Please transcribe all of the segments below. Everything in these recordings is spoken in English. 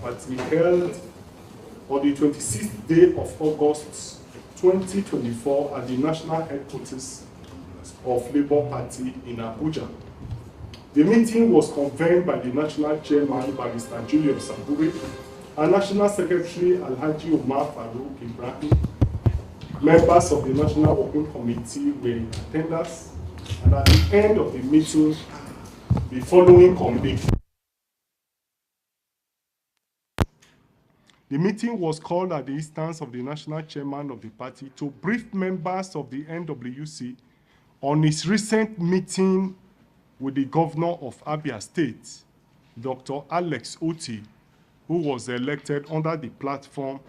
party held on the 26th day of August 2024 at the national headquarters of Labour Party in Abuja. The meeting was convened by the national chairman, Barrister Julius Saburi, and National Secretary Alhaji Umar Farouk Ibrahim. Members of the National Working Committee were in attendance, and at the end of the meeting, the following convened. The meeting was called at the instance of the national chairman of the party to brief members of the NWC on his recent meeting with the governor of Abia State, Dr. Alex Oti, who was elected under the platform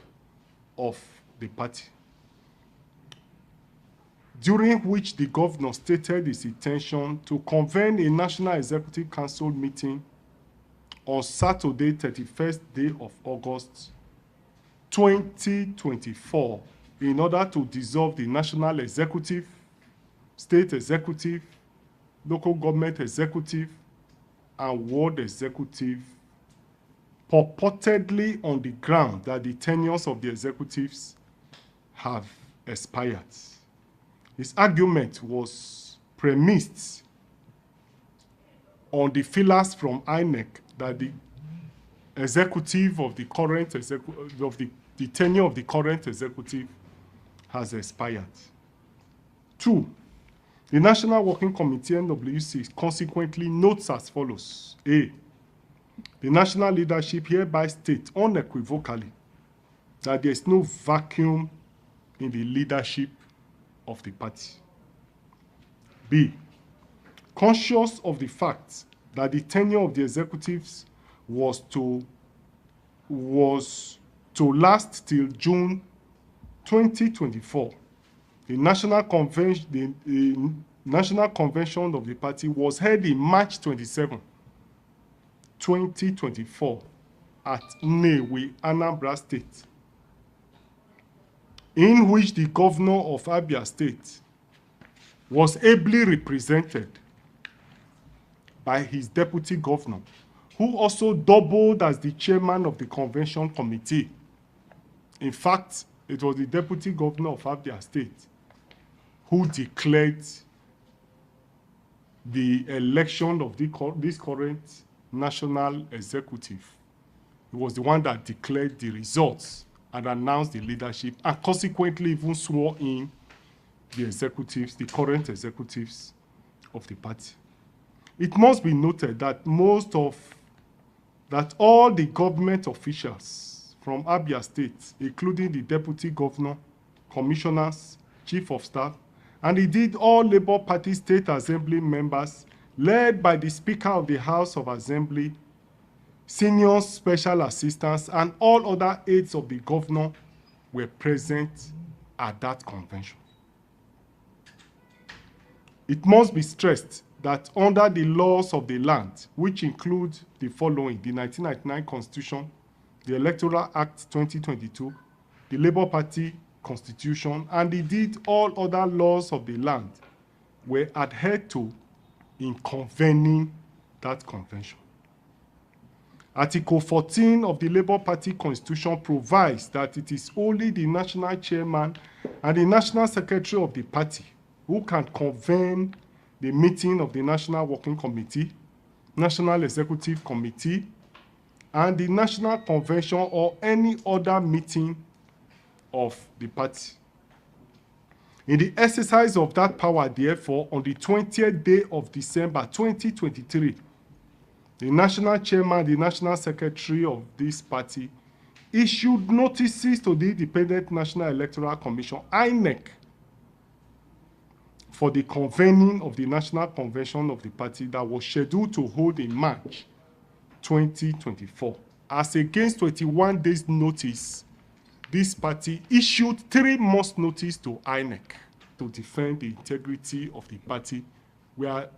of the party, during which the governor stated his intention to convene a National Executive Council meeting on Saturday, 31st day of August 2024, in order to dissolve the national executive, state executive, local government executive, and ward executive, purportedly on the ground that the tenures of the executives have expired. His argument was premised on the feelers from INEC that the executive of the current the tenure of the current executive has expired. 2. The National Working Committee, NWC, consequently notes as follows. A. The national leadership hereby states unequivocally that there is no vacuum in the leadership of the party. B. Conscious of the fact that the tenure of the executives was to last till June 2024, the National Convention of the party was held in March 27, 2024 at Nnewi, Anambra State, in which the governor of Abia State was ably represented by his deputy governor, who also doubled as the chairman of the convention committee. In fact, it was the deputy governor of Abia State who declared the election of this current national executive. He was the one that declared the results and announced the leadership, and consequently even swore in the executives, the current executives of the party. It must be noted that all the government officials from Abia State, including the deputy governor, commissioners, chief of staff, and indeed all Labour Party State Assembly members, led by the Speaker of the House of Assembly, senior special assistants, and all other aides of the governor were present at that convention. It must be stressed that under the laws of the land, which include the following: the 1999 Constitution, the Electoral Act 2022, the Labour Party Constitution, and indeed all other laws of the land, were adhered to in convening that convention. Article 14 of the Labour Party Constitution provides that it is only the national chairman and the national secretary of the party who can convene the meeting of the National Working Committee, National Executive Committee, and the National Convention or any other meeting of the party. In the exercise of that power, therefore, on the 20th day of December 2023, the national chairman, the national secretary of this party, issued notices to the Independent National Electoral Commission, INEC, for the convening of the National Convention of the party that was scheduled to hold in March 2024. As against 21 days notice, this party issued 3 months notice to INEC to defend the integrity of the party, where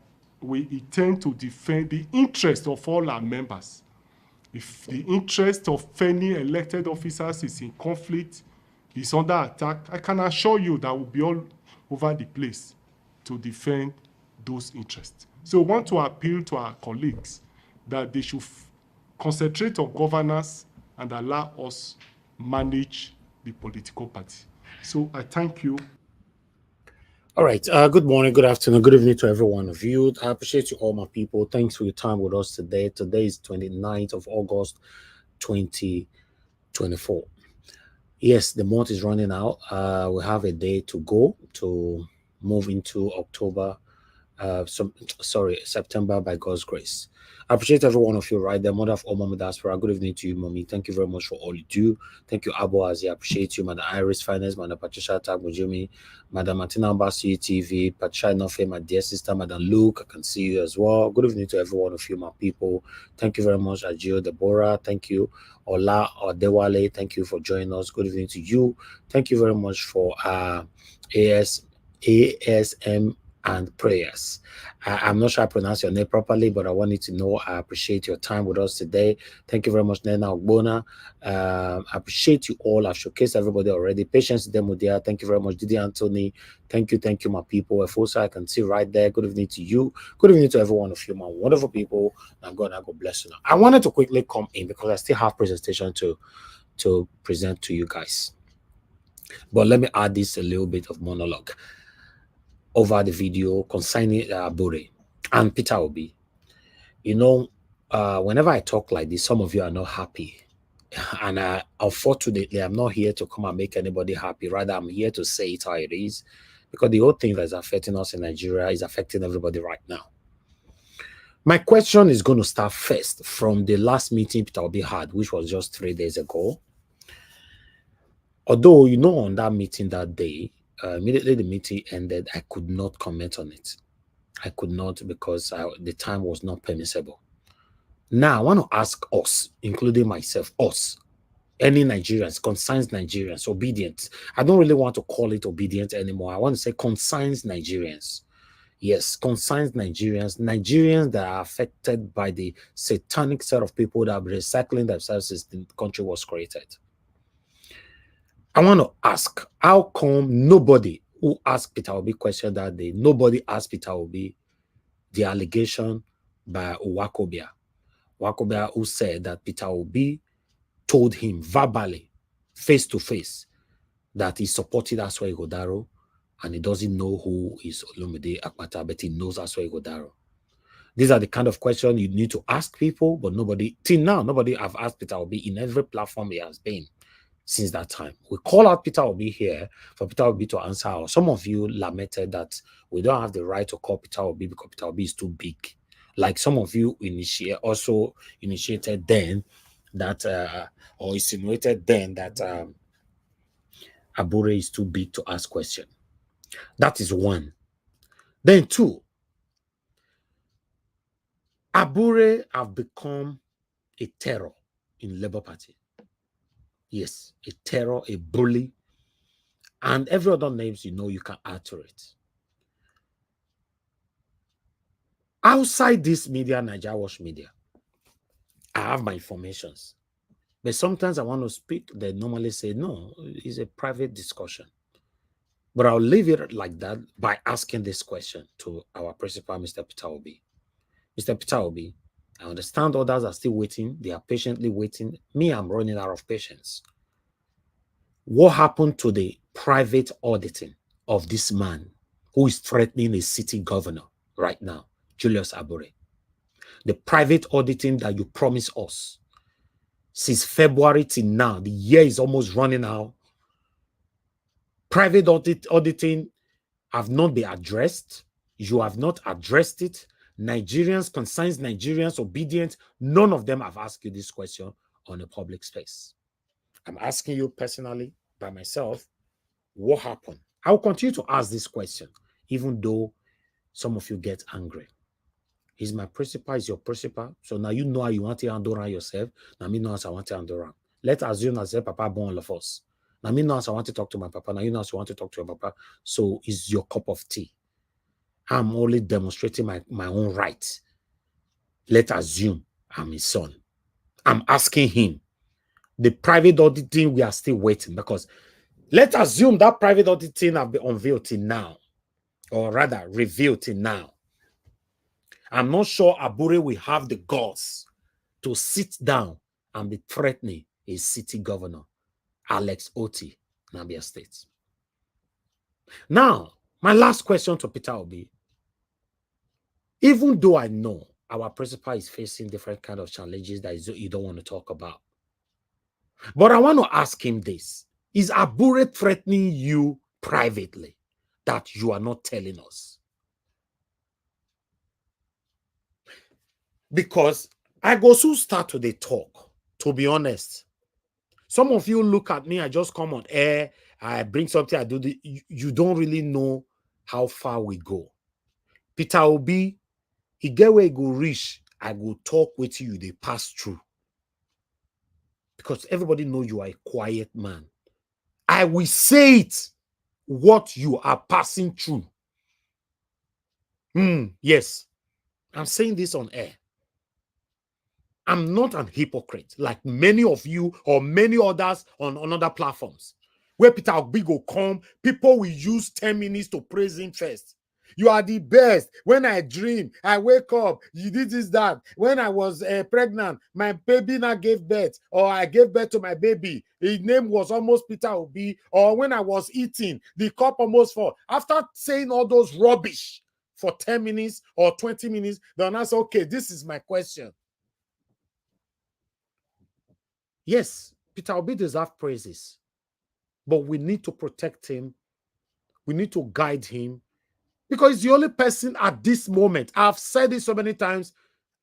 we intend to defend the interest of all our members. If the interest of any elected officers is in conflict, is under attack, I can assure you that we'll be all over the place to defend those interests. So we want to appeal to our colleagues that they should concentrate on governance and allow us manage the political party. So I thank you. All right. Good morning, good afternoon, good evening to every one of you. I appreciate you all, my people. Thanks for your time with us today. Today is 29th of August, 2024. Yes, the month is running out. We have a day to go to move into October. September by God's grace. I appreciate every one of you right there. Mother of all Mommy Diaspora. Good evening to you, Mommy. Thank you very much for all you do. Thank you, Abo Azi. I appreciate you, Madam Iris Finance, Madam Patricia Tagmujumi, Madam Martina Ambassi TV, Patricia Nofe, my dear sister, Madam Luke. I can see you as well. Good evening to every one of you, my people. Thank you very much, Ajio Deborah. Thank you, Ola Odewale. Thank you for joining us. Good evening to you. Thank you very much for ASM and prayers. I'm not sure I pronounce your name properly, but I wanted to know I appreciate your time with us today. Thank you very much, Nena Ogbona. I appreciate you all. I've showcased everybody already. Patience Demodia. Thank you very much, Didi Anthony. Thank you, my people. Also, I can see right there. Good evening to you. Good evening to every one of you, my wonderful people. And God bless you now. I wanted to quickly come in because I still have presentation to present to you guys. But let me add this a little bit of monologue over the video concerning Abure and Peter Obi. You know, whenever I talk like this, some of you are not happy. And unfortunately, I'm not here to come and make anybody happy. Rather, I'm here to say it how it is. Because the whole thing that is affecting us in Nigeria is affecting everybody right now. My question is going to start first from the last meeting Peter Obi had, which was just 3 days ago. Although, you know, on that meeting that day, immediately the meeting ended, I could not comment on it. I could not because the time was not permissible. Now, I want to ask us, including myself, us, any Nigerians, concerns Nigerians, obedient. I don't really want to call it obedient anymore. I want to say concerns Nigerians. Yes, concerns Nigerians. Nigerians that are affected by the satanic set of people that are recycling themselves since the country was created. I want to ask, how come nobody who asked Peter Obi question that day, nobody asked Peter Obi the allegation by Wakobia who said that Peter Obi told him verbally, face to face, that he supported Asue Ighodalo and he doesn't know who is Olumide Akpata, but he knows Asue Ighodalo. These are the kind of questions you need to ask people, but nobody, till now, nobody have asked Peter Obi in every platform he has been since that time. We call out Peter Obi here for Peter Obi to answer. Some of you lamented that we don't have the right to call Peter Obi because Peter Obi is too big. Like some of you also initiated then that, or insinuated then that Abure is too big to ask questions. That is one. Then two, Abure have become a terror in Labour Party. Yes, a terror, a bully, and every other names you can add to it. Outside this media, Nigeria Watch media, I have my informations. But sometimes I want to speak, they normally say, no, it's a private discussion. But I'll leave it like that by asking this question to our principal, Mr. Peter Obi. Mr. Peter Obi, I understand others are still waiting. They are patiently waiting. Me, I'm running out of patience. What happened to the private auditing of this man who is threatening a city governor right now, Julius Abure? The private auditing that you promised us since February till now, the year is almost running out. Private auditing have not been addressed. You have not addressed it. Nigerians, concerns Nigerians, obedient, none of them have asked you this question on a public space. I'm asking you personally, by myself, what happened? I will continue to ask this question, even though some of you get angry. He's my principal, he's your principal. So now you know how you want to handle around yourself. Now me know how I want to handle around. Let's assume that Papa born all of us. Now me know how I want to talk to my papa. Now you know how you want to talk to your papa. So it's your cup of tea. I'm only demonstrating my own right. Let's assume I'm his son. I'm asking him. The private auditing, we are still waiting because let's assume that private auditing have been unveiled till now, or rather revealed till now. I'm not sure Abure will have the guts to sit down and be threatening a city governor, Alex Oti, Abia State. Now, my last question to Peter Obi. Even though I know our principal is facing different kind of challenges that you don't want to talk about, but I want to ask him this. Is Abure threatening you privately that you are not telling us? Because I go soon start to the talk, to be honest. Some of you look at me, I just come on air, I bring something, I do the, you don't really know how far we go. Peter Obi, he get where he go reach, I go talk with you, they pass through. Because everybody know you are a quiet man. I will say it, what you are passing through. Yes, I'm saying this on air. I'm not an hypocrite like many of you or many others on other platforms. Where Peter Obi go come, people will use 10 minutes to praise him first. You are the best. When I dream, I wake up, you did this, that. When I was pregnant, my baby now gave birth, or I gave birth to my baby. His name was almost Peter Obi. Or when I was eating, the cup almost fall. After saying all those rubbish for 10 minutes or 20 minutes, then I say, okay, this is my question. Yes, Peter Obi deserves praises, but we need to protect him. We need to guide him because he's the only person at this moment. I've said it so many times.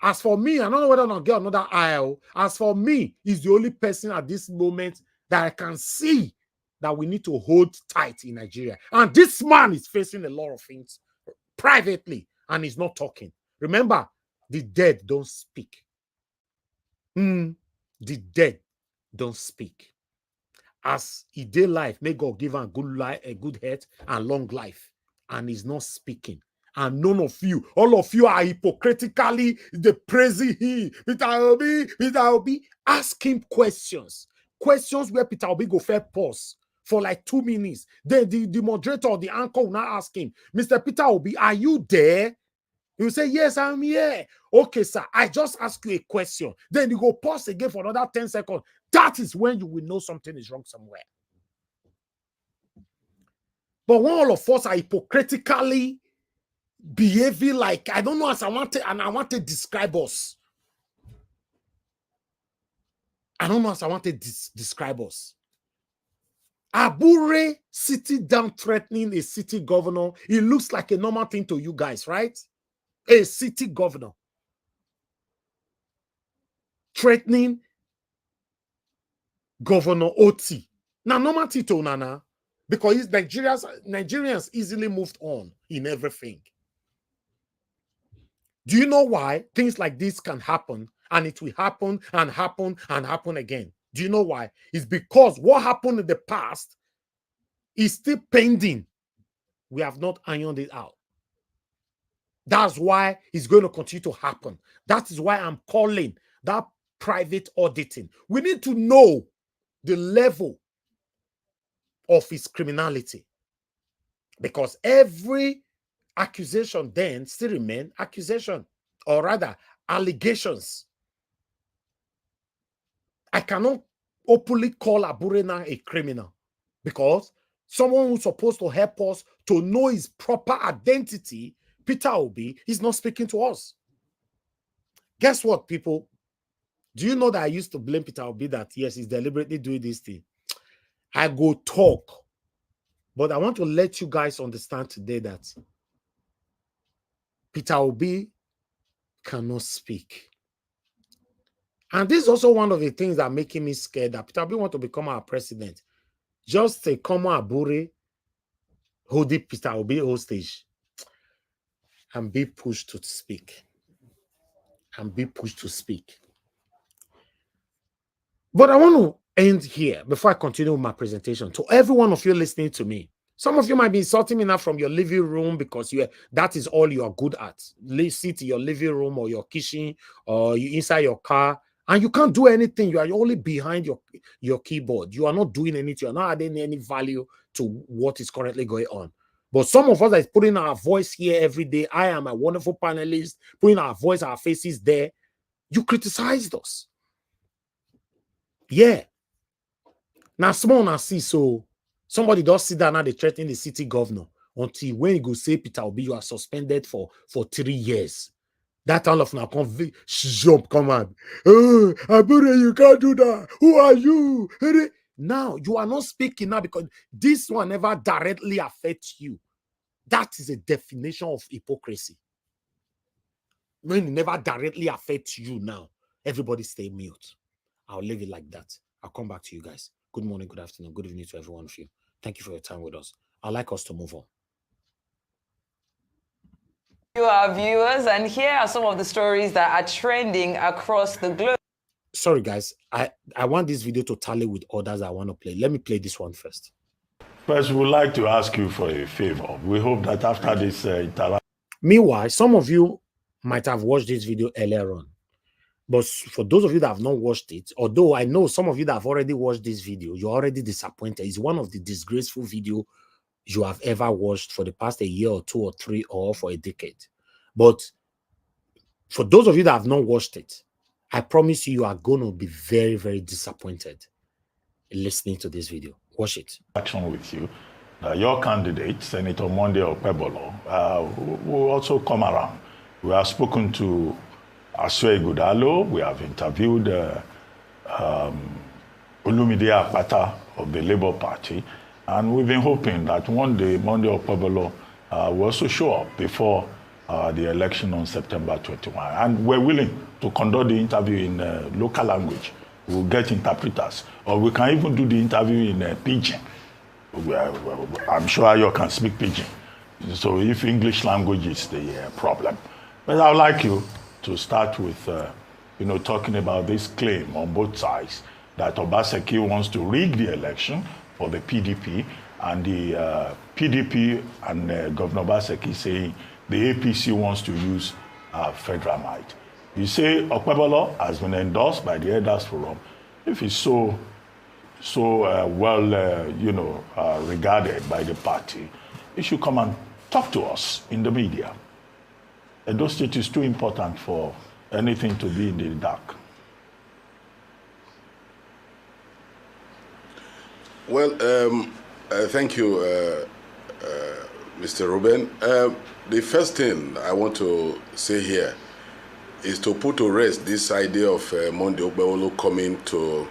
As for me, I don't know whether or not get another aisle. As for me, he's the only person at this moment that I can see that we need to hold tight in Nigeria. And this man is facing a lot of things privately and he's not talking. Remember, the dead don't speak. The dead don't speak. As he did life, may God give him a good health and long life. And he's not speaking. And none of you, all of you are hypocritically praising him. Peter Obi, ask him questions. Questions where Peter Obi go fair pause for like 2 minutes. Then the moderator or the anchor will now ask him, Mr. Peter Obi, are you there? He will say, yes, I'm here. Okay, sir, I just asked you a question. Then you go pause again for another 10 seconds. That is when you will know something is wrong somewhere. But when all of us are hypocritically behaving like, I don't know as I want to describe us. I don't know as I want to describe us. Abure sitting down threatening a city governor, it looks like a normal thing to you guys, right? A city governor threatening Governor Oti. Now, normal Tito Nana, because Nigerians easily moved on in everything. Do you know why things like this can happen and it will happen and happen and happen again? Do you know why? It's because what happened in the past is still pending. We have not ironed it out. That's why it's going to continue to happen. That is why I'm calling that private auditing. We need to know the level of his criminality, because every accusation then still remain accusation, or rather allegations. I cannot openly call Abure now a criminal, because someone who's supposed to help us to know his proper identity, Peter Obi, is not speaking to us. Guess what, people? Do you know that I used to blame Peter Obi that, yes, he's deliberately doing this thing? I go talk. But I want to let you guys understand today that Peter Obi cannot speak. And this is also one of the things that are making me scared, that Peter Obi want to become our president. Just a common Abure holding Peter Obi hostage and be pushed to speak. And be pushed to speak. But I want to end here before I continue with my presentation. To every one of you listening to me, some of you might be insulting me now from your living room because that is all you are good at. Sit in your living room or your kitchen or you inside your car and you can't do anything. You are only behind your keyboard. You are not doing anything. You are not adding any value to what is currently going on. But some of us that is putting our voice here every day, I am a wonderful panelist, putting our voice, our faces there. You criticized us. Yeah, Now, small and see, so somebody does sit down and they threaten the city governor until when you go say, Peter Obi, you are suspended for 3 years. That all of now jump command. Oh, Abure, you can't do that. Who are you? Now, you are not speaking now because this one never directly affects you. That is a definition of hypocrisy. When it never directly affects you now, everybody stay mute. I'll leave it like that. I'll come back to you guys. Good morning, good afternoon, good evening to every one of you. Thank you for your time with us. I'd like us to move on. You are viewers, and here are some of the stories that are trending across the globe. Sorry, guys. I want this video to tally with others I want to play. Let me play this one first. First, we would like to ask you for a favor. We hope that after this interaction... Meanwhile, some of you might have watched this video earlier on. But for those of you that have not watched it, although I know some of you that have already watched this video, you're already disappointed. It's one of the disgraceful videos you have ever watched for the past a year or 2 or 3 or for a decade. But for those of you that have not watched it, I promise you, you are going to be very, very disappointed listening to this video. Watch it. Action with you. Your candidate, Senator Monday Okpebolo, will also come around. We have spoken to Asue Ighodalo. We have interviewed Olumide Akpata of the Labour Party. And we've been hoping that one day Monday Okpebolo will also show up before the election on September 21. And we're willing to conduct the interview in local language. We'll get interpreters. Or we can even do the interview in Pidgin. I'm sure you can speak Pidgin. So if English language is the problem. But I would like you to start with, talking about this claim on both sides that Obaseki wants to rig the election for the PDP, and the PDP and Governor Obaseki saying the APC wants to use federal might. You say Okpebolo has been endorsed by the Elders Forum. If he's so regarded by the party, he should come and talk to us in the media. Edo State is too important for anything to be in the dark. Well, thank you, Mr. Ruben. The first thing I want to say here is to put to rest this idea of Monday Okpebolo coming to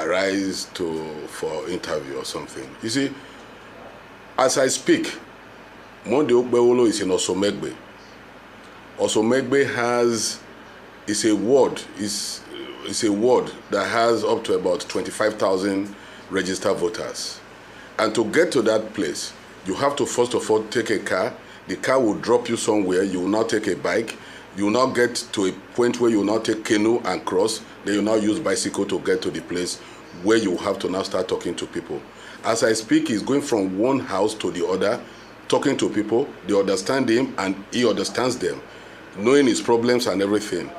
arise for interview or something. You see, as I speak, Monday Okpebolo is in Osomegbe. Osomegbe is a ward that has up to about 25,000 registered voters. And to get to that place, you have to first of all take a car. The car will drop you somewhere. You will now take a bike. You will now get to a point where you will now take canoe and cross. Then you will now use bicycle to get to the place where you have to now start talking to people. As I speak, he's going from one house to the other, talking to people. They understand him and he understands them, knowing his problems and everything.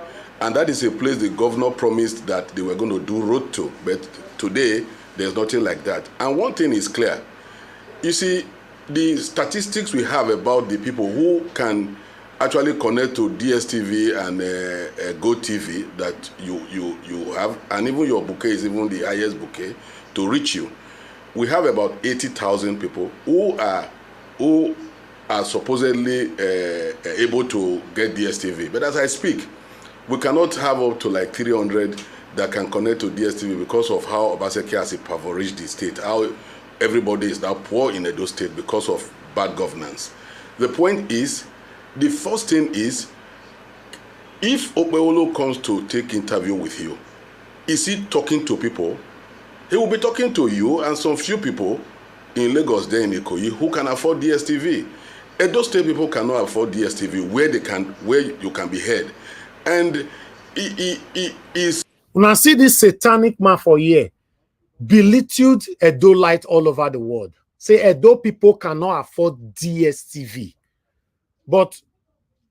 And that is a place the governor promised that they were going to do road to. But today, there's nothing like that. And one thing is clear. You see, the statistics we have about the people who can actually connect to DSTV and Gov't TV that you have, and even your bouquet is even the highest bouquet to reach you. We have about 80,000 people who are supposedly able to get DSTV. But as I speak, we cannot have up to like 300 that can connect to DSTV because of how Obaseki has impoverished the state, how everybody is now poor in Edo State because of bad governance. The point is, the first thing is, if Okpebolo comes to take interview with you, is he talking to people? He will be talking to you and some few people in Lagos, there in Ikoyi, who can afford DSTV. Edo State people cannot afford DSTV where you can be heard. And he is... When I see this satanic man for here, belittled Edo light all over the world. Say Edo people cannot afford DSTV. But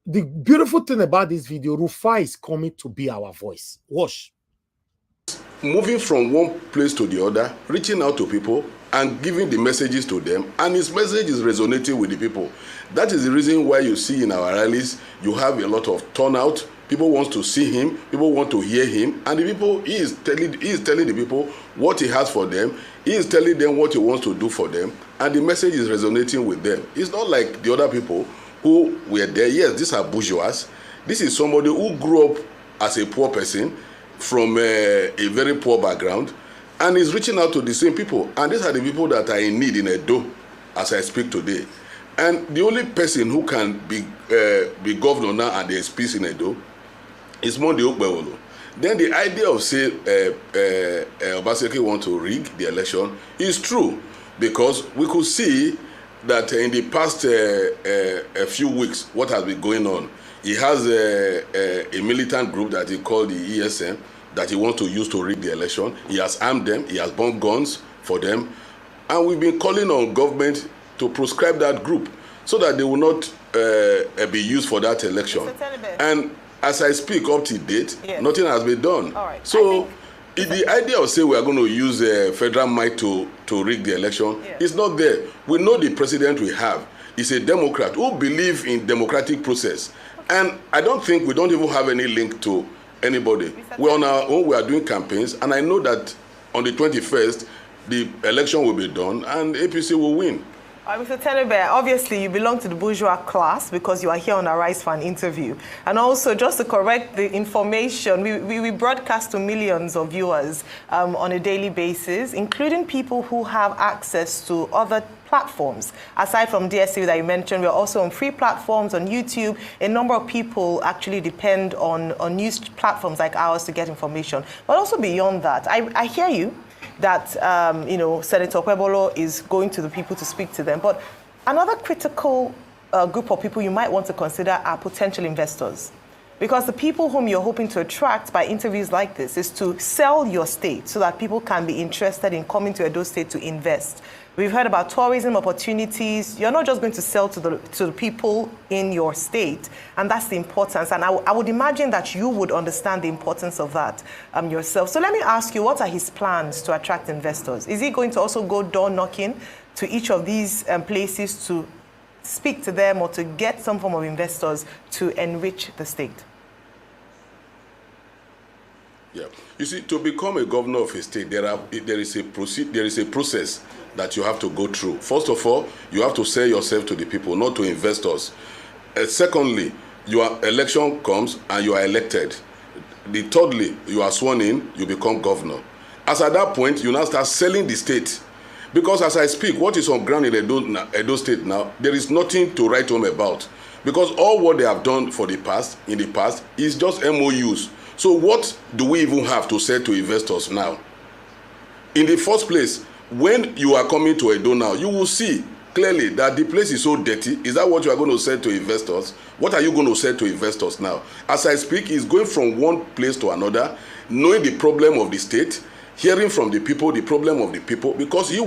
the beautiful thing about this video, Rufai is coming to be our voice. Watch. Moving from one place to the other, reaching out to people and giving the messages to them, and his message is resonating with the people. That is the reason why you see in our rallies, you have a lot of turnout, People want to see him. People want to hear him. And the people, he is telling the people what he has for them. He is telling them what he wants to do for them. And the message is resonating with them. It's not like the other people who were there. Yes, these are bourgeois. This is somebody who grew up as a poor person from a very poor background and is reaching out to the same people. And these are the people that are in need in Edo as I speak today. And the only person who can be governor now and there is peace in Edo is Monday Okpewolo. Then the idea of say Obaseki want to rig the election is true, because we could see that in the past a few weeks what has been going on. He has a militant group that he called the ESM that he wants to use to rig the election. He has armed them. He has bought guns for them. And we've been calling on government to proscribe that group so that they will not be used for that election. And as I speak up to date, yes, nothing has been done. All right. So the idea of saying we are going to use federal might to rig the election, yes, is not there. We know the president we have is a Democrat who believes in democratic process. And I don't think we don't even have any link to anybody. We're on our own, we are doing campaigns, and I know that on the 21st, the election will be done and APC will win. Mr. Tenebe, obviously you belong to the bourgeois class because you are here on Arise for an interview. And also, just to correct the information, we broadcast to millions of viewers on a daily basis, including people who have access to other platforms. Aside from DSTV that you mentioned, we're also on free platforms on YouTube. A number of people actually depend on news platforms like ours to get information. But also beyond that, I hear you that Senator Okpebolo is going to the people to speak to them. But another critical group of people you might want to consider are potential investors. Because the people whom you're hoping to attract by interviews like this is to sell your state so that people can be interested in coming to Edo State to invest. We've heard about tourism opportunities. You're not just going to sell to the people in your state, and that's the importance. And I would imagine that you would understand the importance of that yourself. So let me ask you, what are his plans to attract investors? Is he going to also go door knocking to each of these places to speak to them or to get some form of investors to enrich the state? Yeah, you see, to become a governor of a state, there is a process that you have to go through. First of all, you have to sell yourself to the people, not to investors. Secondly, your election comes and you are elected. Thirdly, you are sworn in, you become governor. As at that point, you now start selling the state. Because as I speak, what is on ground in Edo State now, there is nothing to write home about. Because all what they have done in the past, is just MOUs. So what do we even have to say to investors now? In the first place, when you are coming to Edo now, you will see clearly that the place is so dirty. Is that what you are going to say to investors? What are you going to say to investors now? As I speak, he's going from one place to another, knowing the problem of the state, hearing from the people the problem of the people, because his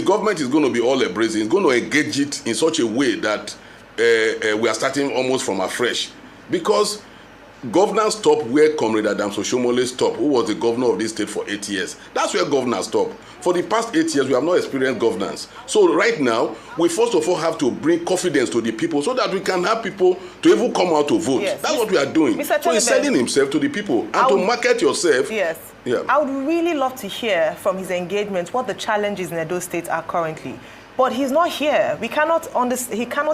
government is going to be all embracing. He's going to engage it in such a way that we are starting almost from afresh. Because governors stop where Comrade Adams Oshomole stopped, who was the governor of this state for 8 years. That's where governors stop. For the past 8 years, we have not experienced governance. So right now, we first of all have to bring confidence to the people so that we can have people to even come out to vote. Yes. That's what we are doing. So he's selling himself to the people. And to market yourself. Yes. Yeah. I would really love to hear from his engagement what the challenges in Edo State are currently. But he's not here. He cannot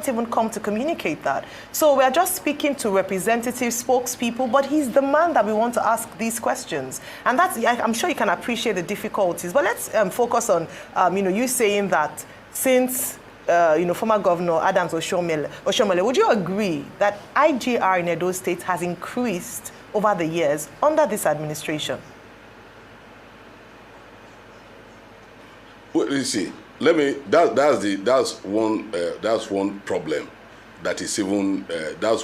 even come to communicate that. So we're just speaking to representatives, spokespeople, but he's the man that we want to ask these questions. And I'm sure you can appreciate the difficulties. But let's focus on, you saying that since, former Governor Adams Oshomole, would you agree that IGR in Edo State has increased over the years under this administration? Well, you see. That's one problem. That's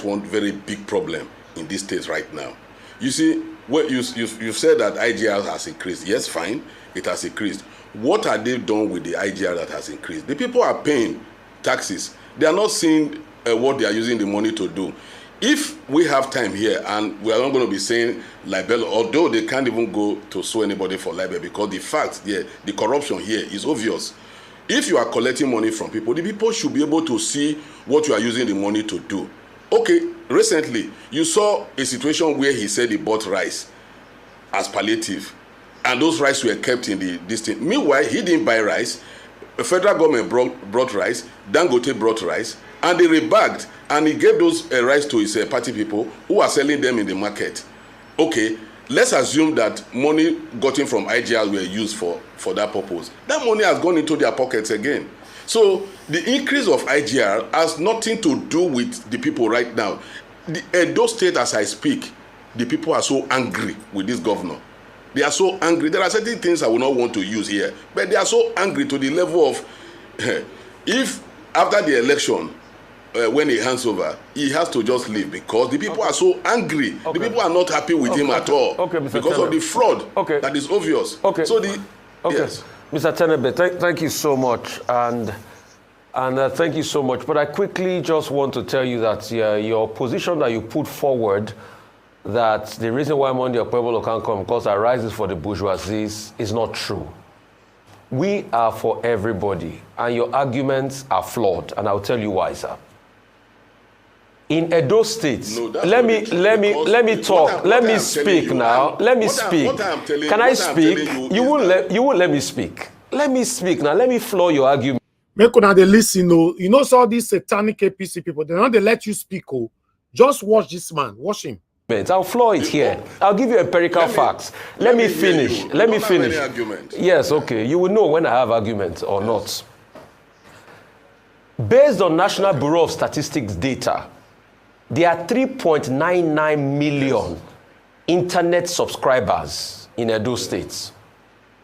one very big problem in this state right now. You see, you've said that IGR has increased. Yes, fine, it has increased. What are they done with the IGR that has increased? The people are paying taxes. They are not seeing what they are using the money to do. If we have time here, and we are not going to be saying libel, although they can't even go to sue anybody for libel, because the fact, the corruption here is obvious. If you are collecting money from people, the people should be able to see what you are using the money to do. Okay, recently, you saw a situation where he said he bought rice as palliative, and those rice were kept in this thing. Meanwhile, he didn't buy rice. The federal government brought rice, Dangote brought rice, and they rebagged, and he gave those rice to his party people who are selling them in the market. Okay, let's assume that money gotten from IGR were used for that purpose. That money has gone into their pockets again. So the increase of IGR has nothing to do with the people right now. Those states, as I speak, the people are so angry with this governor. They are so angry. There are certain things I will not want to use here, but they are so angry to the level of if after the election, when he hands over, he has to just leave because the people are so angry. The people are not happy with him at all because of the fraud that is obvious. So yes. Mr. Tenebe, thank you so much, and thank you so much. But I quickly just want to tell you that your position that you put forward, that the reason why Monday Pueblo can't come because it rises for the bourgeoisie is not true. We are for everybody, and your arguments are flawed, and I'll tell you why, sir. In Edo State, let me talk. Let me speak now. Let me speak. Can I speak? You won't let me speak. Let me speak now. Let me floor your argument. Make una dey listen. You know, all these satanic APC people, they don't let you speak. Oh, just watch this man. Watch him. I'll floor it here. I'll give you empirical facts. Let me finish. Let me finish. Yes, okay. You will know when I have arguments or not. Based on National Bureau of Statistics data, there are 3.99 million internet subscribers in Edo State.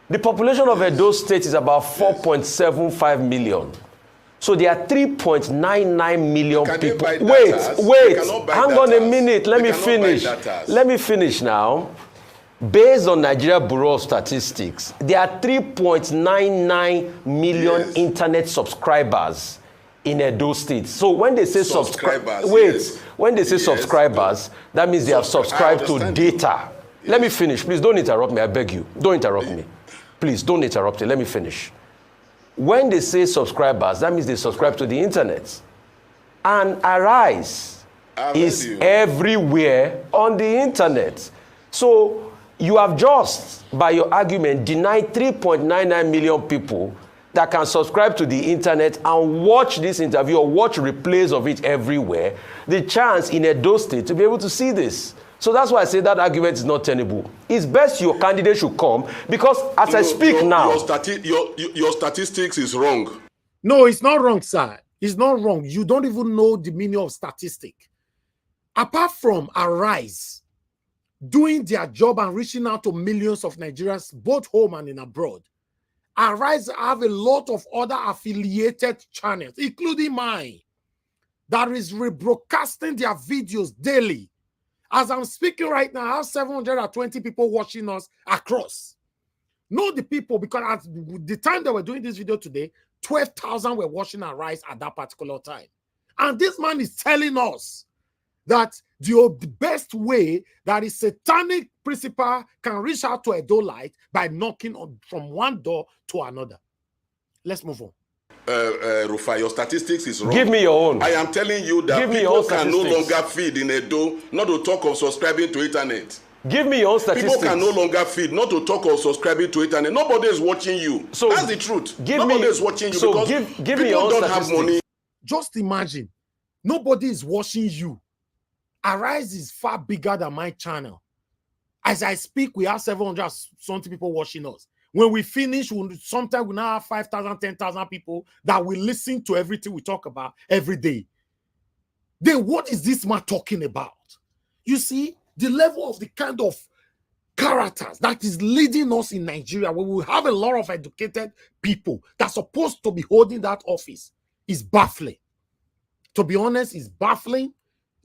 The population of Edo State is about 4.75 million. So there are 3.99 million people. Wait, hang on a minute. Let me finish. Let me finish now. Based on Nigeria Bureau of Statistics, there are 3.99 million internet subscribers in Edo State. So when they say subscribers, when they say subscribers, that means they have subscribed to data. Yes. Let me finish. Please don't interrupt me. I beg you. Don't interrupt me. Please don't interrupt me. Let me finish. When they say subscribers, that means they subscribe to the internet. And Arise is everywhere on the internet. So you have just, by your argument, denied 3.99 million people that can subscribe to the internet and watch this interview or watch replays of it everywhere, the chance in Edo State to be able to see this. So that's why I say that argument is not tenable. It's best your candidate should come because as I speak now... Your statistics is wrong. No, it's not wrong, sir. It's not wrong. You don't even know the meaning of statistic. Apart from Arise doing their job and reaching out to millions of Nigerians, both home and in abroad, Arise have a lot of other affiliated channels, including mine, that is rebroadcasting their videos daily. As I'm speaking right now, I have 720 people watching us across. Know the people, because at the time that we're doing this video today, 12,000 were watching Arise at that particular time. And this man is telling us that the best way that a satanic principal can reach out to Edo Light by knocking on from one door to another. Let's move on. Rufai, your statistics is wrong. Give me your own. I am telling you that people can no longer feed in Edo, not to talk of subscribing to internet. Give me your own statistics. People can no longer feed, not to talk of subscribing to internet. Nobody is watching you. So that's the truth. Nobody is watching you because give me your own don't have money. Just imagine, nobody is watching you. Arise is far bigger than my channel. As I speak, we have 700 something people watching us. When we finish, sometimes we now have 5,000, 10,000 people that will listen to everything we talk about every day. Then what is this man talking about? You see, the level of the kind of characters that is leading us in Nigeria, where we have a lot of educated people that's supposed to be holding that office, is baffling. To be honest, it's baffling.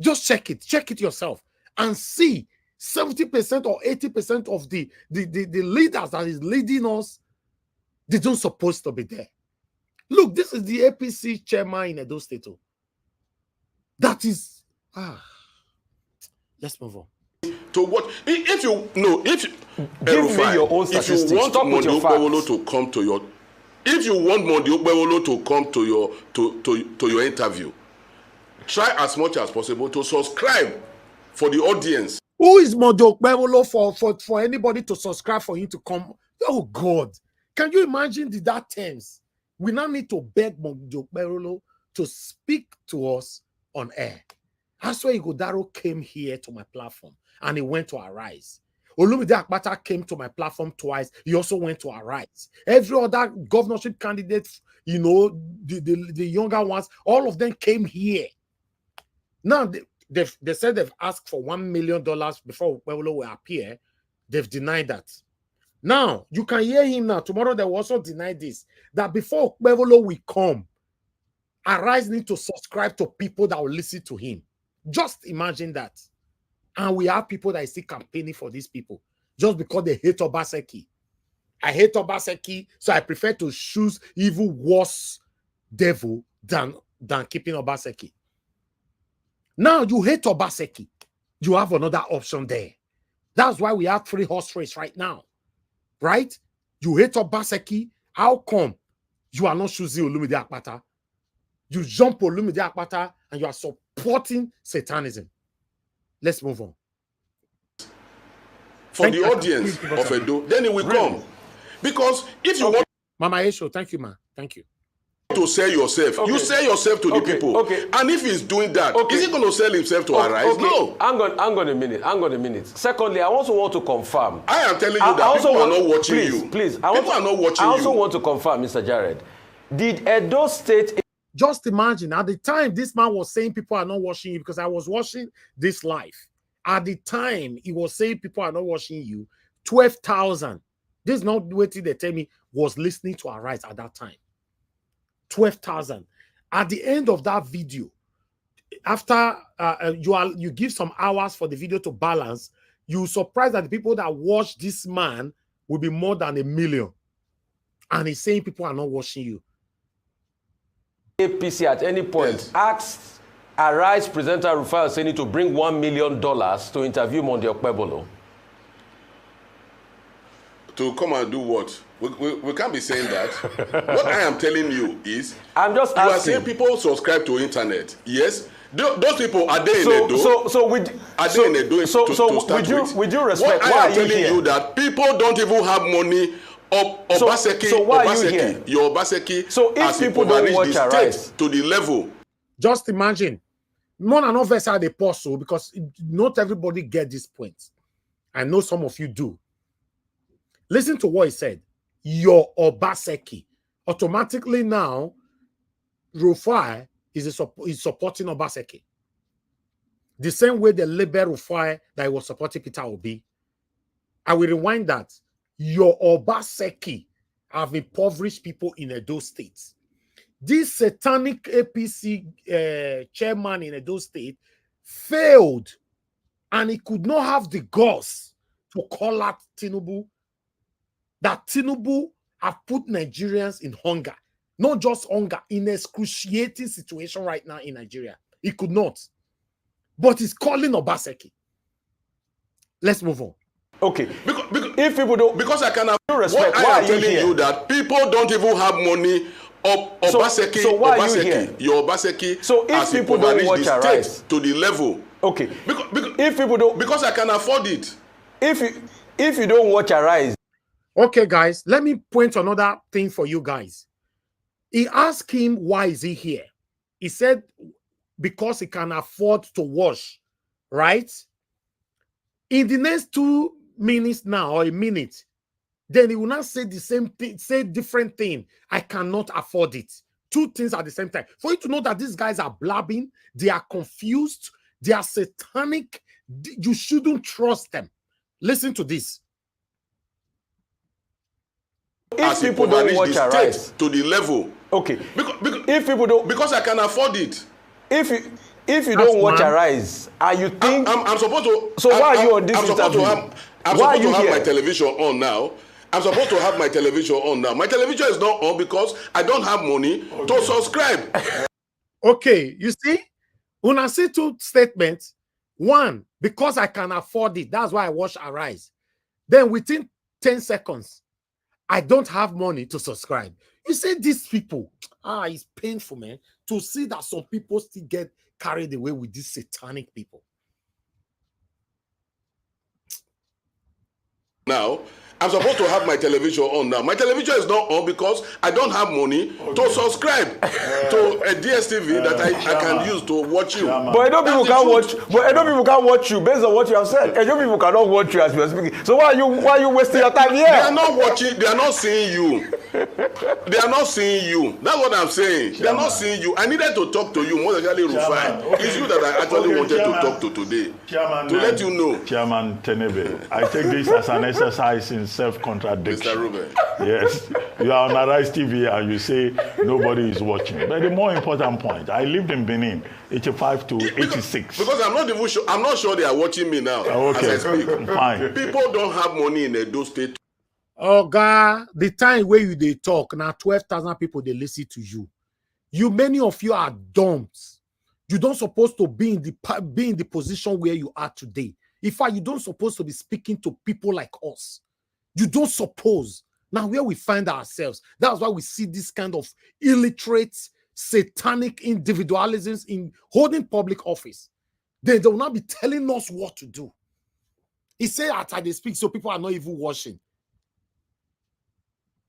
Just check it yourself and see 70% or 80% of the leaders that is leading us, they don't supposed to be there. Look, this is the APC chairman in Edo State. That is, let's move on. To what? If you give me your own statistics. If you want Monday Okpewolo to come to your, if you want Monday Okpewolo to come to your interview, try as much as possible to subscribe for the audience. Who is Mojo Okpebolo for anybody to subscribe for him to come? Oh God, can you imagine that terms? We now need to beg Mojo Okpebolo to speak to us on air. Asue Ighodalo came here to my platform and he went to Arise. Olumide Akpata came to my platform twice. He also went to Arise. Every other governorship candidate, you know, the younger ones, all of them came here. Now, they said they've asked for $1 million before Okpebolo will appear. They've denied that. Now, you can hear him now. Tomorrow, they will also deny this. That before Okpebolo will come, Arise need to subscribe to people that will listen to him. Just imagine that. And we have people that are still campaigning for these people just because they hate Obaseki. I hate Obaseki, so I prefer to choose even worse devil than keeping Obaseki. Now you hate Obaseki. You have another option there. That's why we have 3 horse race right now. Right? You hate Obaseki. How come you are not choosing Olumide Akpata? You jump Olumide Akpata and you are supporting Satanism. Let's move on. For the audience of Edo, then it will come. Because if you want Mama Esho, thank you, ma. Thank you. To sell yourself, you sell yourself to the people. And if he's doing that, is he going to sell himself to Arise? No. Hang on a minute. Secondly, I also want to confirm. I am telling you that people are not watching you. Please. People are not watching you. I also want to confirm, Mr. Jared. Did Edo State... Just imagine, at the time this man was saying people are not watching you, because I was watching this live. At the time he was saying people are not watching you, 12,000. This is not waiting, they tell me, was listening to Arise at that time. 12,000. At the end of that video, after you give some hours for the video to balance, you surprise that the people that watch this man will be more than 1 million. And he's saying people are not watching you. APC at any point asked Arise presenter Rufai Oseni to bring $1 million to interview Monday Okpebolo. To come and do what? We can't be saying that. What I am telling you is, I'm just asking. You are asking. saying people subscribe to internet. Yes, those people are they in Edo? With due respect, what why I am are you telling here? you that people don't even have money. Obaseki, so why are you here? Your Obaseki, so if people don't watch Arise to the level. Just imagine, none and of us are the apostle, because not everybody get this point. I know some of you do. Listen to what he said. Your Obaseki. Automatically now, Rufai is supporting Obaseki. The same way the label Rufai that he was supporting Peter Obi. I will rewind that. Your Obaseki have impoverished people in Edo State. This satanic APC chairman in Edo State failed, and he could not have the guts to call out Tinubu. That Tinubu have put Nigerians in hunger. Not just hunger, in excruciating situation right now in Nigeria. He could not. But he's calling Obaseki. Let's move on. Okay. Because if people don't... Because I can have... Respect, why I am telling you that people don't even have money. Obaseki, so why Obaseki, are you here? Your Obaseki, so if people don't watch Arise to the level. Okay. If people don't... Because I can afford it. If you don't watch Arise... Okay, guys, let me point another thing for you guys. He asked him, why is he here? He said, because he can afford to wash, right? In the next 2 minutes now, or a minute, then he will not say the same thing, say different thing. I cannot afford it. 2 things at the same time. For you to know that these guys are blabbing, they are confused, they are satanic, you shouldn't trust them. Listen to this. If people don't watch Arise to the level, okay. Because if people don't, because I can afford it. If you don't watch Arise, and you think I'm supposed to. So why are you on this interview? I'm supposed to have my television on now. I'm supposed to have my television on now. My television is not on because I don't have money to subscribe. Okay, you see, when I see 2 statements, 1, because I can afford it, that's why I watch Arise. Then within 10 seconds, I don't have money to subscribe. You see, these people, it's painful, man. to see that some people still get carried away with these satanic people. Now, I'm supposed to have my television on now. My television is not on because I don't have money to subscribe to a DSTV that I can use to watch you. But Edo people can't watch. But Edo people can't watch you based on what you have said. Edo people cannot watch you as you are speaking. So why are you wasting your time here? They are not watching. They are not seeing you. They are not seeing you. That's what I'm saying. They are not seeing you. I needed to talk to you, more especially Rufai. It's you that I actually wanted to talk to today. To let you know. Chairman Tenebe, I take this as an exercise in self-contradiction. Mr. Ruben. Yes, you are on Arise TV and you say nobody is watching. But the more important point, I lived in Benin, 85 to 86. Because I'm not even sure. I'm not sure they are watching me now. Okay, as I speak. Fine. People don't have money in Edo State. Oh God, the time where you they talk now, 12,000 people they listen to you. Many of you are dumps. You don't supposed to be in the position where you are today. In fact, you don't supposed to be speaking to people like us. You don't suppose. Now, where we find ourselves, that's why we see this kind of illiterate, satanic individualisms in holding public office. They will not be telling us what to do. He said after they speak, so people are not even watching.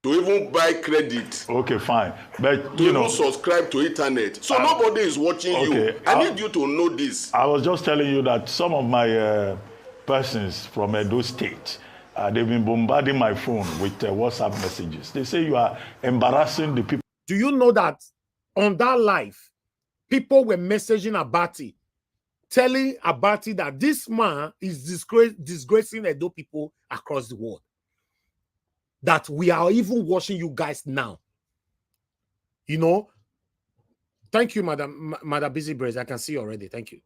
To even buy credit. Okay, fine. But to even subscribe to internet. So nobody is watching you. I need you to know this. I was just telling you that some of my persons from Edo State, they've been bombarding my phone with WhatsApp messages. They say you are embarrassing the people. Do you know that on that live, people were messaging Abati, telling Abati that this man is disgracing Edo people across the world? That we are even watching you guys now. You know? Thank you, Madam Busy Brace. I can see already. Thank you.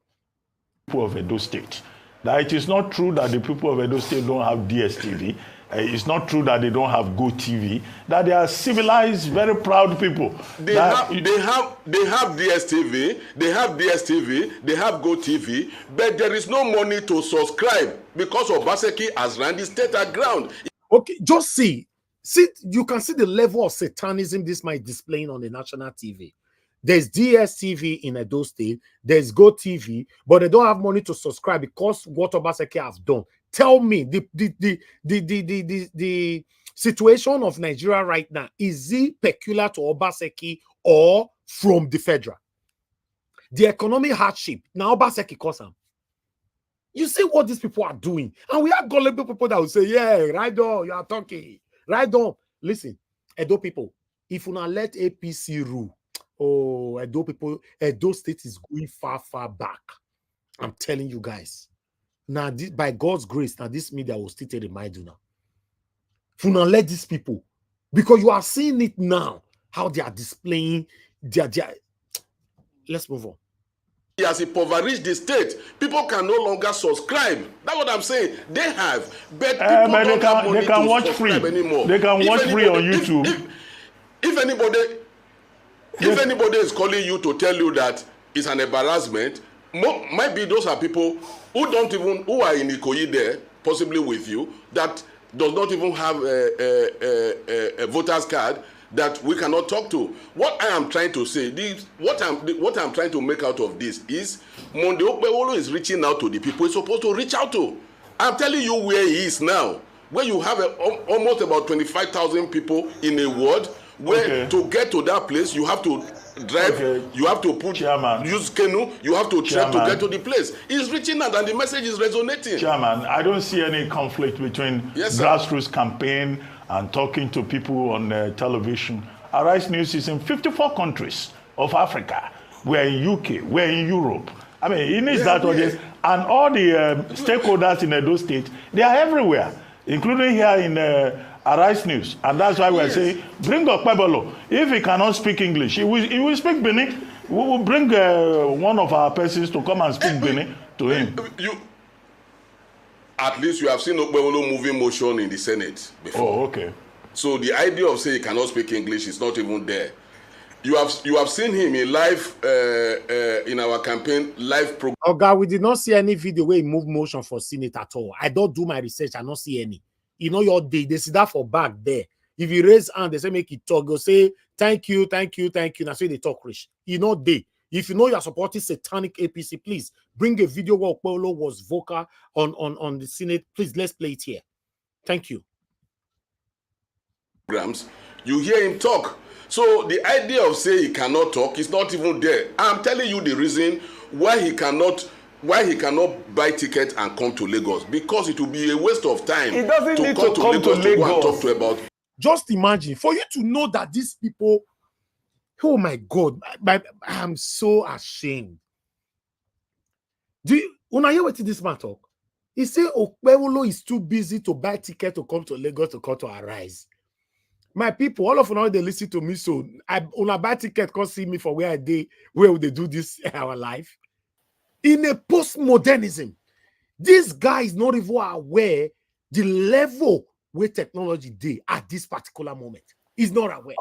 People of Edo State. That it is not true that the people of Edo State don't have DSTV. It's not true that they don't have GoTV. That they are civilized, very proud people. They have DSTV. They have DSTV. They have GoTV. But there is no money to subscribe because Obaseki has run the state aground. Okay, just see, you can see the level of satanism this might displaying on the national TV. There's DSTV in Edo State, there's GoTV, but they don't have money to subscribe because what Obaseki has done. Tell me, the situation of Nigeria right now, is it peculiar to Obaseki or from the federal? The economic hardship, now Obaseki cause them. You see what these people are doing. And we have gullible people that will say, yeah, right on, you are talking. Right on. Listen, Edo people, if you not let APC rule, oh, Edo people, Edo State is going far, far back. I'm telling you guys. Now, by God's grace, now this media will still tell remind you now. If you not let these people, because you are seeing it now, how they are displaying their let's move on. He has impoverished the state. People can no longer subscribe. That's what I'm saying. They have, but people don't have money to subscribe anymore. They can watch free on YouTube. If anybody is calling you to tell you that it's an embarrassment, might be those are people who are in Ikoyi there, possibly with you, that does not even have a voter's card, that we cannot talk to. What I am trying to say, what I'm trying to make out of this is Monde Okpewolo is reaching out to the people he's supposed to reach out to. I'm telling you where he is now, where you have almost about 25,000 people in a ward, where to get to that place you have to drive, you have to use canoe, you have to trek to get to the place. He's reaching out and the message is resonating. Chairman, I don't see any conflict between grassroots campaign and talking to people on television. Arise News is in 54 countries of Africa. We're in UK, we're in Europe. I mean, it needs that audience. And all the stakeholders in Edo State, they are everywhere, including here in Arise News. And that's why we're saying, bring Okpebolo. If he cannot speak English, he will speak Benin. We will bring one of our persons to come and speak Benin to him. At least you have seen Okpebolo moving motion in the Senate before. Oh, okay. So the idea of saying he cannot speak English is not even there. You have seen him in live in our campaign live program. Oh God, we did not see any video where he moved motion for Senate at all. I don't do my research. I don't see any. You know your day. They see that for back there. If you raise hand, they say make it talk. Go say Thank you. Now say they talk rich. You know they. If you know you're supporting satanic APC, please bring a video where Okpebholo was vocal on the Senate. Please, let's play it here. Thank you. You hear him talk. So the idea of saying he cannot talk is not even there. I'm telling you the reason why he cannot buy ticket and come to Lagos, because it will be a waste of time. He doesn't need to come to Lagos to go and talk to about. Just imagine for you to know that these people. Oh my God, I'm so ashamed. Do you when hear what this man talk? He say Okpebholo is too busy to buy ticket to come to Lagos to come to Arise. My people, all of you they listen to me, so when I buy ticket, come see me for where they do this our life. In a postmodernism, this guy is not even aware the level where technology did at this particular moment. He's not aware.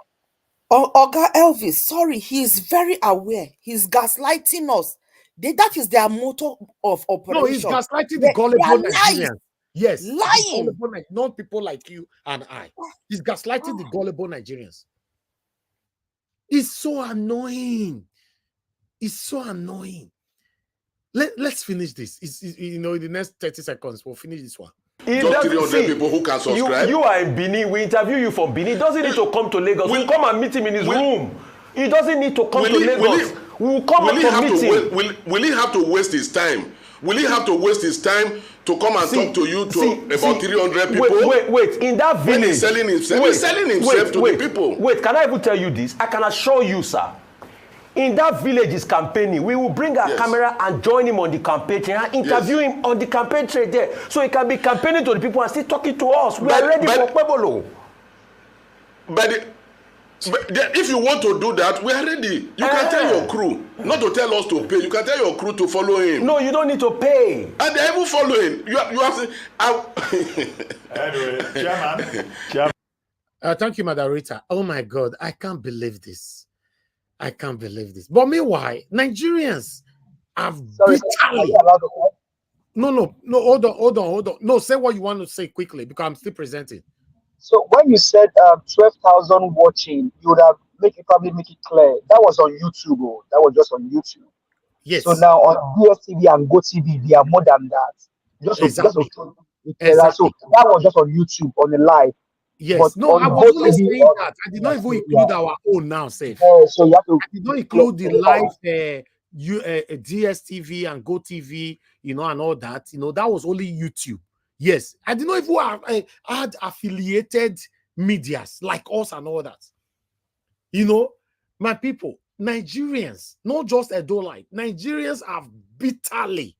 Oga Elvis, sorry, he's very aware. He's gaslighting us. That is their motto of operation. No, he's gaslighting the gullible Nigerians. Yes, lying. Not people like you and I. He's gaslighting the gullible Nigerians. It's so annoying. It's so annoying. Let's finish this. In the next 30 seconds, we'll finish this one. Just 300 people who can subscribe. You are in Benin. We interview you from Benin. He doesn't need to come to Lagos. We'll come and meet him in his room. He doesn't need to come to Lagos. We'll come and meet him. Will he have to waste his time? Will he have to waste his time to come and talk to you about 300 people? Wait. In that village. When he's selling himself to the people. Wait, can I even tell you this? I can assure you, sir. In that village is campaigning. We will bring our camera and join him on the campaign trail and interview him on the campaign trail there. So he can be campaigning to the people and still talking to us. We are ready for Okpebholo. But if you want to do that, we are ready. You can tell your crew, not to tell us to pay. You can tell your crew to follow him. No, you don't need to pay. And they're even following. You have to... Anyway, Chairman. Thank you, Madarita. Oh my God, I can't believe this. But meanwhile, Nigerians have bitterly... No, hold on. No, say what you want to say quickly because I'm still presenting. So when you said 12,000 watching, you would have probably make it clear. That was on YouTube. That was just on YouTube. Yes. So now on DSTV and GoTV, they are more than that. Exactly. So that was just on YouTube on the live. Yes, but no, I was only saying that. I did not even include our own now, safe. So you have to. I did not include the live DSTV and GoTV, and all that. That was only YouTube. Yes, I did not even add affiliated medias like us and all that. My people, Nigerians, not just Edolite, Nigerians have bitterly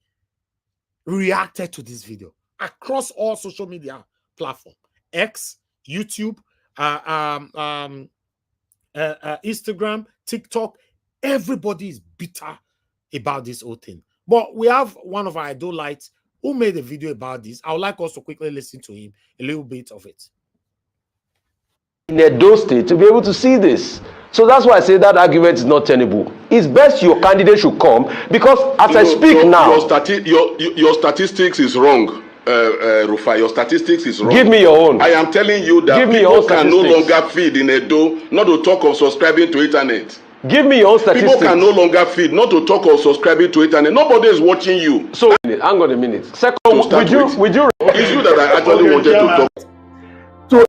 reacted to this video across all social media platforms. X, YouTube, Instagram, TikTok. Everybody is bitter about this whole thing. But we have one of our Idolites who made a video about this. I would like us to quickly listen to him, a little bit of it. In Edo State to be able to see this. So that's why I say that argument is not tenable. It's best your candidate should come because as I speak now... Your statistics is wrong. Rufai, your statistics is wrong. Give me your own. I am telling you that people can no longer feed in Edo, not to talk of subscribing to internet. Give me your own statistics. People can no longer feed, not to talk of subscribing to internet. Nobody is watching you. So, hang on a minute. Second, would you? It's you that I actually wanted to talk.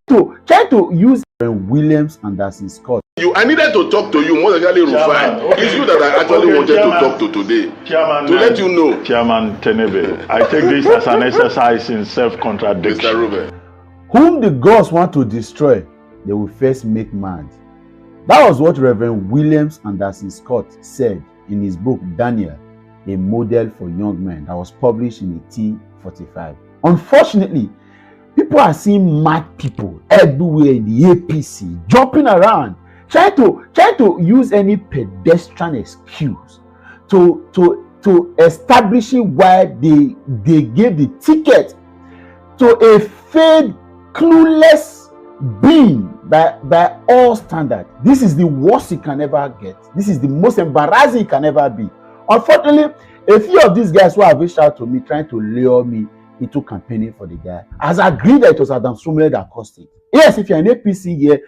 To try to use Williams and Anderson Scott. I needed to talk to you more than Rufai. It's you that I actually wanted to talk to today. Chairman, to let you know. Chairman Tenebe, I take this as an exercise in self-contradiction. Mr. Ruben. Whom the gods want to destroy, they will first make mad. That was what Reverend Williams and Anderson Scott said in his book Daniel, a model for young men, that was published in 1845. Unfortunately, people are seeing mad people everywhere in the APC, jumping around, trying to use any pedestrian excuse to establishing why they gave the ticket to a fake, clueless being by all standards. This is the worst you can ever get. This is the most embarrassing it can ever be. Unfortunately, a few of these guys who have reached out to me trying to lure me into campaigning for the guy has agreed that it was Adam Sumele that caused it. Yes, if you're an APC here,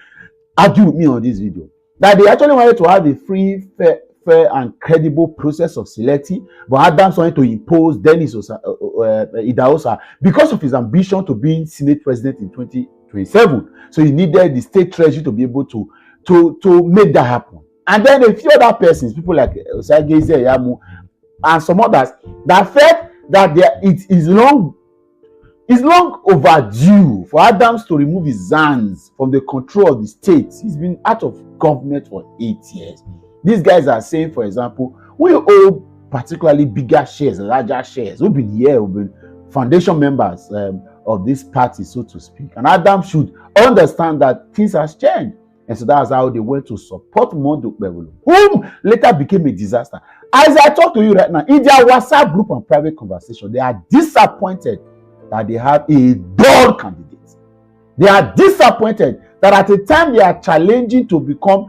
argue with me on this video. that they actually wanted to have a free, fair and credible process of selecting, but Adams wanted to impose Dennis Idahosa because of his ambition to be Senate president in 2027. So he needed the state treasury to be able to make that happen. And then a few other persons, people like Osage Yamu and some others, that felt that it is long overdue for Adams to remove his hands from the control of the state. He's been out of government for 8 years. These guys are saying, for example, we owe particularly bigger shares, larger shares. We've been here, we've been foundation members of this party, so to speak. And Adams should understand that things have changed. And so that's how they went to support Mondo Bevolo, whom later became a disaster. As I talk to you right now, in their WhatsApp group and private conversation, they are disappointed that they have a dull candidate. They are disappointed that at a time they are challenging to become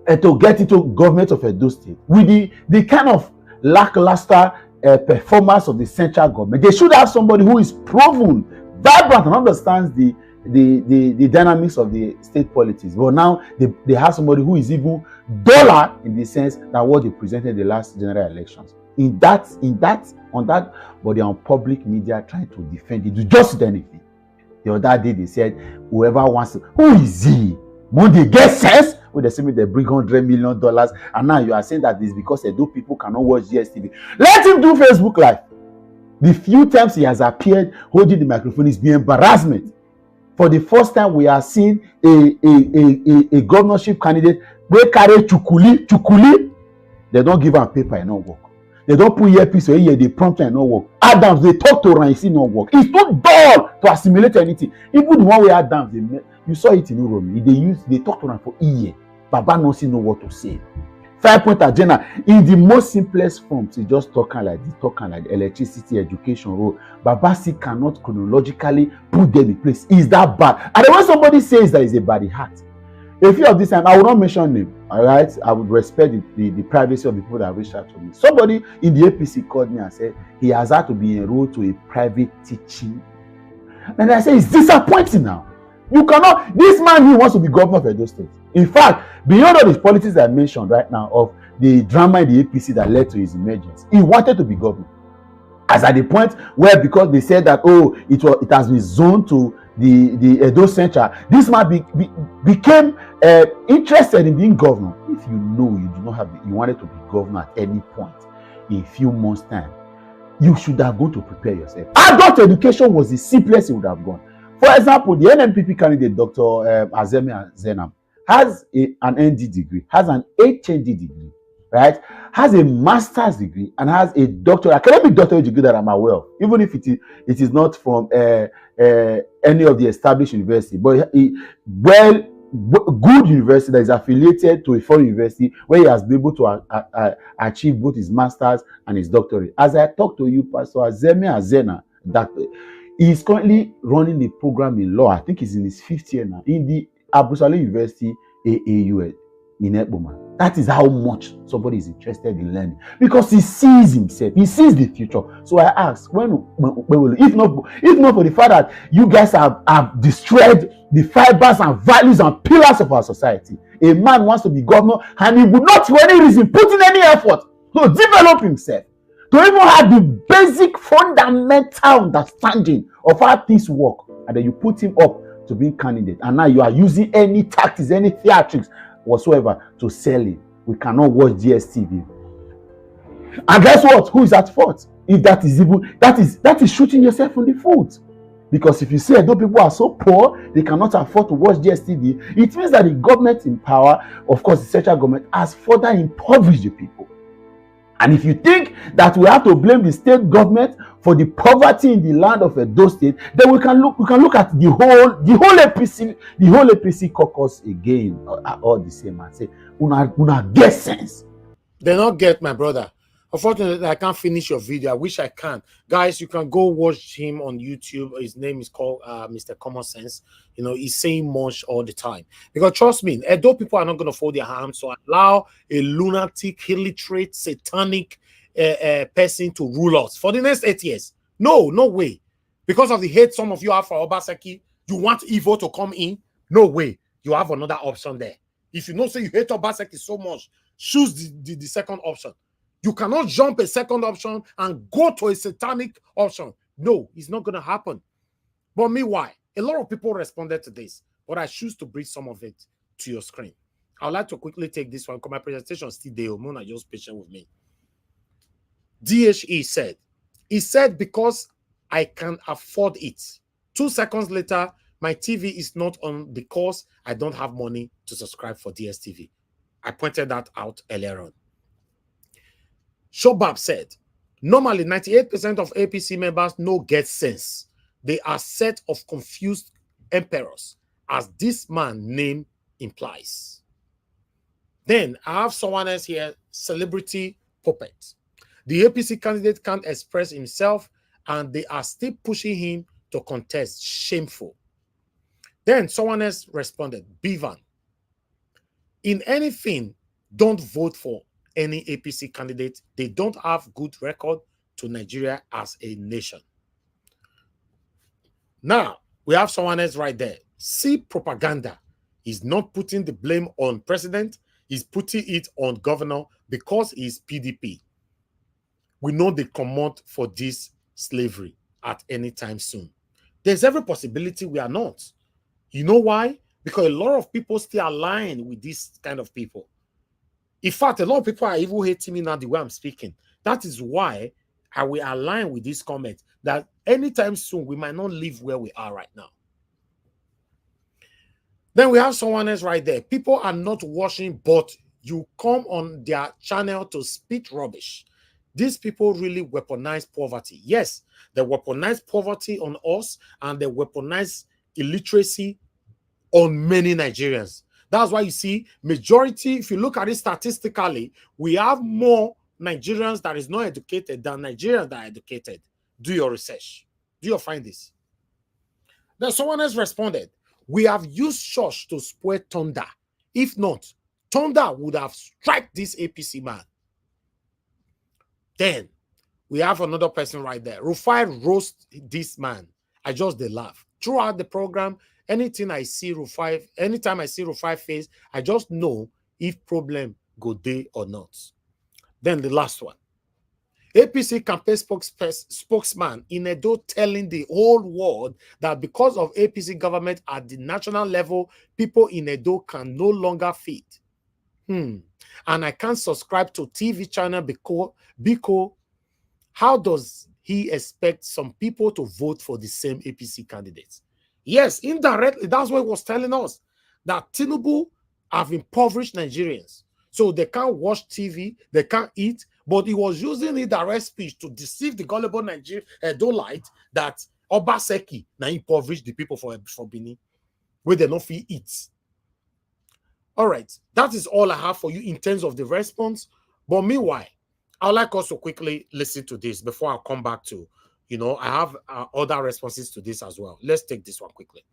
to get into government of Edo State with the kind of lackluster performance of the central government. They should have somebody who is proven, vibrant, and understands the dynamics of the state politics. But now they have somebody who is even duller in the sense that what they presented in the last general elections. But they are on public media trying to defend it. To just anything. The other day they said, whoever wants to, who is he? Monday get sense? When they say me they bring $100 million, and now you are saying that this is because Edo people cannot watch GSTV. Let him do Facebook Live. The few times he has appeared holding the microphone is being embarrassment. For the first time, we are seeing a governorship candidate wey carry chukuli. They don't give am paper and not work. They don't put earpiece or ear, they prompt and not work. Adams, they talk to Ryan, see not work. It's too dull to assimilate anything. Even the one way Adams, you saw it in Uromi. They talk to Ryan for ear. Baba no see know what to say. 5-point agenda in the most simplest forms. He just talking like electricity, education, road. Babasi cannot chronologically put them in place. Is that bad? And when somebody says that is a bad heart, a few of this time I will not mention name. All right, I would respect the privacy of the people that reached out to me. Somebody in the APC called me and said he has had to be enrolled to a private teaching. And I say it's disappointing now. You cannot. This man, he wants to be governor of Edo State. In fact, beyond all these politics I mentioned right now of the drama in the APC that led to his emergence, he wanted to be governor. As at the point where, because they said that it has been zoned to the Edo Central, this man became interested in being governor. If you know you do not have, you wanted to be governor at any point in a few months' time, you should have gone to prepare yourself. Adult education was the simplest you would have gone. For example, the NNPP candidate, Dr. Azeme Zenam, has an ND degree, has an HND degree, right? Has a master's degree and has a academic doctorate degree that I'm aware of, even if it is not from any of the established university, but good university that is affiliated to a foreign university where he has been able to achieve both his master's and his doctorate. As I talk to you, Pastor Azeme Azena, he is currently running a program in law. I think he's in his 5th year now in the Abusale University AAU in Eboma. That is how much somebody is interested in learning, because he sees himself, he sees the future. So I ask, if not for the fact that you guys have destroyed the fibers and values and pillars of our society, a man wants to be governor and he would not, for any reason, put in any effort to develop himself, to even have the basic fundamental understanding of how things work, and then you put him up to be candidate, and now you are using any tactics, any theatrics whatsoever to sell it. We cannot watch GSTV. And guess what? Who is at fault? If that is even that is shooting yourself in the foot. Because if you say those people are so poor, they cannot afford to watch GSTV, it means that the government in power, of course the central government, has further impoverished the people. And if you think that we have to blame the state government for the poverty in the land of Edo State, then we can look at the whole APC caucus again, all the same, and say, una get sense. They don't get, my brother. Unfortunately, I can't finish your video. I wish I can. Guys, you can go watch him on YouTube. His name is called Mr. Common Sense. You know, he's saying much all the time. Because trust me, Edo people are not going to fold their arms to allow a lunatic, illiterate, satanic person to rule us for the next 8 years. No way. Because of the hate some of you have for Obaseki, you want evil to come in? No way. You have another option there. If you know, say you hate Obaseki so much, choose the second option. You cannot jump a second option and go to a satanic option. No, it's not going to happen. But meanwhile, a lot of people responded to this, but I choose to bring some of it to your screen. I would like to quickly take this one because my presentation is still there. Mona, just patient with me. DHE said, he said, because I can afford it. 2 seconds later, my TV is not on because I don't have money to subscribe for DSTV. I pointed that out earlier on. Shobab said, normally 98% of APC members no get sense. They are set of confused emperors, as this man's name implies. Then I have someone else here, celebrity puppet. The APC candidate can't express himself and they are still pushing him to contest. Shameful. Then someone else responded, Bivan. In anything, don't vote for any APC candidate. They don't have good record to Nigeria as a nation. Now, we have someone else right there. See propaganda. He's not putting the blame on president. He's putting it on governor because he's PDP. We know they come out for this slavery at any time soon. There's every possibility we are not. You know why? Because a lot of people still align with this kind of people. In fact, a lot of people are even hating me now the way I'm speaking. That is why I will align with this comment that anytime soon we might not live where we are right now. Then we have someone else right there. People are not watching, but you come on their channel to speak rubbish. These people really weaponize poverty. Yes, they weaponize poverty on us and they weaponize illiteracy on many Nigerians. That's why you see majority, if you look at it statistically, we have more Nigerians that is not educated than Nigerians that are educated. Do your research. Do your find this. Then someone else responded, we have used church to spoil thunder. If not, thunder would have struck this APC man. Then we have another person right there. Rufai roast this man. I just they laugh. Throughout the program, anything I see Rufai, anytime I see Rufai face, I just know if problem go day or not. Then the last one. APC campaign spokesman in Edo telling the whole world that because of APC government at the national level, people in Edo can no longer feed. And I can't subscribe to TV channel because how does he expect some people to vote for the same APC candidates? Yes, indirectly, that's what he was telling us, that Tinubu have impoverished Nigerians. So they can't watch TV, they can't eat, but he was using indirect speech to deceive the gullible Nigerian Edolite that Obaseki now impoverished the people for Benin, where they don't feel eat. All right, that is all I have for you in terms of the response. But meanwhile, I'd like us to quickly listen to this before I come back to, I have other responses to this as well. Let's take this one quickly.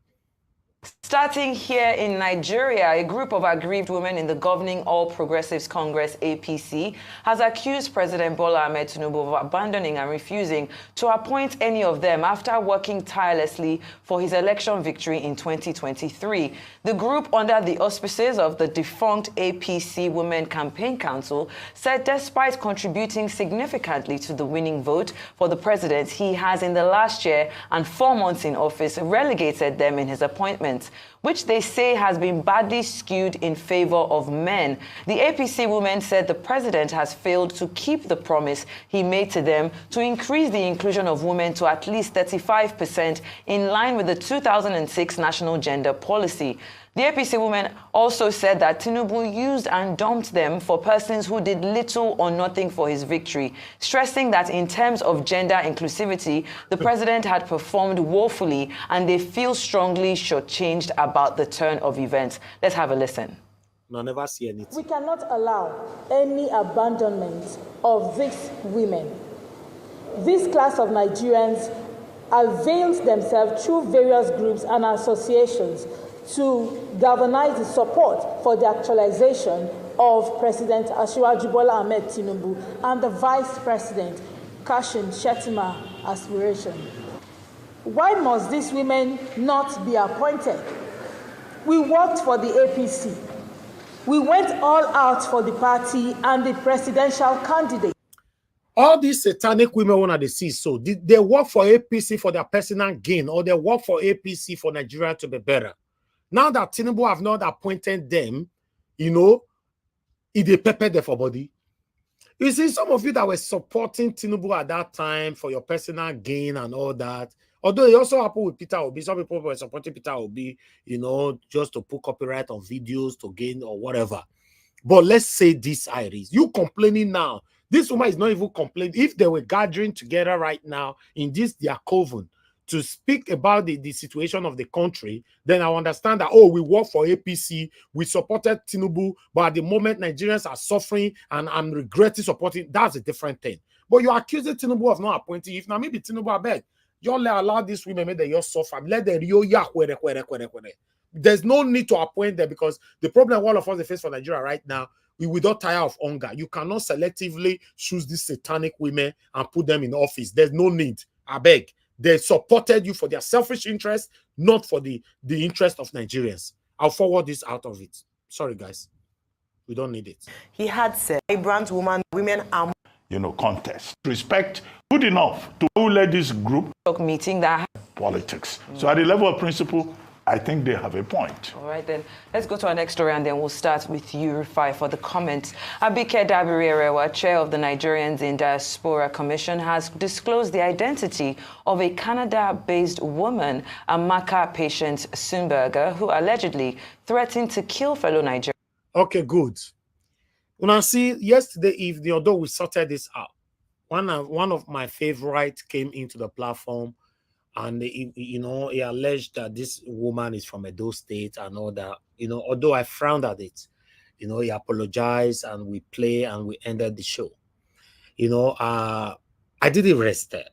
Starting here in Nigeria, a group of aggrieved women in the governing All Progressives Congress, APC, has accused President Bola Ahmed Tinubu of abandoning and refusing to appoint any of them after working tirelessly for his election victory in 2023. The group, under the auspices of the defunct APC Women Campaign Council, said despite contributing significantly to the winning vote for the president, he has in the last year and 4 months in office relegated them in his appointment, which they say has been badly skewed in favor of men. The APC women said the president has failed to keep the promise he made to them to increase the inclusion of women to at least 35% in line with the 2006 National Gender Policy. The APC women also said that Tinubu used and dumped them for persons who did little or nothing for his victory, stressing that in terms of gender inclusivity, the president had performed woefully and they feel strongly shortchanged about the turn of events. Let's have a listen. No, never see anything. We cannot allow any abandonment of these women. This class of Nigerians avails themselves through various groups and associations to galvanize the support for the actualization of President Asue Bola Ahmed Tinubu and the Vice President Kashim Shettima aspiration. Why must these women not be appointed? We worked for the APC. We went all out for the party and the presidential candidate. All these satanic women want to see, so they work for APC for their personal gain, or they work for APC for Nigeria to be better. Now that Tinubu have not appointed them, you know, if they pepper them for body. You see, some of you that were supporting Tinubu at that time for your personal gain and all that, although it also happened with Peter Obi, some people were supporting Peter Obi, you know, just to put copyright on videos to gain or whatever. But let's say this, Iris, you complaining now. This woman is not even complaining. If they were gathering together right now in this their coven to speak about the situation of the country, then I understand that, oh, we work for APC, we supported Tinubu, but at the moment Nigerians are suffering and I'm regretting supporting. That's a different thing. But you're accusing Tinubu of not appointing. If now maybe Tinubu, I beg, you allow these women make them suffer. Let them There's no need to appoint them, because the problem all of us face for Nigeria right now, we don't tire of hunger. You cannot selectively choose these satanic women and put them in office. There's no need. I beg. They supported you for their selfish interest, not for the interest of Nigerians. I'll forward this out of it. Sorry, guys. We don't need it. He had said, vibrant women are, you know, contest. Respect good enough to who led this group meeting that politics. So at the level of principle, I think they have a point. All right, then. Let's go to our next story, and then we'll start with you, Rufai, for the comment. Abike Dabiri-Erewa, chair of the Nigerians in Diaspora Commission, has disclosed the identity of a Canada-based woman, Amaka patient Sumberger, who allegedly threatened to kill fellow Nigerians. Okay, good. When I see yesterday evening, although we sorted this out, one of my favorites came into the platform, and he alleged that this woman is from Edo State and all that. You know, although I frowned at it, you know, he apologized and we play and we ended the show. You know, I didn't rest there.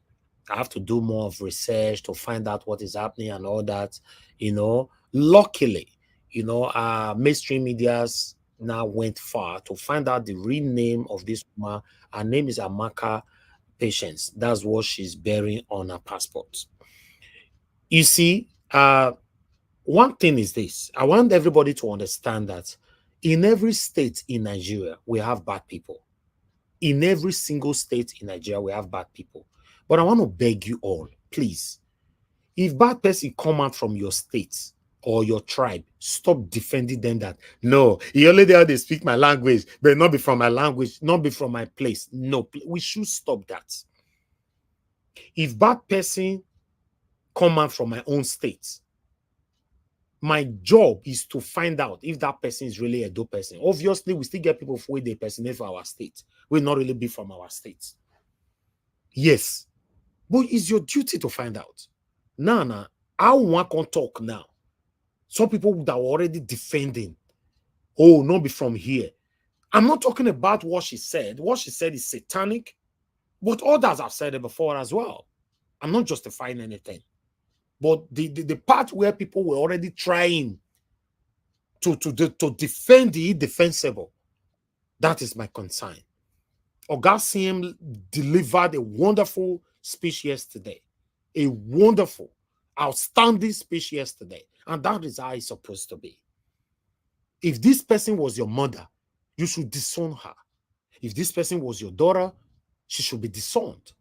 I have to do more of research to find out what is happening and all that. You know, luckily, you know, mainstream medias now went far to find out the real name of this woman. Her name is Amaka Patience. That's what she's bearing on her passport. You see, one thing is this. I want everybody to understand that in every state in Nigeria, we have bad people. In every single state in Nigeria, we have bad people. But I want to beg you all, please, if bad person come out from your state or your tribe, stop defending them that, no, you only there they speak my language, but not be from my language, not be from my place. No, we should stop that. If bad person come out from my own state, my job is to find out if that person is really a dope person. Obviously, we still get people who they personate for our state. Will not really be from our state. Yes. But it's your duty to find out. Now, I want to talk now. Some people that are already defending, oh, not be from here. I'm not talking about what she said. What she said is satanic, but others have said it before as well. I'm not justifying anything. But the part where people were already trying to defend the indefensible, that is my concern. Oga CM delivered a wonderful speech yesterday. A wonderful, outstanding speech yesterday. And that is how it's supposed to be. If this person was your mother, you should disown her. If this person was your daughter, she should be disowned.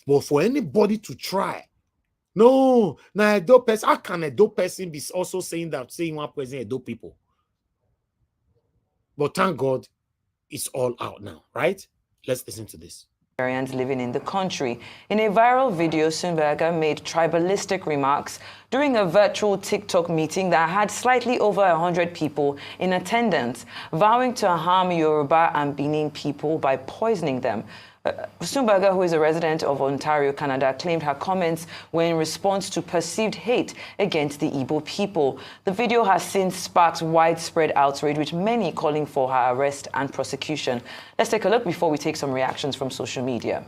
But for anybody to try, no, now a dope person, how can a dope person be also saying one person a dope people? But thank God, it's all out now, right? Let's listen to this. Nigerians living in the country. In a viral video, Sumberger made tribalistic remarks during a virtual TikTok meeting that had slightly over 100 people in attendance, vowing to harm Yoruba and Benin people by poisoning them. Sumberger, who is a resident of Ontario, Canada, claimed her comments were in response to perceived hate against the Igbo people. The video has since sparked widespread outrage, with many calling for her arrest and prosecution. Let's take a look before we take some reactions from social media.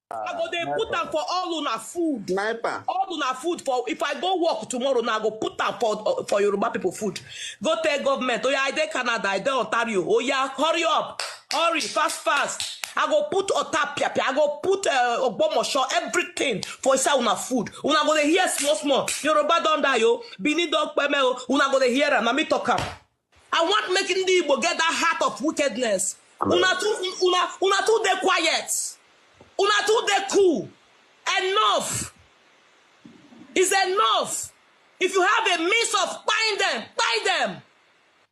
I go they put them for all on our food. Sniper. All on our food for if I go work tomorrow now, I go put them for Yoruba people food. Go tell government, oh yeah, I dey Canada, I dey Ontario. Oh yeah, hurry up, hurry, fast. I go put Otapiapi, I go put Ogbomosho, everything for inside una food. Una go dey hear small. Yoruba don die, yo. Bini dog peme, una go dey hear am. Na me talk am. I want making the Igbo get that heart of wickedness. Una too dey quiet. Una too dey cool. Enough. It's enough. If you have a means of buying them, buy them.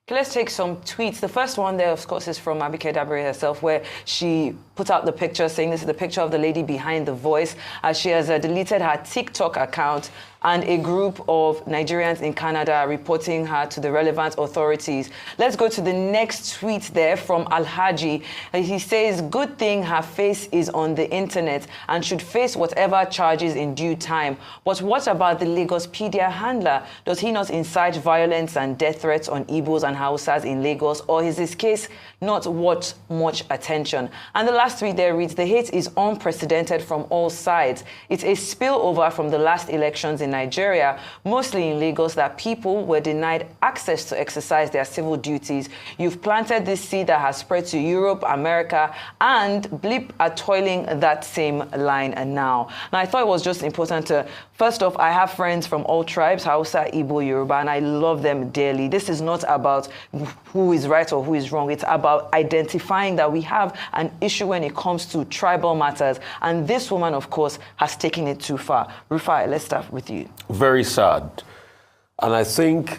Let's take some tweets. The first one there, of course, is from Abike Dabiri herself, where she put out the picture saying this is the picture of the lady behind the voice, as she has deleted her TikTok account, and a group of Nigerians in Canada are reporting her to the relevant authorities. Let's go to the next tweet there from Alhaji. He says, good thing her face is on the internet and should face whatever charges in due time. But what about the Lagospedia handler? Does he not incite violence and death threats on Igbos and Hausas in Lagos, or is his case not worth much attention? And the last tweet there reads, the hate is unprecedented from all sides. It's a spillover from the last elections in Nigeria, mostly in Lagos, that people were denied access to exercise their civil duties. You've planted this seed that has spread to Europe, America, and Blip are toiling that same line now. Now, I thought it was just important to, first off, I have friends from all tribes, Hausa, Igbo, Yoruba, and I love them dearly. This is not about who is right or who is wrong. It's about identifying that we have an issue when it comes to tribal matters. And this woman, of course, has taken it too far. Rufai, let's start with you. Very sad. And I think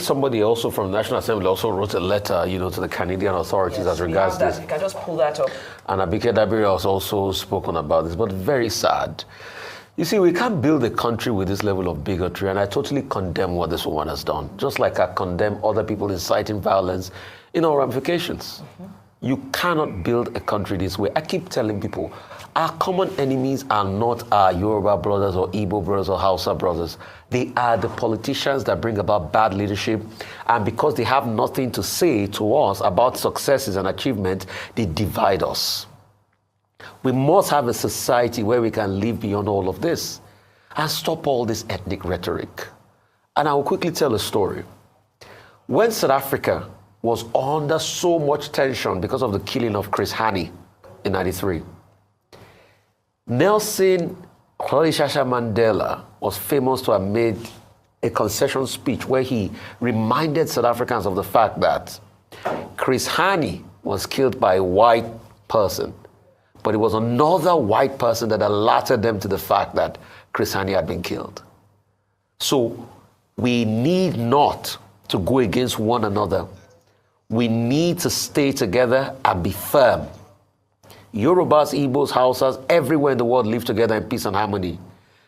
somebody also from the National Assembly also wrote a letter, to the Canadian authorities as regards this. You can just pull that up. And Abike Dabiri has also spoken about this, but very sad. You see, we can't build a country with this level of bigotry, and I totally condemn what this woman has done, just like I condemn other people inciting violence in all ramifications. You cannot build a country this way. I keep telling people, our common enemies are not our Yoruba brothers or Igbo brothers or Hausa brothers. They are the politicians that bring about bad leadership, and because they have nothing to say to us about successes and achievements, they divide us. We must have a society where we can live beyond all of this and stop all this ethnic rhetoric. And I will quickly tell a story. When South Africa was under so much tension because of the killing of Chris Hani in '93, Nelson Rolihlahla Mandela was famous to have made a concession speech where he reminded South Africans of the fact that Chris Hani was killed by a white person, but it was another white person that alerted them to the fact that Chris Hani had been killed. So we need not to go against one another. We need to stay together and be firm. Yorubas, Igbos, Hausas, everywhere in the world live together in peace and harmony.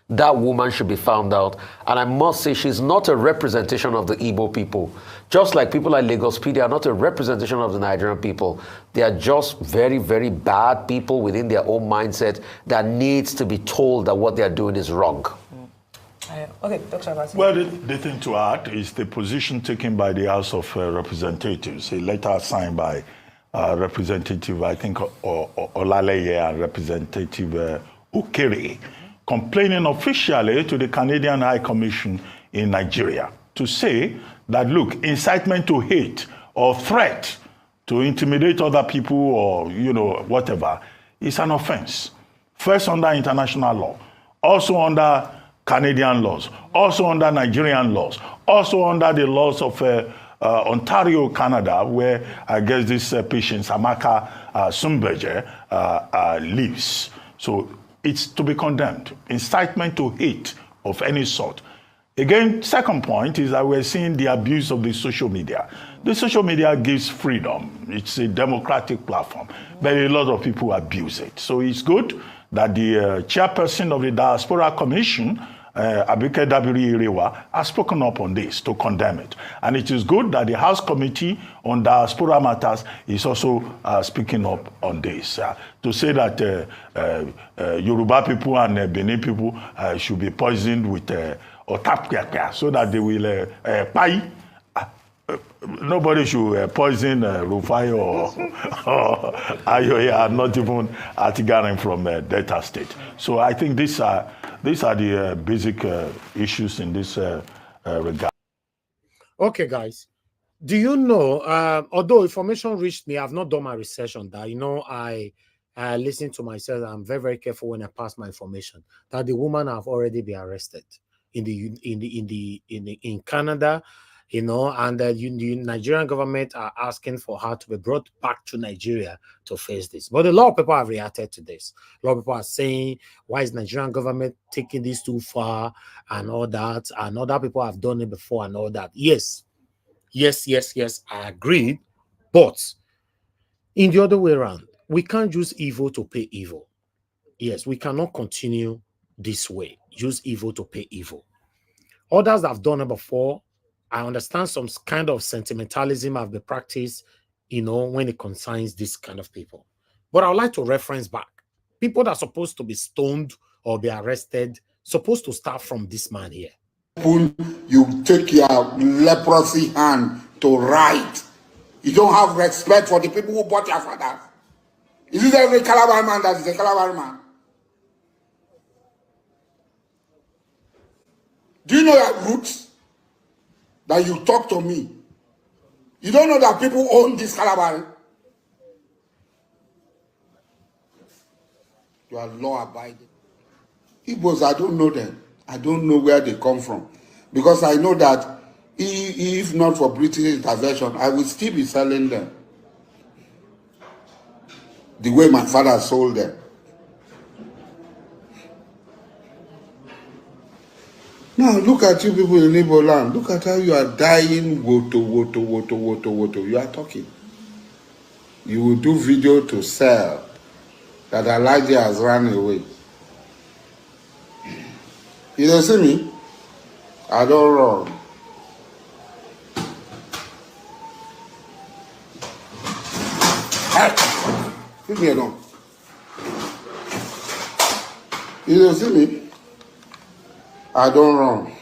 That woman should be found out. And I must say, she's not a representation of the Igbo people. Just like people like Lagospedia are not a representation of the Nigerian people. They are just very, very bad people within their own mindset that needs to be told that what they are doing is wrong. Okay, Dr. Abasi. Well, the thing to add is the position taken by the House of Representatives, a letter signed by Representative, I think, Olaleye and Representative Okere, complaining officially to the Canadian High Commission in Nigeria to say that, look, incitement to hate or threat to intimidate other people or, whatever, is an offense. First under international law, also under Canadian laws, also under Nigerian laws, also under the laws of Ontario, Canada, where I guess this patient, Amaka Sumbeje, lives. So it's to be condemned. Incitement to hate of any sort. Again, second point is that we're seeing the abuse of the social media. The social media gives freedom. It's a democratic platform, but a lot of people abuse it. So it's good that the chairperson of the Diaspora Commission, Abike Dabiri Irewa, has spoken up on this to condemn it. And it is good that the House Committee on Diaspora Matters is also speaking up on this. To say that Yoruba people and Benin people should be poisoned with otapia so that they will pay. Nobody should poison Rufai or Ayoya, not even Atigarin from Delta State. So I think these are the basic issues in this regard. Okay, guys. Do you know, although information reached me, I've not done my research on that. I listen to myself. I'm very, very careful when I pass my information that the woman have already been arrested in Canada, and the Nigerian government are asking for her to be brought back to Nigeria to face this. But a lot of people have reacted to this. A lot of people are saying, why is Nigerian government taking this too far and all that? And other people have done it before and all that. Yes, I agree. But in the other way around, we can't use evil to pay evil. Yes, we cannot continue this way. Use evil to pay evil. Others have done it before. I understand some kind of sentimentalism have been practiced, when it concerns this kind of people. But I would like to reference back. People that are supposed to be stoned or be arrested, supposed to start from this man here. You take your leprosy hand to write. You don't have respect for the people who bought your father. Is it every Calabar man that is a Calabar man? Do you know your roots? That you talk to me. You don't know that people own this Calabar. You are law abiding. Igbos, I don't know them. I don't know where they come from. Because I know that if not for British intervention, I will still be selling them. The way my father sold them. Now look at you people in Igbo land. Look at how you are dying. Woto. You are talking. You will do video to sell that Elijah has run away. You don't see me? I don't run. Hey, leave me alone. You don't see me? I don't run.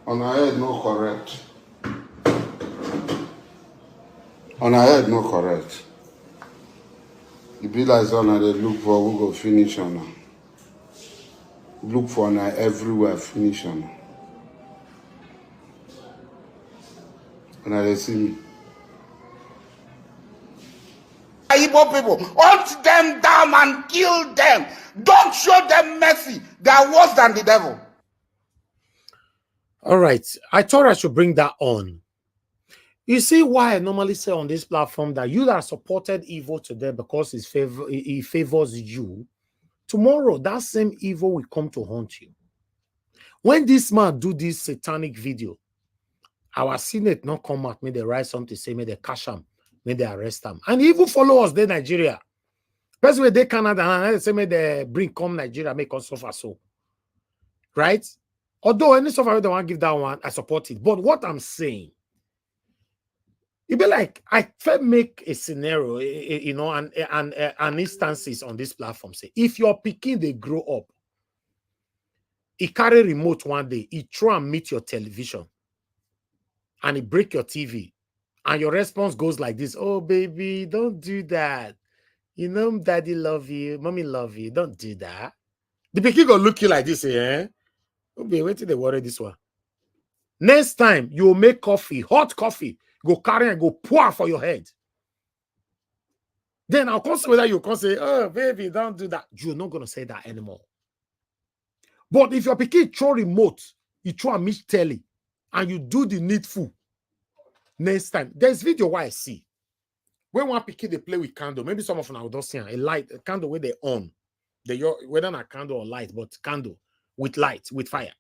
On our head, no correct. On our head, no correct. The be like on they look for who go finish on her. Look for her everywhere, finish on her. And they see me. Igbo people, hunt them down and kill them. Don't show them mercy. They are worse than the devil. All right. I thought I should bring that on. You see why I normally say on this platform that you that supported evil today because he favors you, tomorrow that same evil will come to haunt you. When this man do this satanic video, our Senate not come out, may they write something, say, may they cash him, may they arrest him. And even follow us, they Nigeria. First way they Canada, and they say, may they bring come Nigeria, make us suffer so. Right? Although any suffer they want to give that one, I support it. But what I'm saying, it be like I make a scenario, and instances on this platform. Say, if your pikin they grow up, he carry remote one day, he try and meet your television, and he break your TV, and your response goes like this: "Oh baby, don't do that. You know, daddy love you, mommy love you. Don't do that." The pikin go look you like this, eh? Oh baby, wait till they worry this one. Next time you make coffee, hot coffee. Go carry and go pour for your head. Then I'll consider whether you can say, "Oh, baby, don't do that." You're not going to say that anymore. But if your pikin throw remote, you throw a meet telly, and you do the needful, next time, there's video where I see. When one pikin they play with candle, maybe some of them will see a light, a candle where they on. Whether not candle or light, but candle with light, with fire.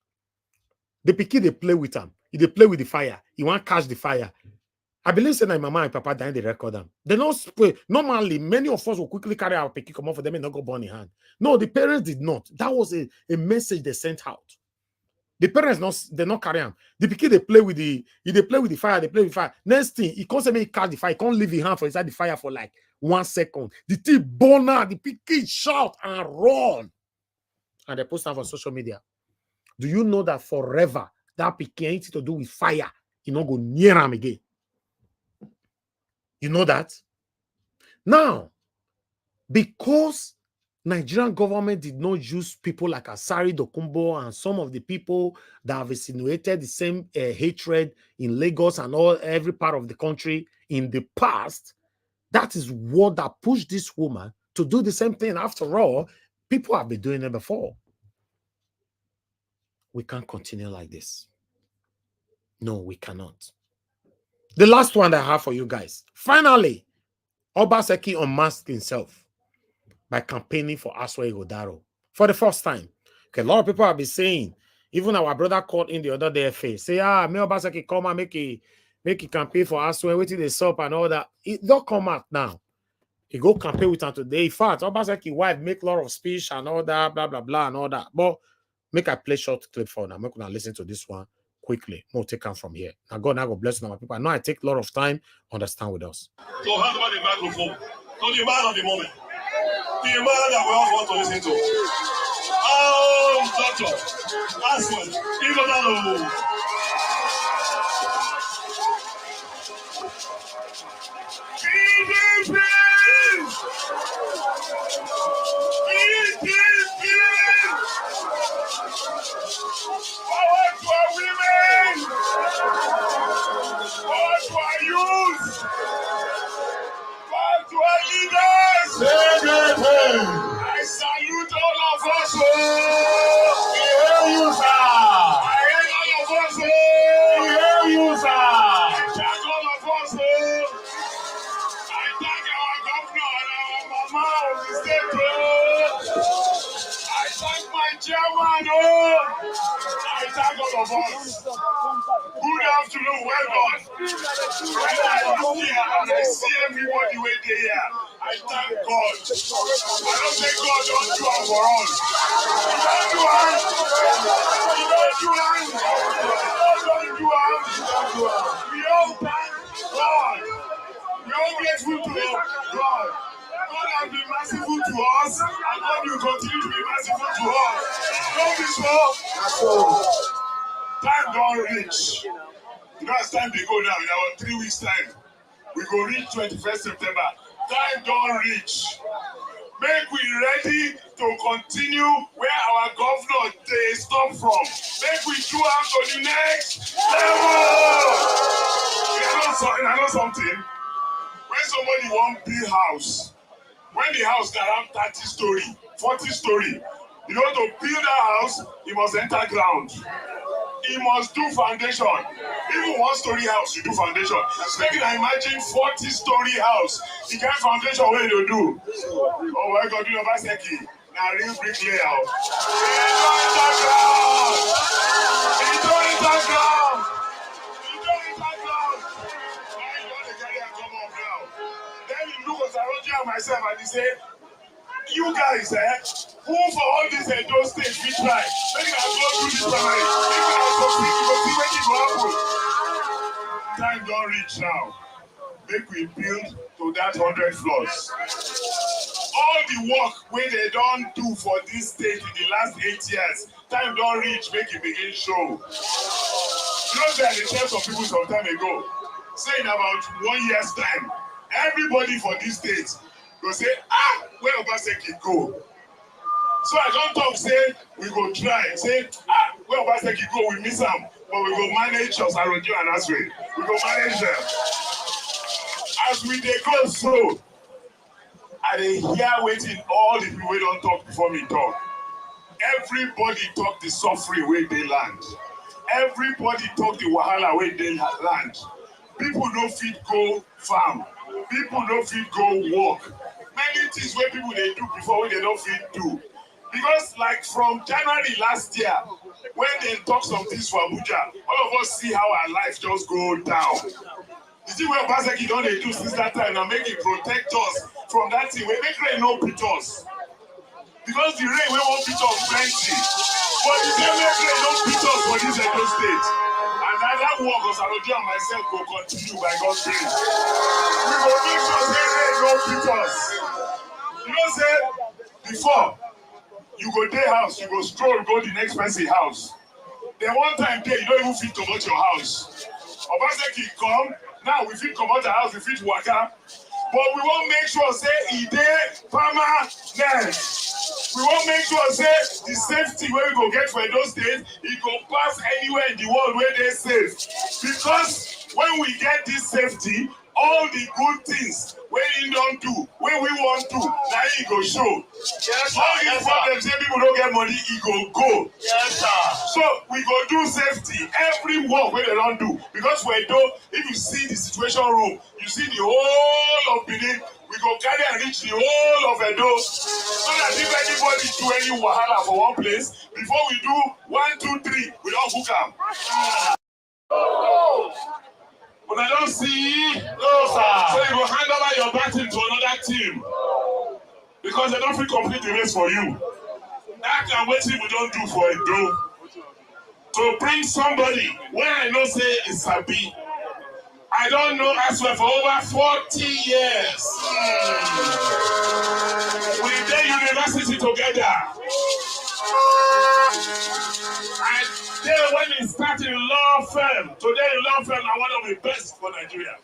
The pikin they play with them. If they play with the fire, you want to catch the fire. I believe that my mama and papa dying they record them. They don't spray. Normally, many of us will quickly carry our pikin come off for them and not go burn in hand. No, the parents did not. That was a message they sent out. The parents they not carry them. The pikin they play with the fire, they play with fire. Next thing, he can't say me catch the fire, he can't leave his hand for inside the fire for like 1 second. The thing burn out, the pikin shout and run. And they post them on social media. Do you know that forever that pikin anything to do with fire, you not go near him again? You know that? Now, because Nigerian government did not use people like Asari Dokumbo and some of the people that have insinuated the same hatred in Lagos and every part of the country in the past, that is what that pushed this woman to do the same thing. After all, people have been doing it before. We can't continue like this. No, we cannot. The last one I have for you guys. Finally, Obaseki unmasked himself by campaigning for Asue Ighodalo for the first time. Okay, a lot of people have been saying, even our brother called in the other day, say, may Obaseki come and make a campaign for Asue, waiting the sup and all that. It don't come out now. He go campaign with him today. In fact, Obaseki wife make a lot of speech and all that, blah, blah, blah, and all that. But make I play short clip for now. I'm not going to listen to this one quickly. We'll take them from here. Now, God bless my people. I know I take a lot of time. Understand with us. So hand over the microphone to the man of the moment. The man that we all want to listen to. Oh, Doctor. Asue. Ighodalo. Power to our women! Power to our youth! Power to our leaders! I salute all of us! We hail you, sir! I hail all of us! We hail you, sir! I thank all of us! I thank our governor and our mama of the state! I thank my chairman! I thank all of us. Good afternoon, well done. When I look here and I see everybody wait here, I thank God. I don't say God don't do it for us. He don't do it. He don't do it. God don't do it. We all thank God. We all grateful to God. God has been merciful to us, and God will continue to be merciful to us. Don't be so. Time don't reach. That's time they go now. In our 3 weeks' time, we go reach 21st September. Time don't reach. Make we ready to continue where our governor they stop from. Make we do am to the next level. I know something. When somebody want build house, when the house got around 30 story, 40 story, you know, to build that house, you must enter ground. He must do foundation. Even 1-story house, you do foundation. So you can imagine 40-story house. The kind of foundation where you do. Oh my God, you know Obaseki. Now real bricklayer. He don't enter ground. Why you want to carry and come up now? Then he look at Saroji and myself and he say, you guys, who for all this those states we try. Let me go through this primary. If I succeed, you go see when it will happen. Time don't reach now. Make we build to that 100 floors. All the work where they don't do for this state in the last 8 years, time don't reach, make it begin show. You know that they tell some people some time ago, saying about 1 year's time, everybody for this state go say, where Obaseki go? So I don't talk, say, we go try. Say, where Obaseki go, we miss them. But we go manage Saroji and Asue. We go manage them. As we dey go so, I dey hear waiting all the people wey don't talk before me talk. Everybody talk the suffering where they land. Everybody talk the wahala where they land. People no fit go farm. People no fit go work. Many things where people they do before when they don't fit do. Because like from January last year, when they talk some things for Abuja, all of us see how our life just go down. You see what Obaseki don't they do since that time now, make it protect us from that thing. We make rain no beat us. Because the rain we won't beat us plenty. But the same make rain no beat us for this Edo state. And that work of Saroji and myself will continue by God's grace. We will make sure that rain no beat us. You know, say, before, you go day house, you go stroll, go the next person's house. Then one time there, you don't even fit come out your house. Obaseki come, now we fit come out the house, we fit waka. But we won't make sure, say, he dey permanent. We won't make sure, say, the safety where we go get for those days, it go pass anywhere in the world where they safe. Because when we get this safety, all the good things wey he don do, wey we wan do, na he go show. Yes, all these problems say people don't get money, he go. Yes, sir. So we go do safety every work wey they don't do, because we do. If you see the situation room, you see the whole of Benin. We go carry and reach the whole of Edo, so that if anybody do any wahala for one place, before we do 1, 2, 3, we don't book am. But I don't see. No, sir. So you go hand over your battle to another team, because they don't feel complete the race for you. That can wait if we don't do for Edo. To bring somebody when I know say it's Sabi. I don't know Asue for over 40 years. We did university together. And then when he started in law firm, today in law firm are one of the best for Nigeria.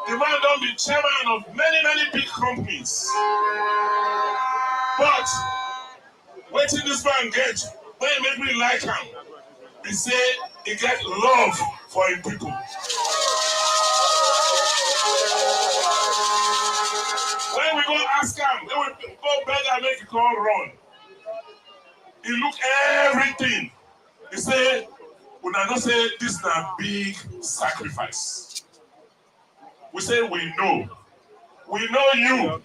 The man don't be chairman of many big companies. But what did this man get? When he make me like him, he say he get love for his people. When we go ask him, then we go beg and make it all run. He look everything. He say, we not say this is a big sacrifice. We say we know. We know you.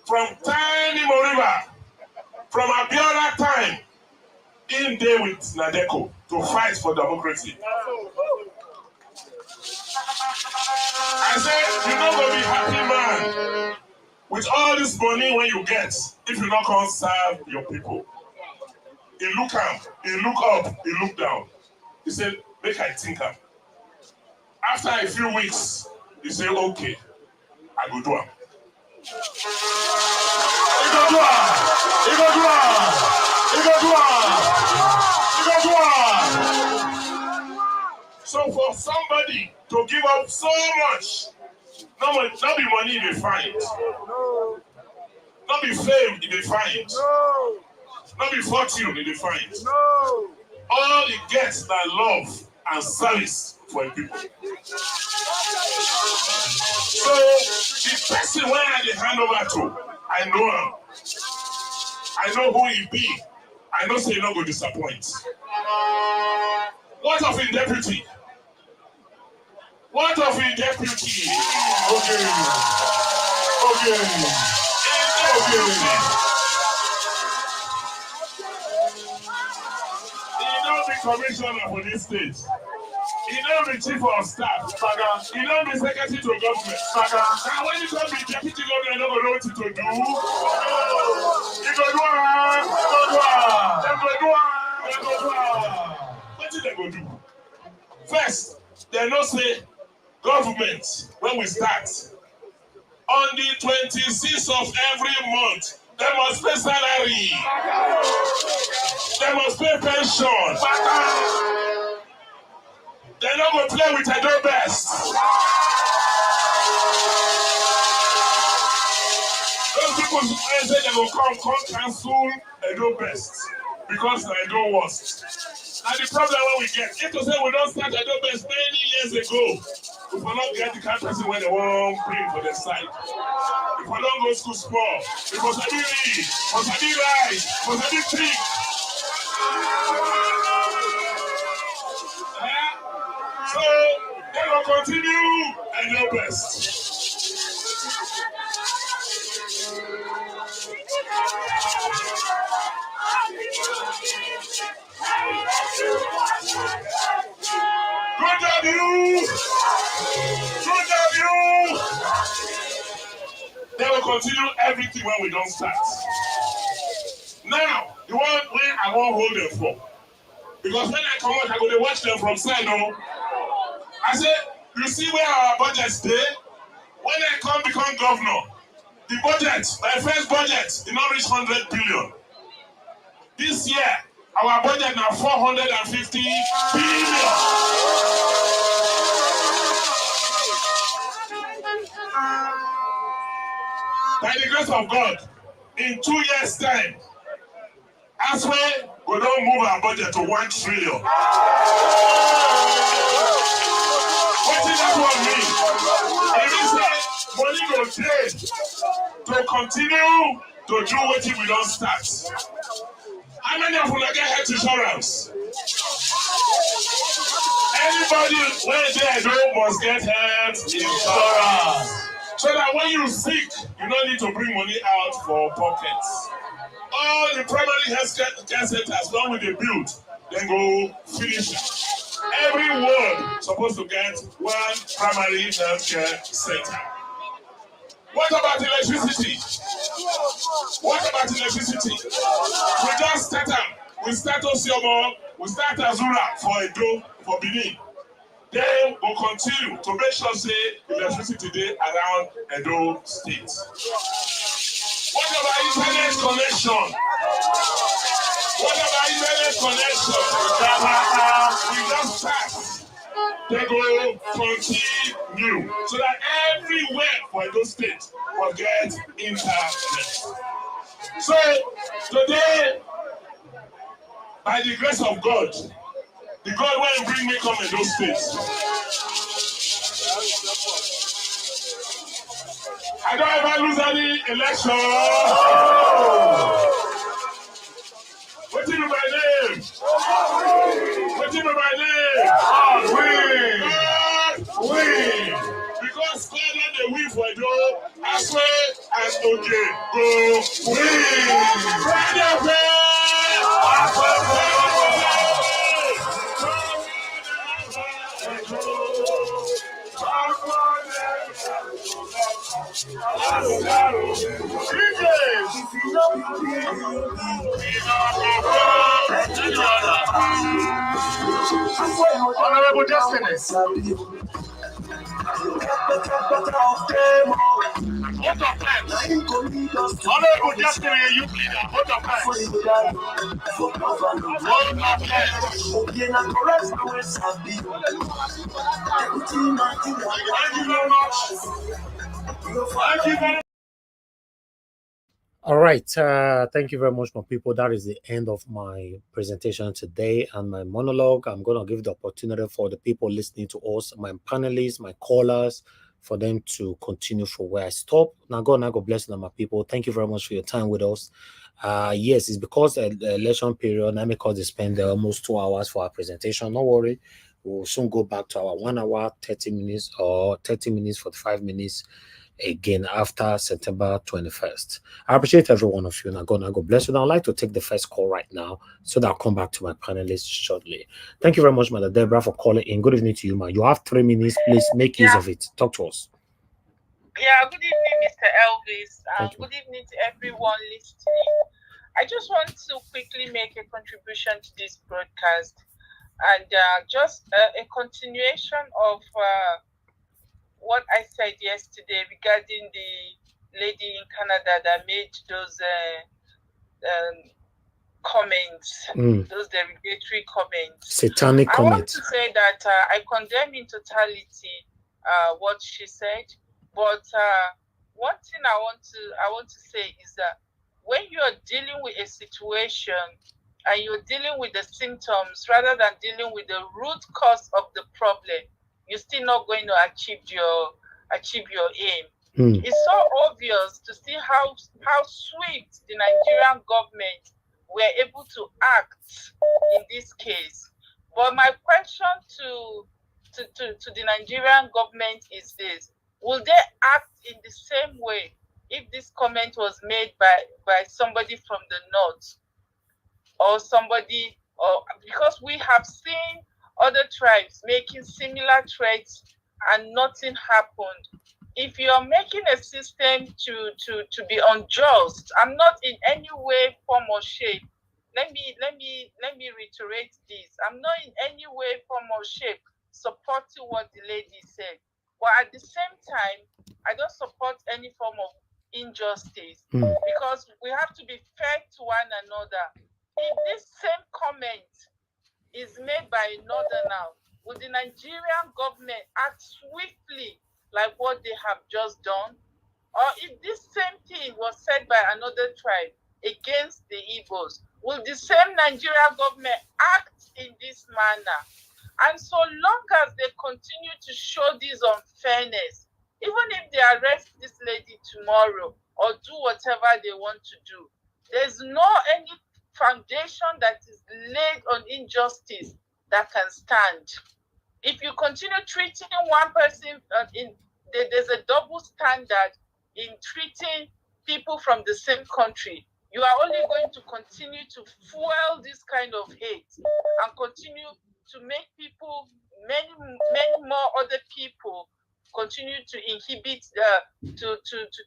From time in Moriba, from Abiola time, in there with Nadeko to fight for democracy. I said, you're not going to be happy, man, with all this money when you get, if you not going to serve your people. He look up, he look up, he look down. He said, make I think up. After a few weeks, he said, okay, I go do it. He go do it. He go do it. He go do it. He go do it. So for somebody to give up so much, not be money they find, not be fame they find, not be fortune they find. All he gets that love and service for people. So the person when I hand over to, I know him. I know who he be. I know say he not go disappoint. What of his deputy? What of his deputy? Okay. He don't be commissioner for this state. He don't be chief of staff. He don't be secretary to government. Now when you come be deputy governor, you don't know what to do. You go do what did they go do? First, they no say government when we start. On the 26th of every month, they must pay salary. They must pay pension. They're not going to play with Edo best. Those people say they will come cancel Edo best because Edo worst. And the problem when we get, if to say we don't start Edo best many years ago, if we don't get the kind of person when they won't bring for their side. If we don't go school small, if we study read, we study write, we study think. So they will continue and your best. Good job, you! Good job, you! They will continue everything when we don't start. Now, the one where I won't hold them for. Because when I come out, I'm going to watch them from side, no? I said, you see where our budget stay? When I come become governor, the budget, my first budget, did not reach 100 billion. This year, our budget now 450 billion. By the grace of God, in 2 years' time, Asue, we don't move our budget to 1 trillion. What is that? this one mean? It means that money go trade to continue to do what we don't start. How many of you get health insurance? Anybody when they don't must get health insurance. So that when you sick, you don't need to bring money out for pockets. All the primary health care centers, long with the build, then go finish it. Every ward supposed to get one primary health care center. What about electricity? What about electricity? We just start up. We start Osiomo, we start Azura for Edo, for Benin. Then we'll continue to make sure say electricity today around Edo State. What about internet connection? What about internet connection? We just start. They go continue so that everywhere for Edo State will get internet. So today, by the grace of God, the God will bring me come Edo State. I don't ever lose any election. What's in my name? What's in my name? Win. Win. Because God let the win for Edo, Asue and Oge go win. Honorable Justice. Honorable Justice, you leader. Vote of thanks. Thank you very much. Thank you very much. All right. Thank you very much, my people. That is the end of my presentation today and my monologue. I'm going to give the opportunity for the people listening to us, my panelists, my callers, for them to continue from where I stop. Now, God bless them, my people. Thank you very much for your time with us. Yes, it's because the election period, now because they spend almost 2 hours for our presentation. Don't worry. We'll soon go back to our 1 hour, 30 minutes or 30 minutes, 45 minutes again after September 21st. I appreciate every one of you. Now, God bless you. Now, I'd like to take the first call right now so that I'll come back to my panelists shortly. Thank you very much, Mother Deborah, for calling in. Good evening to you, ma. You have 3 minutes. Please make use of it. Talk to us. Yeah, good evening, Mr. Elvis. Good evening to everyone listening. I just want to quickly make a contribution to this broadcast and just a continuation of what I said yesterday regarding the lady in Canada that made those comments, those derogatory comments. Satanic comments. I want to say that I condemn in totality what she said, but one thing I want to say is that when you are dealing with a situation and you're dealing with the symptoms rather than dealing with the root cause of the problem, you're still not going to achieve your aim. It's so obvious to see how swift the Nigerian government were able to act in this case. But my question to the Nigerian government is this: will they act in the same way if this comment was made by somebody from the north or somebody, or because we have seen other tribes making similar threats and nothing happened? If you are making a system to be unjust, I'm not in any way, form, or shape. Let me reiterate this. I'm not in any way, form, or shape supporting what the lady said. But at the same time, I don't support any form of injustice because we have to be fair to one another. If this same comment is made by a northerner, will the Nigerian government act swiftly like what they have just done? Or if this same thing was said by another tribe against the Igbos, will the same Nigerian government act in this manner? And so long as they continue to show this unfairness, even if they arrest this lady tomorrow or do whatever they want to do, there's no any foundation that is laid on injustice that can stand. If you continue treating one person there's a double standard in treating people from the same country, you are only going to continue to fuel this kind of hate and continue to make people, many more other people, continue to inhibit, to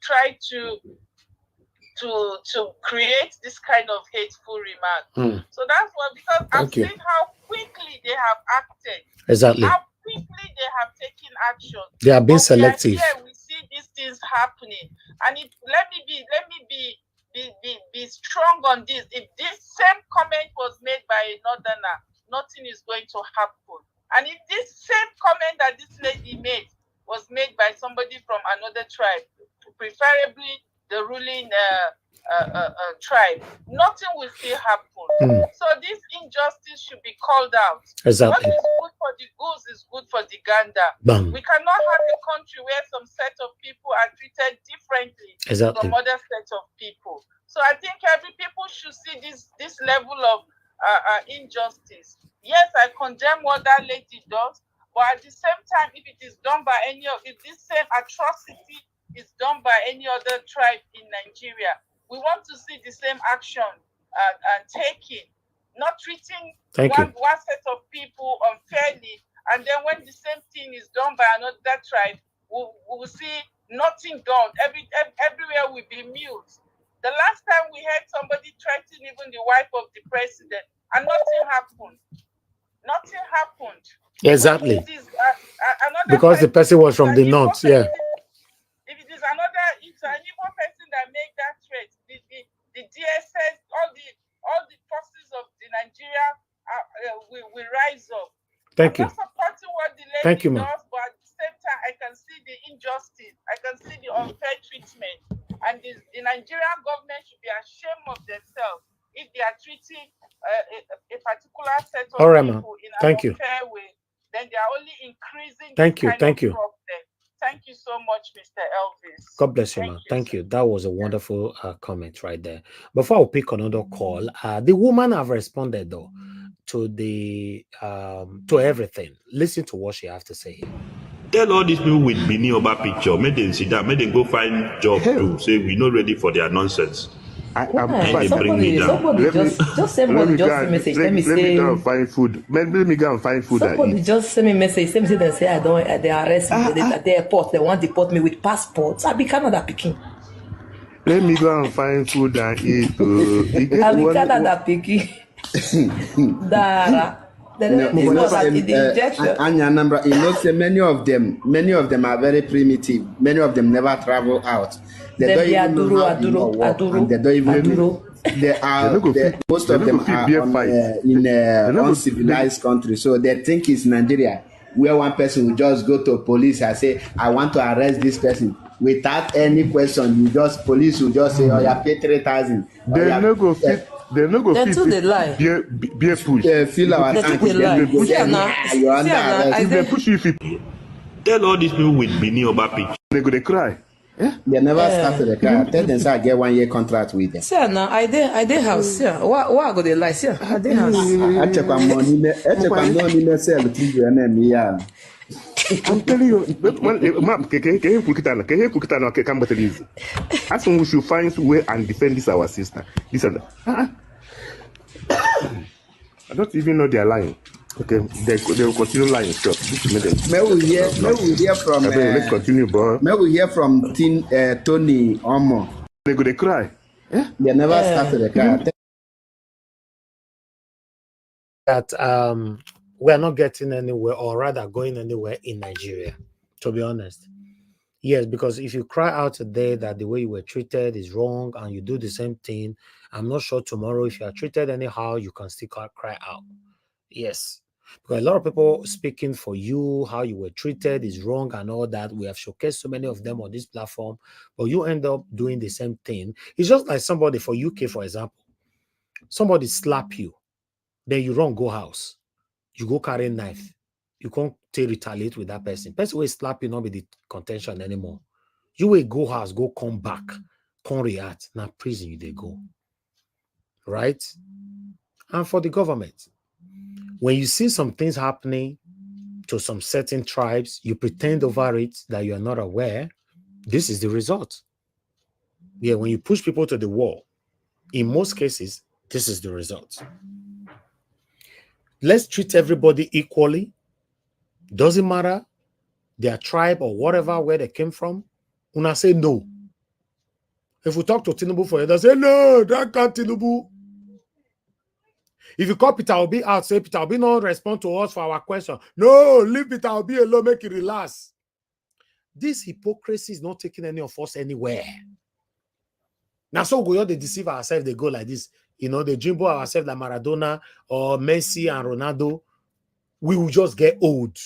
try to create this kind of hateful remark. So that's what, because I've seen how quickly they have acted. Exactly. How quickly they have taken action. They are being selective. We see these things happening, and let me be strong on this. If this same comment was made by a northerner, nothing is going to happen. And if this same comment that this lady made was made by somebody from another tribe, preferably the ruling tribe, nothing will still happen. So this injustice should be called out. Exactly. What is good for the goose is good for the gander. We cannot have a country where some set of people are treated differently from other sets of people. So I think every people should see this level of injustice. Yes, I condemn what that lady does, but at the same time, if it is done by if this same atrocity is done by any other tribe in Nigeria, we want to see the same action taken, not treating one set of people unfairly, and then when the same thing is done by another tribe, we will see nothing done. Everywhere will be mute. The last time we heard somebody threaten even the wife of the president, and nothing happened. Nothing happened. Exactly. Because the person was from the north, yeah. If it is it's an evil person that made that threat, the DSS, all the forces of the Nigeria will rise up. Thank you. I'm not supporting what the lady does, but at the same time, I can see the injustice. I can see the unfair treatment. And the Nigerian government should be ashamed of themselves if they are treating a particular set of people in an unfair way. Then they are only increasing this kind of problem. Thank you so much, Mr. Elvis. God bless you, man. Thank you. That was a wonderful comment right there. Before I pick another call, the woman have responded though to the to everything. Listen to what she has to say here. Tell all these people with Bini Oba picture, make them sit down, make them go find job to say we're not ready for their nonsense. Somebody just send me message. Let me go and find food. Let me go and find food. Somebody just send me message. Send me they say they arrest me at the airport. They want to deport me with passports. I be Canada picking. Let me go and find food and eat. I be Canada picking. Dara. Anya number, you know, say many of them are very primitive. Many of them never travel out. They don't even know how to walk, and they don't even. Most of them are in uncivilized country, so they think it's Nigeria, where one person will just go to police and say, "I want to arrest this person." Without any question, police will just say, "Oh, you pay 3,000." They no go fit. They no go fit. They lie. Beer push. Feel our tank. You're under arrest. If they push you, tell all these people with Bini Oba picture, they go to cry. They never started the car. Tell them say I get 1 year contract with them. See now, I did house. Yeah, why go they lie? See, I did house. I check on money. I check on money. Sell to you and I'm telling you, ma'am, as soon we should find way and defend this our sister. This and that. I don't even know they are lying. Okay, they will continue lying. Sure. May we hear from. Let's continue, bro. May we hear from Tony Omo. They go they cry. They never started the car. That we're not getting anywhere, or rather going anywhere in Nigeria, to be honest. Yes, because if you cry out today that the way you were treated is wrong and you do the same thing, I'm not sure tomorrow if you are treated anyhow, you can still cry out. Yes, because a lot of people speaking for you, how you were treated is wrong and all that. We have showcased so many of them on this platform, but you end up doing the same thing. It's just like somebody for UK, for example, somebody slap you, then you run go house. You go carry a knife. you can't retaliate with that person. Person will slap you, not be the contention anymore. You will go house, go come back, come react. Now prison they go. Right? And for the government, when you see some things happening to some certain tribes, you pretend over it that you are not aware. This is the result. Yeah, when you push people to the wall, in most cases, this is the result. Let's treat everybody equally. Doesn't matter their tribe or whatever, where they came from. Una say no. If we talk to Tinubu for it, they say no, that can't Tinubu. If you call Peter Obi out, say Peter Obi not respond to us for our question. No, leave Peter Obi alone, make it relax. This hypocrisy is not taking any of us anywhere. Now, so we all they deceive ourselves, they go like this. You know, they jumbo ourselves like Maradona or Messi and Ronaldo. We will just get old.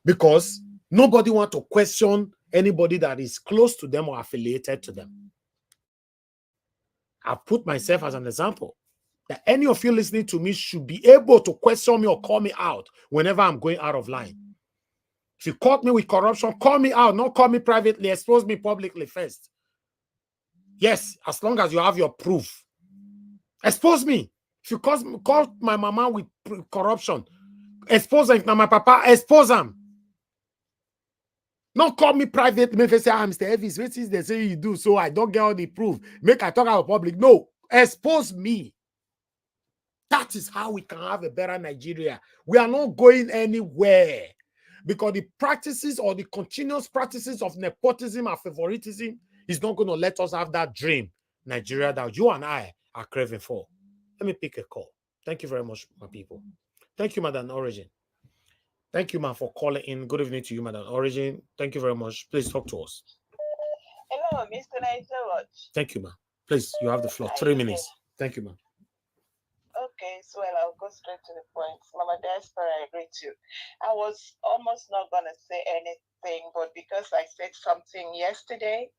Because nobody wants to question anybody that is close to them or affiliated to them. I put myself as an example. That any of you listening to me should be able to question me or call me out whenever I'm going out of line. If you caught me with corruption, call me out, not call me privately, expose me publicly first. Yes, as long as you have your proof. Expose me. If you call my mama with corruption, expose them. Now my papa, expose them. Not call me privately. Make say, Mr. Elvis, what is they say you do, so I don't get all the proof. Make I talk out public. No, expose me. That is how we can have a better Nigeria. We are not going anywhere because the practices or the continuous practices of nepotism and favoritism is not going to let us have that dream Nigeria that you and I are craving for. Let me pick a call. Thank you very much, my people. Thank you, Madam Origin. Thank you, ma, for calling in. Good evening to you, Madam Origin. Thank you very much. Please talk to us. Hello, Mr. Nigeria. Thank you, ma. Please, you have the floor. 3 minutes. Thank you, ma. Okay, so I'll go straight to the point. Mama Diaspora, I agree too. I was almost not going to say anything, but because I said something yesterday,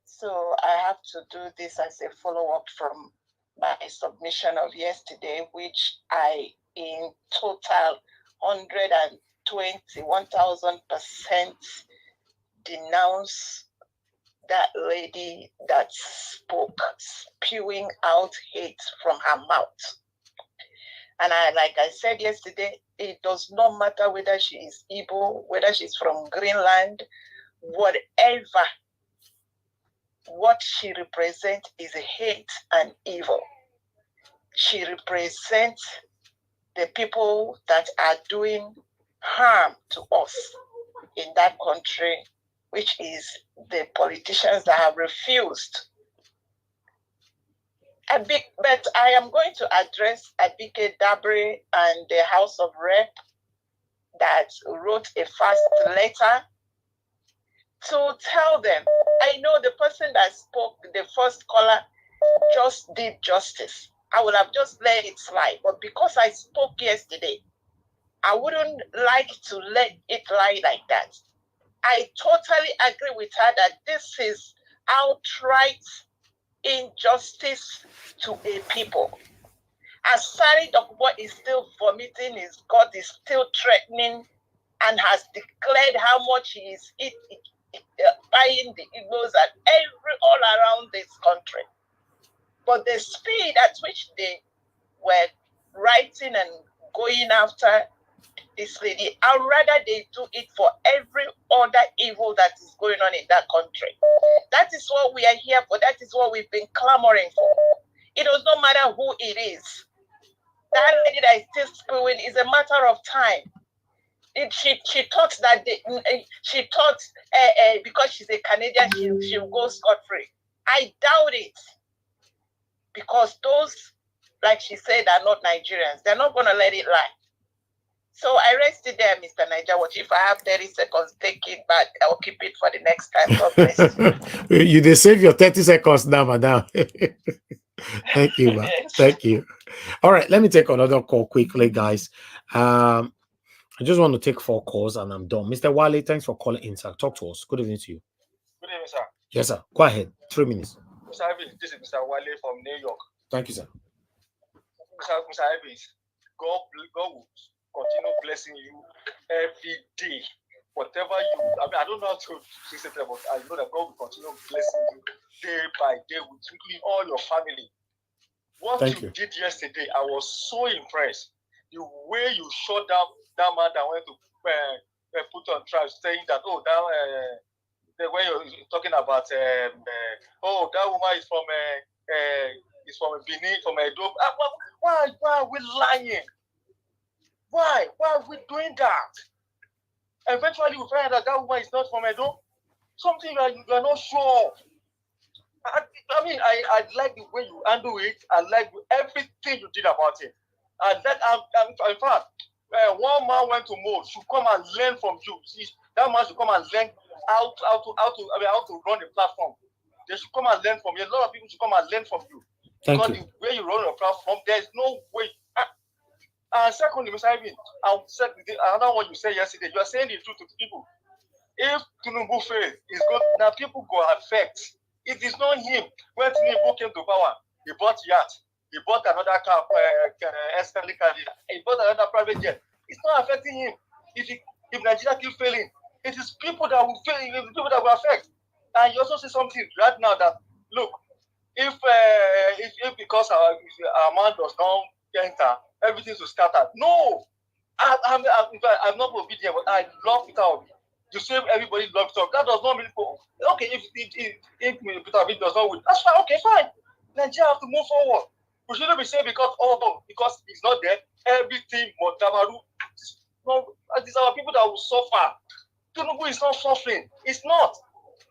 so I have to do this as a follow-up from my submission of yesterday, which I, in total, 1,000% denounce that lady that spoke, spewing out hate from her mouth. And like I said yesterday, it does not matter whether she is Igbo, whether she's from Greenland, whatever. What she represents is hate and evil. She represents the people that are doing harm to us in that country, which is the politicians that have refused. But I am going to address Abike Dabre and the House of Rep that wrote a fast letter to tell them. I know the person that spoke, the first caller, just did justice. I would have just let it slide. But because I spoke yesterday, I wouldn't like to let it lie like that. I totally agree with her that this is outright injustice to a people. Asari Dokbo is still vomiting his God, is still threatening and has declared how much he is buying the Igbos and all around this country. But the speed at which they were writing and going after this lady, I'd rather they do it for every other evil that is going on in that country. That is what we are here for. That is what we've been clamoring for. It does not matter who it is. That lady that is still spewing is a matter of time. She thought that because she's a Canadian, she'll go scot-free. I doubt it. Because those, like she said, are not Nigerians. They're not going to let it lie. So I rest it there, Mr. Niger Watch. If I have 30 seconds, take it back. I'll keep it for the next time. God bless you. You save your 30 seconds now, madam. Thank you, man. Thank you. All right, let me take another call quickly, guys. I just want to take 4 calls and I'm done. Mr. Wale, thanks for calling in, sir. Talk to us. Good evening to you. Good evening, sir. Yes, sir. Go ahead. 3 minutes. Mr. Evans, this is Mr. Wale from New York. Thank you, sir. Mr. Evans, God will continue blessing you every day. Whatever you, I mean, I don't know how to say it, but I know that God will continue blessing you day by day, including all your family. What Thank you you. did yesterday, I was so impressed. The way you shut down that man that went to put on trial, saying that, oh, that when you're talking about, oh, that woman is from Benin, from Edo. Why are we lying? Why are we doing that? Eventually, we find out that woman is not from Edo. Something that you are not sure. I mean, I like the way you handle it. I like everything you did about it. And that, in fact, one man went to Mo, should come and learn from you. See, that man should come and learn how to run the platform. They should come and learn from you. A lot of people should come and learn from you. Thank because you. the way you run your platform, there's no way. And secondly, Mr. Ivan, another one you said yesterday, you are saying the truth to people. If Tinubu fails, it's good. Now people go affect. It is not him. When Tinubu came to power, he bought yacht. He bought another car, he bought another private jet. It's not affecting him. If Nigeria keeps failing, it is people that will fail. It is people that will affect. And you also say something right now that look, if because our man does not enter, everything will scatter. No, I'm not obedient, but I love Peter Obi. You say everybody loves Peter Obi. That does not mean okay. If Peter Obi does not win, that's fine. Okay, fine. Nigeria have to move forward. We shouldn't be saying because he's not there, everything Montamaru. No, these are people that will suffer. Tinubu is not suffering. It's not.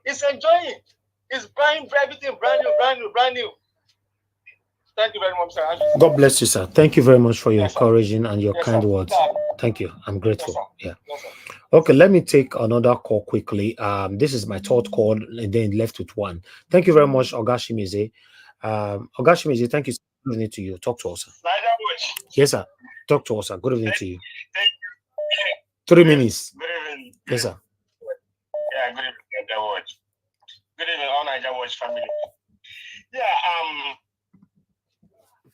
It's enjoying. It's buying everything brand new. Thank you very much, sir. God bless you, sir. Thank you very much for your encouraging and your kind sir. words. Thank you. I'm grateful. Yes, Yeah. Okay, let me take another call quickly. This is my third call, and then left with one. Thank you very much, Ogashimize. Ogashimize, thank you. Good evening to you. Talk to us, sir. Yes, sir. Talk to us, sir. Good evening to you. 3 minutes. Good evening. Yes, sir. Yeah, good evening, Nigeria Watch. Good evening, all Nigeria Watch family. Yeah,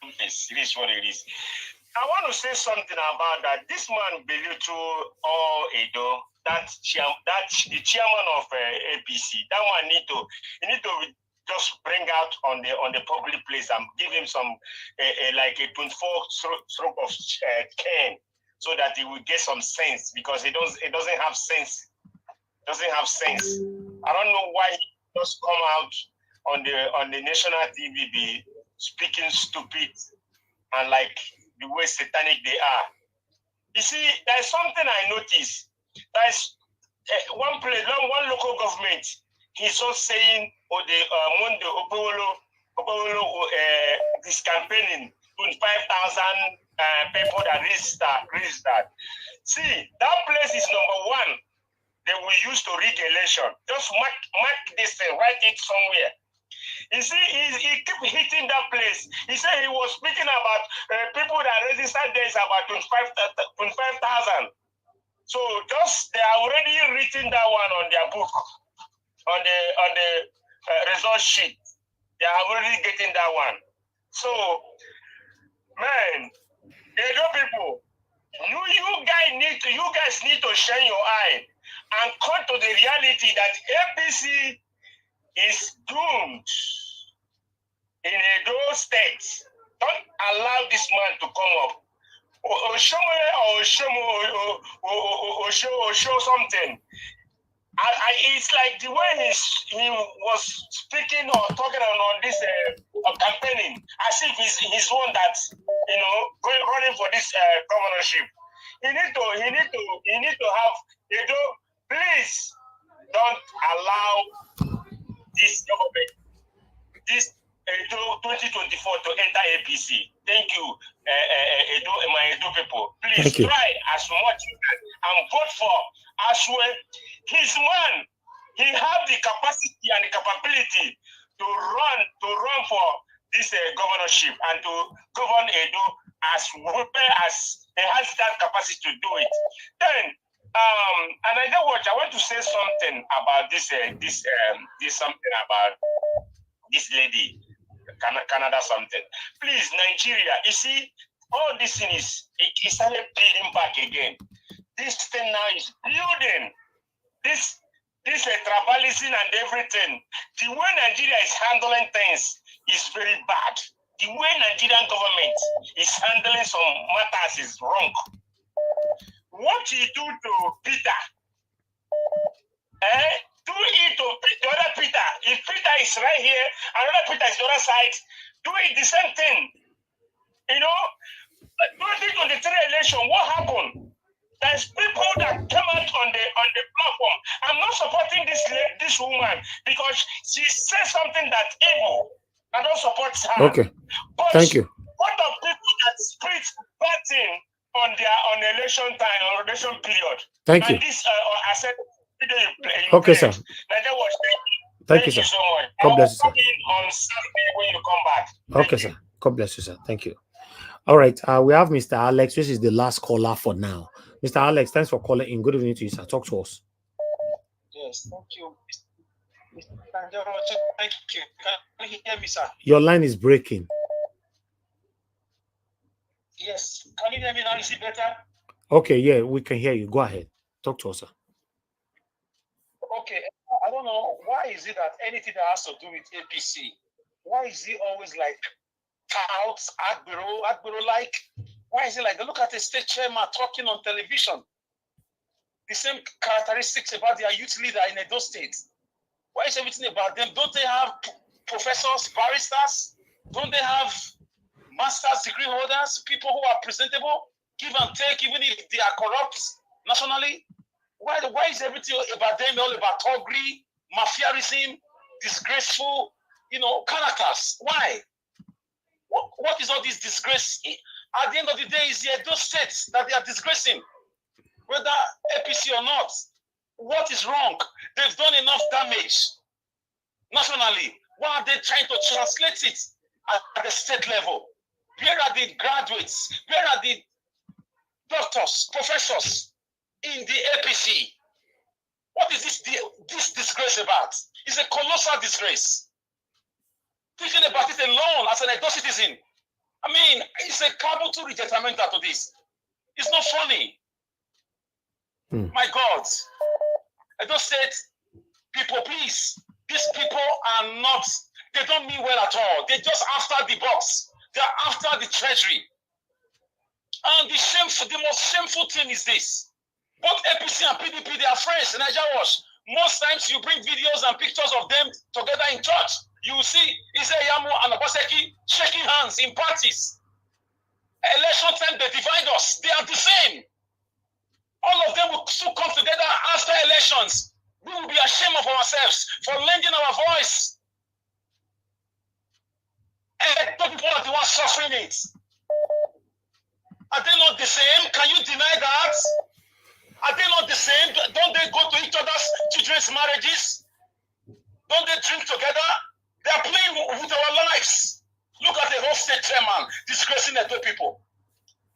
it is what it is. I want to say something about that. This man belittled all Edo. The chairman of APC. That one need to just bring out on the public place and give him some like a 24 stroke of cane, so that he will get some sense, because it doesn't have sense. I don't know why he just come out on the national TV be speaking stupid and like the way satanic they are. You see, there's something I noticed. There's one local government. He's just saying, this campaigning, 25,000 people that registered. See, that place is number one. They will use to rig election. Just mark this thing, write it somewhere. You see, he keep hitting that place. He said he was speaking about people that registered there is about 25,000. So just they are already written that one on their book, on the result sheet. They are already getting that one. So, man, Edo people, you guys need to shine your eye and come to the reality that APC is doomed in Edo State. Don't allow this man to come up. Or show something. It's like the way he was speaking or talking on this campaigning, as if he's one that's running for this governorship. He need to have please don't allow this government, this 2024 to enter APC. Thank you, my Edo people. Please try as much you can and vote for Asue. He's man. He have the capacity and the capability to run for this governorship and to govern Edo as well as he has that capacity to do it. Then, and I want to say something about this something about this lady, Canada something. Please, Nigeria, you see, all this thing it started peeling back again. This thing now is building. This tribalism and everything. The way Nigeria is handling things is very bad. The way Nigerian government is handling some matters is wrong. What you do to Peter, do it to the other Peter. If Peter is right here, another Peter is the other side, do it the same thing. You know, 2023 election, what happened? There's people that came out on the platform. I'm not supporting this woman because she says something that's evil. I don't support her. Okay. But thank you. What of people that split bad thing on election time or election period? Thank you. This I said video you play. Okay, sir. Thank you, sir. So much. God bless you, sir. On Saturday when you come back. Okay, sir. God bless you, sir. Thank you. All right. We have Mr. Alex, which is the last caller for now. Mr. Alex, thanks for calling in. Good evening to you, sir. Talk to us. Yes, thank you. Thank you. Can you hear me, sir? Your line is breaking. Yes. Can you hear me now? Is it better? Okay, yeah, we can hear you. Go ahead. Talk to us, sir. Okay. I don't know. Why is it that anything that has to do with APC, why is it always like touts, Agbero like? Why is it like, look at the state chairman talking on television? The same characteristics about their youth leader in Edo State. Why is everything about them? Don't they have professors, barristers? Don't they have master's degree holders, people who are presentable, give and take, even if they are corrupt nationally? Why is everything about them all about thuggery, mafiaism, disgraceful, characters? Why? What is all this disgrace? At the end of the day, it's the Edo States that they are disgracing, whether APC or not. What is wrong? They've done enough damage nationally. Why are they trying to translate it at the state level? Where are the graduates? Where are the doctors, professors in the APC? What is this disgrace about? It's a colossal disgrace. Thinking about it alone as an Edo citizen, I mean, it's a capital rejetamento to this. It's not funny. My God. Edo State people, please. These people are not, they don't mean well at all. They're just after the box. They're after the treasury. And the most shameful thing is this. Both APC and PDP, they are friends in Nigeria Watch. Most times you bring videos and pictures of them together in church. You will see Yamu and Obaseki shaking hands in parties. Election time, they divide us. They are the same. All of them will still come together after elections. We will be ashamed of ourselves for lending our voice. And the people are the ones suffering it. Are they not the same? Can you deny that? Are they not the same? Don't they go to each other's children's marriages? Don't they drink together? They are playing with our lives. Look at the whole state chairman disgracing Edo people.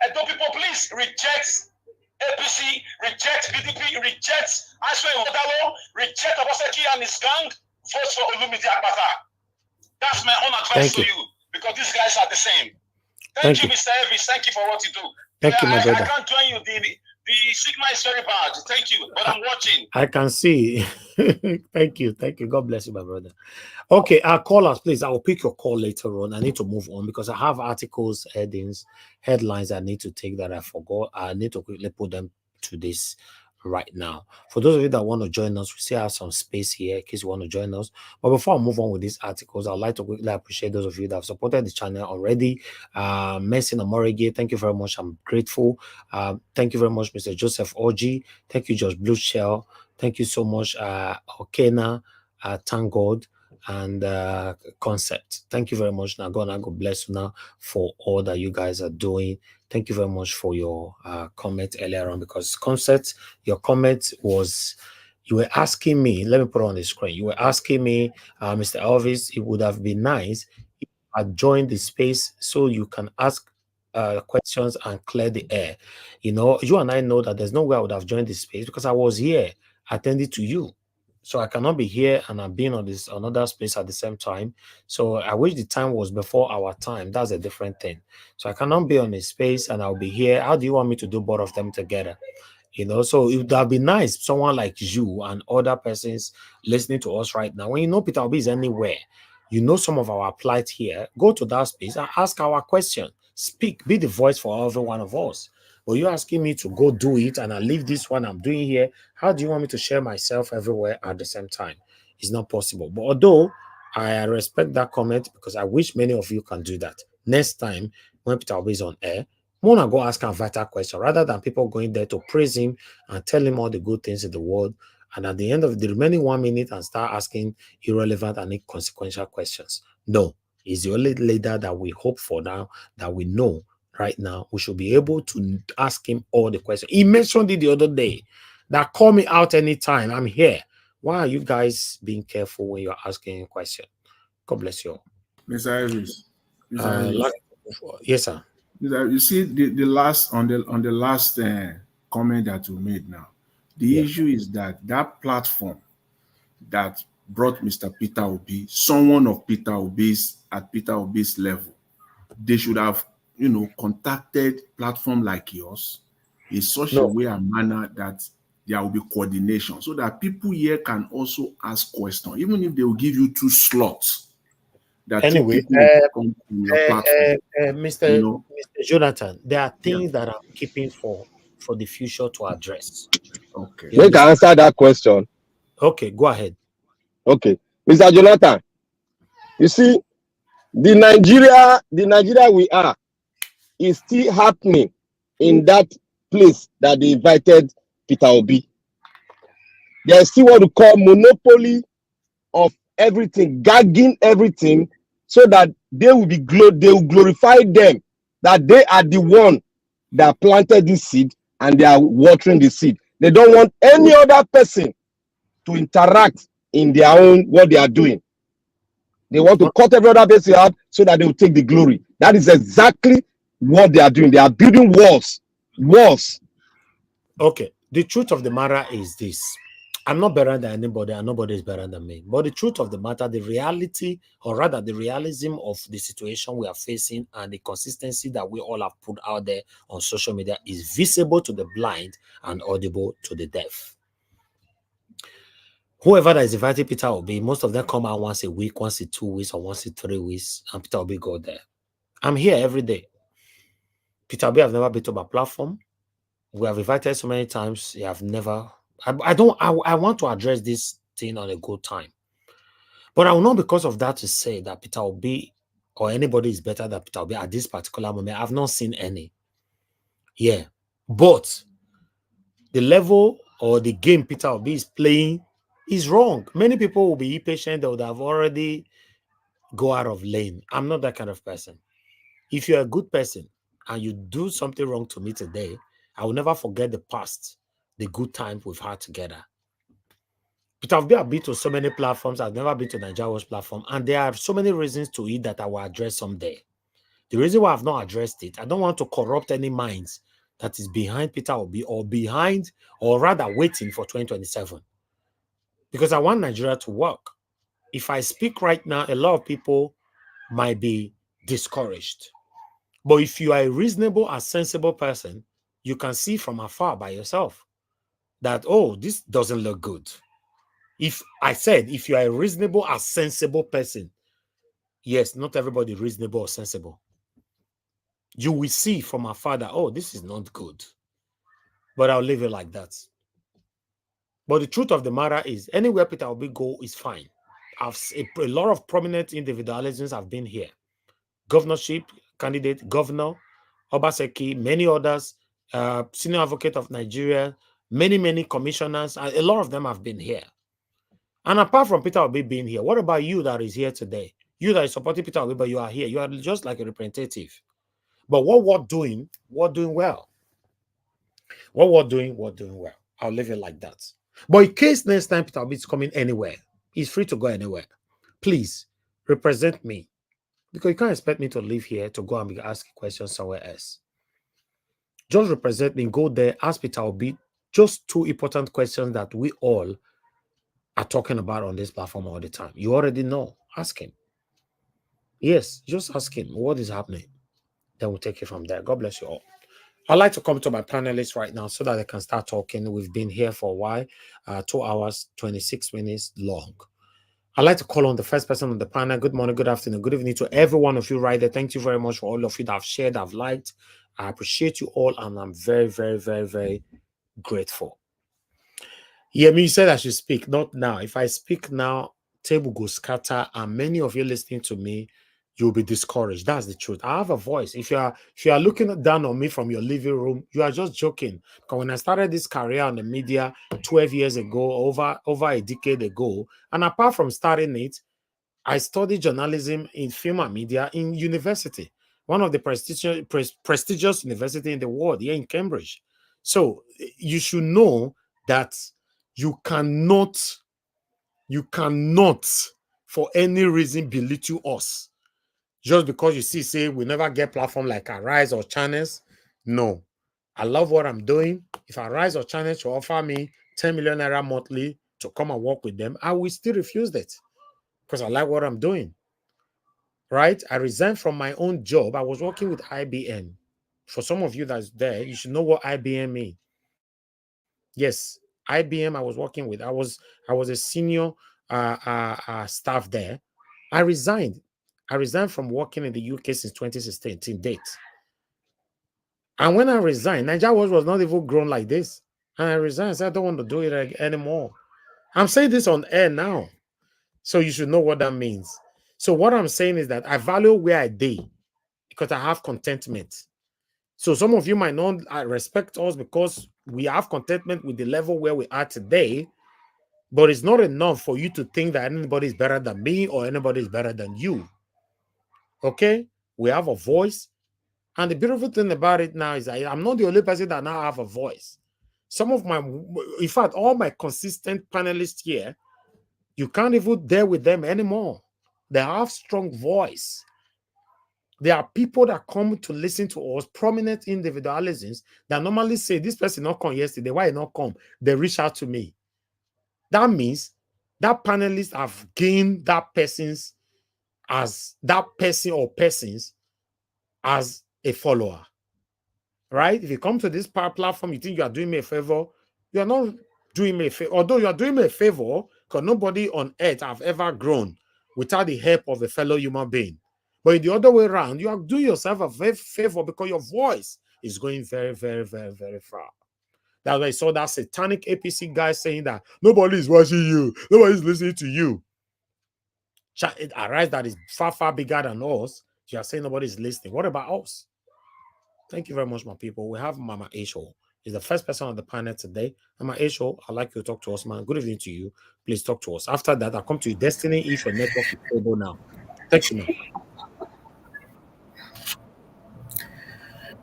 Edo people, please reject APC, reject PDP, reject Asue Ighodalo, reject Obaseki and his gang, vote for Olumide Akpata. That's my own advice to you, because these guys are the same. Thank you, Mr. Elvis. Thank you for what you do. Thank you, my brother. I can't join you. The stigma is very bad. Thank you, but I'm watching. I can see. Thank you. Thank you. God bless you, my brother. Okay, callers, please. I will pick your call later on. I need to move on because I have articles, headlines I need to take that I forgot. I need to quickly put them to this right now. For those of you that want to join us, we still have some space here in case you want to join us. But before I move on with these articles, I'd like to quickly appreciate those of you that have supported the channel already. Messi Namorige, thank you very much. I'm grateful. Thank you very much, Mr. Joseph Oji. Thank you, Josh Blue Shell. Thank you so much, Okena. Thank God and Concept. Thank you very much. Now, God bless you now for all that you guys are doing. Thank you very much for your comment earlier on, because Concept, your comment was, you were asking me, let me put it on the screen. You were asking me, Mr. Elvis, it would have been nice if I joined the space so you can ask questions and clear the air. You know, you and I know that there's no way I would have joined this space because I was here attending to you. So I cannot be here and I'm being on this another space at the same time. So I wish the time was before our time. That's a different thing. So I cannot be on a space and I'll be here. How do you want me to do both of them together? You know, so it would have been nice, someone like you and other persons listening to us right now. When you know Peter Obi is anywhere, you know some of our plight here, go to that space and ask our question. Speak, be the voice for every one of us. But you're asking me to go do it and I leave this one I'm doing here. How do you want me to share myself everywhere at the same time? It's not possible. But although I respect that comment because I wish many of you can do that. Next time when Peter Obi is on air, I want to go ask a vital question rather than people going there to praise him and tell him all the good things in the world. And at the end of the remaining 1 minute and start asking irrelevant and inconsequential questions. No, he's the only leader that we hope for now, that we know right now. We should be able to ask him all the questions. He mentioned it the other day that call me out anytime. I'm here. Why are you guys being careful when you're asking a question? God bless you all. Mr. Elvis. Yes, sir. You see the last on the last comment that you made now. The issue is that platform that brought Mr. Peter Obi, someone of Peter Obi's at Peter Obi's level, they should have, contacted platform like yours in such a way and manner that there will be coordination so that people here can also ask questions, even if they will give you 2 slots. That anyway, Mr. Jonathan, there are things that I'm keeping for the future to address. Okay. Make I answer that question. Okay, go ahead. Okay, Mr. Jonathan, you see, the Nigeria we are is still happening in that place that they invited Peter Obi. There's still what we call monopoly of everything, gagging everything, so that they will glorify them, that they are the one that planted this seed and they are watering the seed. They don't want any other person to interact in their own what they are doing. They want to cut every other person out so that they will take the glory. That is exactly what they are doing. They are building walls. Okay. The truth of the matter is this. I'm not better than anybody and nobody is better than me. But the truth of the matter, the reality, or rather the realism of the situation we are facing and the consistency that we all have put out there on social media is visible to the blind and audible to the deaf. Whoever that is inviting Peter Obi, most of them come out once a week, once in 2 weeks, or once in 3 weeks, and Peter Obi go there. I'm here every day. Peter Obi have never been to my platform. We have invited so many times. He have never. I want to address this thing on a good time. But I will not because of that to say that Peter Obi or anybody is better than Peter Obi at this particular moment. I've not seen any. Yeah. But the level or the game Peter Obi is playing is wrong. Many people will be impatient. They would have already go out of lane. I'm not that kind of person. If you're a good person and you do something wrong to me today, I will never forget the past, the good times we've had together. Peter Obi have been to so many platforms. I've never been to Nigeria's platform. And there are so many reasons to it that I will address someday. The reason why I've not addressed it, I don't want to corrupt any minds that is behind Peter Obi or behind, or rather waiting for 2027. Because I want Nigeria to work. If I speak right now, a lot of people might be discouraged. But if you are a reasonable and sensible person, you can see from afar by yourself that, oh, this doesn't look good. If you are a reasonable and sensible person, yes, not everybody reasonable or sensible. You will see from afar that, oh, this is not good. But I'll leave it like that. But the truth of the matter is, anywhere Peter Obi go is fine. A lot of prominent individualisms have been here. Governorship candidate, Governor, Obaseki, many others, Senior Advocate of Nigeria, many commissioners, a lot of them have been here. And apart from Peter Obi being here, what about you that is here today? You that is supporting Peter Obi, but you are here. You are just like a representative. But what we're doing well. What we're doing well. I'll leave it like that. But in case next time Peter Obi is coming anywhere, he's free to go anywhere. Please represent me. Because you can't expect me to live here to go and be asking questions somewhere else. Just represent me, go there, ask Peter Obi just 2 important questions that we all are talking about on this platform all the time. You already know. Ask him. Yes, just ask him what is happening. Then we'll take it from there. God bless you all. I'd like to come to my panelists right now so that they can start talking. We've been here for a while, 2 hours, 26 minutes long. I'd like to call on the first person on the panel. Good morning, good afternoon, good evening to every one of you right there. Thank you very much for all of you that have shared, have liked. I appreciate you all, and I'm very, very, very, very grateful. Yeah, me, you said I should speak, not now. If I speak now, table goes scatter, and many of you listening to me, you'll be discouraged. That's the truth. I have a voice. If you are looking down on me from your living room, you are just joking. Because when I started this career on the media 12 years ago, over a decade ago, and apart from starting it, I studied journalism in film and media in university, one of the prestigious university in the world, here in Cambridge. So you should know that you cannot for any reason belittle us just because you say we never get platform like Arise or Channels. No, I love what I'm doing. If Arise or Channels to offer me 10 million naira monthly to come and work with them, I will still refuse that because I like what I'm doing. Right? I resigned from my own job. I was working with IBM. For some of you that's there, you should know what IBM means. Yes, IBM I was working with. I was a senior staff there. I resigned. I resigned from working in the UK since 2016 date. And when I resigned, Nigeria was not even grown like this. And I resigned. I said, I don't want to do it anymore. I'm saying this on air now. So you should know what that means. So what I'm saying is that I value where I did because I have contentment. So some of you might not respect us because we have contentment with the level where we are today, but it's not enough for you to think that anybody is better than me or anybody is better than you. Okay? We have a voice. And the beautiful thing about it now is I'm not the only person that now have a voice. Some of in fact, all my consistent panelists here, you can't even deal with them anymore. They have strong voice. There are people that come to listen to us, prominent individualisms, that normally say, this person not come yesterday, why not come? They reach out to me. That means that panelists have gained that person or persons as a follower. Right? If you come to this platform, you think you are doing me a favor, you are not doing me a favor. Although you are doing me a favor, because nobody on earth have ever grown without the help of a fellow human being. But in the other way around, you are doing yourself a favor because your voice is going very, very, very, very far. That's why I saw that satanic APC guy saying that nobody is watching you, nobody is listening to you. It Arise that is far, far bigger than us. You are saying nobody is listening. What about us? Thank you very much, my people. We have Mama Asue. She's the first person on the panel today. Mama Asue, I'd like you to talk to us, man. Good evening to you. Please talk to us. After that, I'll come to you. Destiny, if your network is stable now. Thank you, man.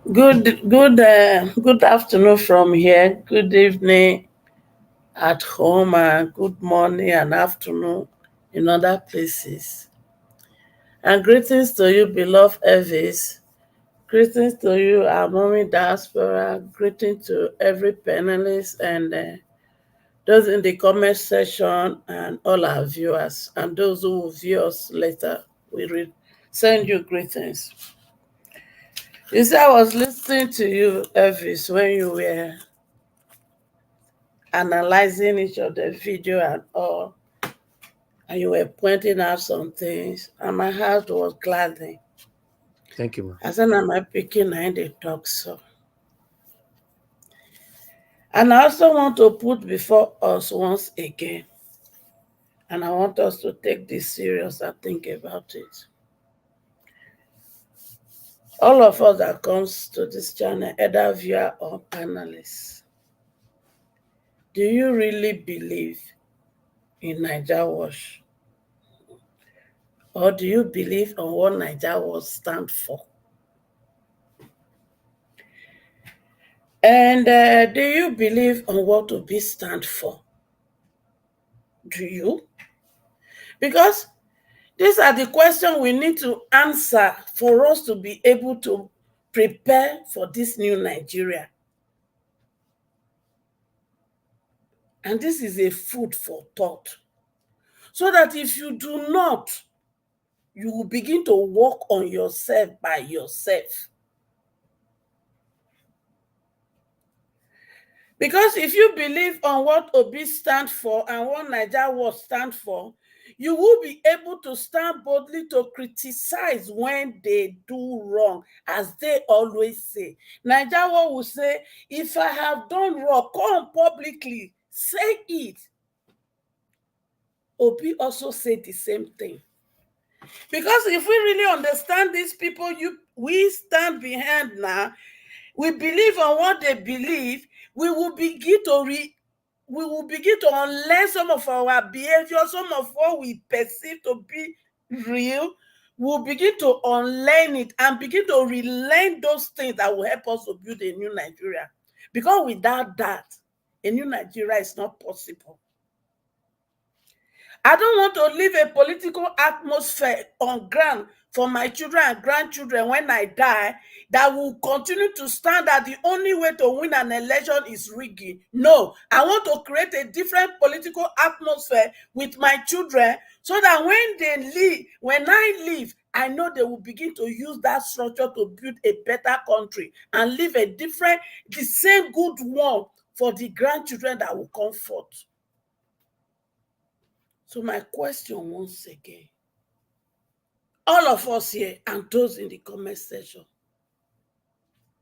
Good afternoon from here. Good evening at home, and good morning and afternoon in other places. And greetings to you, beloved Elvis. Greetings to you, our mommy diaspora. Greetings to every panelist and those in the comment section and all our viewers and those who will view us later. We send you greetings. You see, I was listening to you, Elvis, when you were analyzing each of the video and all, and you were pointing out some things, and my heart was gladdening. Thank you, man. I said, I'm picking and they talk so. And I also want to put before us once again, and I want us to take this serious and think about it. All of us that comes to this channel, either viewer or panelists, do you really believe in Naija Wash? Or do you believe on what Naija Wash stand for? And do you believe on what Obi stand for? Do you? Because these are the questions we need to answer for us to be able to prepare for this new Nigeria. And this is a food for thought So that if you do not, you will begin to work on yourself by yourself. Because if you believe on what Obi stands for and what Nigeria will stand for, you will be able to stand boldly to criticize when they do wrong, as they always say. Nigeria will say, if I have done wrong, come publicly, say it. Obi also said the same thing. Because if we really understand these people we stand behind now, we believe on what they believe, we will begin to unlearn some of our behavior, some of what we perceive to be real. We'll begin to unlearn it and begin to relearn those things that will help us to build a new Nigeria. Because without that, a new Nigeria is not possible. I don't want to leave a political atmosphere on ground for my children and grandchildren when I die that will continue to stand that the only way to win an election is rigging. No, I want to create a different political atmosphere with my children so that when I leave, I know they will begin to use that structure to build a better country and leave the same good one for the grandchildren that will come forth. So my question once again, all of us here and those in the comment section,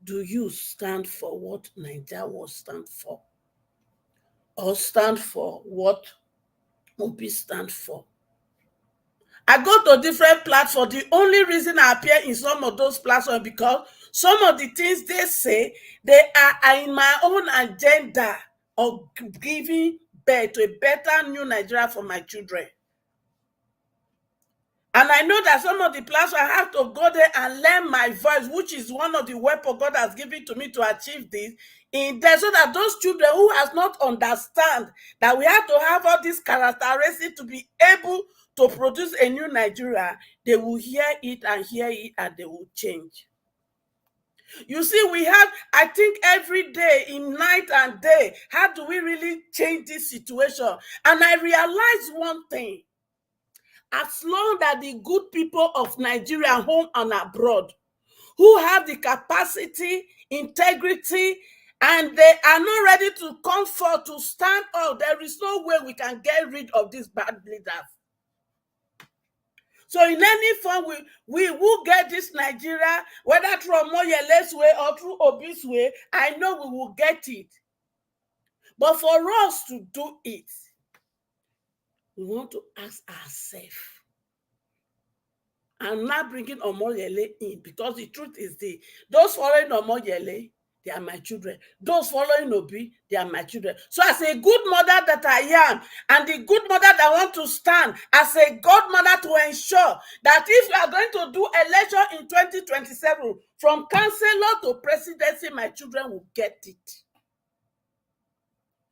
do you stand for what Nigeria will stand for? Or stand for what Obi stand for? I go to different platforms. The only reason I appear in some of those platforms because some of the things they say, they are in my own agenda of giving birth to a better new Nigeria for my children. And I know that some of the platforms I have to go there and learn my voice, which is one of the weapons God has given to me to achieve this in there, so that those children who has not understand that we have to have all these characteristics to be able to produce a new Nigeria, they will hear it and they will change. You see, we have, I think every day, in night and day, how do we really change this situation? And I realized one thing. As long as the good people of Nigeria, home and abroad, who have the capacity, integrity, and they are not ready to come forth to stand up, there is no way we can get rid of these bad leaders. So in any form, we will get this Nigeria, whether through Omoyele's way or through Obi's way, I know we will get it. But for us to do it, we want to ask ourselves. I'm not bringing Omoyele in because the truth is those following Omoyele, they are my children. Those following Obi, they are my children. So as a good mother that I am, and the good mother that want to stand as a godmother to ensure that if we are going to do election in 2027, from councillor to presidency, my children will get it.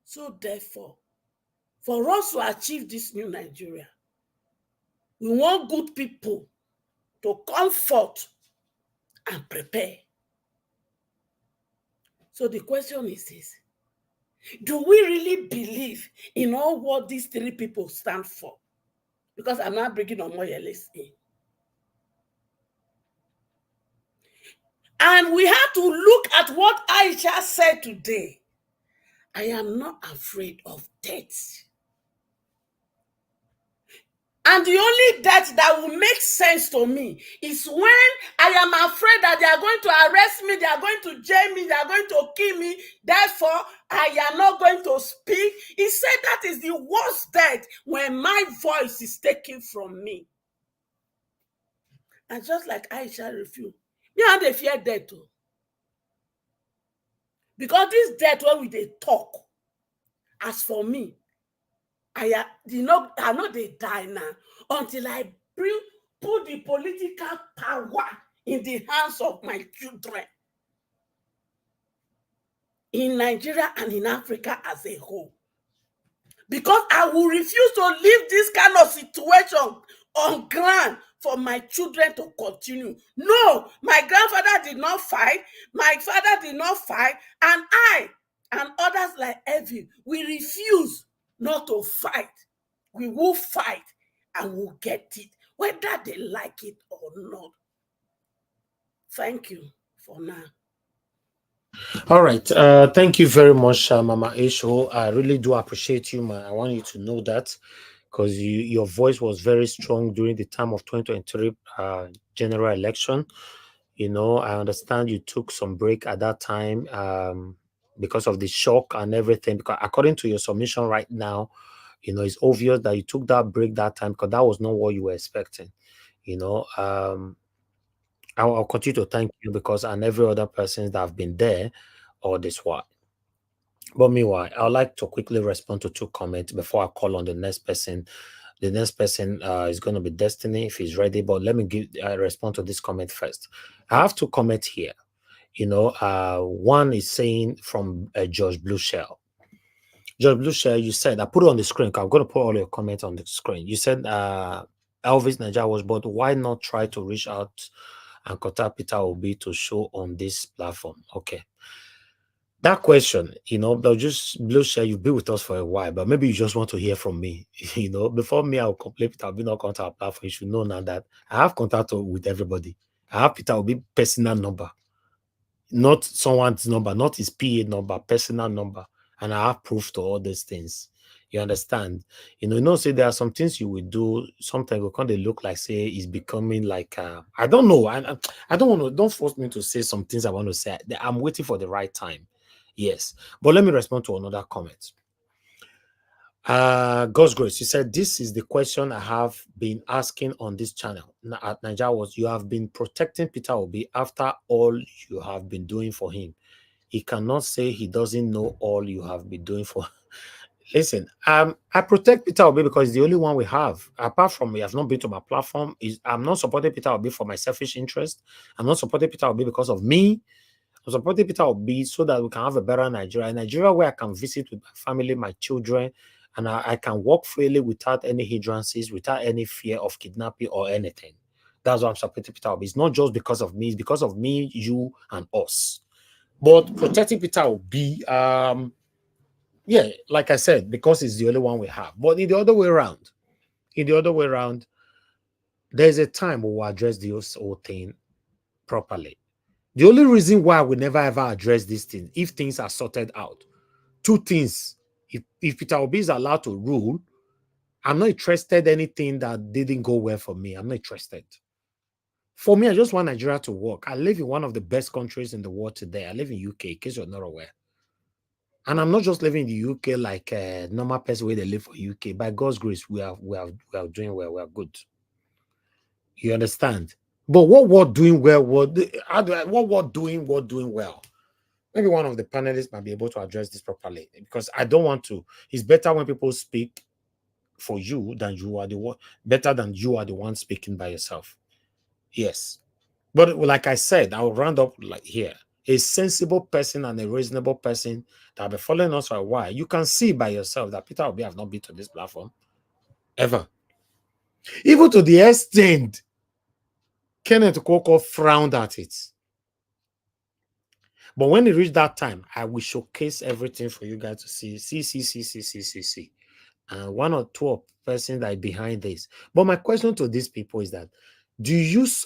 So therefore, for us to achieve this new Nigeria, we want good people to come forth and prepare. So the question is this: do we really believe in all what these three people stand for? Because I'm not bringing Omoyele in. And we have to look at what Aisha said today. I am not afraid of death. And the only death that will make sense to me is when I am afraid that they are going to arrest me, they are going to jail me, they are going to kill me. Therefore, I am not going to speak. He said that is the worst death when my voice is taken from me. And just like Aisha refused, me and they fear death too. Because this death when they talk, as for me, I know they die now until I put the political power in the hands of my children in Nigeria and in Africa as a whole. Because I will refuse to leave this kind of situation on ground for my children to continue. No, my grandfather did not fight, my father did not fight, and I and others like Evie, we refuse not to fight. We will fight and we'll get it, whether they like it or not. Thank you for now. All right. Thank you very much, Mama Esho. I really do appreciate you, man. I want you to know that because your voice was very strong during the time of 2023 general election. You know, I understand you took some break at that time because of the shock and everything. Because according to your submission right now, you know, it's obvious that you took that break that time because that was not what you were expecting. You know, I'll continue to thank you because and every other person that have been there all this while. But meanwhile, I'd like to quickly respond to 2 comments before I call on the next person. The next person is going to be Destiny if he's ready. But let me respond to this comment first. I have 2 comments here. You know, one is saying from George Blueshell. George Blueshell, you said, I put it on the screen. I'm going to put all your comments on the screen. You said Elvis Nigeria was, but why not try to reach out and contact Peter Obi to show on this platform? Okay. That question, you know, they'll just Blueshell, you've been with us for a while, but maybe you just want to hear from me. You know, before me, I'll complain Peter Obi not contact our platform. You should know now that I have contact with everybody. I have Peter Obi personal number, not someone's number, not his PA number, personal number. And I have proof to all these things. You understand? You know, say there are some things you will do. Sometimes we kind of look like, say, it's becoming like, I don't know. I don't want to, don't force me to say some things I want to say. I'm waiting for the right time. Yes. But let me respond to another comment. God's Grace, you said, this is the question I have been asking on this channel at Nigeria was, you have been protecting Peter Obi after all you have been doing for him. He cannot say he doesn't know all you have been doing for him. Listen, I protect Peter Obi because it's the only one we have. Apart from me, I've not been to my platform. I'm not supporting Peter Obi for my selfish interest. I'm not supporting Peter Obi because of me. I'm supporting Peter Obi so that we can have a better Nigeria. A Nigeria where I can visit with my family, my children, and I can walk freely without any hindrances, without any fear of kidnapping or anything. That's why I'm supporting Peter Obi. It's not just because of me. It's because of me, you, and us. But protecting Peter Obi, yeah, like I said, because it's the only one we have. But in the other way around, there's a time we will address this whole thing properly. The only reason why we never ever address this thing, if things are sorted out, 2 things. If Peter Obi is allowed to rule, I'm not interested in anything that didn't go well for me. I'm not interested. For me, I just want Nigeria to work. I live in one of the best countries in the world today. I live in UK, in case you're not aware. And I'm not just living in the UK like a normal person where they live for UK. By God's grace, we are doing well. We are good. You understand? But what we're doing well, what we're doing well. Maybe one of the panelists might be able to address this properly because I don't want to. It's better when people speak for you than you are the one. Better than you are the one speaking by yourself. Yes, but like I said, I'll round up like here. A sensible person and a reasonable person that have been following us for a while, you can see by yourself that Peter Obi have not been to this platform ever. Even to the extent Kenneth Koko frowned at it. But when it reached that time, I will showcase everything for you guys to see. And 1 or 2 persons that are behind this. But my question to these people is that,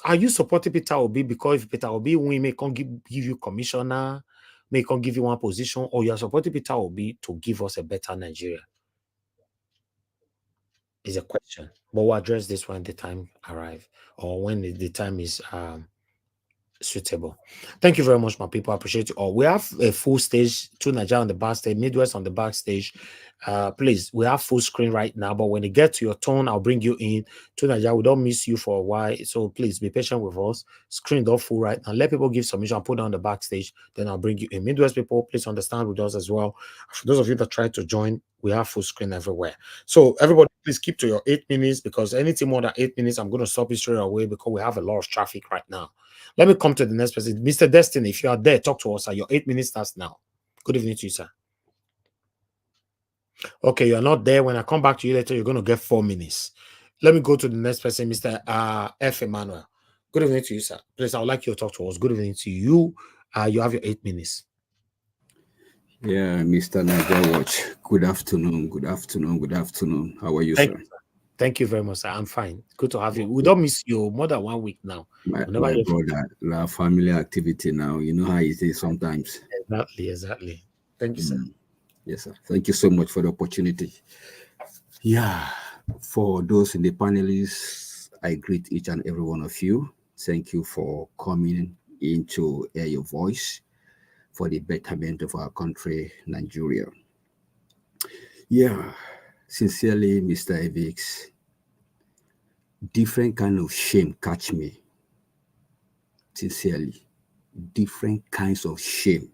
are you supporting Peter Obi because if Peter Obi win, may can give you commissioner, may can give you one position, or you are supporting Peter Obi to give us a better Nigeria? Is a question. But we'll address this when the time arrives or when the time is suitable. Thank you very much, my people. I appreciate you all. We have a full stage, 2 Nigeria on the backstage, Midwest on the backstage. Please, we have full screen right now, but when it gets to your turn, I'll bring you in. 2 Nigeria, we don't miss you for a while, so please be patient with us. Screen not full right now. Let people give submission, put on the backstage, then I'll bring you in. Midwest people, please understand with us as well. For those of you that try to join, we have full screen everywhere. So everybody, please keep to your 8 minutes because anything more than 8 minutes, I'm going to stop you straight away because we have a lot of traffic right now. Let me come to the next person. Mr. Destiny, if you are there, talk to us. Your 8 minutes starts now. Good evening to you, sir. Okay, you're not there. When I come back to you later, you're going to get 4 minutes. Let me go to the next person, Mr. F. Emmanuel. Good evening to you, sir. Please, I would like you to talk to us. Good evening to you. You have your 8 minutes. Yeah, Mr. Niger Watch. Good afternoon. How are you, sir? Thank you very much, sir. I'm fine. Good to have you. We don't miss you more than 1 week now. My brother, our family activity now. You know how it is sometimes. Exactly. Thank you, sir. Yes, sir. Thank you so much for the opportunity. Yeah, for those in the panelists, I greet each and every one of you. Thank you for coming in to hear your voice for the betterment of our country, Nigeria. Yeah, sincerely, Mr. Evix, different kind of shame catch me. Sincerely, different kinds of shame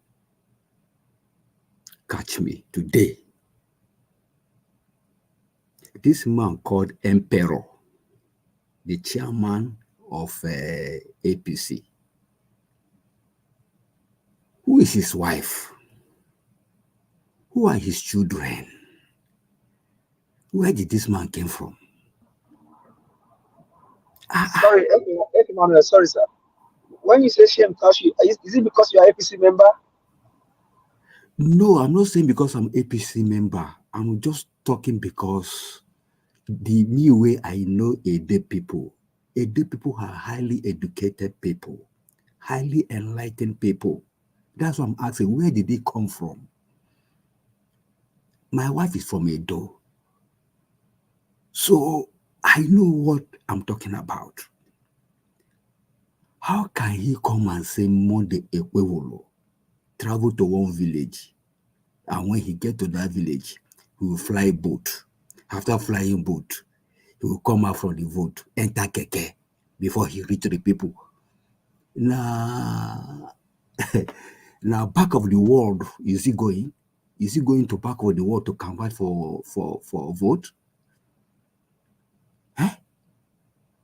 catch me today. This man called Emperor, the chairman of APC, who is his wife? Who are his children? Where did this man came from? Sorry, Emmanuel, sorry, sir. When you say shame touch you, is it because you are APC member? No, I'm not saying because I'm APC member. I'm just talking because the new way I know Ede people are highly educated people, highly enlightened people. That's what I'm asking. Where did they come from? My wife is from Edo. So I know what I'm talking about. How can he come and say Monday Ekwewolo, travel to one village, and when he get to that village, he will fly boat. After flying boat, he will come out from the boat, enter keke before he reach the people. Now back of the world, is he going? Is he going to back of the world to convert for vote? Eh?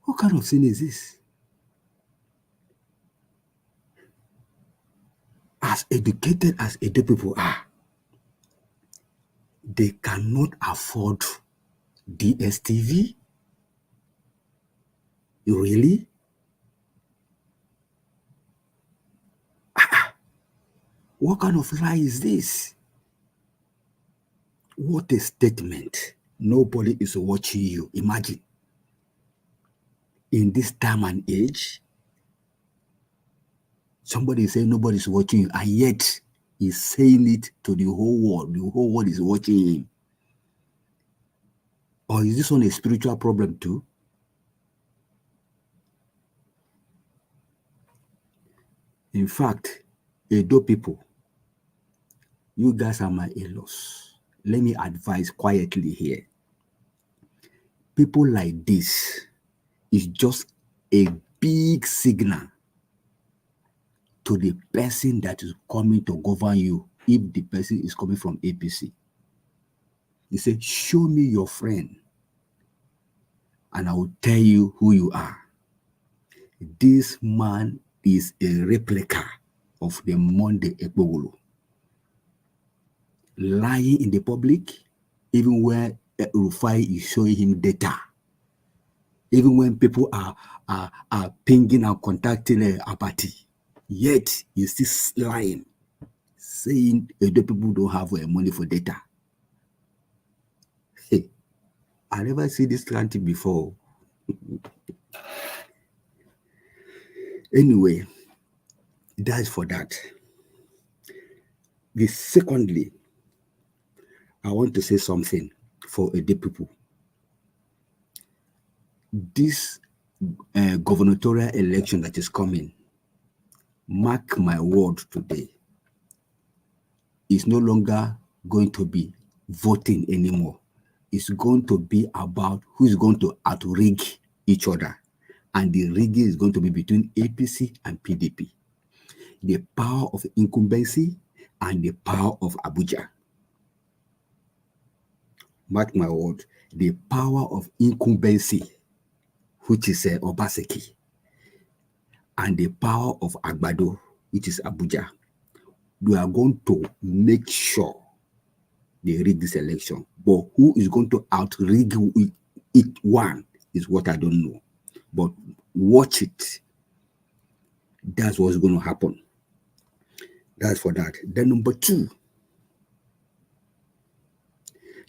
What kind of thing is this? As educated as Edo people are, they cannot afford DSTV? Really? What kind of lie is this? What a statement. Nobody is watching you. Imagine. In this time and age, somebody is saying nobody's watching you, and yet he's saying it to the whole world. The whole world is watching him. Or is this one a spiritual problem too? In fact, Edo people, you guys are my in-laws. Let me advise quietly here. People like this is just a big signal to the person that is coming to govern you if the person is coming from APC. He said, show me your friend and I will tell you who you are. This man is a replica of the Monday Ekwewolo. Lying in the public, even where Rufai is showing him data. Even when people are pinging and contacting Abati, yet he's still lying, saying the people don't have money for data. Hey, I never see this kind of before. Anyway, that's for that. Secondly, I want to say something for the people. This gubernatorial election that is coming, mark my word today, is no longer going to be voting anymore. It's going to be about who is going to out-rig each other. And the rigging is going to be between APC and PDP. The power of incumbency and the power of Abuja. Mark my word, the power of incumbency, which is Obaseki, and the power of Agbado, which is Abuja. We are going to make sure they rig this election. But who is going to out-rig it one is what I don't know. But watch it. That's what's going to happen. That's for that. Then number two,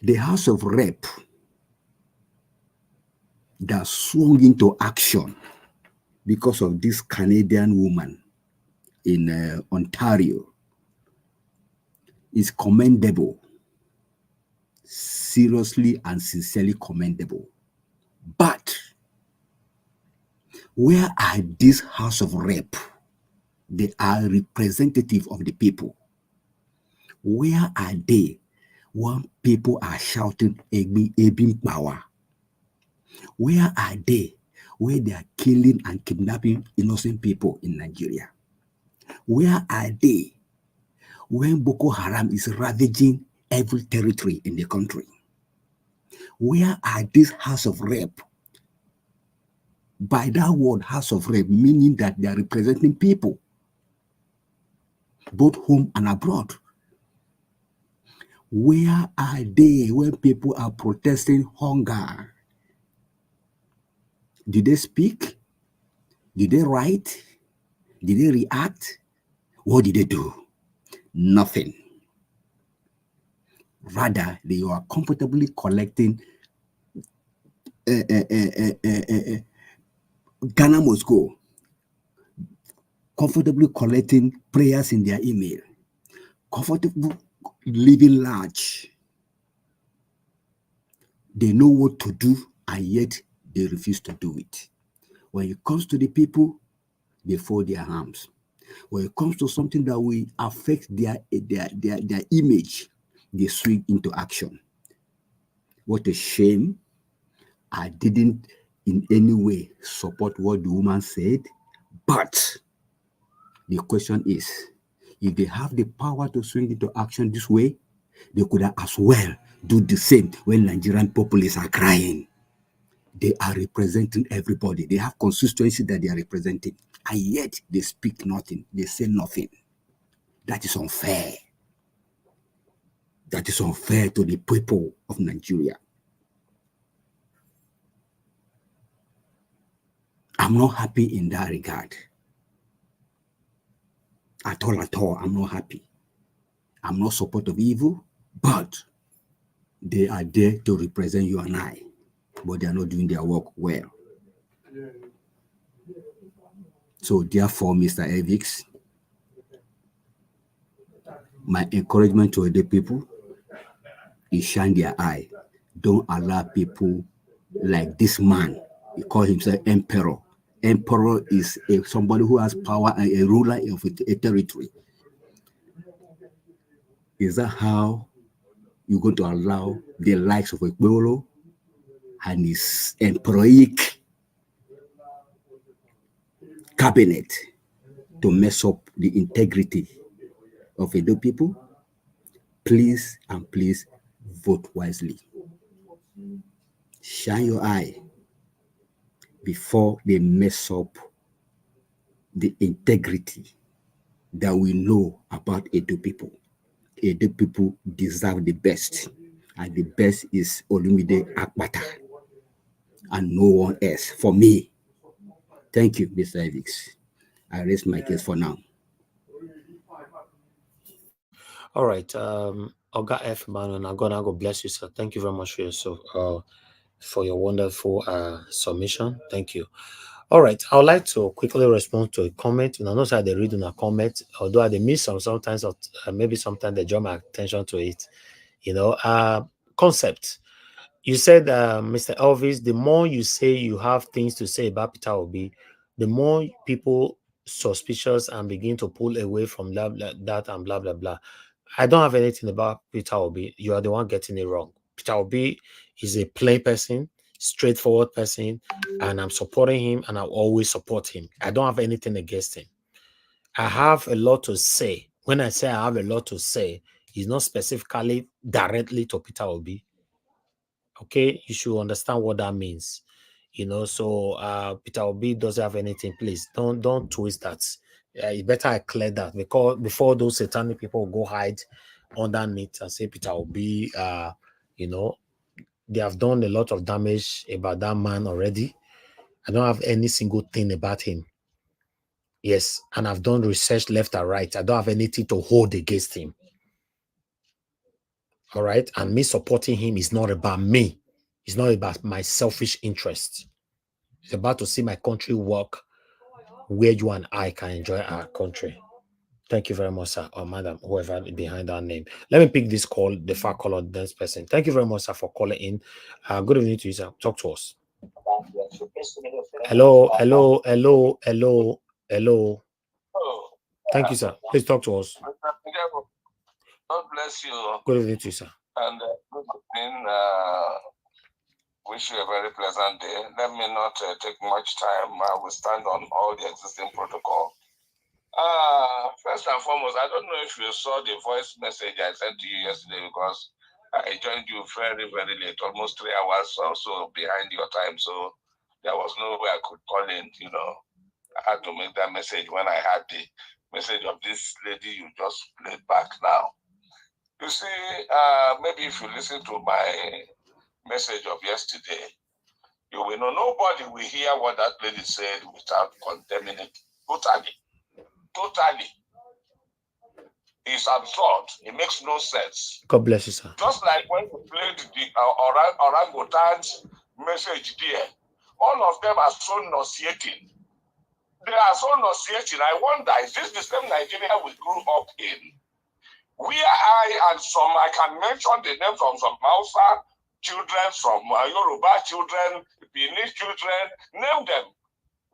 the House of Rep that swung into action because of this Canadian woman in Ontario is commendable, seriously and sincerely commendable. But where are this House of Rep? They are representative of the people. Where are they when people are shouting Ebin power? Where are they where they are killing and kidnapping innocent people in Nigeria? Where are they when Boko Haram is ravaging every territory in the country? Where are these House of Rep? By that word, House of Rep, meaning that they are representing people, both home and abroad. Where are they when people are protesting hunger? Did they speak? Did they write? Did they react? What did they do? Nothing. Rather, they are comfortably collecting Ghana must go, comfortably collecting prayers in their email, comfortable living large. They know what to do, and yet they refuse to do it. When it comes to the people, they fold their arms. When it comes to something that will affect their image, they swing into action. What a shame. I didn't in any way support what the woman said, but the question is, if they have the power to swing into action this way, they could as well do the same when Nigerian populists are crying. They are representing everybody. They have constituency that they are representing, and yet they speak nothing. They say nothing. That is unfair. That is unfair to the people of Nigeria. I'm not happy in that regard. At all, I'm not happy. I'm not supportive of evil, but they are there to represent you and I, but they are not doing their work well. So therefore, Mr. Evix, my encouragement to the people is shine their eye. Don't allow people like this man. He calls himself emperor. Emperor is somebody who has power and a ruler of a territory. Is that how you're going to allow the likes of Ekpolo and his emperoric cabinet to mess up the integrity of Edo people? Please and please vote wisely. Shine your eye before they mess up the integrity that we know about Edo people. Edo people deserve the best, and the best is Olumide Akpata and no one else for me. Thank you, Mr. Evix. I raise my case for now. All right. Oga F. Manon, I'm gonna go bless you, sir. Thank you very much for your wonderful submission. Thank you. All right. I would like to quickly respond to a comment. And I know that they read on a comment, although they miss sometimes, or maybe sometimes they draw my attention to it. Concept. You said, Mr. Elvis, the more you say you have things to say about Peter Obi, the more people suspicious and begin to pull away from that and blah, blah, blah. I don't have anything about Peter Obi. You are the one getting it wrong. Peter Obi is a plain person, straightforward person, and I'm supporting him, and I'll always support him. I don't have anything against him. I have a lot to say. When I say I have a lot to say, it's not specifically directly to Peter Obi. Okay, you should understand what that means. So Peter Obi doesn't have anything. Please don't twist that. It's better I clear that, because before those satanic people go hide underneath and say Peter Obi, they have done a lot of damage about that man already. I don't have any single thing about him. Yes, and I've done research left and right. I don't have anything to hold against him. All right, and me supporting him is not about me. It's not about my selfish interest. It's about to see my country work where you and I can enjoy our country. Thank you very much, sir, or madam, whoever behind that name. Let me pick this call, the far colored dance person. Thank you very much, sir, for calling in. Good evening to you, sir. Talk to us. Hello. Thank you, sir. Please talk to us. God bless you. Good evening to you, sir. And good evening. Wish you a very pleasant day. Let me not take much time. I will stand on all the existing protocol. First and foremost, I don't know if you saw the voice message I sent to you yesterday, because I joined you very, very late, almost 3 hours or so behind your time. So there was no way I could call in, I had to make that message when I had the message of this lady you just played back now. You see, maybe if you listen to my message of yesterday, you will know nobody will hear what that lady said without condemning it totally. It's absurd. It makes no sense. God bless you, sir. Just like when we played the orangutan's message there, all of them are so nauseating. They are so nauseating. I wonder, is this the same Nigeria we grew up in? Where I can mention the names of some Hausa children, from Yoruba children, Benin children, name them.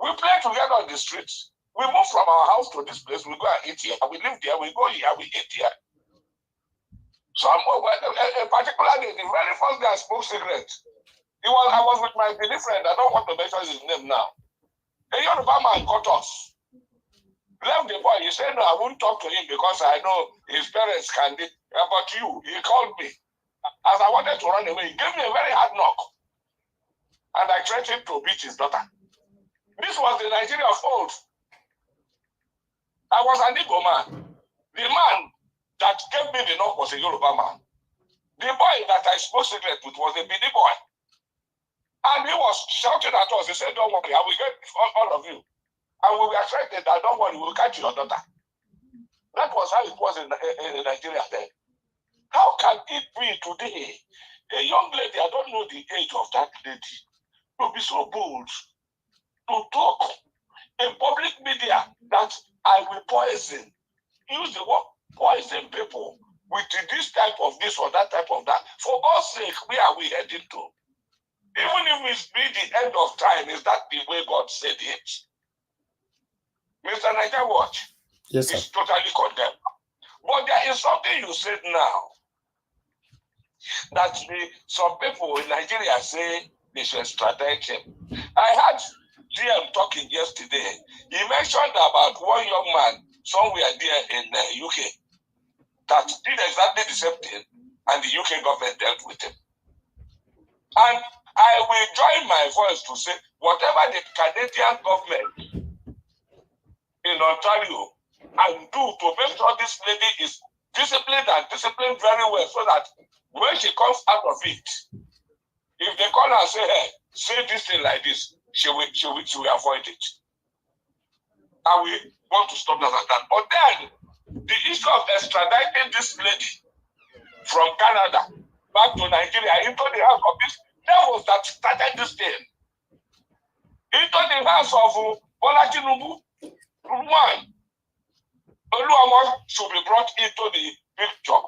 We play together on the streets. We move from our house to this place, we go and eat here. We live there, we go here, we eat here. Particularly the very first day I smoked cigarettes, I was with my Benin friend, I don't want to mention his name now. A Yoruba man caught us. Left the boy, he said, no, I won't talk to him because I know his parents can. But he called me. As I wanted to run away, he gave me a very hard knock. And I threatened to beat his daughter. This was the Nigeria of old. I was an Igbo man. The man that gave me the knock was a Yoruba man. The boy that I smoked cigarette with was a Benin boy. And he was shouting at us. He said, don't worry, I will get all of you. And we were threatened that, don't worry, we will catch your daughter. That was how it was in Nigeria then. How can it be today, a young lady, I don't know the age of that lady, to be so bold, to talk in public media that I will poison, use the word poison people with this type of this or that type of that. For God's sake, where are we heading to? Even if it's be the end of time, is that the way God said it? Mr. Niger Watch is totally condemned. But there is something you said now that some people in Nigeria say they should extradite him. I had GM talking yesterday. He mentioned about one young man somewhere there in the UK that did exactly the same thing, and the UK government dealt with him. And I will join my voice to say, whatever the Canadian government in Ontario and do to make sure this lady is disciplined and disciplined very well, so that when she comes out of it, if they call her and say, hey, say this thing like this, she will avoid it. And we want to stop that and that. But then, the issue of extraditing this lady from Canada back to Nigeria into the hands of these devils that started this thing, into the hands of Bola Tinubu, one, Oluwamo should be brought into the picture.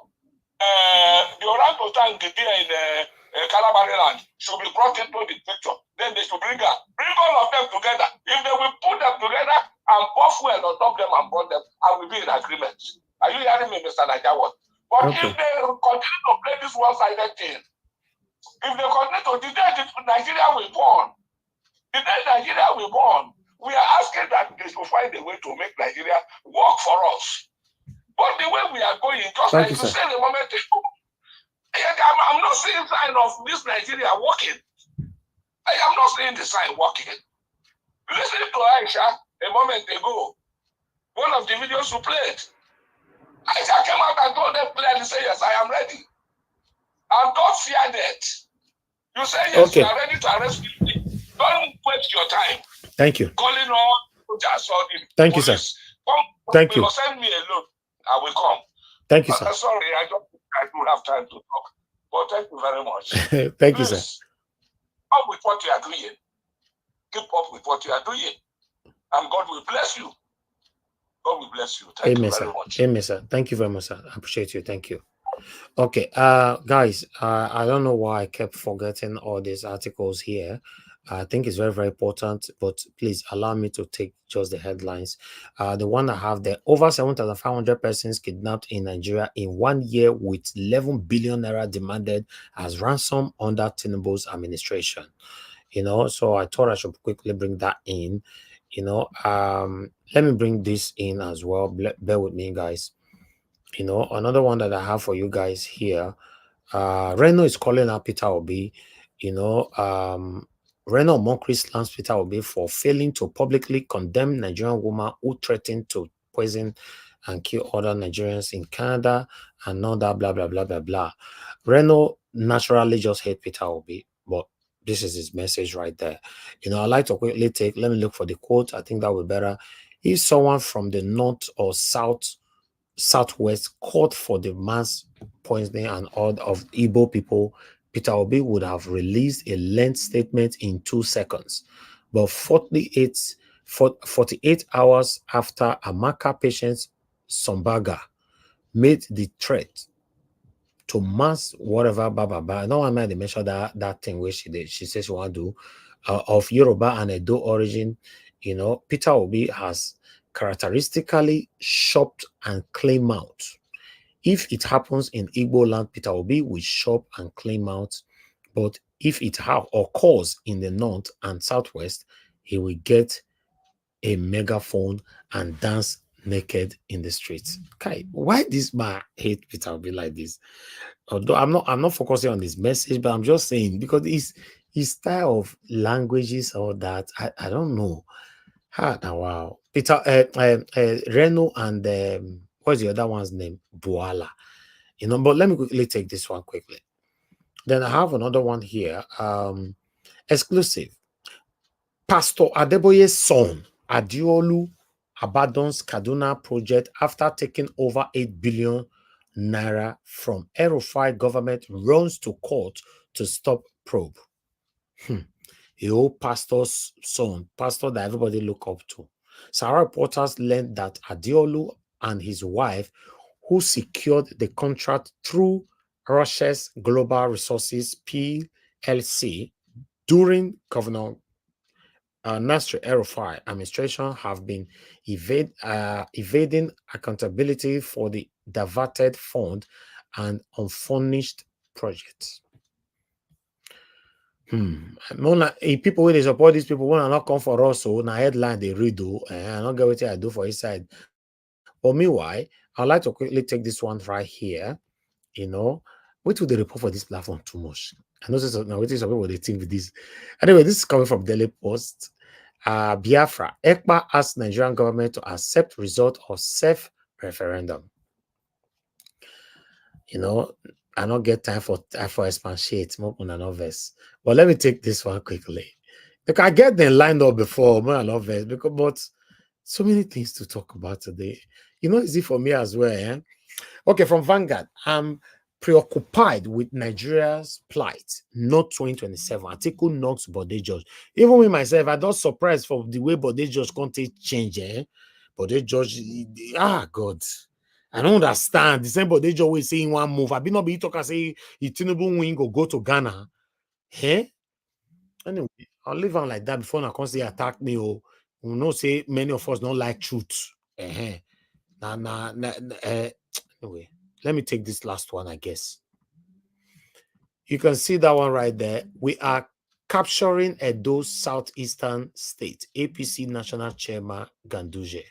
The orangutan there in Calabari land should be brought into the picture. Then they should bring all of them together. If they will put them together and pour fuel on top them and burn them, I will be in agreement. Are you hearing me, Mr. Nigerian? But if they continue to play this one-sided thing, if they continue to, the day Nigeria will burn, the day Nigeria will burn, we are asking that they should find a way to make Nigeria work for us. But the way we are going, just like you said a moment ago, I'm not seeing sign of this Nigeria working. I am not seeing the sign working. Listen to Aisha a moment ago. One of the videos you played. Aisha came out and told them clearly, say, yes, I am ready. And don't fear that. You say, yes, you are ready to arrest me. Don't waste your time. Thank you. Calling on just Thank you, sir. Thank you. Send me a loan. I will come. Thank you, sir. Sorry, I don't have time to talk. But thank you very much. Thank you, sir. Come with what you are doing. Keep up with what you are doing, and God will bless you. God will bless you. Thank you very much. Amen, sir. Thank you very much, sir. I appreciate you. Thank you. Okay, guys, I don't know why I kept forgetting all these articles here. I think it's very, very important, but please allow me to take just the headlines. The one I have there: over 7,500 persons kidnapped in Nigeria in 1 year, with 11 billion naira demanded as ransom under Tinubu's administration. You know, so I thought I should quickly bring that in. You know, let me bring this in as well. Bear with me, guys. You know, another one that I have for you guys here. Reno is calling out Peter Obi. You know, Reno Monkri slams Peter Obi for failing to publicly condemn Nigerian woman who threatened to poison and kill other Nigerians in Canada and all that, blah, blah, blah, blah, blah. Reno naturally just hate Peter Obi, but this is his message right there. You know, I like to quickly let me look for the quote. I think that would be better. If someone from the north or southwest called for the mass poisoning and all of Igbo people, Peter Obi would have released a lengthy statement in 2 seconds. But 48 hours after Amaka patient Sombaga made the threat to mass whatever, blah, blah, blah. No one made mention that thing where she did. She says she want to do of Yoruba and Edo origin. You know, Peter Obi has characteristically shopped and claim out. If it happens in Igbo land, Peter Obi will shop and claim out. But if it occurs in the north and southwest, he will get a megaphone and dance naked in the streets. Okay, why this man hate Peter Obi like this? Although I'm not focusing on this message, but I'm just saying because his style of languages or that I don't know. Wow. Peter Reno and what's the other one's name? Buala. You know, but let me quickly take this one quickly. Then I have another one here. Exclusive. Pastor Adeboye's son, Adiolu, abandons Kaduna project after taking over 8 billion naira from El-Rufai government, runs to court to stop probe. A old pastor's son, pastor that everybody look up to. Sarah reporters learned that Adiolu and his wife, who secured the contract through Russia's Global Resources PLC during Governor Nasser El-Rufai administration, have been evading accountability for the diverted fund and unfurnished projects. People when they support these people when I not come for us, so now headline they read do and I don't get what I do for his side. But meanwhile, I'd like to quickly take this one right here. You know, wait till they report for this platform too much. I know now wait till some people they think with this. Anyway, this is coming from Daily Post. Biafra, ECPA asked Nigerian government to accept result of self-referendum. You know, I don't get time for expatiate more on another verse. But let me take this one quickly. Look, I get them lined up before more another verse because but so many things to talk about today. You know, easy for me as well. Eh? Okay, from Vanguard, I'm preoccupied with Nigeria's plight. Not 2027. Article knocks Bode George. Even with myself, I don't surprised for the way Bode George content change. Eh? Bode George, God. I don't understand. The same Bode George always saying one move. I be not be talk and say if Tinubu win go to Ghana. Eh? Anyway, I'll leave on like that before I can say attack me. Or we know say many of us don't like truth. Anyway, let me take this last one, I guess. You can see that one right there. We are capturing Edo southeastern state. APC National Chairman Ganduje.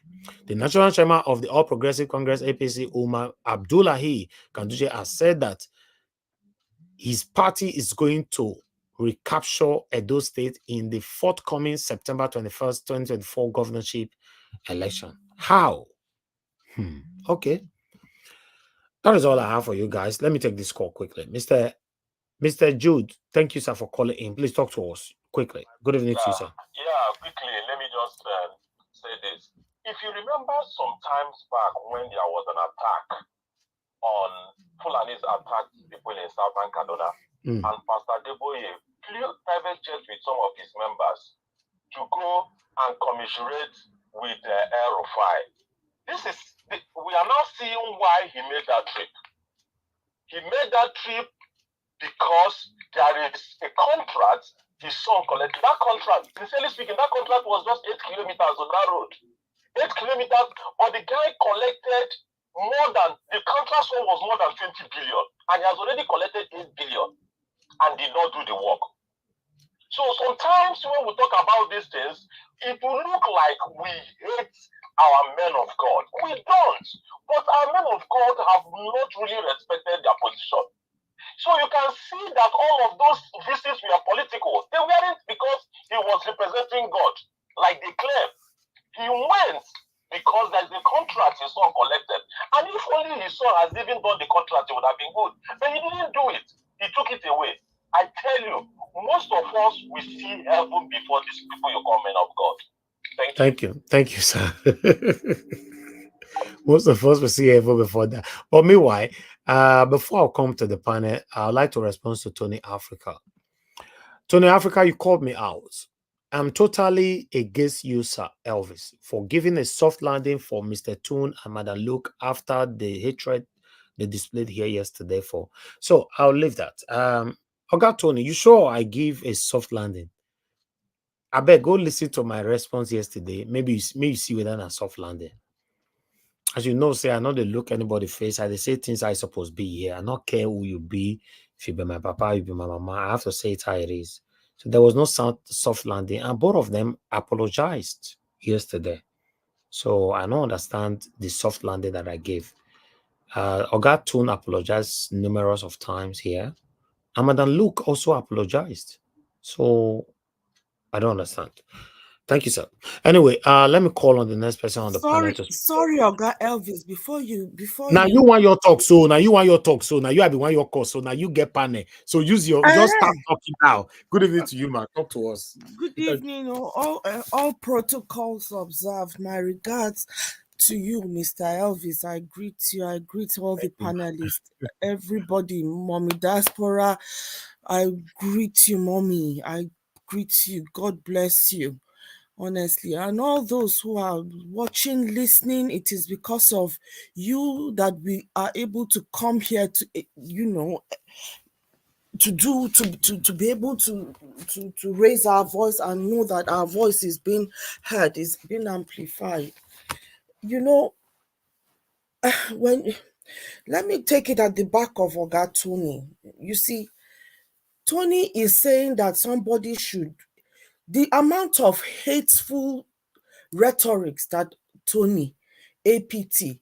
The National Chairman of the All Progressive Congress, APC, Umar Abdullahi Ganduje, has said that his party is going to recapture Edo State in the forthcoming September 21st, 2024 governorship election. How? Okay. That is all I have for you guys. Let me take this call quickly. Mr. Jude, thank you, sir, for calling in. Please talk to us quickly. Good evening to you, sir. Yeah, quickly, let me just say this. If you remember some times back when there was an attack on Fulanis attacked people in Southern Kaduna, and Pastor Adeboye flew private jet with some of his members to go and commiserate with El-Rufai. We are now seeing why he made that trip. He made that trip because there is a contract his son collected. That contract, sincerely speaking, that contract was just 8 kilometers on that road. 8 kilometers, but the guy collected the contract sum was more than 20 billion, and he has already collected 8 billion and did not do the work. So sometimes when we talk about these things, it will look like we hate our men of God. We don't. But our men of God have not really respected their position. So you can see that all of those visits were political. They weren't because he was representing God, like they claim. He went because there's a contract his son collected. And if only his son has even done the contract, it would have been good. But he didn't do it. He took it away. I tell you, most of us will see heaven before these people you call men of God. Thank you. Thank you, sir. Most of us will see heaven before that. But meanwhile, before I come to the panel, I'd like to respond to Tony Africa. Tony Africa, you called me out. I'm totally against you, Sir Elvis, for giving a soft landing for Mr. Toon and Madam Luke after the hatred they displayed here yesterday for. So I'll leave that. Okay, Tony, you sure I give a soft landing? I bet go listen to my response yesterday. Maybe you see whether a soft landing. As you know, say I know they look anybody face. I they say things I supposed be here. I don't care who you be. If you be my papa, you be my mama. I have to say it how it is. So there was no soft landing, and both of them apologized yesterday. So I don't understand the soft landing that I gave. Oga Toon apologized numerous of times here. And Madam Luke also apologized. So I don't understand. Thank you, sir. Anyway, let me call on the next person on the panel. Sorry, Oga Elvis. Before you now you want your talk, so now you want your talk, so now you have been want your call, so now you get panel. So use your just start talking now. Good evening to you, man. Talk to us. Good evening. All protocols observed. My regards to you, Mr. Elvis. I greet you. I greet all the panelists, everybody, Mommy Diaspora. I greet you, Mommy. I greet you. God bless you. Honestly, and all those who are watching, listening, it is because of you that we are able to come here to, to be able to raise our voice and know that our voice is being heard, is being amplified. Let me take it at the back of Oga Tony. You see, Tony is saying that somebody should, the amount of hateful rhetorics that Tony APT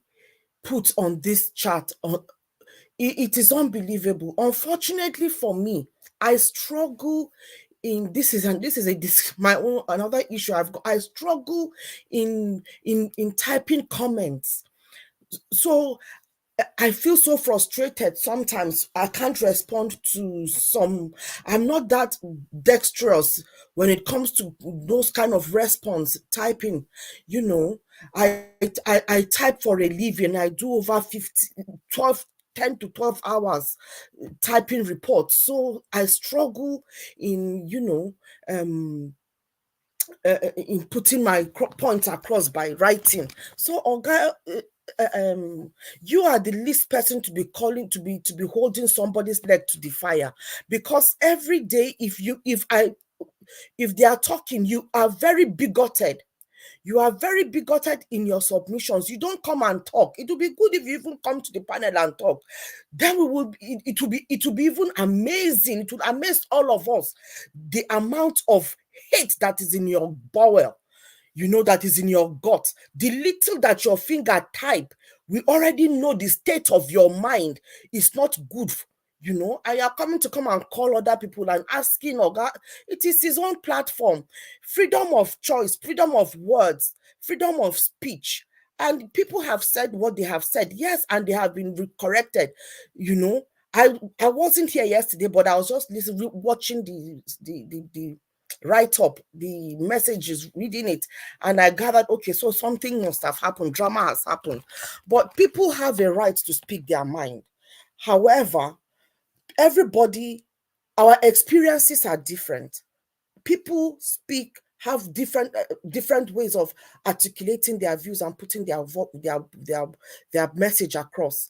put on this chat, it is unbelievable. Unfortunately for me, I struggle in my own another issue I've got. I struggle in typing comments. So I feel so frustrated sometimes. I can't respond to some. I'm not that dexterous when it comes to those kind of response typing. I type for a living. I do over 10 to 12 hours typing reports. So I struggle in, in putting my points across by writing. So, Oga, you are the least person to be calling to be holding somebody's leg to the fire, because every day if they are talking, you are very bigoted. You are very bigoted in your submissions. You don't come and talk. It will be good if you even come to the panel and talk. Then it will be even amazing. It will amaze all of us the amount of hate that is in your bowel. That is in your gut. The little that your finger type, we already know the state of your mind is not good. And you're coming to come and call other people and asking, Oga, it is his own platform. Freedom of choice, freedom of words, freedom of speech. And people have said what they have said. Yes, and they have been corrected. I wasn't here yesterday, but I was just watching the write-up, the messages, reading it, and I gathered, okay, so something must have happened, drama has happened. But people have a right to speak their mind. However, everybody, our experiences are different. People speak have different ways of articulating their views and putting their message across.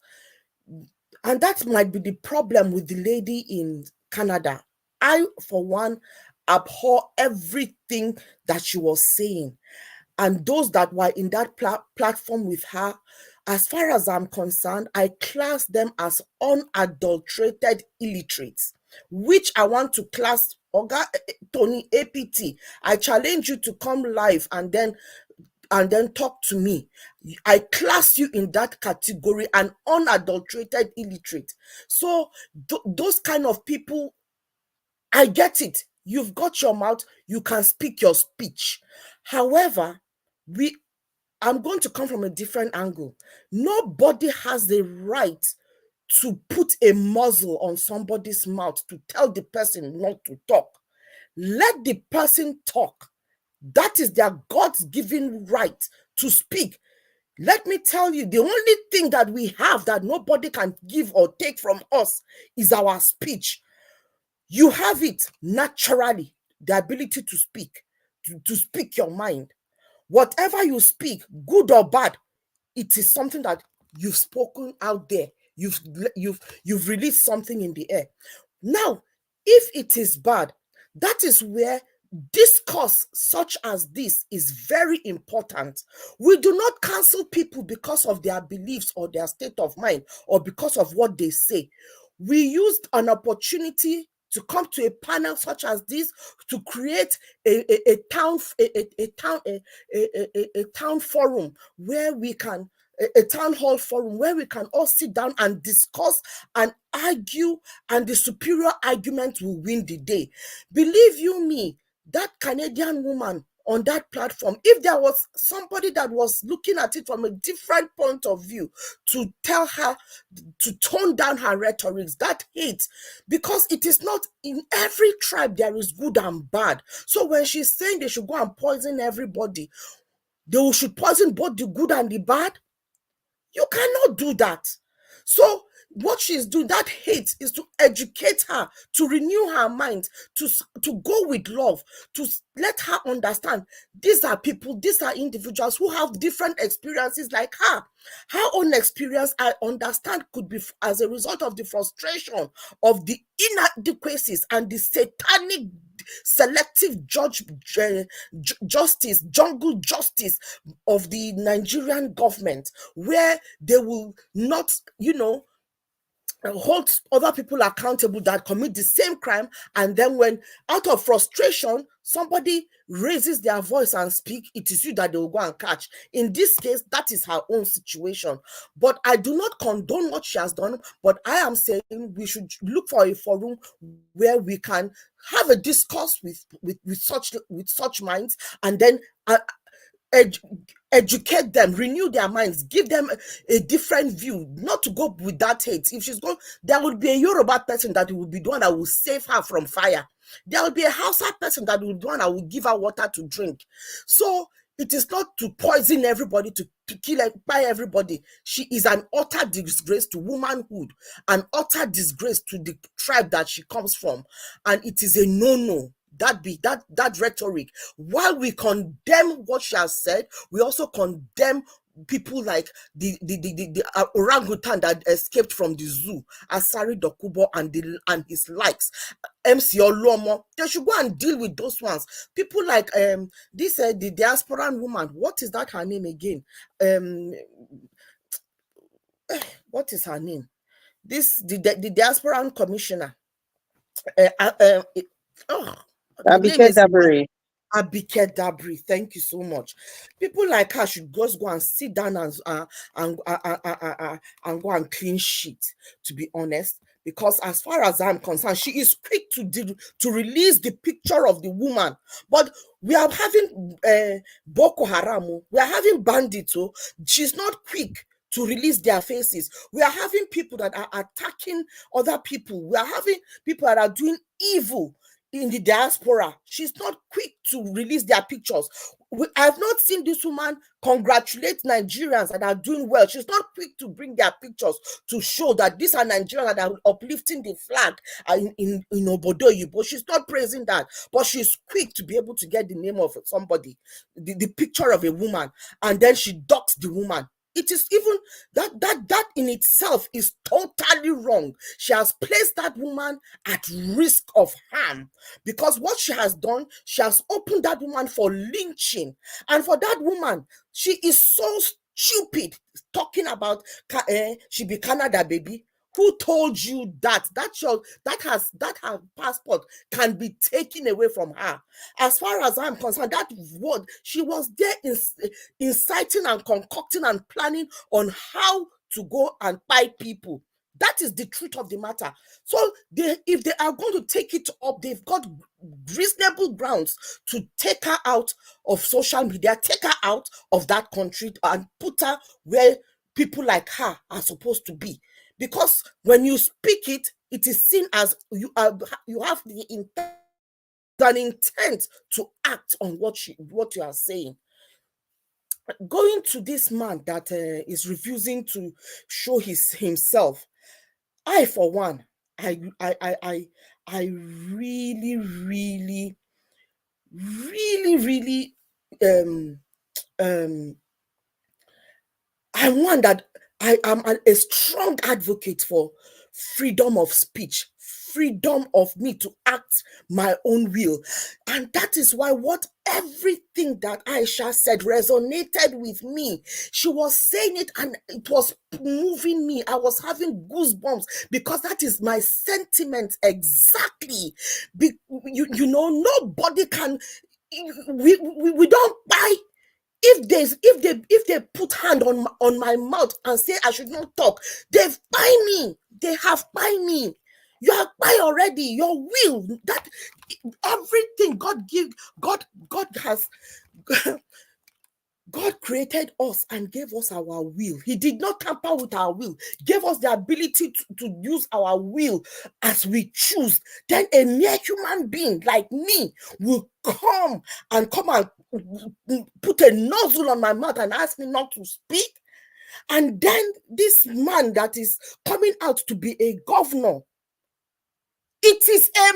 And that might be the problem with the lady in Canada. I, for one, abhor everything that she was saying. And those that were in that platform with her, as far as I'm concerned, I class them as unadulterated illiterates, which I want to class Oga Tony APT. I challenge you to come live and then talk to me. I class you in that category, an unadulterated illiterate. So those kind of people, I get it. You've got your mouth, you can speak your speech. However, I'm going to come from a different angle. Nobody has the right to put a muzzle on somebody's mouth to tell the person not to talk. Let the person talk. That is their God's given right to speak. Let me tell you, the only thing that we have that nobody can give or take from us is our speech. You have it naturally, the ability to speak, to speak your mind. Whatever you speak, good or bad, it is something that you've spoken out there. You've released something in the air. Now, if it is bad, that is where discourse such as this is very important. We do not cancel people because of their beliefs or their state of mind or because of what they say. We used an opportunity to come to a panel such as this to create a town forum where we can, a town hall forum where we can all sit down and discuss and argue, and the superior argument will win the day. Believe you me, that Canadian woman on that platform, if there was somebody that was looking at it from a different point of view to tell her to tone down her rhetorics, that hate, because it is not in every tribe there is good and bad. So when she's saying they should go and poison everybody, they should poison both the good and the bad, you cannot do that. So what she's doing, that hate, is to educate her, to renew her mind, to go with love, to let her understand these are people, these are individuals who have different experiences like her. Her own experience, I understand, could be as a result of the frustration of the inadequacies and the satanic selective justice, jungle justice of the Nigerian government, where they will not, hold other people accountable that commit the same crime, and then when out of frustration somebody raises their voice and speak, it is you that they will go and catch. In this case, that is her own situation. But I do not condone what she has done, but I am saying we should look for a forum where we can have a discourse with such minds, and then educate them, renew their minds, give them a different view, not to go with that hate. If she's going, there will be a Yoruba person that will be the one that will save her from fire. There will be a Hausa person that will be the one that will give her water to drink. So it is not to poison everybody, to kill by everybody. She is an utter disgrace to womanhood, an utter disgrace to the tribe that she comes from, and it is a no-no. That rhetoric. While we condemn what she has said, we also condemn people like the orangutan that escaped from the zoo, Asari Dokubo and his likes, MC Olomo. They should go and deal with those ones. People like the diasporan woman. What is that her name again? What is her name? The diasporan commissioner. Abike Dabiri. Abike Dabiri, thank you so much. People like her should just go and sit down and go and clean shit, to be honest. Because as far as I'm concerned, she is quick to release the picture of the woman. But we are having Boko Haram, we are having bandits. She's not quick to release their faces. We are having people that are attacking other people. We are having people that are doing evil in the diaspora, she's not quick to release their pictures. I've not seen this woman congratulate Nigerians that are doing well. She's not quick to bring their pictures to show that these are Nigerians that are uplifting the flag in Obodo Yibo. She's not praising that, but she's quick to be able to get the name of somebody, the picture of a woman, and then she docks the woman. It is even that in itself is totally wrong. She has placed that woman at risk of harm, because what she has done, she has opened that woman for lynching. And for that woman, she is so stupid talking about she be Canada baby. Who told you that her passport can be taken away from her? As far as I'm concerned, that word, she was there inciting and concocting and planning on how to go and buy people. That is the truth of the matter. So if they are going to take it up, they've got reasonable grounds to take her out of social media, take her out of that country, and put her where people like her are supposed to be. Because when you speak it, it is seen as you have the intent to act on what you are saying. Going to this man that is refusing to show himself, I for one, I really I'm one that I am a strong advocate for freedom of speech, freedom of me to act my own will. And that is why everything that Aisha said resonated with me. She was saying it and it was moving me. I was having goosebumps because that is my sentiment exactly. Nobody can, we don't buy. If they put hand on my mouth and say I should not talk, they've buy me. They have buy me. You are buy already. Your will, that everything God created us and gave us our will. He did not tamper with our will. Gave us the ability to use our will as we choose. Then a mere human being like me will come and put a nozzle on my mouth and ask me not to speak. And then this man that is coming out to be a governor, it is a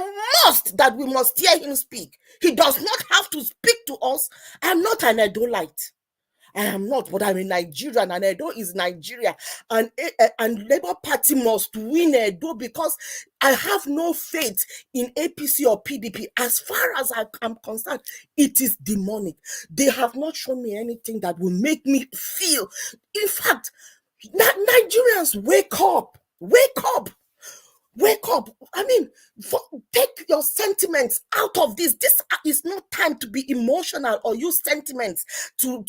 must that we must hear him speak. He does not have to speak to us. I'm not an Edolite. I am not, but I'm a Nigerian, and Edo is Nigeria, and Labour Party must win Edo, because I have no faith in APC or PDP. As far as I am concerned, it is demonic. They have not shown me anything that will make me feel. In fact, Nigerians, wake up, wake up. Wake up. I mean, take your sentiments out of this. This is not time to be emotional or use sentiments to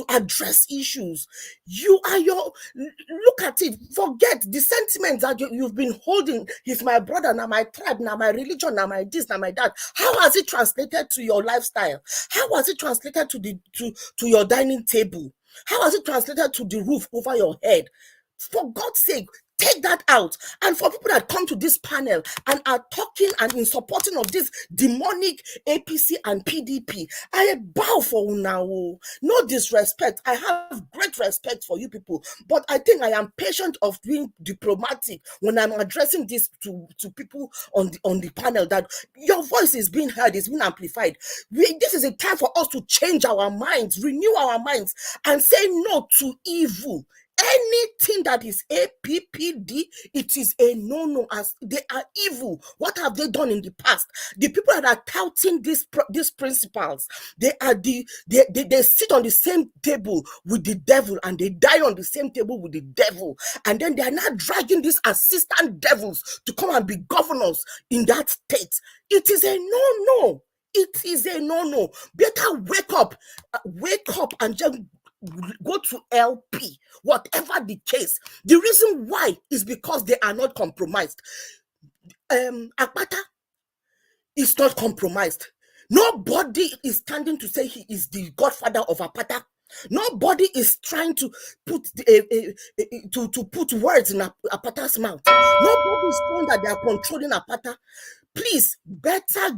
address issues. Look at it. Forget the sentiments that you've been holding. He's my brother, now my tribe, now my religion, now my this, now my that. How has it translated to your lifestyle? How has it translated to your dining table? How has it translated to the roof over your head? For God's sake, take that out. And for people that come to this panel and are talking and in supporting of this demonic APC and PDP, I bow for now. No disrespect. I have great respect for you people, but I think I am patient of being diplomatic when I'm addressing this to people on the panel, that your voice is being heard, is being amplified. This is a time for us to change our minds, renew our minds, and say no to evil. Anything that is APPD, it is a no-no, as they are evil. What have they done in the past? The people that are touting these principles, they sit on the same table with the devil, and they die on the same table with the devil. And then they are not dragging these assistant devils to come and be governors in that state. It is a no-no. It is a no-no. Better wake up and just go to LP, whatever the case. The reason why is because they are not compromised. Akpata is not compromised. Nobody is standing to say he is the godfather of Akpata. Nobody is trying to put put words in Akpata's mouth. Nobody is saying that they are controlling Akpata. please better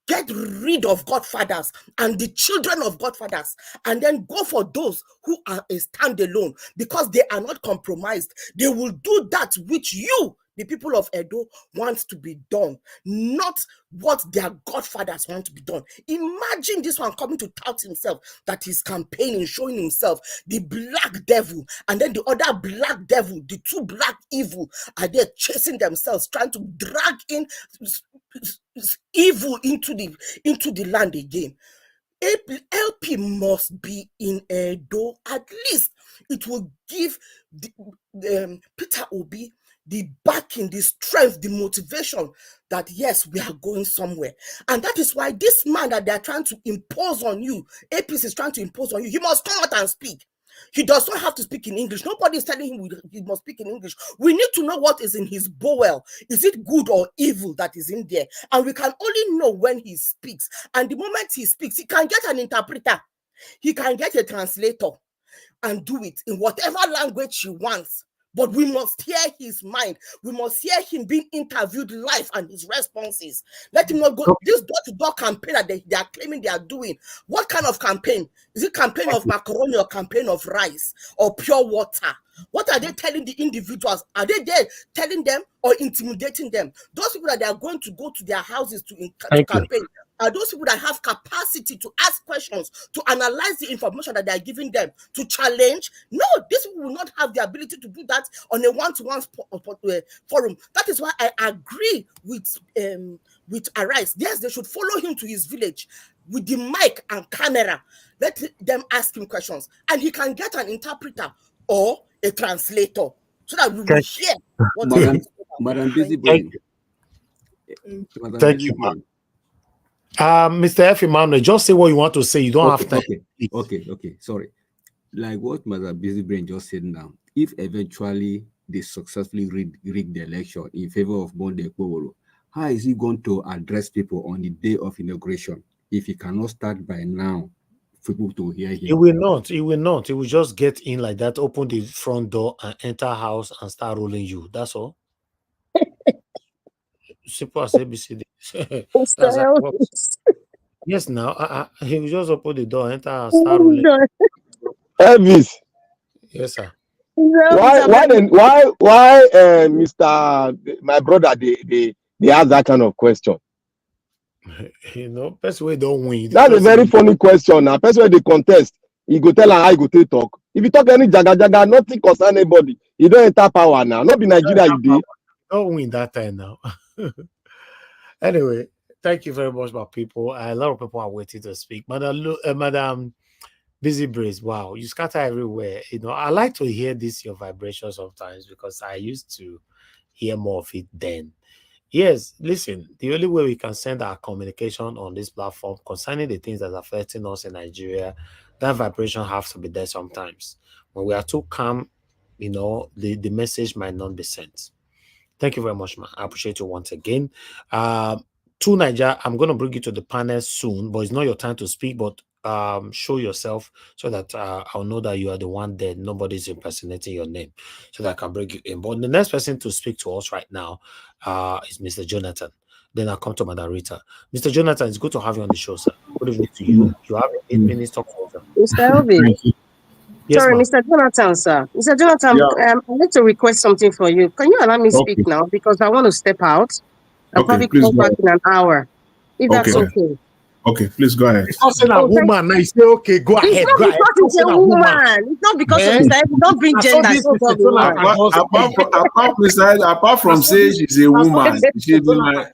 get rid of godfathers and the children of godfathers, and then go for those who are a standalone, because they are not compromised. They will do that which you, the people of Edo, want to be done, not what their godfathers want to be done. Imagine this one coming to tout himself that he's campaigning, showing himself the black devil, and then the other black devil, the two black evil, are there chasing themselves, trying to drag in evil into the land again. LP must be in Edo. At least it will give Peter Obi the backing, the strength, the motivation that yes, we are going somewhere. And that is why this man that they are trying to impose on you, APC is trying to impose on you, he must come out and speak. He does not have to speak in English. Nobody is telling him he must speak in English. We need to know what is in his bowel. Is it good or evil that is in there? And we can only know when he speaks. And the moment he speaks, he can get an interpreter. He can get a translator and do it in whatever language he wants. But we must hear his mind. We must hear him being interviewed live and his responses. Let him not go. This door-to-door campaign that they are claiming they are doing. What kind of campaign? Is it campaign of macaroni or campaign of rice or pure water? What are they telling the individuals? Are they there telling them or intimidating them? Those people that they are going to go to their houses to campaign are those people that have capacity to ask questions, to analyze the information that they are giving them, to challenge. No, these people will not have the ability to do that on a one-to-one forum. That is why I agree with Arise. Yes, they should follow him to his village with the mic and camera. Let them ask him questions, and he can get an interpreter or a translator so that we will hear what Madam Busy Brain. Thank you, man. Mr. F. Emmanuel, just say what you want to say. You don't have time. Okay. Sorry. Like what Madam Busy Brain just said now, if eventually they successfully rig the election in favor of Monday Kowolo, how is he going to address people on the day of inauguration if he cannot start by now for people to hear him? He will not. He will not. He will just get in like that, open the front door and enter house and start rolling you. That's all. Simple as ABCD. That's how it works. Yes, now he will just open the door, enter and start rolling. Elvis. Yes, sir. Why Mr. my brother they ask that kind of question? You know, best way don't win. That's a very funny question. Now, best way they contest, he go tell her how he go take talk. If you talk any jaga, nothing concern anybody. You don't enter power now. Not be Nigeria, you do. Don't win that time now. Anyway, thank you very much, my people. A lot of people are waiting to speak. Madam Busy Brace, wow, you scatter everywhere. You know, I like to hear your vibration sometimes because I used to hear more of it then. Yes, listen, the only way we can send our communication on this platform concerning the things that are affecting us in Nigeria, that vibration has to be there sometimes. When we are too calm, you know, the message might not be sent. Thank you very much, man. I appreciate you once again. To Niger, I'm going to bring you to the panel soon, but it's not your time to speak, but show yourself so that I'll know that you are the one there. Nobody's impersonating your name, so that I can bring you in. But the next person to speak to us right now is Mr. Jonathan. Then I'll come to Madam Rita. Mr. Jonathan, it's good to have you on the show, sir. Good evening to you. You have 8 minutes to talk over. Mr. Elvis. Yes, sorry, ma'am. Mr. Jonathan, sir. Mr. Jonathan, I'd like to request something for you. Can you allow me to speak now? Because I want to step out. I'll probably come back in an hour. If that's okay. Okay, please go ahead. Because a woman, I say, okay, go ahead. It's not because it's a woman. It's not because of Mr. Elvis. Don't bring gender. Apart from saying she's a woman, she be like,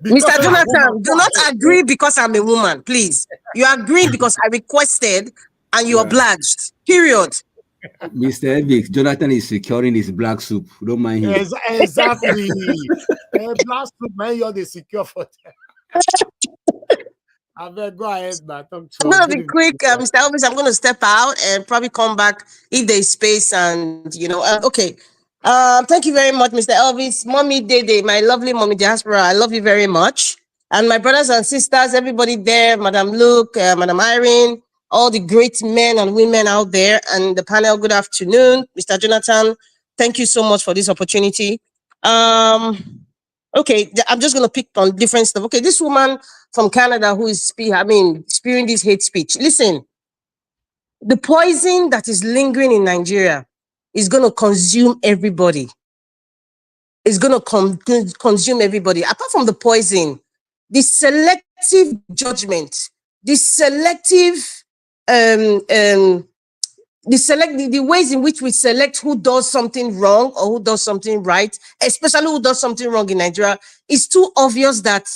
Mr. Jonathan, do not agree because I'm a woman, please. You agree because I requested and you obliged. Period. Mr. Evix, Jonathan is securing his black soup. Don't mind him. Exactly. Black soup, man, you're the secure for them. I better go ahead, but I'm going to be quick, Mr. Elvis. I'm going to step out and probably come back if there's space. And okay. Thank you very much, Mr. Elvis. Mommy Dede, my lovely mommy diaspora, I love you very much. And my brothers and sisters, everybody there, Madam Luke, Madam Irene, all the great men and women out there, and the panel. Good afternoon, Mr. Jonathan. Thank you so much for this opportunity. Okay, I'm just going to pick on different stuff. Okay, this woman from Canada who is spewing this hate speech. Listen, the poison that is lingering in Nigeria is going to consume everybody. It's going to consume everybody. Apart from the poison, the selective judgment, the selective the ways in which we select who does something wrong or who does something right, especially who does something wrong in Nigeria, is too obvious that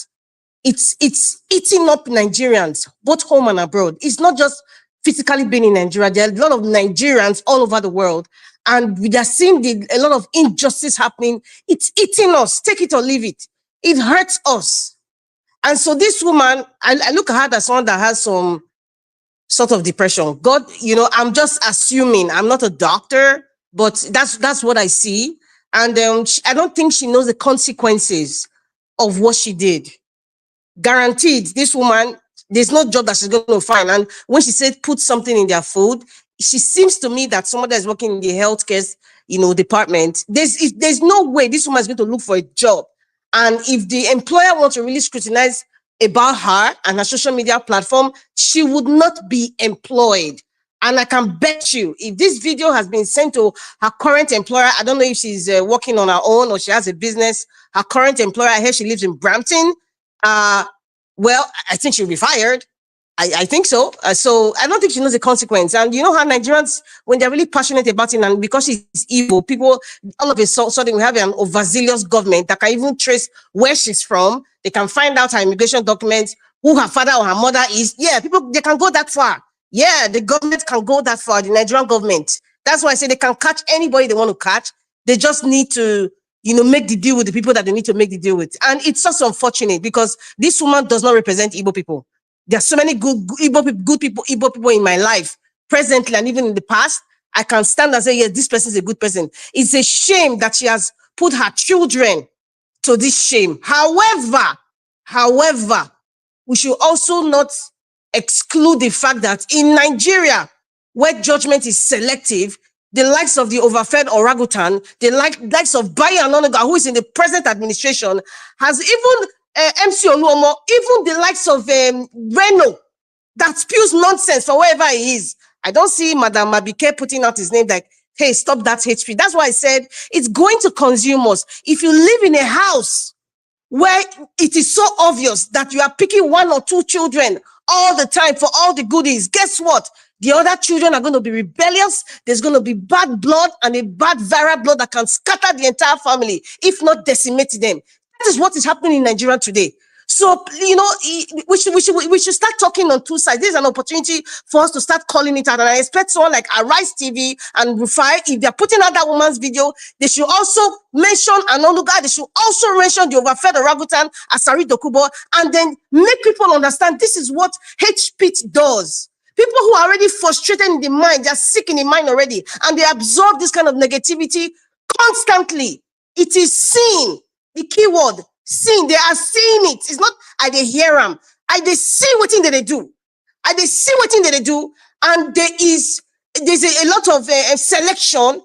it's eating up Nigerians, both home and abroad. It's not just physically being in Nigeria. There are a lot of Nigerians all over the world, and we are seeing a lot of injustice happening. It's eating us. Take it or leave it. It hurts us. And so this woman, I look at her as someone that has some sort of depression. God, I'm just assuming. I'm not a doctor, but that's what I see. And I don't think she knows the consequences of what she did. Guaranteed, this woman, there's no job that she's going to find. And when she said put something in their food, she seems to me that someone that is working in the healthcare, department, there's no way this woman is going to look for a job. And if the employer wants to really scrutinize about her and her social media platform, she would not be employed. And I can bet you, if this video has been sent to her current employer, I don't know if she's working on her own or she has a business, her current employer, I hear she lives in Brampton. Well, I think she'll be fired. I think so. So I don't think she knows the consequence. And you know how Nigerians, when they're really passionate about it, and because she's evil, people, all of a sudden, we have an overzealous government that can even trace where she's from. They can find out her immigration documents, who her father or her mother is. Yeah, people, they can go that far. Yeah, the government can go that far, the Nigerian government. That's why I say they can catch anybody they want to catch. They just need to, make the deal with the people that they need to make the deal with. And it's just unfortunate because this woman does not represent Igbo people. There are so many good Igbo people in my life, presently and even in the past. I can stand and say, yes, this person is a good person. It's a shame that she has put her children to this shame. However, we should also not exclude the fact that in Nigeria, where judgment is selective, the likes of the overfed orangutan, the likes of Bayo Anonoga, who is in the present administration, has even MC Oluomo, even the likes of Reno, that spews nonsense for wherever he is. I don't see Madam Mabike putting out his name like, hey, stop that HP. That's why I said it's going to consume us. If you live in a house where it is so obvious that you are picking one or two children all the time for all the goodies, guess what? The other children are going to be rebellious. There's going to be bad blood and a bad viral blood that can scatter the entire family, if not decimate them. That is what is happening in Nigeria today. So, we should start talking on two sides. This is an opportunity for us to start calling it out. And I expect someone like Arise TV and Rufai, if they're putting out that woman's video, they should also mention Anonuga. They should also mention the overfed orangutan, Asari Dokubo, and then make people understand this is what hate speech does. People who are already frustrated in the mind, they're sick in the mind already, and they absorb this kind of negativity constantly. It is seen. The keyword, seen. They are seeing it. It's not I they hear them. I they see what thing that they do. I they see what thing that they do, and there's a lot of selection.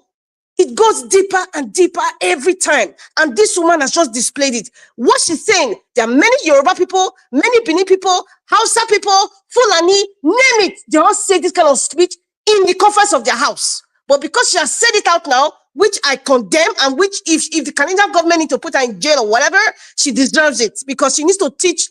It goes deeper and deeper every time. And this woman has just displayed it. What she's saying, there are many Yoruba people, many Benin people, Hausa people, Fulani, name it. They all say this kind of speech in the comforts of their house. But because she has said it out now, which I condemn, and which if the Canadian government need to put her in jail or whatever, she deserves it. Because she needs to teach,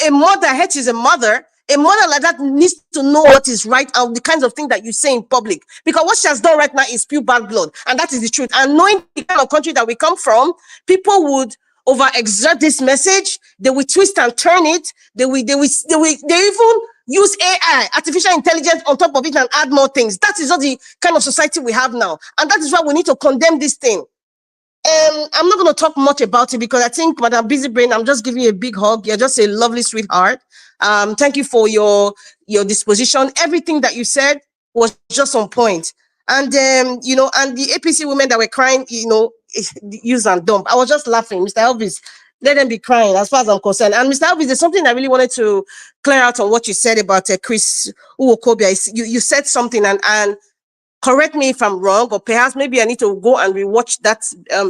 a mother, head is a mother like that needs to know what is right and the kinds of things that you say in public. Because what she has done right now is spew bad blood. And that is the truth. And knowing the kind of country that we come from, people would overexert this message. They will twist and turn it. They even use AI, artificial intelligence on top of it and add more things. That is not the kind of society we have now. And that is why we need to condemn this thing. I'm not going to talk much about it because I think, Madam Busy Brain, I'm just giving you a big hug. You're just a lovely sweetheart. Thank you for your disposition. Everything that you said was just on point. And, and the APC women that were crying, use and dump. I was just laughing. Mr. Elvis, let them be crying as far as I'm concerned. And Mr. Elvis, there's something I really wanted to clear out on what you said about Chris Uwokobia. You said something and correct me if I'm wrong, or perhaps maybe I need to go and rewatch that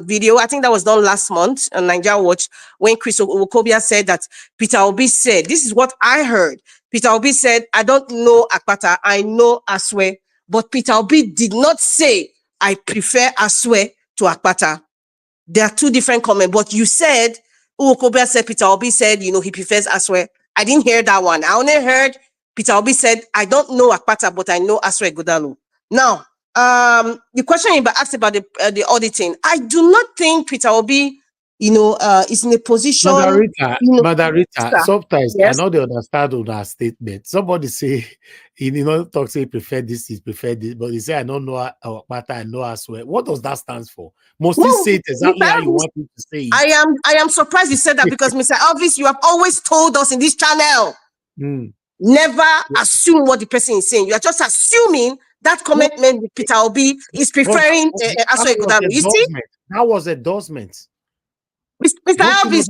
video. I think that was done last month on Nigeria Watch, when Chris Okobia said that Peter Obi said, this is what I heard. Peter Obi said, I don't know Akpata, I know Asue. But Peter Obi did not say, I prefer Asue to Akpata. There are two different comments. But you said, Okobia said, Peter Obi said, you know, he prefers Asue. I didn't hear that one. I only heard Peter Obi said, I don't know Akpata, but I know Asue Ighodalo. Now, the question you asked about the auditing, I do not think Peter Obi, you know, is in a position. Madarita, sometimes Yes. I know they understand on our statement. Somebody say, talk say he prefer this, but he say I don't know Akpata, I know Asue. What does that stand for? Must he say it exactly how you want him to say it? I am surprised you said that, because Mr. Elvis, you have always told us in this channel, never assume what the person is saying. You are just assuming that comment meant Peter Obi is preferring Asue Ighodalo. You see? That was endorsement. Mr. Elvis,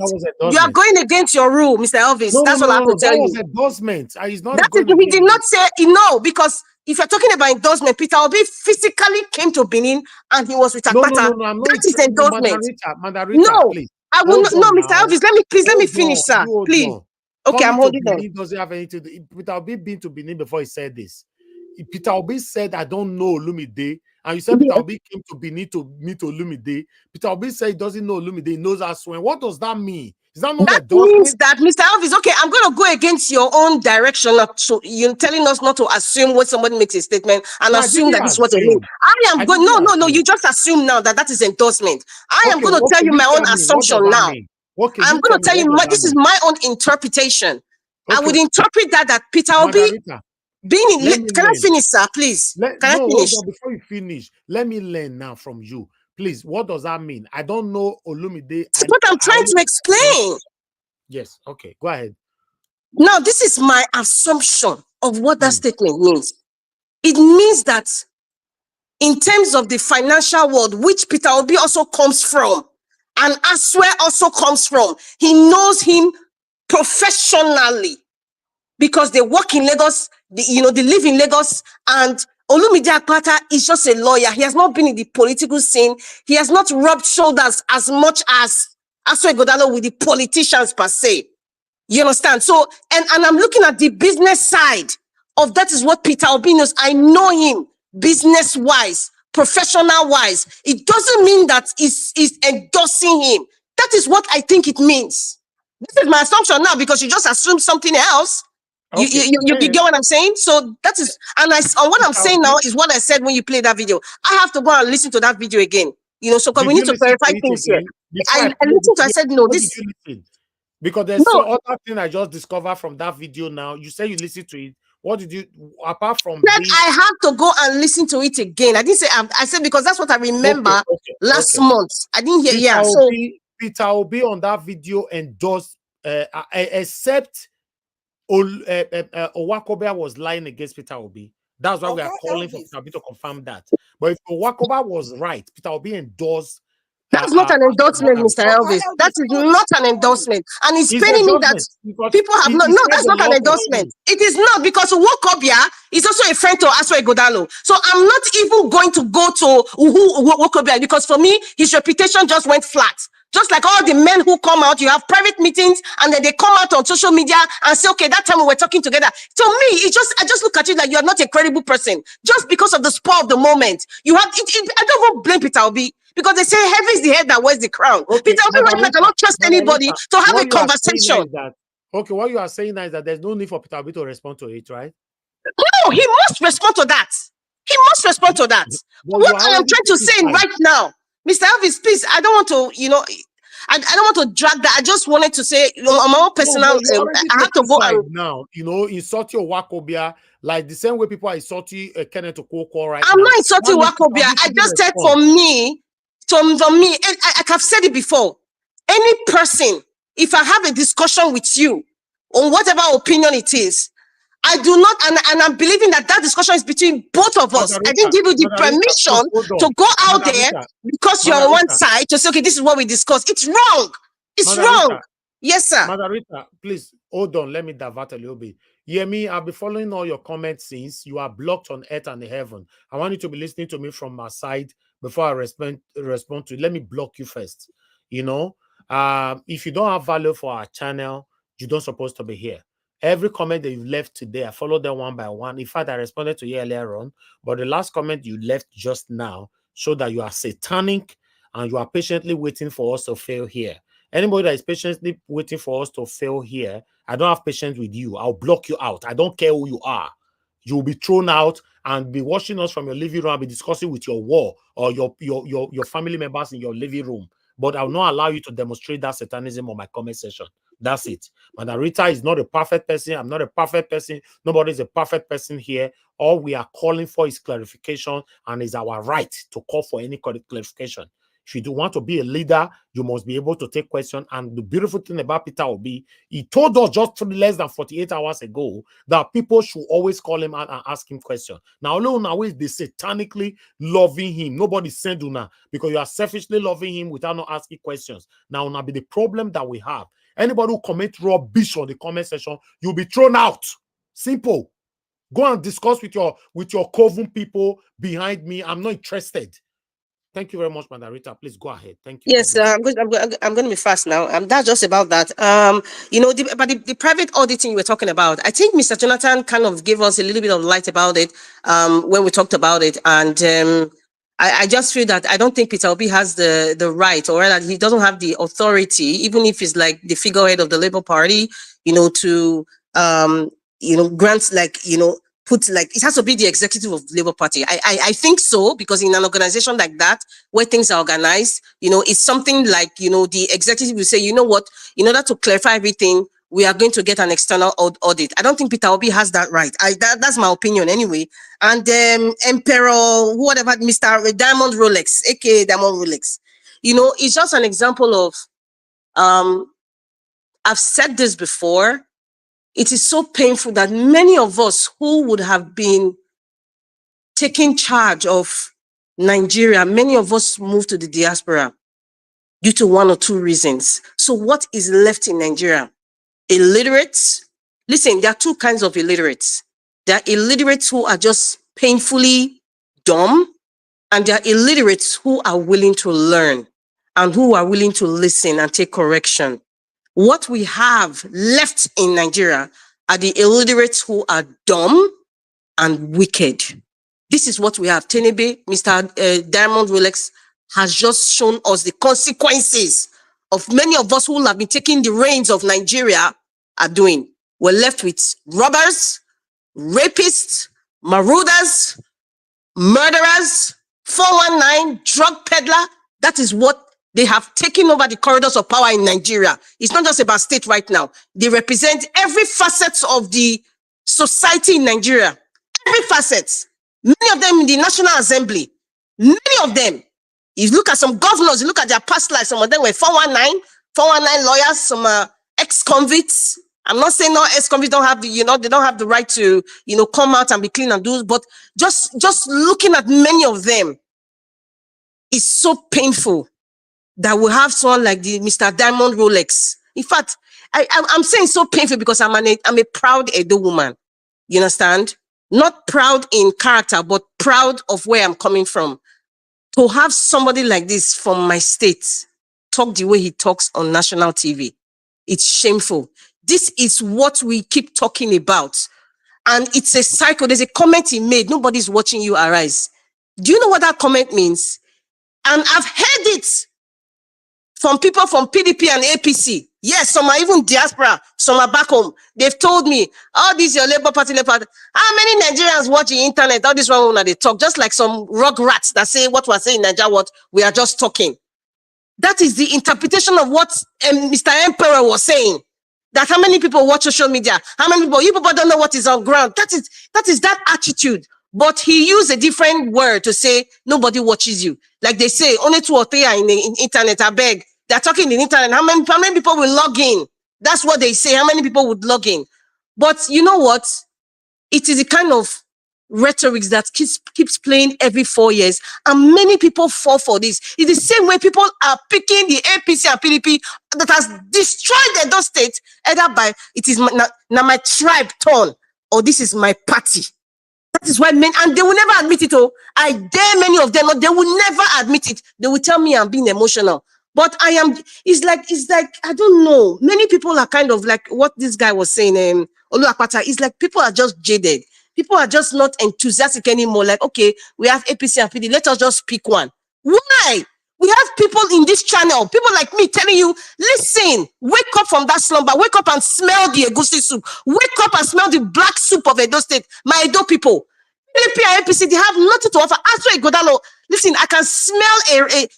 you are going against your rule, Mr. Elvis. That's all I have to tell you. That was endorsement. He's not. He did not say no, because if you're talking about endorsement, Peter Obi physically came to Benin and he was with Akpata. That is endorsement. Madarita, please. I will not. No, Mr. Elvis, let me finish, sir. Please. Okay, I'm holding on. Benin doesn't have anything to do. Peter Obi been to Benin before he said this. Peter Obi said, I don't know Olumide. And you said Peter Obi came to Benin to meet Olumide. Peter Obi said he doesn't know Olumide, he knows Asue. What does that mean? Is that not that means that, Mr. Elvis, okay, I'm going to go against your own direction. So you're telling us not to assume when somebody makes a statement and assume that this is what they mean. I am going, no, you just assume now that is endorsement. I am going to tell you my own assumption now. Okay, I'm going to tell you, this is my own interpretation. Okay. I would interpret that Peter Obi being in, can I finish, sir, please? Can I finish? Before you finish, let me learn now from you. Please, what does that mean? I don't know Olumide. That's what I'm trying to explain. Yes, okay, go ahead. Now, this is my assumption of what that statement means. It means that in terms of the financial world, which Peter Obi also comes from, and Asue also comes from, he knows him professionally because they work in Lagos, they live in Lagos, and Olumide Akpata is just a lawyer. He has not been in the political scene. He has not rubbed shoulders as much as Asue Ighodalo with the politicians per se. You understand? So, and I'm looking at the business side of that is what Peter Obi knows. I know him business-wise, professional-wise. It doesn't mean that is endorsing him. That is what I think it means. This is my assumption now, because you just assumed something else. Okay. You get what I'm saying? So that is, and what I'm saying now is what I said when you played that video. I have to go and listen to that video again. So because we need to clarify things here. I listened to. I said no. This. Because there's some other thing I just discovered from that video now. You say you listened to it. What did you, apart from this? I have to go and listen to it again. I didn't say, I said because that's what I remember last month. I didn't hear, Peter Obi on that video endorsed, except Owakobia was lying against Peter Obi. That's why we are calling for Peter Obi to confirm that. But if Owakobia was right, Peter Obi endorsed. That's not an endorsement, Mr. Elvis. That is not an endorsement. And it's paining me that people have not. No, that's not an endorsement. It is not, because Wokobia is also a friend to Asue Ighodalo. So I'm not even going to go to Wokobia, because for me, his reputation just went flat. Just like all the men who come out, you have private meetings, and then they come out on social media and say, okay, that time we were talking together. To me, I just look at you like you are not a credible person, just because of the spur of the moment. You have, I don't even blame Peter Obi, because they say heaven is the head that wears the crown. Okay, Peter Obi right now cannot trust anybody to have a conversation. What you are saying now is that there's no need for Peter Obi to respond to it, right? No, he must respond to that. He must respond to that. What I am trying to say right now, Mr. Elvis, please, I don't want to, I don't want to drag that. I just wanted to say, on my own personal, I have to go now, insult your Owakobia, like the same way people are insulting Kenneth Okonkwo right now. I'm not insulting Owakobia. I just said for me, and I have said it before, any person, if I have a discussion with you on whatever opinion it is, I do not, and I'm believing that discussion is between both of us. I didn't give you the permission to go out there because you're on one side to say, okay, this is what we discussed. It's wrong. It's wrong. Yes, sir. Madarita, please hold on. Let me divert a little bit. Yemi, I'll be following all your comments since you are blocked on earth and heaven. I want you to be listening to me from my side before I respond to it. Let me block you first. You know, if you don't have value for our channel, you don't supposed to be here. Every comment that you left today, I followed them one by one. In fact, I responded to you earlier on, but the last comment you left just now showed that you are satanic and you are patiently waiting for us to fail here. Anybody that is patiently waiting for us to fail here, I don't have patience with you. I'll block you out. I don't care who you are. You'll be thrown out and be watching us from your living room and be discussing with your wall or your family members in your living room. But I'll not allow you to demonstrate that satanism on my comment section. That's it. Madam Rita is not a perfect person. I'm not a perfect person. Nobody is a perfect person here. All we are calling for is clarification, and it's our right to call for any clarification. If you do want to be a leader, you must be able to take questions. And the beautiful thing about Peter Obi, he told us just less than 48 hours ago that people should always call him out and ask him questions. Now, alone now is they satanically loving him. Nobody send Una because you are selfishly loving him without not asking questions. Now be the problem that we have. Anybody who commits rubbish on the comment section, you'll be thrown out. Simple. Go and discuss with your coven people behind me. I'm not interested. Thank you very much, Madam Rita. Please go ahead. Thank you. Yes, I'm going to be fast now. That's just about that. You know, about the private auditing you were talking about. I think Mr. Jonathan kind of gave us a little bit of light about it when we talked about it, and I just feel that I don't think Peter Obi has the right, or that he doesn't have the authority, even if he's like the figurehead of the Labour Party, you know, to grant, like, you know, put, like, it has to be the executive of the Labour Party. I think so, because in an organization like that, where things are organized, you know, it's something like, you know, the executive will say, you know what, in order to clarify everything, we are going to get an external audit. I don't think Peter Obi has that right. That's my opinion anyway. And Emperor, whatever, Mr. Diamond Rolex, aka Diamond Rolex, you know, it's just an example of, I've said this before, it is so painful that many of us who would have been taking charge of Nigeria, many of us moved to the diaspora due to one or two reasons. So what is left in Nigeria? Illiterates. Listen, there are two kinds of illiterates. There are illiterates who are just painfully dumb, and there are illiterates who are willing to learn and who are willing to listen and take correction. What we have left in Nigeria are the illiterates who are dumb and wicked. This is what we have. Tenebe, Mr. Diamond Rolex has just shown us the consequences of many of us who have been taking the reins of Nigeria are doing. We're left with robbers, rapists, marauders, murderers, 419, drug peddler. That is what they have taken over the corridors of power in Nigeria. It's not just about state right now. They represent every facet of the society in Nigeria. Every facet. Many of them in the National Assembly. Many of them. You look at some governors, you look at their past lives, some of them were 419 lawyers, some ex-convicts. I'm not saying no ex-convicts don't have the, you know, they don't have the right to, you know, come out and be clean and do, but just looking at many of them is so painful that we have someone like the Mr. Diamond Rolex. In fact, I'm saying so painful because I'm a proud Edo woman. You understand? Not proud in character, but proud of where I'm coming from. To have somebody like this from my state talk the way he talks on national TV, it's shameful. This is what we keep talking about. And it's a cycle. There's a comment he made. Nobody's watching you, Arise. Do you know what that comment means? And I've heard it from people from PDP and APC. Yes, some are even diaspora, some are back home. They've told me, oh, this is your Labour Party, Labour Party. How many Nigerians watch the internet? All this one when they talk, just like some rug rats that say what we're saying in Nigeria, what we are just talking. That is the interpretation of what Mr. Emperor was saying. That how many people watch social media? How many people? You people don't know what is on ground. That is that attitude. But he used a different word to say nobody watches you. Like they say, only 2 or 3 are in the internet. I beg. They're talking in the internet. How many people will log in? That's what they say. How many people would log in? But you know what? It is a kind of rhetoric that keeps playing every 4 years, and many people fall for this. It's the same way people are picking the APC and PDP that has destroyed Edo State, either by it is now my tribe turn, or this is my party. That is why men, and they will never admit it. Oh, I dare many of them, they will never admit it. They will tell me I'm being emotional. But I am, it's like, I don't know. Many people are kind of like what this guy was saying, Olu Akpata, it's like people are just jaded. People are just not enthusiastic anymore. Like, okay, we have APC and PD, let us just pick one. Why? We have people in this channel, people like me telling you, listen, wake up from that slumber, wake up and smell the egusi soup, wake up and smell the black soup of Edo State, my Edo people. PDP and APC, they have nothing to offer. Asue Ighodalo, listen, I can smell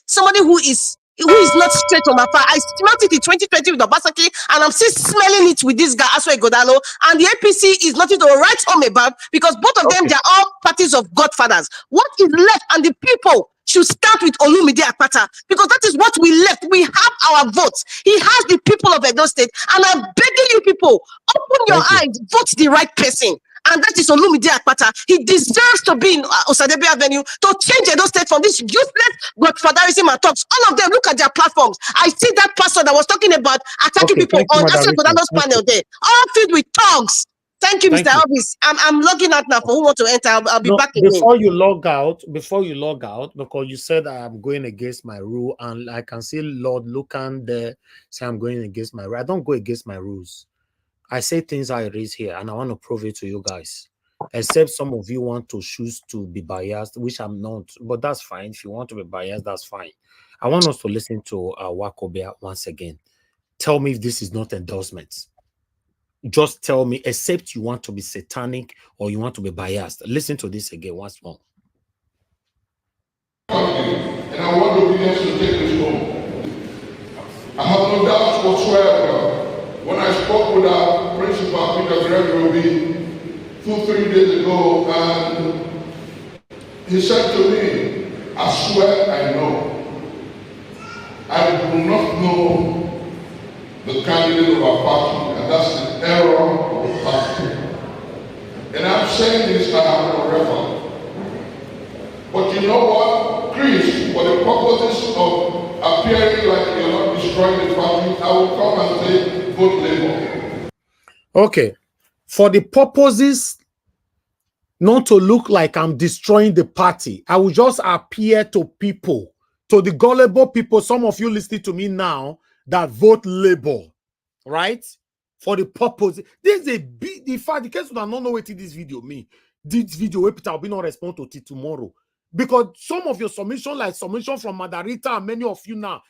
somebody who is not straight from afar. I smelled it in 2020 with Obaseki, and I'm still smelling it with this guy, Asue Ighodalo. And the APC is nothing to write home about, because both of them, they are all parties of godfathers. What is left, and the people should start with Olumide Akpata, because that is what we left. We have our votes. He has the people of Edo State, and I'm begging you people, open your eyes, vote the right person. And that is Olumide Akpata. He deserves to be in Osadebe Avenue to change Edo State from this useless godfatherism and talks. All of them, look at their platforms. I see that pastor that was talking about attacking people on Asue Ighodalo's panel there, all filled with tongues. Thank you, Mr. Elvis. I'm logging out now for who want to enter. I'll be back again. Before you log out, because you said I'm going against my rule, and I can see Lord Lucan there say I'm going against my rule. I don't go against my rules. I say things I raise here, and I want to prove it to you guys. Except some of you want to choose to be biased, which I'm not, but that's fine. If you want to be biased, that's fine. I want us to listen to Wakobia once again. Tell me if this is not endorsements. Just tell me, except you want to be satanic or you want to be biased. Listen to this again once more. And I want obedience to take this home. I have no doubt whatsoever. When I spoke with our principal, Peter Gregory, 2-3 days ago, and he said to me, I swear I know. I do not know the candidate of our party, and that's the error of the party. And I'm saying this, I have no record. But you know what, Chris, for the purposes of appearing like you're not destroying the party, I will come and say, vote Labour. Okay, for the purposes not to look like I'm destroying the party, I will just appear to people, to the gullible people, some of you listening to me now, that vote Labour, right? For the purpose, there's a big, in fact, the case I don't know what this video mean. This video, where Peter will be not respond to it tomorrow. Because some of your submission, like submission from Madarita and many of you now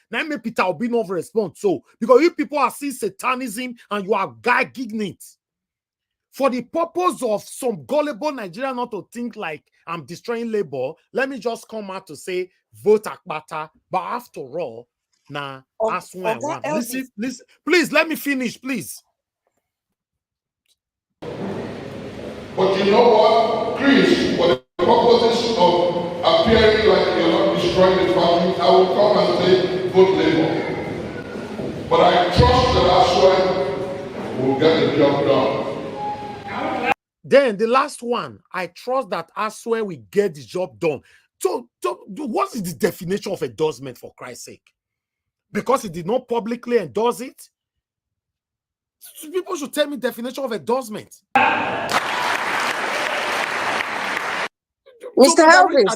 Peter will be not respond. So, because you people are seeing satanism and you are gagging it. For the purpose of some gullible Nigerian not to think like I'm destroying Labour, let me just come out to say vote Akpata. But after all, now Asue I want. Listen, please let me finish, please. But you know what, Chris, for the purposes of appearing like you're not destroying the party, I will come and say vote Labour. But I trust that Asue will get the job done. Then the last one, I trust that Asue will get the job done. So what is the definition of endorsement, for Christ's sake? Because he did not publicly endorse it? People should tell me definition of endorsement. Mr. Elvis,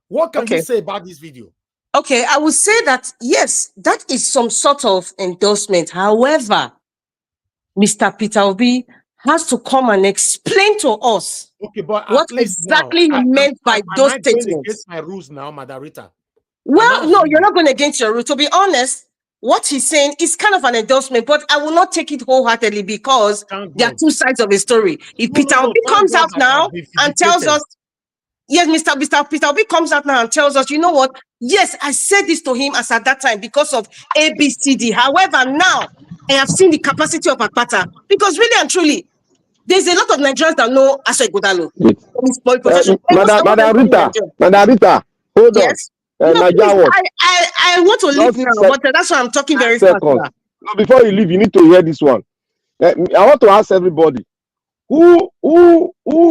what can you say about this video? Okay, I would say that, yes, that is some sort of endorsement. However, Mr. Peter Obi has to come and explain to us what exactly he meant by those statements. Against my rules now, Madarita. Well, no, you're not going against your rule. To be honest, what he's saying is kind of an endorsement, but I will not take it wholeheartedly because there are two sides of the story. If Peter Obi comes out now and tells us, yes, Mr. Peter Obi comes out now and tells us, you know what? Yes, I said this to him as at that time because of ABCD. However, now I have seen the capacity of Akpata because really and truly, there's a lot of Nigerians that know Asue Ighodalo. Madam Rita, hold on. No, I want to leave now, but that's why I'm talking very fast. No, before you leave, you need to hear this one. I want to ask everybody, who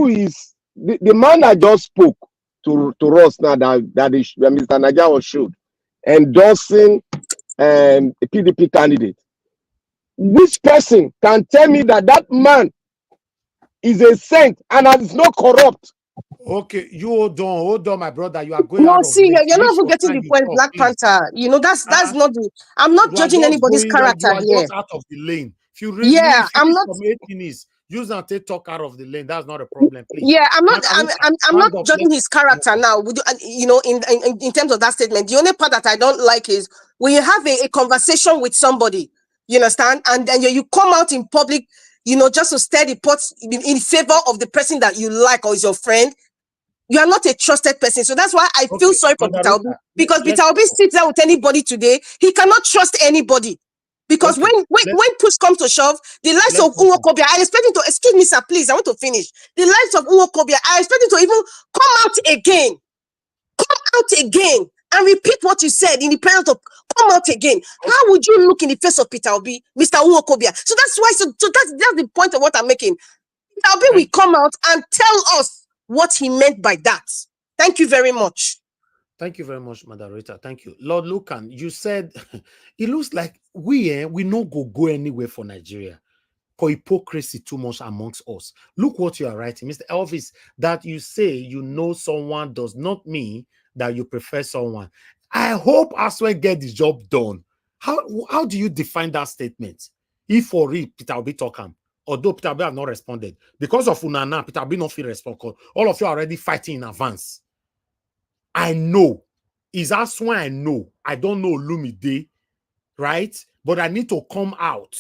is the man that just spoke to us now that Mr. Naja was showed endorsing a PDP candidate. Which person can tell me that that man is a saint and is not corrupt? Okay, you hold on, my brother. You are going No, out of see, lane. you're not Make even sure getting time the you point, talk, Black please. Panther. You know, that's not the. I'm not You are judging just anybody's going that you character are here. just out of the lane. If you Yeah, I'm finish not. from 8 minutes, use and take talk out of the lane. That's not a problem, please. Yeah, I'm not. Margarita, I'm not stand up. judging his character now. You know, in terms of that statement, the only part that I don't like is when you have a conversation with somebody. You understand, and then you come out in public. You know, just to stir the pot in favor of the person that you like or is your friend. You are not a trusted person. So that's why I feel sorry for Peter Obi, because Peter Obi sits down with anybody today. He cannot trust anybody. Because when push comes to shove, the likes of Nwokobia, I expect him to, excuse me, sir, please, I want to finish. The likes of Nwokobia, I expect him to even come out again. Come out again and repeat what you said in the presence of come out again. How would you look in the face of Peter Obi, Mr. Nwokobia? So that's why, so that's the point of what I'm making. Peter Obi will come out and tell us what he meant by that. Thank you very much. Thank you very much, Moderator. Thank you. Lord Lucan, you said it looks like we no go anywhere for Nigeria. For hypocrisy too much amongst us. Look what you are writing, Mr. Elvis, that you say you know someone does not mean that you prefer someone. I hope Asue get the job done. How do you define that statement? If for real, Peter Obi talk him, although Peter Obi have not responded. Because of Unana, Peter Obi not feel respond. All of you are already fighting in advance. I know. Is Asue I know. I don't know Lumide, right? But I need to come out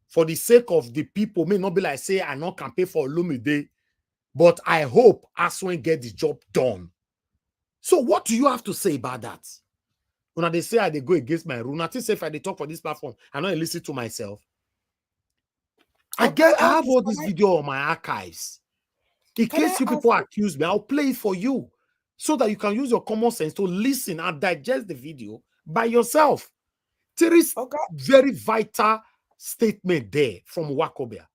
for the sake of the people. May not be like say I not campaign for Lumide, but I hope Asue get the job done. So what do you have to say about that? When they say they go against my rule, nothing say if I talk for this platform, I not listen to myself. I have all this video on my archives. In case you people accuse me, I'll play it for you so that you can use your common sense to listen and digest the video by yourself. There is very vital statement there from Nwokobia.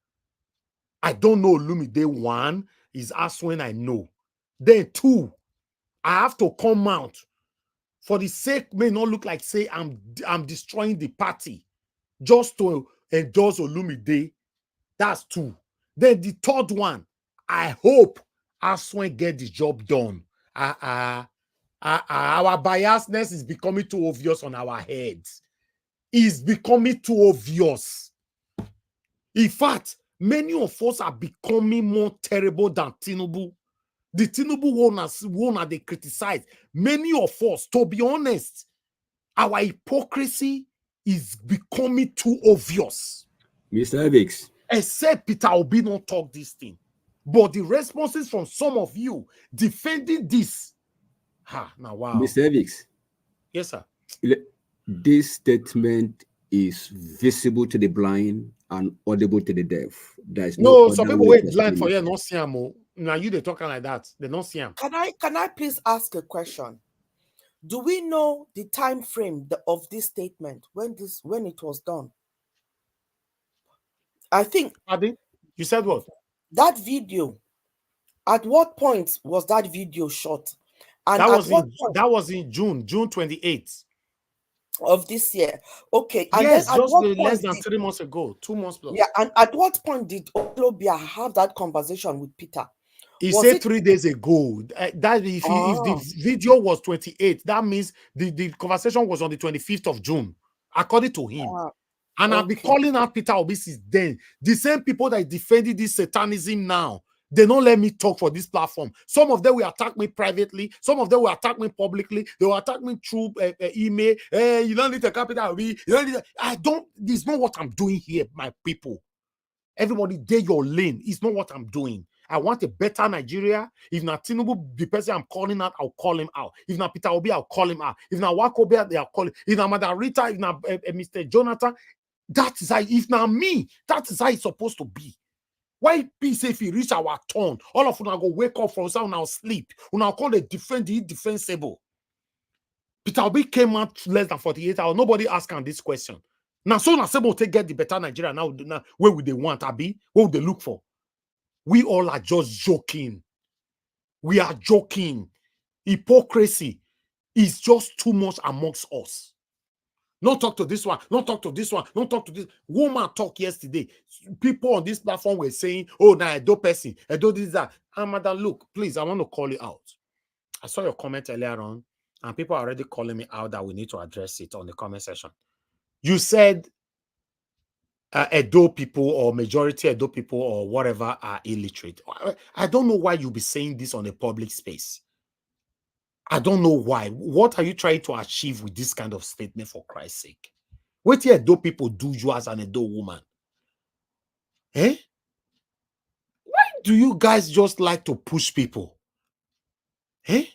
I don't know Lumide. One is Asue I know. Then two, I have to come out for the sake may not look like say I'm destroying the party just to endorse Olumide. That's two. Then the third one, I hope Asue get the job done. Our biasness is becoming too obvious on our heads. It's becoming too obvious. In fact, many of us are becoming more terrible than Tinubu. The Tinubu one they criticize. Many of us, to be honest, our hypocrisy is becoming too obvious. Mr. Evix. Except Peter Obi not talk this thing. But the responses from some of you defending this. Now wow. Mr. Evix. Yes, sir. This statement is visible to the blind and audible to the deaf. There's no some people wait blind for you not see them. Now you they talking like that. They don't see them. Can I please ask a question? Do we know the time frame of this statement when it was done? I think. Adi, you said what? That video. At what point was that video shot? And that was in June 28th of this year. Okay. And yes, then just less than 3 months ago, 2 months plus. Yeah, and at what point did Olobia have that conversation with Peter? He said 3 days ago. That if the video was 28, that means the conversation was on the 25th of June, according to him. And I'll be calling out Peter Obi since then. The same people that defended this satanism now, they don't let me talk for this platform. Some of them will attack me privately. Some of them will attack me publicly. They will attack me through email. Hey, you don't need a capital B. You don't need this is not what I'm doing here, my people. Everybody, they your lane. It's not what I'm doing. I want a better Nigeria. If not Tinubu, the person I'm calling out, I'll call him out. If not Peter Obi, I'll call him out. If not Nwokobia, they'll call him. If not Madarita, if not Mr. Jonathan, that is how, if not me, that is how it's supposed to be. Why be say if he reach our turn, all of you now go wake up from some now sleep. We now call the indefensible. Peter Obi came out less than 48 hours. Nobody asking this question. Now, so now Sebo take get the better Nigeria now. Where would they want, Abi? What would they look for? We all are just joking. We are joking. Hypocrisy is just too much amongst us. Not talk to this one, not talk to this one, not talk to this. Woman talk yesterday. People on this platform were saying, oh, now Edo person, Edo this, that. And madam, look, please, I want to call you out. I saw your comment earlier on, and people are already calling me out that we need to address it on the comment section. You said Edo people or majority Edo people or whatever are illiterate. I don't know why you'll be saying this on a public space. I don't know why. What are you trying to achieve with this kind of statement, for Christ's sake? What do Edo people do you as an Edo woman? Eh? Why do you guys just like to push people? Eh?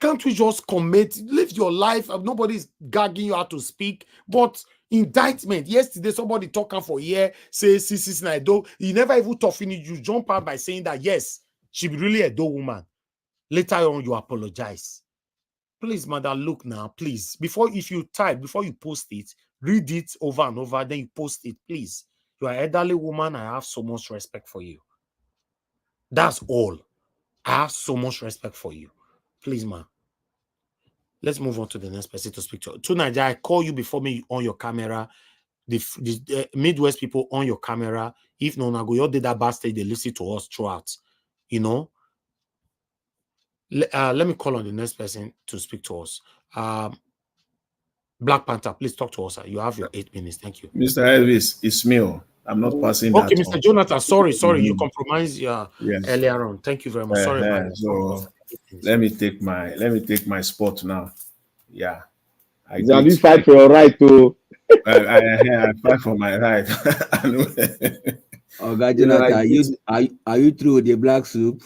Can't we just commit, live your life? Nobody's gagging you out to speak, but indictment. Yesterday, somebody talking for a year, say, see, Edo. You never even talk finish. You jump out by saying that, yes, she be really a Edo woman. Later on, you apologize. Please, mother, look now, please. If you type, before you post it, read it over and over, then you post it, please. You are an elderly woman. I have so much respect for you. That's all. I have so much respect for you. Please, ma. Let's move on to the next person to speak to. To Nigeria, I call you before me on your camera. The Midwest people on your camera. If no, go your data bastard, they listen to us throughout. You know. Let me call on the next person to speak to us. Black Panther, please talk to us. You have your 8 minutes. Thank you. Mr. Elvis, it's me. I'm not passing that. Okay, Mr. Jonathan, sorry, you compromised earlier on. Thank you very much. Sorry about that. So let me take my spot now. Yeah. You fight for your right to. I fight for my right. Oh, God, Jonathan, are you through with the black soup?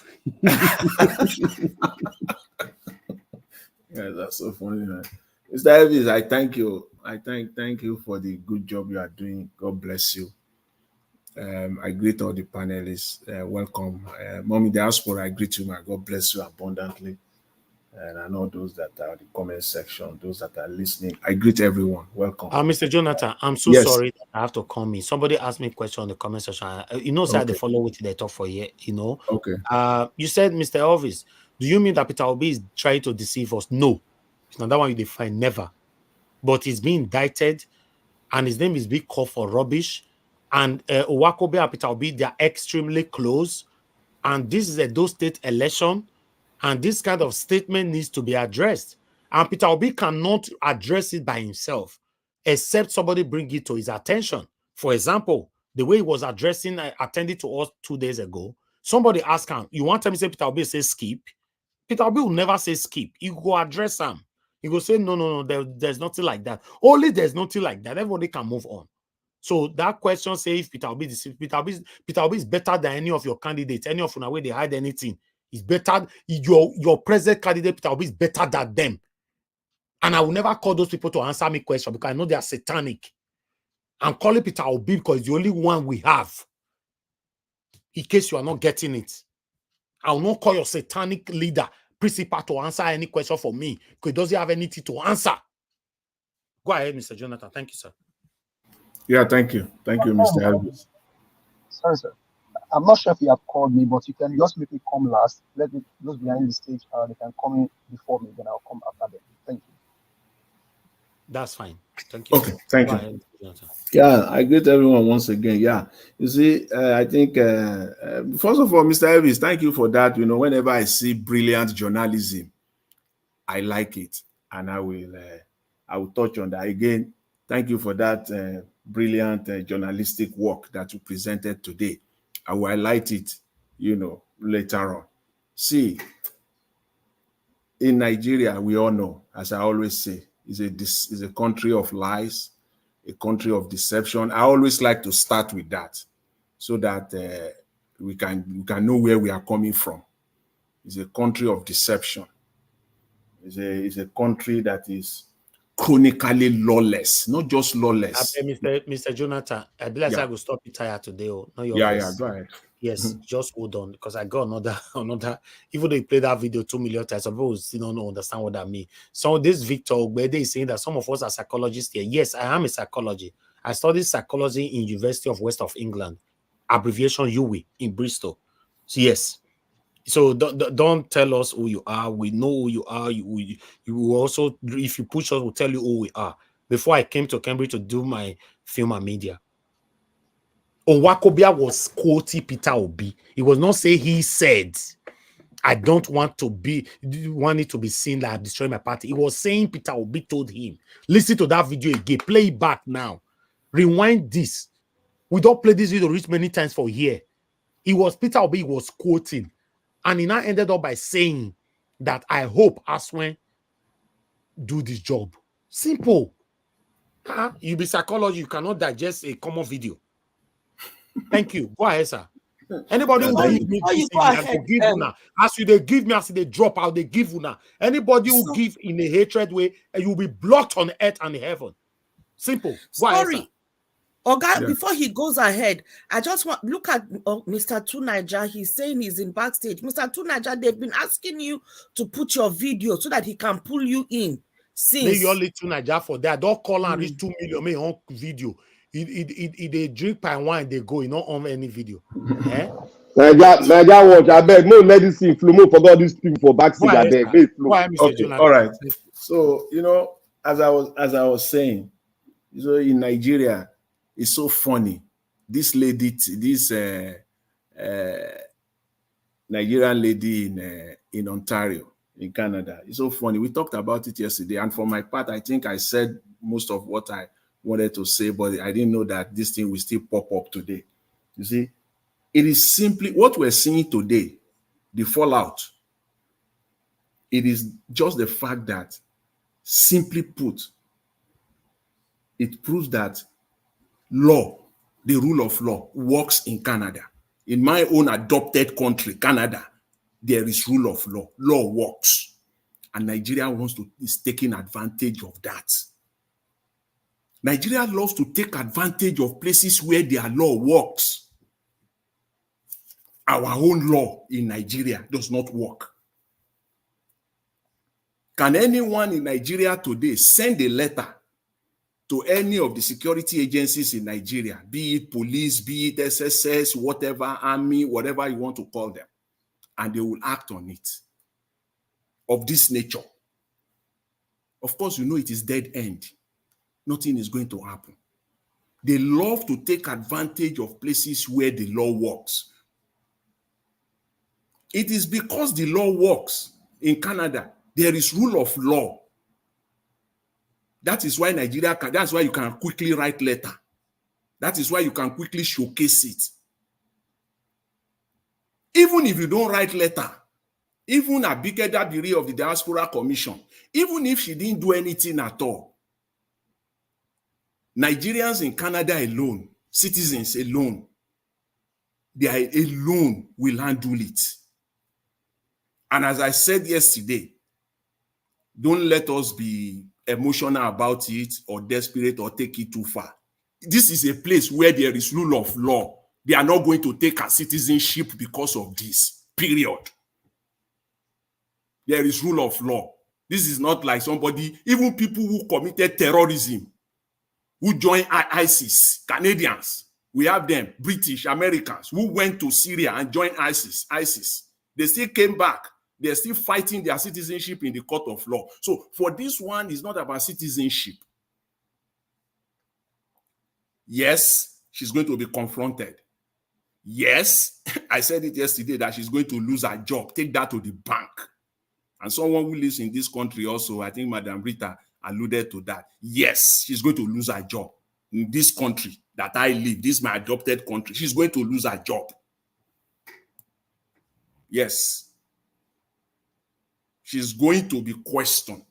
Yeah, that's so funny, man. Mr. Elvis, I thank you. I thank you for the good job you are doing. God bless you. I greet all the panelists. Welcome. Mommy Diaspora, I greet you, man. God bless you abundantly. And I know those that are in the comment section, those that are listening. I greet everyone. Welcome. Mr. Jonathan, I'm so sorry that I have to come in. Somebody asked me a question on the comment section. Say they follow with they talk for a year, Okay. You said, Mr. Elvis, do you mean that Peter Obi is trying to deceive us? No. It's not that one you define, never. But he's being indicted, and his name is being called for rubbish. And Owakobe and Peter Obi, they are extremely close. And this is a Edo State election. And this kind of statement needs to be addressed. And Peter Obi cannot address it by himself, except somebody bring it to his attention. For example, the way he was attending to us 2 days ago, somebody asked him, you want to tell me say Peter Obi say skip? Peter Obi will never say skip. He go address him. He go say, no, there's nothing like that. Only there's nothing like that. Everybody can move on. So that question say if Peter Obi is better than any of your candidates, any of them where they hide anything. Is better. Your present candidate, Peter Obi, is better than them. And I will never call those people to answer me question because I know they are satanic. I'm calling Peter Obi because it's the only one we have. In case you are not getting it. I will not call your satanic leader, principal, to answer any question for me because he doesn't have anything to answer. Go ahead, Mr. Jonathan. Thank you, sir. Yeah, thank you. Thank you, Mr. Elvis. Sorry, sir. I'm not sure if you have called me, but you can just make me come last. Let me those behind the stage, they can come in before me, then I'll come after them. Thank you. That's fine. Thank you. Okay, thank you. Ahead, yeah, I greet everyone once again. Yeah, you see, I think first of all, Mr. Elvis, thank you for that. Whenever I see brilliant journalism, I like it, and I will touch on that again. Thank you for that brilliant journalistic work that you presented today. I will highlight it, later on. See, in Nigeria, we all know, as I always say, is a country of lies, a country of deception. I always like to start with that, so that we can know where we are coming from. It's a country of deception. It's a country that is chronically lawless, not just lawless. Mr. Jonathan, I believe I will stop it tired today. Go ahead. Yes, just hold on, because I got another. Even though you play that video 2 million times, some people still don't understand what that means. So this Victor Ogbede is saying that some of us are psychologists here. Yes, I am a psychologist. I studied psychology in University of West of England, abbreviation UWE in Bristol. So yes, So don't tell us who you are. We know who you are. You will also, if you push us, we'll tell you who we are. Before I came to Cambridge to do my film and media, Onwakobia was quoting Peter Obi. He was not saying he said, I don't want it to be seen that I destroy my party. He was saying Peter Obi told him. Listen to that video again. Play it back now. Rewind this. We don't play this video reach many times for here. Peter Obi was quoting. And he now ended up by saying that I hope Asue do this job. Simple. You be psychology, you cannot digest a common video. Thank you. Go ahead, sir. Anybody who give me this evening, I will give una. As you they give me, as they drop out, they give una. Anybody who give in a hatred way, you will be blocked on earth and heaven. Simple. Go ahead, sir. Oga, before he goes ahead, I just want look at Mr. Tunaja. He's saying he's in backstage. Mr. Tunaja, they've been asking you to put your video so that he can pull you in. May you only Tunaja for that. Don't call and reach 2 million. May on video. They drink pine wine. They go. You not on any video. Naija watch. I beg. No medicine. Flumo forgot these people for backstage. I beg. Okay. All right. So as I was saying, in Nigeria. It's so funny. This lady, this Nigerian lady in Ontario, in Canada, it's so funny. We talked about it yesterday, and for my part, I think I said most of what I wanted to say, but I didn't know that this thing will still pop up today. You see, it is simply what we're seeing today, the fallout. It is just the fact that, simply put, it proves that law, the rule of law, works in Canada. In my own adopted country, Canada, there is rule of law. Law works. And Nigeria is taking advantage of that. Nigeria loves to take advantage of places where their law works. Our own law in Nigeria does not work. Can anyone in Nigeria today send a letter to any of the security agencies in Nigeria, be it police, be it SSS, whatever, army, whatever you want to call them, and they will act on it of this nature? Of course, it is dead end. Nothing is going to happen. They love to take advantage of places where the law works. It is because the law works in Canada. There is rule of law. That is why that's why you can quickly write letter. That is why you can quickly showcase it. Even if you don't write letter, even Abike Dabiri of the Diaspora Commission, even if she didn't do anything at all, Nigerians in Canada alone, citizens alone, they alone will handle it. And as I said yesterday, don't let us be emotional about it or desperate or take it too far. This is a place where there is rule of law. They are not going to take our citizenship because of this, period. There is rule of law. This is not like somebody, even people who committed terrorism, who joined ISIS, Canadians, we have them, British, Americans, who went to Syria and joined ISIS. They still came back. They're still fighting their citizenship in the court of law. So for this one, it's not about citizenship. Yes, she's going to be confronted. Yes, I said it yesterday that she's going to lose her job. Take that to the bank. And someone who lives in this country also, I think Madam Rita alluded to that. Yes, she's going to lose her job. In this country that I live, this is my adopted country, she's going to lose her job. Yes. She's going to be questioned.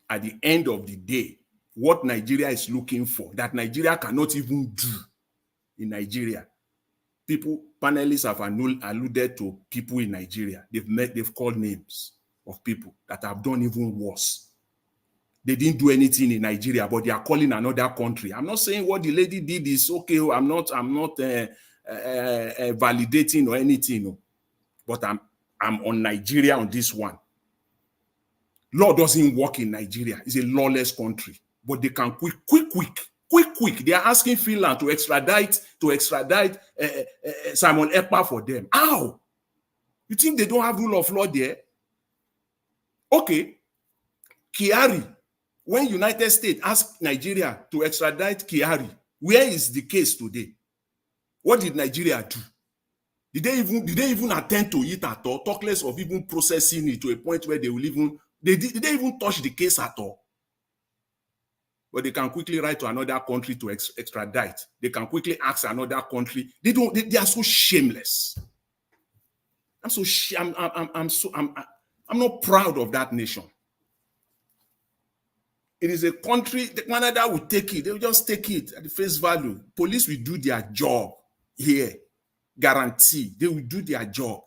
At the end of the day, what Nigeria is looking for, that Nigeria cannot even do in Nigeria. Panelists have alluded to people in Nigeria. They've called names of people that have done even worse. They didn't do anything in Nigeria, but they are calling another country. I'm not saying what the lady did is okay. I'm not validating or anything, but I'm on Nigeria on this one. Law doesn't work in Nigeria. It's a lawless country, but they can quick Quick. They are asking Finland to extradite Simon Ekpa for them. How? You think they don't have rule of law there? Okay. Kyari, when United States asked Nigeria to extradite Kyari, where is the case today? What did Nigeria do? Did they even attend to it at all? Talk less of even processing it to a point where they will even, did they even touch the case at all? But they can quickly write to another country to extradite. They can quickly ask another country. They are so shameless. I'm not proud of that nation. It is a country, Canada will take it. They will just take it at the face value. Police will do their job here. Guarantee. They will do their job.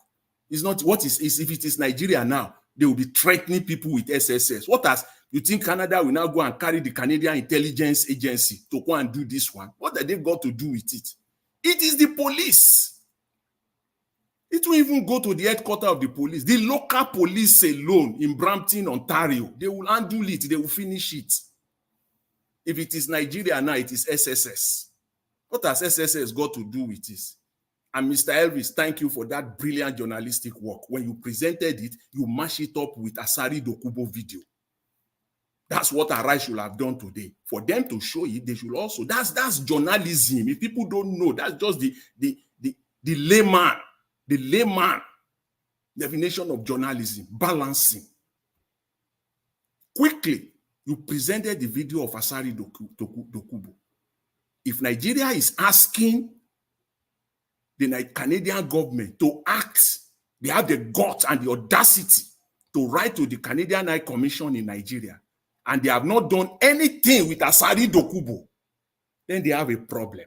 It's not what is if it is Nigeria now, they will be threatening people with SSS. What as you think Canada will now go and carry the Canadian Intelligence Agency to go and do this one? What have they got to do with it? It is the police. It will even go to the headquarters of the police. The local police alone in Brampton, Ontario, they will handle it. They will finish it. If it is Nigeria now, it is SSS. What has SSS got to do with this? And Mr. Elvis, thank you for that brilliant journalistic work. When you presented it, you mash it up with Asari Dokubo video. That's what Arai should have done today. For them to show it, they should also. That's journalism. If people don't know, that's just the layman definition of journalism, balancing. Quickly, you presented the video of Asari Dokubo. If Nigeria is asking the Canadian government to act, they have the guts and the audacity to write to the Canadian High Commission in Nigeria, and they have not done anything with Asari Dokubo, then they have a problem,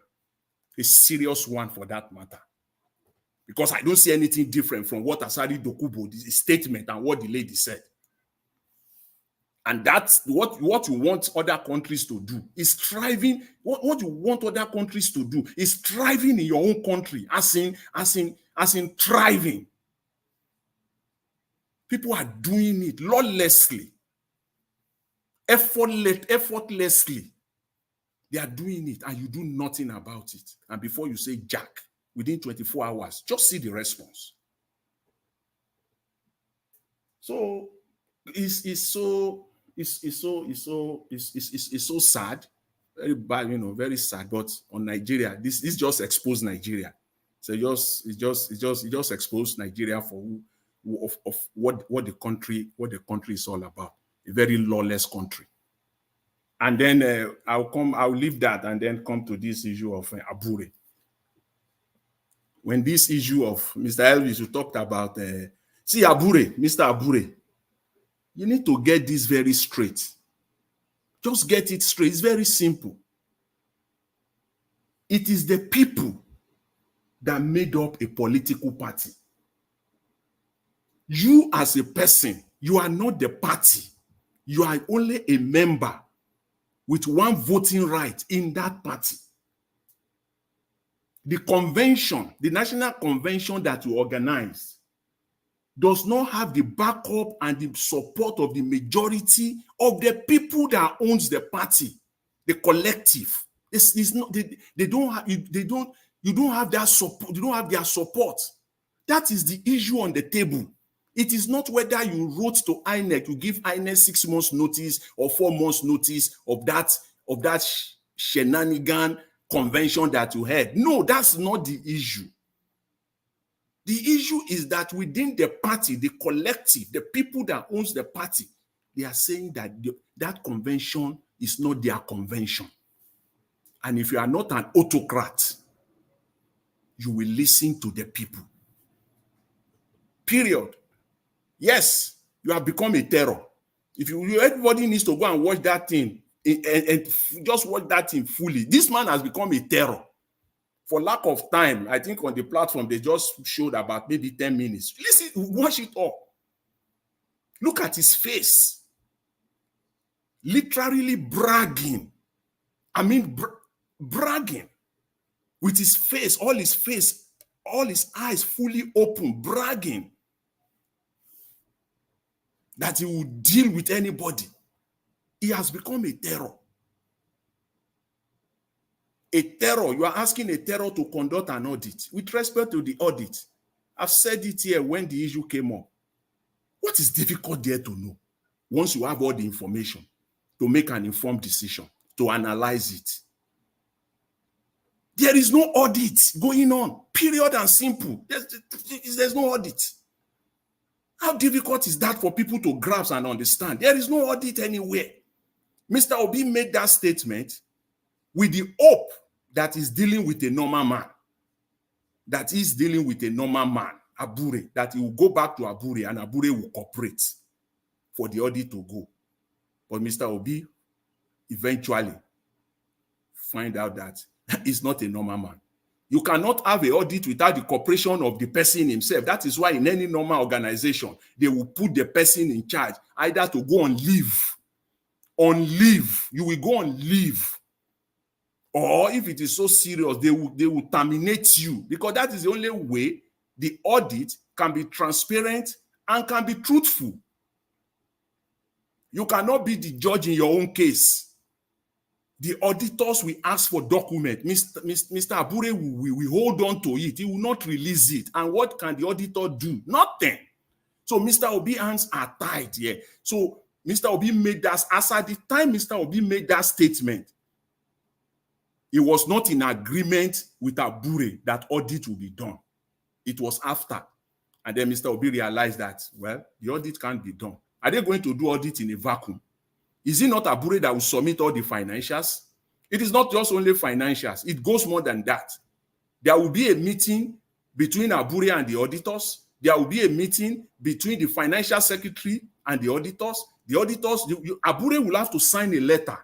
a serious one for that matter. Because I don't see anything different from what Asari Dokubo, the statement and what the lady said. And that's what you want other countries to do is striving. What you want other countries to do is striving in your own country, as in thriving. People are doing it lawlessly, effortlessly. They are doing it, and you do nothing about it. And before you say jack, within 24 hours, just see the response. So it's so sad, very bad, very sad. But on Nigeria, this just exposed Nigeria. So it just exposed Nigeria for what the country is all about. A very lawless country. And then I'll leave that and then come to this issue of Abure. When this issue of Mr. Elvis, you talked about see Abure, Mr. Abure. You need to get this very straight. Just get it straight. It's very simple. It is the people that made up a political party. You as a person, you are not the party. You are only a member with one voting right in that party. The convention, the national convention that you organize, does not have the backup and the support of the majority of the people that owns the party, the collective. It's not, you don't have their support. You don't have their support. That is the issue on the table. It is not whether you wrote to INEC, you give INEC 6 months notice or 4 months notice of that shenanigan convention that you had. No, that's not the issue. The issue is that within the party, the collective, the people that owns the party, they are saying that that convention is not their convention. And if you are not an autocrat, you will listen to the people. Period. Yes, you have become a terror. Everybody needs to go and watch that thing and just watch that thing fully. This man has become a terror. For lack of time, I think on the platform, they just showed about maybe 10 minutes. Listen, watch it up. Look at his face. Literally bragging. I mean, bragging. With his face, all his eyes fully open, bragging that he will deal with anybody. He has become a terror. a terror. You are asking a terror to conduct an audit. With respect to the audit, I've said it here when the issue came up. What is difficult there to know? Once you have all the information to make an informed decision, to analyze it. There is no audit going on, period and simple. There's no audit. How difficult is that for people to grasp and understand? There is no audit anywhere. Mr. Obi made that statement with the hope that he's dealing with a normal man. That he's dealing with a normal man, Abure, that he will go back to Abure and Abure will cooperate for the audit to go. But Mr. Obi eventually find out that he's not a normal man. You cannot have an audit without the cooperation of the person himself. That is why in any normal organization, they will put the person in charge, either to go on leave. On leave. You will go on leave. Or if it is so serious, they will terminate you, because that is the only way the audit can be transparent and can be truthful. You cannot be the judge in your own case. The auditors will ask for document. Mr. Abure will hold on to it. He will not release it. And what can the auditor do? Nothing. So Mr. Obi's hands are tied here. So Mr. Obi made that, as at the time Mr. Obi made that statement, he was not in agreement with Abure that audit will be done. It was after. And then Mr. Obi realized that, well, the audit can't be done. Are they going to do audit in a vacuum? Is it not Abure that will submit all the financials? It is not just only financials. It goes more than that. There will be a meeting between Abure and the auditors. There will be a meeting between the financial secretary and the auditors. The auditors, Abure will have to sign a letter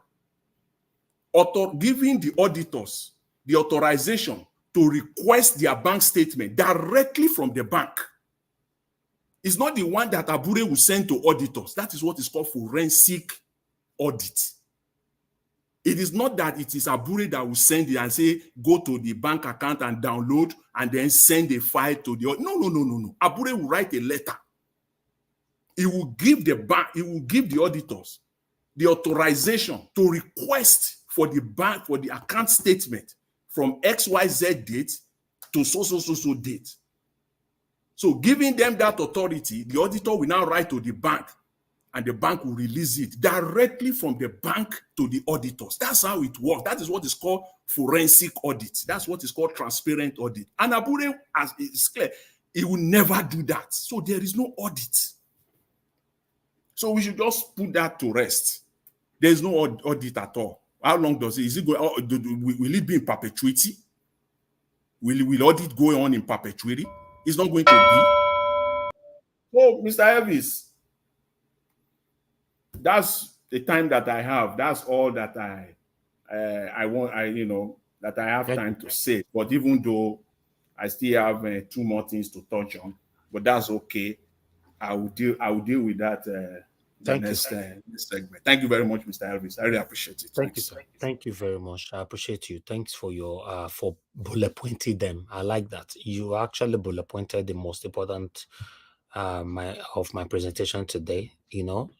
giving the auditors the authorization to request their bank statement directly from the bank. It's not the one that Abure will send to auditors. That is what is called forensic audit. It is not that it is Abure that will send it and say, go to the bank account and download and then send a file to the auditor. No. Abure will write a letter. He will give the bank, he will give the auditors the authorization to request for the bank, for the account statement from XYZ date to so date. So giving them that authority, the auditor will now write to the bank and the bank will release it directly from the bank to the auditors. That's how it works. That is what is called forensic audit. That's what is called transparent audit. And Abure, as it's clear, he will never do that. So there is no audit. So we should just put that to rest. There is no audit at all. How long does it? Is it going? Will it be in perpetuity? Will audit go on in perpetuity? It's not going to be. So, Mr. Elvis, that's the time that I have. That's all that I want. That I have time to say. But even though I still have 2 more things to touch on, but that's okay. I will deal with that. Next segment. Thank you very much, Mr. Elvis. I really appreciate it. Thank you, sir. Thank you very much. I appreciate you. Thanks for your for bullet pointing them. I like that. You actually bullet pointed the most important of my presentation today.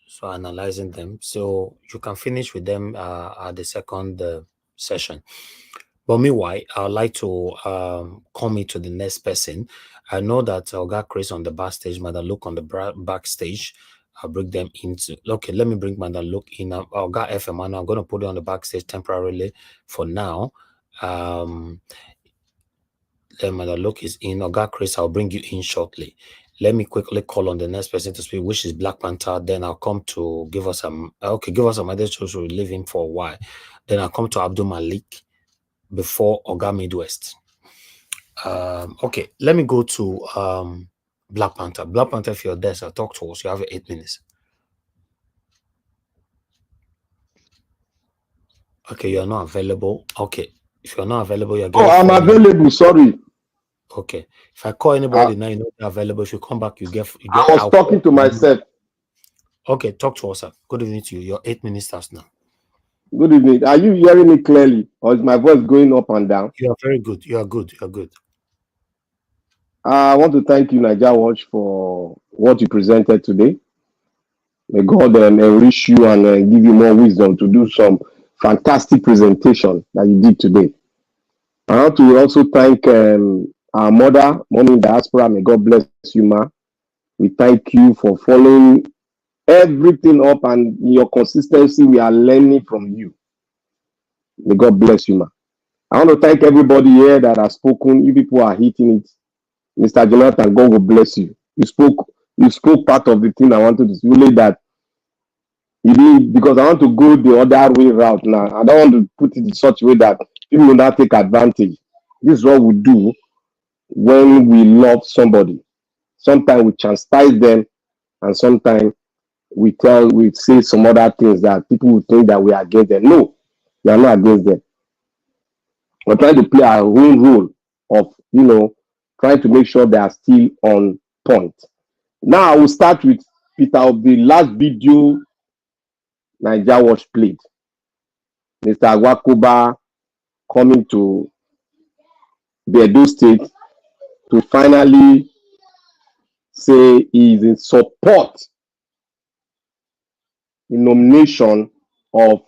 So analyzing them. So you can finish with them at the second session. But meanwhile, I'd like to come into the next person. I know that Oga Chris on the backstage, Madam Look on the backstage. I'll bring them into. Okay, let me bring Madam Look in. Oga FM, and I'm going to put it on the backstage temporarily for now. Then Madam Look is in. Oga Chris, I'll bring you in shortly. Let me quickly call on the next person to speak, which is Black Panther. Then I'll come to give us some. Okay, give us some other shows. We'll leave him for a while. Then I'll come to Abdul Malik before Oga Midwest. Okay, let me go to Black Panther. Black Panther, if you're there, so talk to us. You have 8 minutes. Okay, you're not available. Okay, if you're not available, you're getting. Oh, I'm available. Sorry. Okay, if I call anybody now, you know you're available. If you come back, you get. I was talking to myself. Okay, talk to us, sir. Good evening to you. Your 8 minutes starts now. Good evening. Are you hearing me clearly, or is my voice going up and down? You are very good. You are good. You are good. I want to thank you, Niger Watch, for what you presented today. May God enrich you and give you more wisdom to do some fantastic presentation that you did today. I want to also thank our mother, Mommy in Diaspora. May God bless you, ma. We thank you for following everything up and your consistency. We are learning from you. May God bless you, ma. I want to thank everybody here that has spoken. You people are hitting it. Mr. Jonathan, God will bless you. You spoke part of the thing I wanted to say. Really that you did, because I want to go the other way route now. I don't want to put it in such a way that people will not take advantage. This is what we do when we love somebody. Sometimes we chastise them, and sometimes we say some other things that people will think that we are against them. No, we are not against them. We're trying to play our own role of, trying to make sure they are still on point. Now I will start with Peter of the last video Nigeria was played. Mr. Agwakoba coming to the Edo State to finally say he is in support in nomination of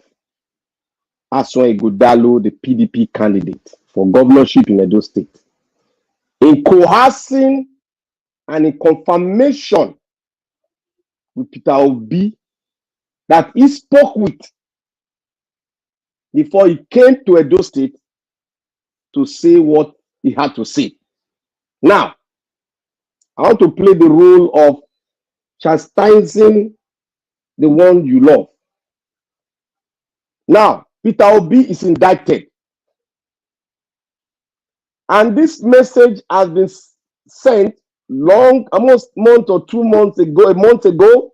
Asue Ighodalo, the PDP candidate for governorship in Edo State. In coercing and in confirmation with Peter Obi that he spoke with before he came to Edo State to say what he had to say. Now, I want to play the role of chastising the one you love. Now, Peter Obi is indicted. And this message has been sent almost a month or 2 months ago, a month ago,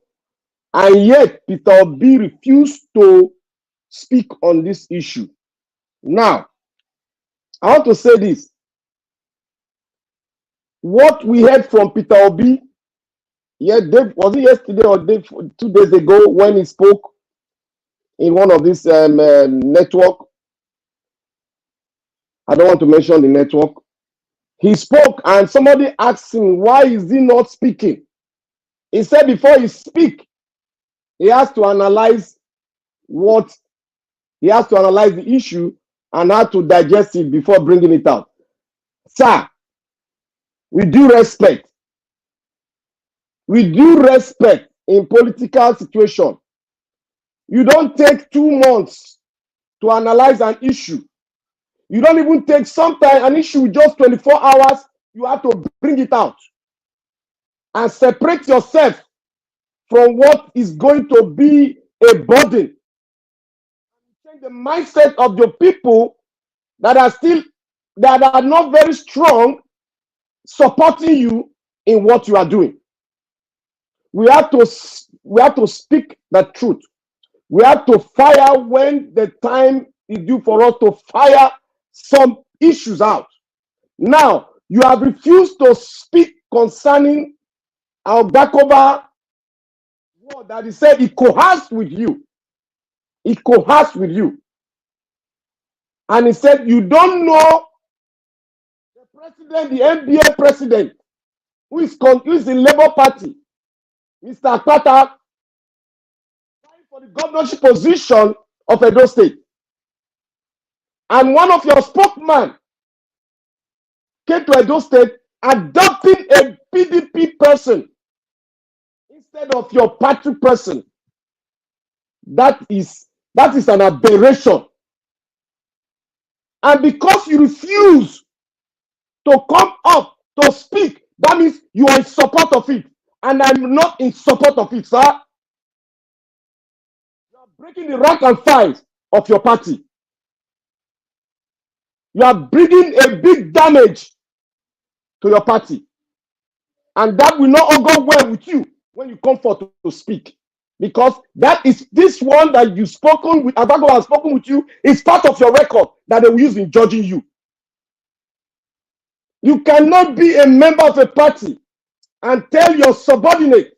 and yet Peter Obi refused to speak on this issue. Now, I want to say this. What we heard from Peter Obi, was it yesterday or 2 days ago when he spoke in one of these network? I don't want to mention the network. He spoke and somebody asked him, why is he not speaking? He said before he speak, he has to analyze the issue and how to digest it before bringing it out. Sir, with due respect in political situation, you don't take 2 months to analyze an issue. You don't even take sometimes an issue just 24 hours, you have to bring it out and separate yourself from what is going to be a burden. Change the mindset of your people that are not very strong, supporting you in what you are doing. We have to speak the truth. We have to fire when the time is due for us to fire some issues out. Now, you have refused to speak concerning our Agwakoba word that he said he coerced with you. He coerced with you. And he said, you don't know the president, the NBA president, who is in Labour Party, Mr. Akpata, for the governorship position of Edo State. And one of your spokesmen came to Edo State adopting a PDP person instead of your party person. That is an aberration. And because you refuse to come up to speak, that means you are in support of it. And I'm not in support of it, sir. You are breaking the rank and file of your party. You are bringing a big damage to your party. And that will not all go well with you when you come forth to speak. Because that is this one that you've spoken with, Agwakoba has spoken with you, is part of your record that they will use in judging you. You cannot be a member of a party and tell your subordinate,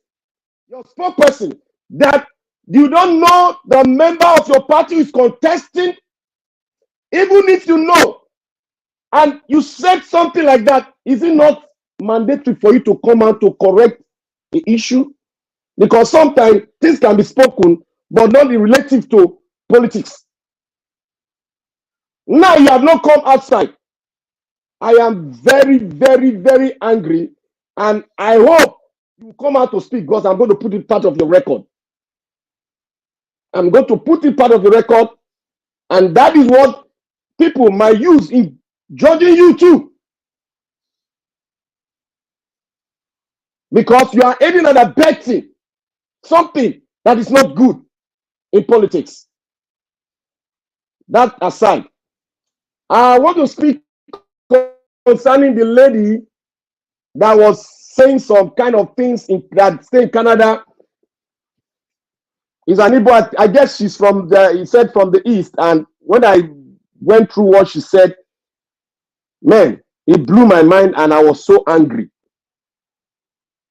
your spokesperson, that you don't know the member of your party is contesting, even if you know, and you said something like that. Is it not mandatory for you to come out to correct the issue? Because sometimes things can be spoken, but not relative to politics. Now you have not come outside I am very, very, very angry, and I hope you come out to speak because I'm going to put it part of your record. I'm going to put it part of the record, and that is what people might use in judging you too. Because you are aiding and abetting something that is not good in politics. That aside, I want to speak concerning the lady that was saying some kind of things in that stay in Canada. Is an Igbo, I guess she's from the, he said from the East. And when I went through what she said, man, it blew my mind and I was so angry.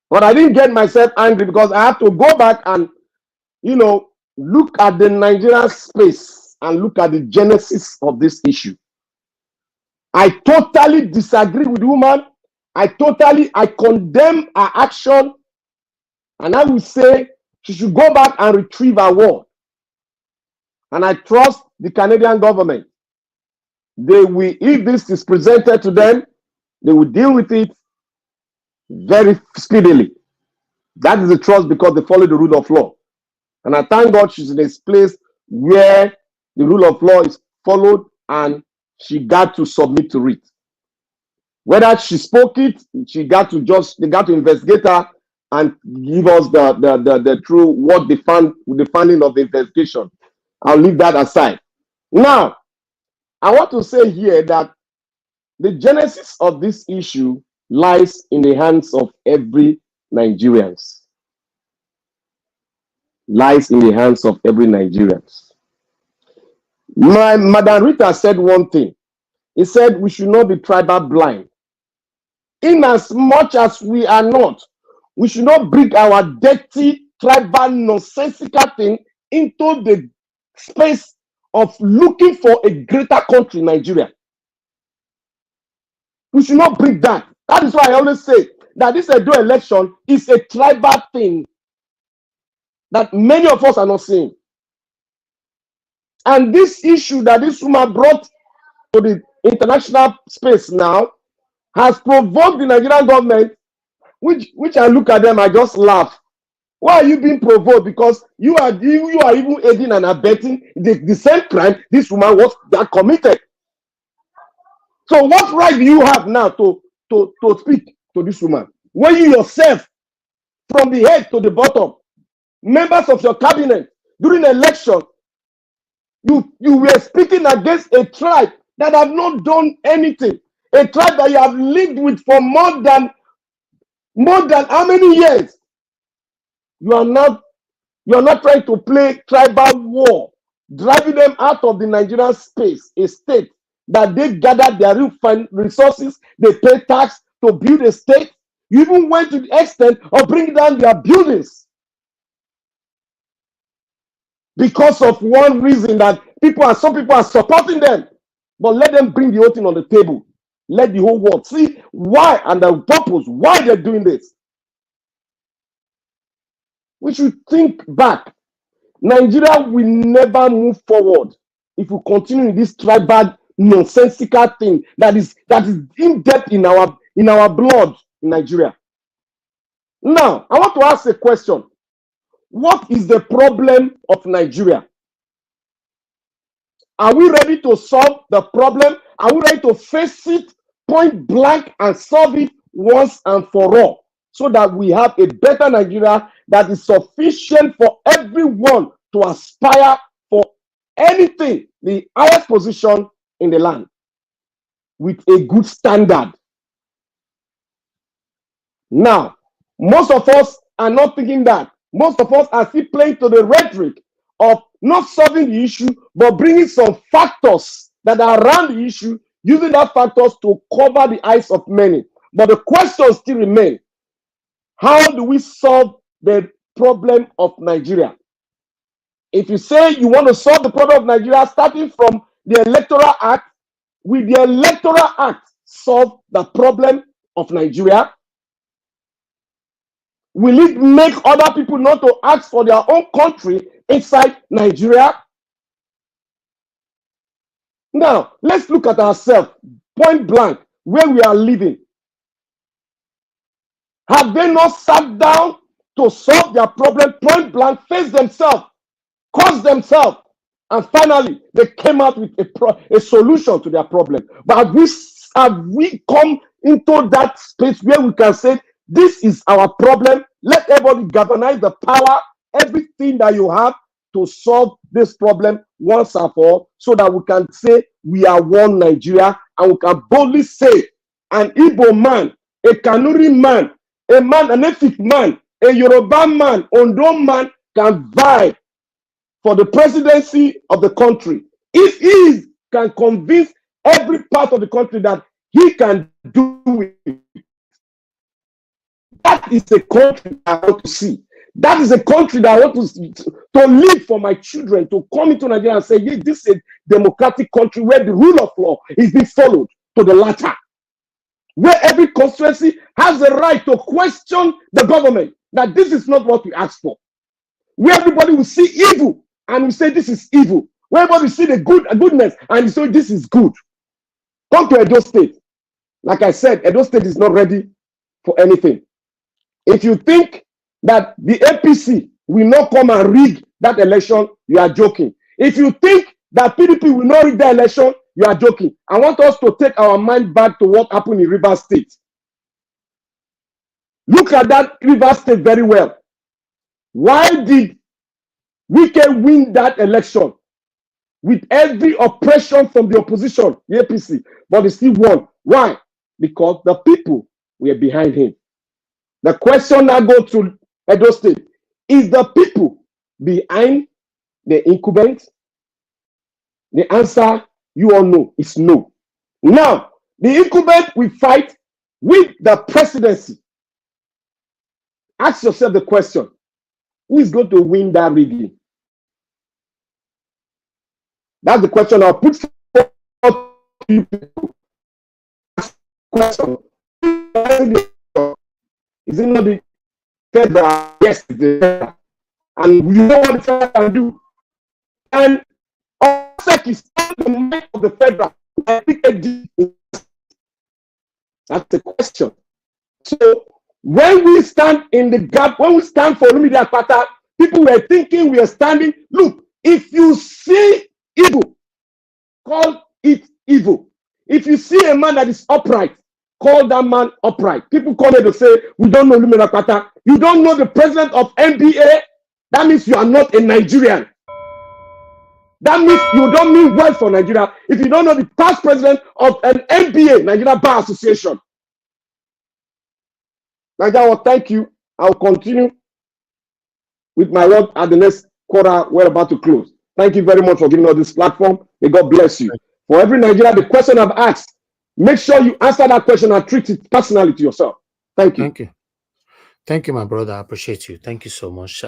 But I didn't get myself angry because I have to go back and, you know, look at the Nigerian space and look at the genesis of this issue. I totally disagree with the woman. I condemn her action. And I will say she should go back and retrieve her word. And I trust the Canadian government. They will, if this is presented to them, they will deal with it very speedily. That is the trust because they follow the rule of law. And I thank God she's in a place where the rule of law is followed and she got to submit to it. Whether she spoke it, they got to investigate her and give us the true what they found with the finding of the investigation. I'll leave that aside. Now, I want to say here that the genesis of this issue lies in the hands of every Nigerian. Lies in the hands of every Nigerian. Madam Rita said one thing. He said we should not be tribal blind. In as much as we are not, we should not bring our dirty tribal nonsensical thing into the space of looking for a greater country, Nigeria. We should not bring that. That is why I always say that this Edo election is a tribal thing that many of us are not seeing. And this issue that this woman brought to the international space now has provoked the Nigerian government, which I look at them, I just laugh. Why are you being provoked? Because you are even aiding and abetting the same crime this woman was that committed. So what right do you have now to speak to this woman when you yourself, from the head to the bottom, members of your cabinet during election, you were speaking against a tribe that have not done anything, a tribe that you have lived with for more than how many years? You are not trying to play tribal war, driving them out of the Nigerian space, a state that they gathered their resources, they pay tax to build a state. You even went to the extent of bringing down their buildings because of one reason that some people are supporting them. But let them bring the whole thing on the table. Let the whole world see why and the purpose, why they're doing this. We should think back. Nigeria will never move forward if we continue in this tribal nonsensical thing that is in depth in our blood in Nigeria. Now, I want to ask a question. What is the problem of Nigeria? Are we ready to solve the problem? Are we ready to face it point blank and solve it once and for all, so that we have a better Nigeria that is sufficient for everyone to aspire for anything, the highest position in the land, with a good standard? Now, most of us are not thinking that. Most of us are still playing to the rhetoric of not solving the issue, but bringing some factors that are around the issue, using that factors to cover the eyes of many. But the question still remains: how do we solve the problem of Nigeria? If you say you want to solve the problem of Nigeria starting from the Electoral Act, will the Electoral Act solve the problem of Nigeria? Will it make other people not to ask for their own country inside Nigeria? Now, let's look at ourselves, point blank. where we are living? Have they not sat down to solve their problem, point blank, face themselves, cause themselves, and finally they came out with a solution to their problem? But have we come into that space where we can say, this is our problem, let everybody galvanize the power, everything that you have to solve this problem once and for all, so that we can say we are one Nigeria, and we can boldly say an Igbo man, a Kanuri man, an Efik man, a Yoruba man, Ondo man can vie for the presidency of the country if he can convince every part of the country that he can do it. That is a country I want to see. That is a country that I want to live for my children, to come into Nigeria and say, yes, this is a democratic country where the rule of law is being followed to the latter, where every constituency has the right to question the government, that this is not what we asked for, where everybody will see evil and will say this is evil, where everybody will see the goodness and say this is good. Come to Edo State. Like I said, Edo State is not ready for anything. If you think that the APC will not come and rig that election, you are joking. If you think that PDP will not rig the election, you are joking. I want us to take our mind back to what happened in Rivers State. Look at that Rivers State very well. Why did Wike win that election with every oppression from the opposition, the APC, but he still won? Why? Because the people were behind him. The question now goes to Edo State. Is the people behind the incumbent? The answer, you all know, is no. Now, the incumbent will fight with the presidency. Ask yourself the question, who is going to win that rigging? That's the question I'll put forward to you people. Question. Is it not the federal? Yes, it's the federal. And you know what the federal can do. And Obaseki is the mind of the federal. That's the question. So when we stand in the gap, when we stand for Lumidi Akpata, people were thinking we are standing. Look, if you see evil, call it evil. If you see a man that is upright, call that man upright. People come here to say, we don't know Lumidi Akpata. You don't know the president of NBA? That means you are not a Nigerian. That means you don't mean well for Nigeria if you don't know the past president of an NBA, Nigeria Bar Association. Nigeria, well, thank you. I'll continue with my word at the next quarter. We're about to close. Thank you very much for giving us this platform. May God bless you. For every Nigerian, the question I've asked, make sure you answer that question and treat it personally to yourself. Thank you. Thank you. Thank you, my brother. I appreciate you. Thank you so much.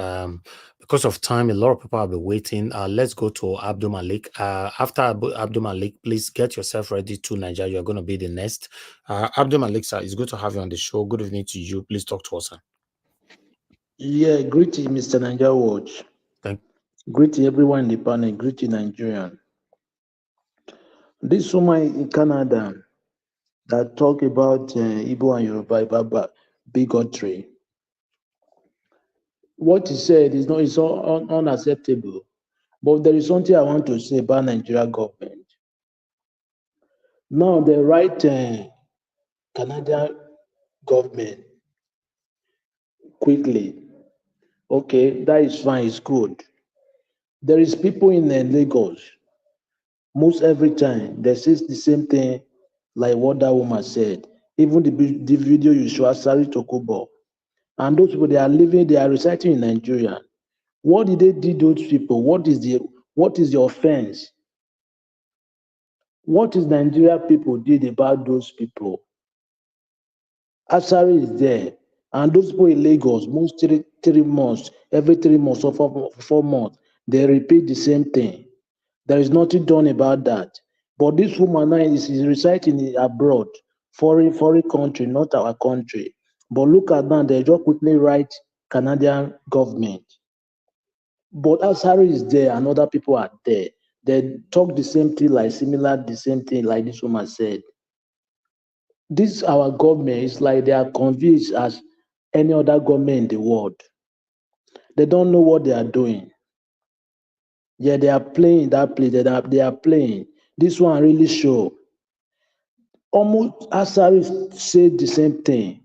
Because of time, a lot of people have been waiting. Let's go to Abdul Malik. After Abdul Malik, please get yourself ready to Nigeria. You're going to be the next. Abdul Malik, sir, it's good to have you on the show. Good evening to you. Please talk to us, sir. Yeah, greeting, Mr. Nigeria Watch. Thank you. Greeting everyone in the panel. Greeting Nigerian. This woman in Canada that talk about Igbo and Yoruba about bigotry. What he said is not unacceptable. But there is something I want to say about Nigeria government. Now the right Canadian government quickly. Okay, that is fine, it's good. There is people in Lagos, most every time, they say the same thing like what that woman said. Even the video you show, Asari Tokobo. And those people, they are residing in Nigeria. What did they do those people? What is the offense? What is Nigeria people did about those people? Asari is there. And those people in Lagos, most 3 months, every 3 months or 4 months, they repeat the same thing. There is nothing done about that. But this woman now is residing abroad, foreign country, not our country. But look at that, they just quickly write Canadian government. But Asari is there and other people are there. They talk the same thing, the same thing like this woman said. This our government is like they are convinced as any other government in the world. They don't know what they are doing. Yeah, they are playing that play. They are playing. This one really show. Almost Asue said the same thing.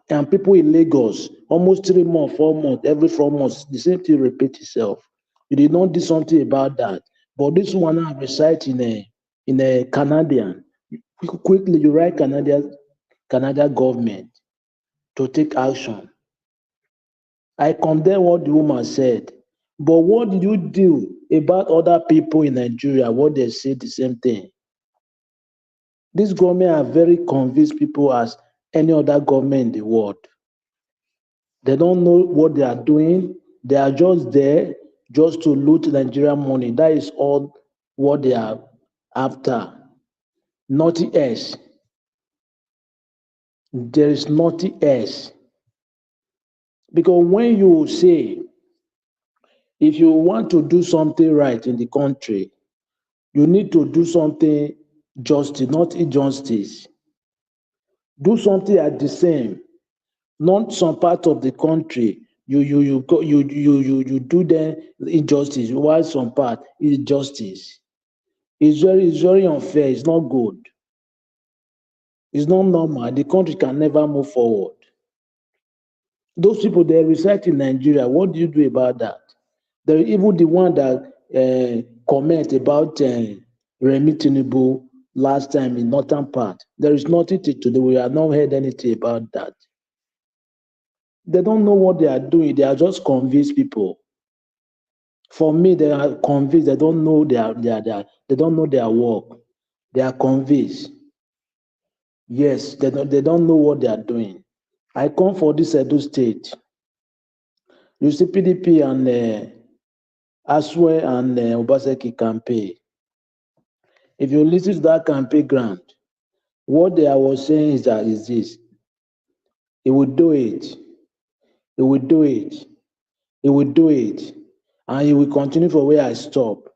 And people in Lagos, almost 3 months, 4 months, every 4 months, the same thing repeat itself. You did not do something about that. But this one now recite in a Canadian. Quickly, you write Canadian government to take action. I condemn what the woman said. But what did you do about other people in Nigeria? What they say the same thing. This government are very convinced people as any other government in the world. They don't know what they are doing. They are just there just to loot Nigerian money. That is all what they are after. Nothing else. There is nothing else. Because when you say, if you want to do something right in the country, you need to do something justice, not injustice. Do something at the same, not some part of the country. You do the injustice, while some part is justice. It's very unfair. It's not good. It's not normal. The country can never move forward. Those people they reside in Nigeria. What do you do about that? They're even the one that comment about Remi Tinubu last time in northern part. There is nothing to do. We have not heard anything about that. They don't know what they are doing. They are just convinced people. For me, they are convinced. They don't know they don't know their work. They are convinced. Yes, they don't know what they are doing. I come for this Edo state. You see PDP and Asue and Obaseki campaign. If you listen to that campaign ground, what they was saying is this. He will do it. He will do it. He will do it. And he will continue for where I stop.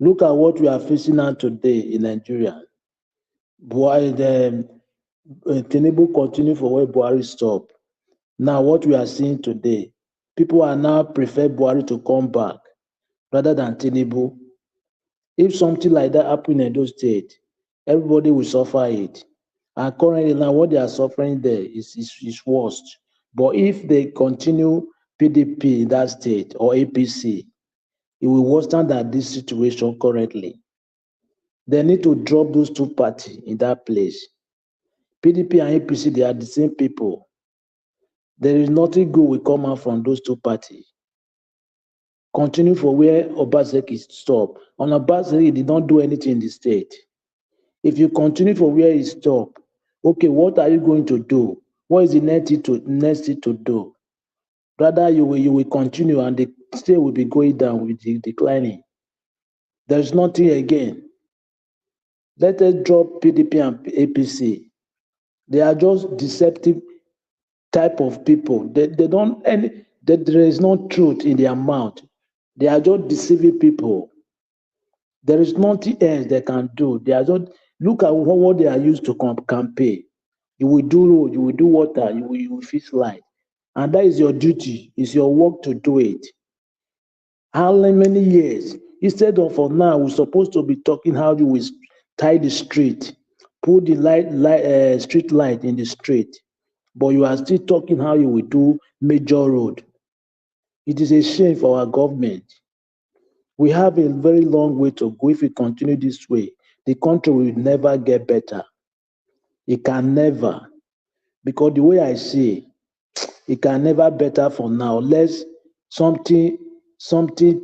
Look at what we are facing now today in Nigeria. Tinubu continue for where Buhari stop. Now what we are seeing today, people are now prefer Buhari to come back rather than Tinubu. If something like that happen in those states, everybody will suffer it. And currently now what they are suffering there is worst. But if they continue PDP in that state or APC, it will worsen than this situation currently. They need to drop those two parties in that place. PDP and APC, they are the same people. There is nothing good will come out from those two parties. Continue for where Obaseki stopped. On Obaseki, he did not do anything in the state. If you continue for where he stopped, okay, what are you going to do? What is the next thing to do? Rather, you will continue and the state will be going down with the declining. There's nothing again. Let us drop PDP and APC. They are just deceptive type of people. There is no truth in their mouth. They are just deceiving people. There is nothing else they can do. They are just look at what they are used to campaign. You will do road, you will do water, you will fix light. And that is your duty, it's your work to do it. How many years? Instead of for now, we're supposed to be talking how you will tie the street, put the street light in the street, but you are still talking how you will do major road. It is a shame for our government. We have a very long way to go. If we continue this way, the country will never get better. It can never. Because the way I see it can never better for now. Unless something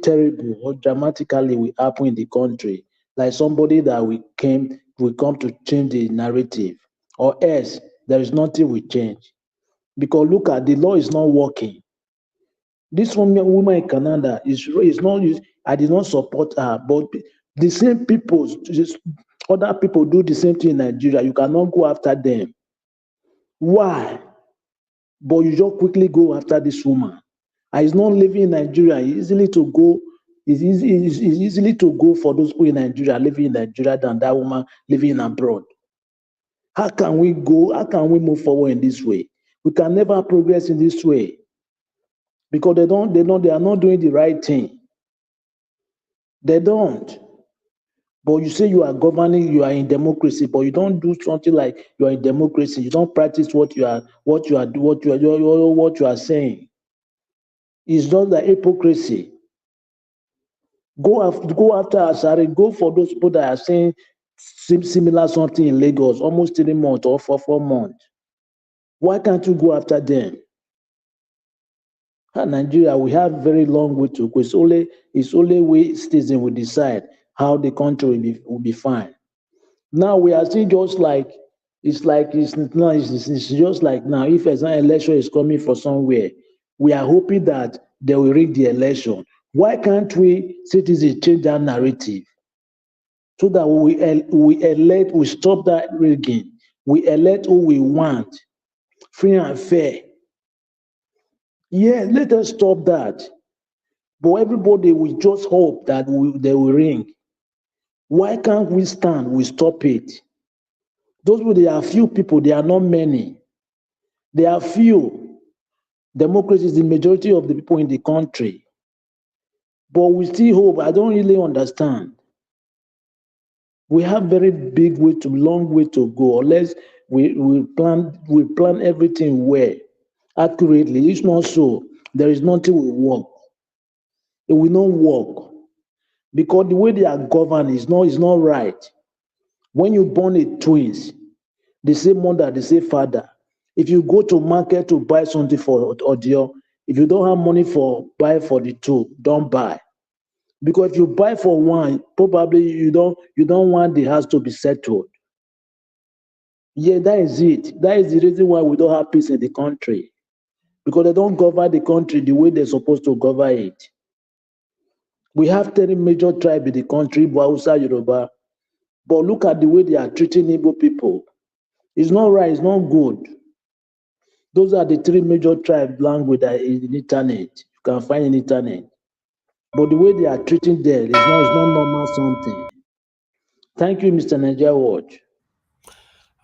terrible or dramatically will happen in the country. Like somebody that will come to change the narrative. Or else, there is nothing will change. Because look at the law is not working. This woman in Canada is not. I did not support her, but the same people, other people do the same thing in Nigeria. You cannot go after them. Why? But you just quickly go after this woman. And it's not living in Nigeria. It's easily to go for those people in Nigeria living in Nigeria than that woman living abroad. How can we go? How can we move forward in this way? We can never progress in this way because they are not doing the right thing. They don't. But you say you are governing, you are in democracy, but you don't do something like you are in democracy. You don't practice what you are saying. It's not the hypocrisy. Go after Asare. Go for those people that are saying similar something in Lagos, almost 3 months or for 4 months. Why can't you go after them? In Nigeria, we have very long way to go. It's only we citizens will decide how the country will be fine. Now we are still just like it's just like now. If an election is coming for somewhere, we are hoping that they will rig the election. Why can't we citizens change that narrative so that we stop that rigging, we elect who we want, free and fair. Yeah, let us stop that. But everybody will just hope that they will ring. Why can't we stand? We stop it. Those people, they are few people, they are not many. They are few. Democracy is the majority of the people in the country. But we still hope. I don't really understand. We have very long way to go, unless we plan everything well, accurately. If not so, there is nothing will work. It will not work. Because the way they are governed is not right. When you born a twins, the same mother, the same father. If you go to market to buy something for audio, if you don't have money for buy for the two, don't buy. Because if you buy for one, probably you don't want the house to be settled. Yeah, that is it. That is the reason why we don't have peace in the country. Because they don't govern the country the way they're supposed to govern it. We have 30 major tribes in the country, Hausa, Yoruba. But look at the way they are treating Igbo people. It's not right, it's not good. Those are the 3 major tribe language that is in internet. You can find in internet. But the way they are treating them is not normal something. Thank you, Mr. Nigeria Watch.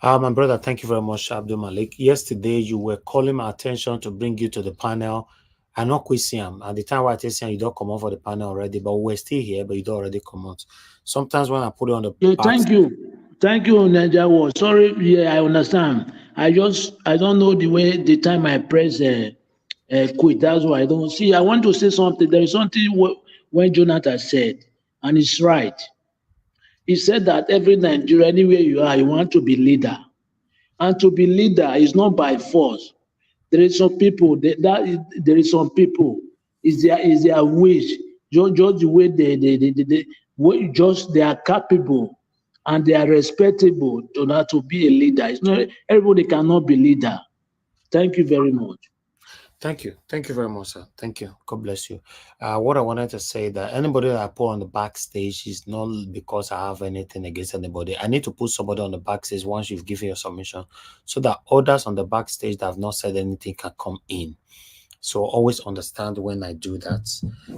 My brother, thank you very much, Abdul Malik. Yesterday, you were calling my attention to bring you to the panel. I not question him. At the time where I tell you don't come out for the panel already, but we're still here, but you don't already come out. Sometimes when I put it on the thank you, Nigeria Watch. Sorry, yeah, I understand. I don't know the time I press quit. That's why I don't see. I want to say something. There is something when Jonathan said, and it's right. He said that every Nigerian, anywhere you are, you want to be leader. And to be leader is not by force. There is some people there is some people is their wish. Just the way they are capable and they are respectable to be a leader. It's not everybody cannot be leader. Thank you very much. Thank you. Thank you very much, sir. Thank you. God bless you. What I wanted to say that anybody that I put on the backstage is not because I have anything against anybody. I need to put somebody on the backstage once you've given your submission so that others on the backstage that have not said anything can come in. So always understand when I do that.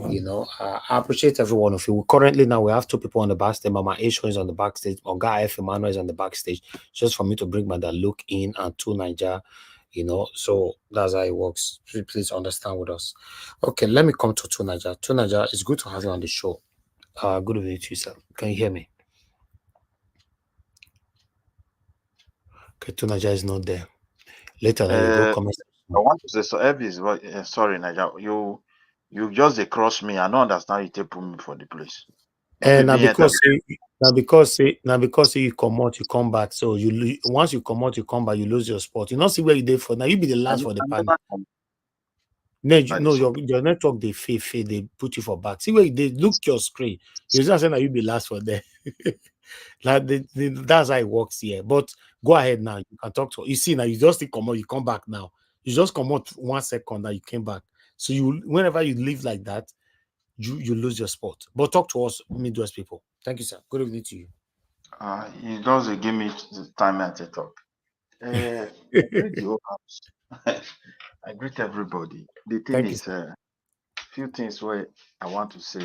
You know, I appreciate every one of you. Currently now we have 2 people on the backstage. Mama Asue is on the backstage. Oga F. Emmanuel is on the backstage. Just for me to bring my look in and to Nigeria. You know, so that's how it works. Please understand with us. Okay, let me come to Tunaja. Tunaja, it's good to have you on the show. Good evening to you, sir. Can you hear me? Okay, Tunaja is not there. Later, you go comment. I want to say so. Elvis, sorry, Naja, you just cross me. I don't understand you take put me for the place. And now because you come out, you come back. So once you come out, you come back, you lose your spot. You not see where you did for now. You be the last for the panel. No, your network they fade, they put you for back. See where you did. Look your screen. You're just saying that you be last for there. Like that's how it works here. But go ahead now. You can talk to. You see now. You just come out. You come back now. You just come out 1 second. Now you came back. So whenever you leave like that, you lose your spot. But talk to us, Midwest people. Thank you, sir. Good evening to you. You just give me the time to talk. I greet the whole house. I greet everybody. The thing is, few things where I want to say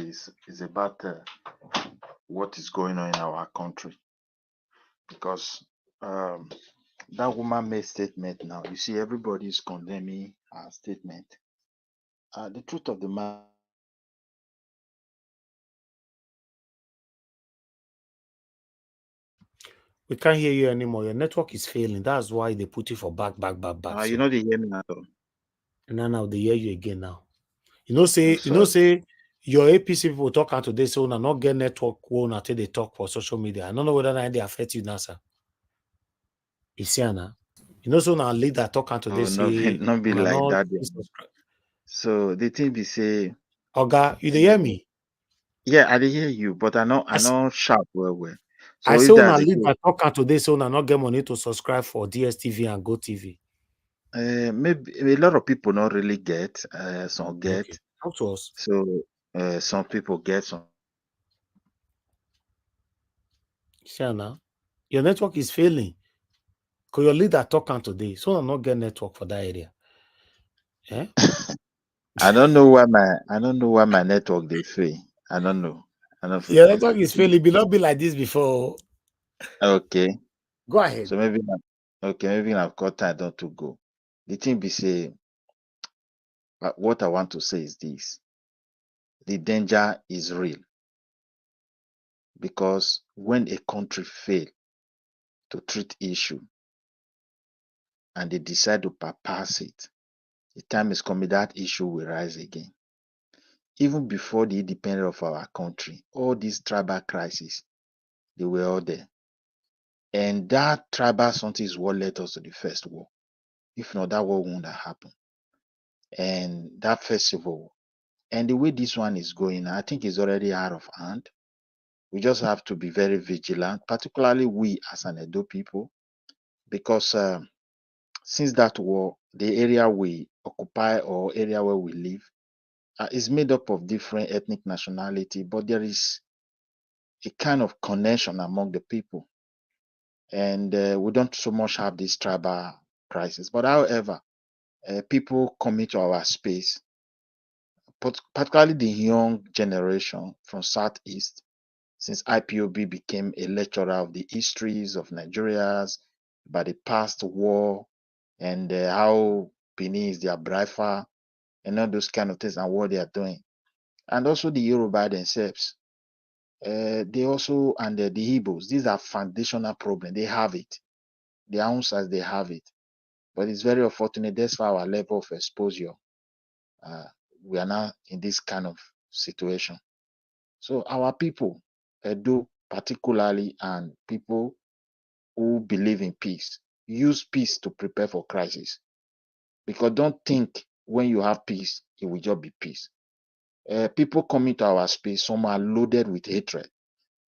is about what is going on in our country, because that woman made statement now. You see, everybody is condemning her statement. The truth of the matter. We can't hear you anymore. Your network is failing. That's why they put you for back. You know they hear me at all. Now they hear you again now. Say your APC people talking today, so now not get network until they talk for social media. I don't know whether they affect you now, sir. You see, Anna. So now leader talking today say not be like that. So the thing be say, Oga, you hear me? Yeah, I hear you, but I know sharp well. So I say una leader talking today, so now not get money to subscribe for DSTV and GoTV. Maybe a lot of people not really get. Some get. Okay. Talk to us. So some people get some. Shana, your network is failing. Because your leader talking today, so I'm not get network for that area. Eh? I don't know why my network they fail. I don't know. Your network is failing. It not be like this before. Okay. Go ahead. So maybe I've got time not to go. The thing be say, what I want to say is this: the danger is real, because when a country fail to treat issue and they decide to bypass it, the time is coming that issue will rise again. Even before the independence of our country, all these tribal crises, they were all there. And that tribal something is what led us to the first war. If not, that war wouldn't have happened. And that festival, and the way this one is going, I think is already out of hand. We just have to be very vigilant, particularly we as an Edo people, because since that war, the area we occupy or area where we live is made up of different ethnic nationality, but there is a kind of connection among the people. And we don't so much have this tribal crisis. But however, people come to our space, particularly the young generation from Southeast, since IPOB became a lecturer of the histories of Nigerians, by the past war, and how Benin is their brifer, and all those kind of things, and what they are doing. And also the Yoruba themselves. They also, and the Igbos, these are foundational problems. They have it. The answers, they have it. But it's very unfortunate. That's why our level of exposure, we are now in this kind of situation. So our people, Edo particularly, and people who believe in peace, use peace to prepare for crisis. Because don't think when you have peace, it will just be peace. People coming to our space, some are loaded with hatred.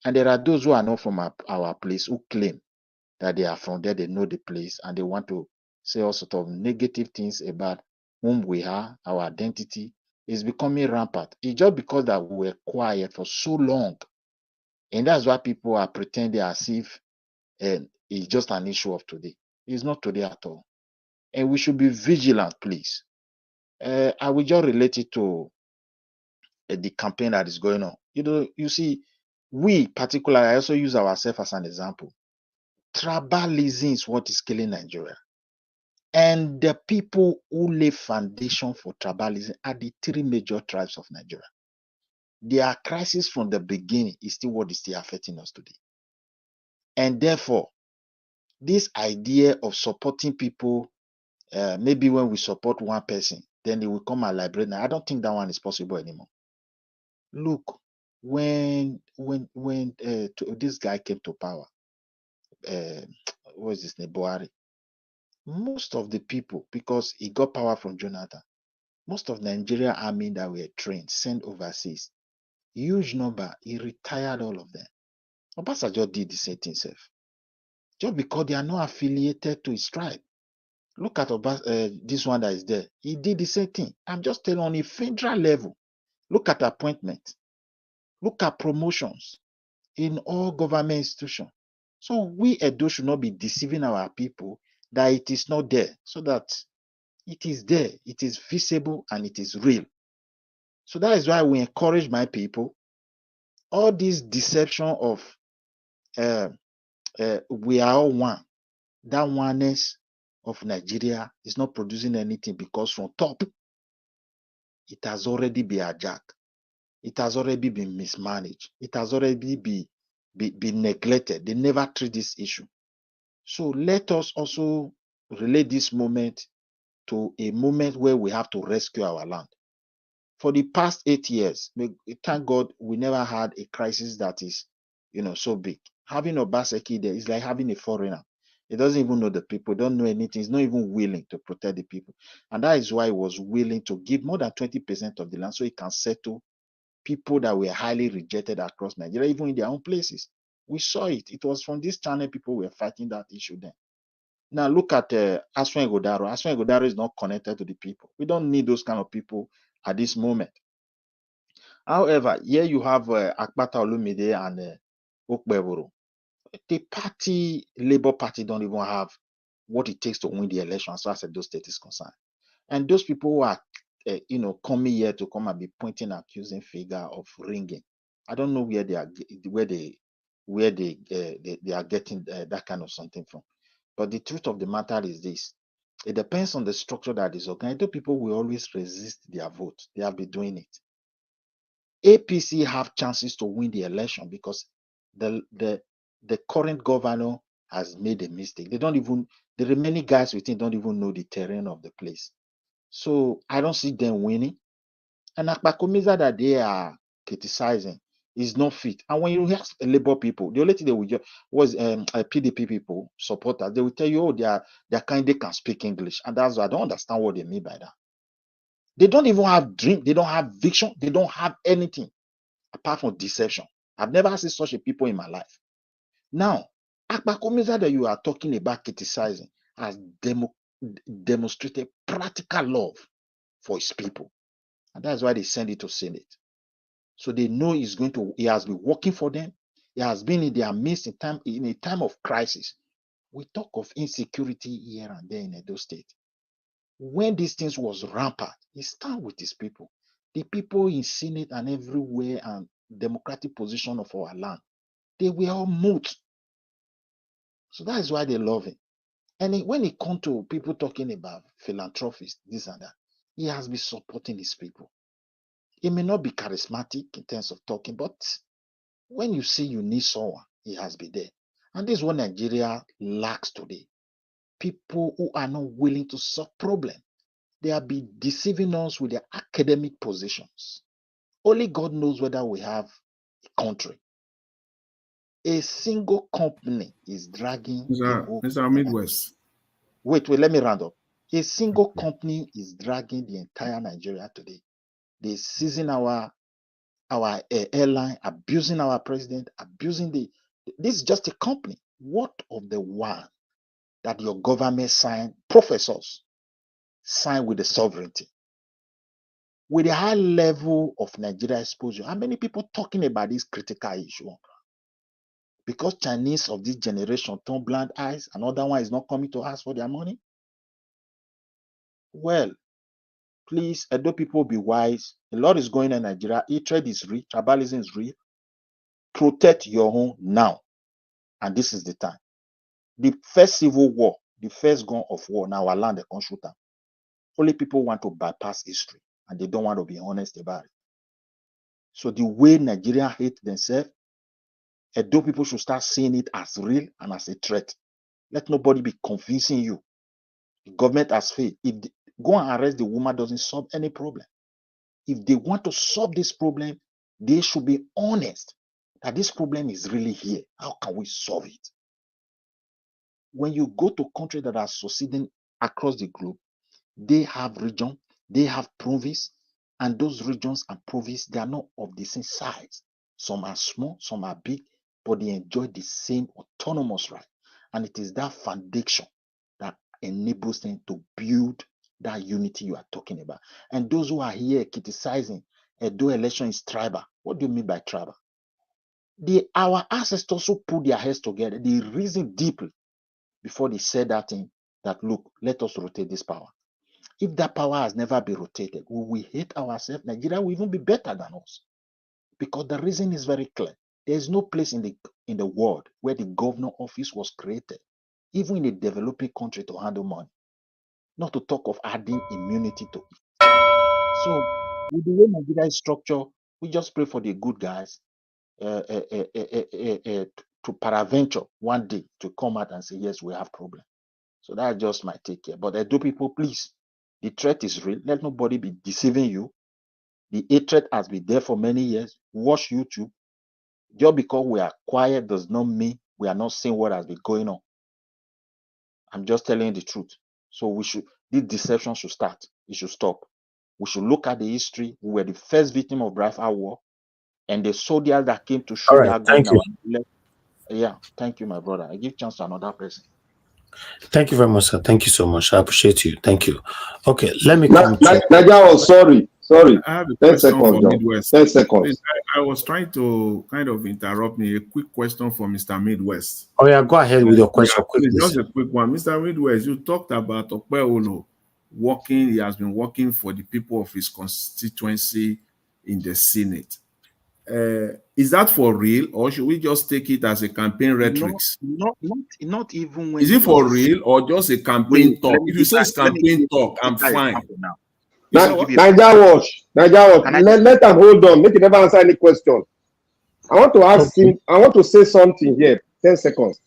And there are those who are not from our place who claim that they are from there, they know the place, and they want to say all sorts of negative things about whom we are, our identity is becoming rampant. It's just because that we were quiet for so long. And that's why people are pretending as if it's just an issue of today. It's not today at all. And we should be vigilant, please. I will just relate it to the campaign that is going on. You see, we particularly, I also use ourselves as an example. Tribalism is what is killing Nigeria. And the people who lay foundation for tribalism are the three major tribes of Nigeria. Their crisis from the beginning is still what is still affecting us today. And therefore, this idea of supporting people, maybe when we support one person, then they will come and liberate. Now, I don't think that one is possible anymore. Look, when this guy came to power, what is his name, Buhari? Most of the people, because he got power from Jonathan, most of Nigeria army that were trained, sent overseas, huge number, he retired all of them. Obasanjo did the same thing himself. Just because they are not affiliated to his tribe. Look at this one that is there. He did the same thing. I'm just telling on a federal level. Look at appointment. Look at promotions in all government institutions. So we Edo should not be deceiving our people that it is not there, so that it is there, it is visible, and it is real. So that is why we encourage my people. All this deception of we are all one. that oneness of Nigeria is not producing anything because from top, it has already been hijacked. It has already been mismanaged. It has already been neglected. They never treat this issue. So let us also relate this moment to a moment where we have to rescue our land. For the past 8 years, thank God we never had a crisis that is, so big. Having Obaseki there is like having a foreigner. He doesn't even know the people, don't know anything. He's not even willing to protect the people. And that is why he was willing to give more than 20% of the land so he can settle people that were highly rejected across Nigeria, even in their own places. We saw it. It was from this channel people were fighting that issue then. Now look at Asue Ighodalo. Asue Ighodalo is not connected to the people. We don't need those kind of people at this moment. However, here you have Akpata Olumide and Okpeboro. The party, Labour Party, don't even have what it takes to win the election as far as those state is concerned. And those people who are, coming here to come and be pointing accusing finger of ringing. I don't know where they are getting that kind of something from. But the truth of the matter is this: it depends on the structure that is organized. Those people will always resist their vote. They have been doing it. APC have chances to win the election because the current governor has made a mistake. The remaining guys within don't even know the terrain of the place. So I don't see them winning. And Akpakomiza that they are criticizing is not fit. And when you ask Labour people, the only thing they will just was PDP people, supporters, they will tell you, oh, they can speak English. And that's why I don't understand what they mean by that. They don't even have dream, they don't have vision, they don't have anything apart from deception. I've never seen such a people in my life. Now, Akpakomiza that you are talking about criticizing has demonstrated practical love for his people. And that's why they send it to Senate. So they know he has been working for them. He has been in their midst in a time of crisis. We talk of insecurity here and there in Edo State. When these things was rampant, he stand with his people. The people in Senate and everywhere and democratic position of our land, they were all moved. So that is why they love him. And when it comes to people talking about philanthropists, this and that, he has been supporting his people. He may not be charismatic in terms of talking, but when you see you need someone, he has been there. And this is what Nigeria lacks today. People who are not willing to solve problems. They have been deceiving us with their academic positions. Only God knows whether we have a country. A single company is dragging the whole Mr. Midwest. Wait, let me round up. A single company is dragging the entire Nigeria today. They're seizing our airline, abusing our president, this is just a company. What of the one that your government signed, professors signed with the sovereignty? With a high level of Nigeria exposure, how many people talking about this critical issue? Because Chinese of this generation turn blind eyes, another one is not coming to ask for their money? Well, please, Edo people, be wise. A lot is going on in Nigeria. Hatred is real. Tribalism is real. Protect your own now. And this is the time. The first civil war, the first gun of war, now our land, they can't shoot them. Only people want to bypass history and they don't want to be honest about it. So the way Nigeria hate themselves, Edo people should start seeing it as real and as a threat. Let nobody be convincing you. The government has failed. Go and arrest the woman doesn't solve any problem. If they want to solve this problem, they should be honest that this problem is really here. How can we solve it? When you go to countries that are succeeding across the globe, they have region, they have province, and those regions and provinces, they are not of the same size. Some are small, some are big, but they enjoy the same autonomous right. And it is that foundation that enables them to build that unity you are talking about. And those who are here criticizing Edo election is tribal. What do you mean by tribal? Our ancestors who put their heads together, they reasoned deeply before they said that thing, that look, let us rotate this power. If that power has never been rotated, we will hate ourselves. Nigeria will even be better than us. Because the reason is very clear. There is no place in the world where the governor office was created even in a developing country, to handle money, not to talk of adding immunity to it. So, with the way Nigeria is structured, we just pray for the good guys to peradventure one day to come out and say, yes, we have problem. So that's just my take here. But Edo people, please, the threat is real. Let nobody be deceiving you. The hatred has been there for many years. Watch YouTube. Just because we are quiet does not mean we are not seeing what has been going on. I'm just telling you the truth. So this deception should start. It should stop. We should look at the history. We were the first victim of Biafra war, and the soldiers that came to shoot that gun. Yeah, thank you, my brother. I give chance to another person. Thank you very much, sir. Thank you so much. I appreciate you. Thank you. Okay, let me come to... Naja, sorry. I have a 10 question seconds, for Midwest. 10 seconds. I was trying to kind of interrupt me. A quick question for Mr. Midwest. Oh yeah, go ahead with your question quickly. Just a quick one. Mr. Midwest, you talked about Okpeolo working. He has been working for the people of his constituency in the Senate. Is that for real, or should we just take it as a campaign rhetoric? Not even when. Is it for real or just a campaign talk? If you say it's campaign talk, I'm fine. Naija watch. Let them hold on. Make it never answer any question. I want to ask him. I want to say something here. 10 seconds.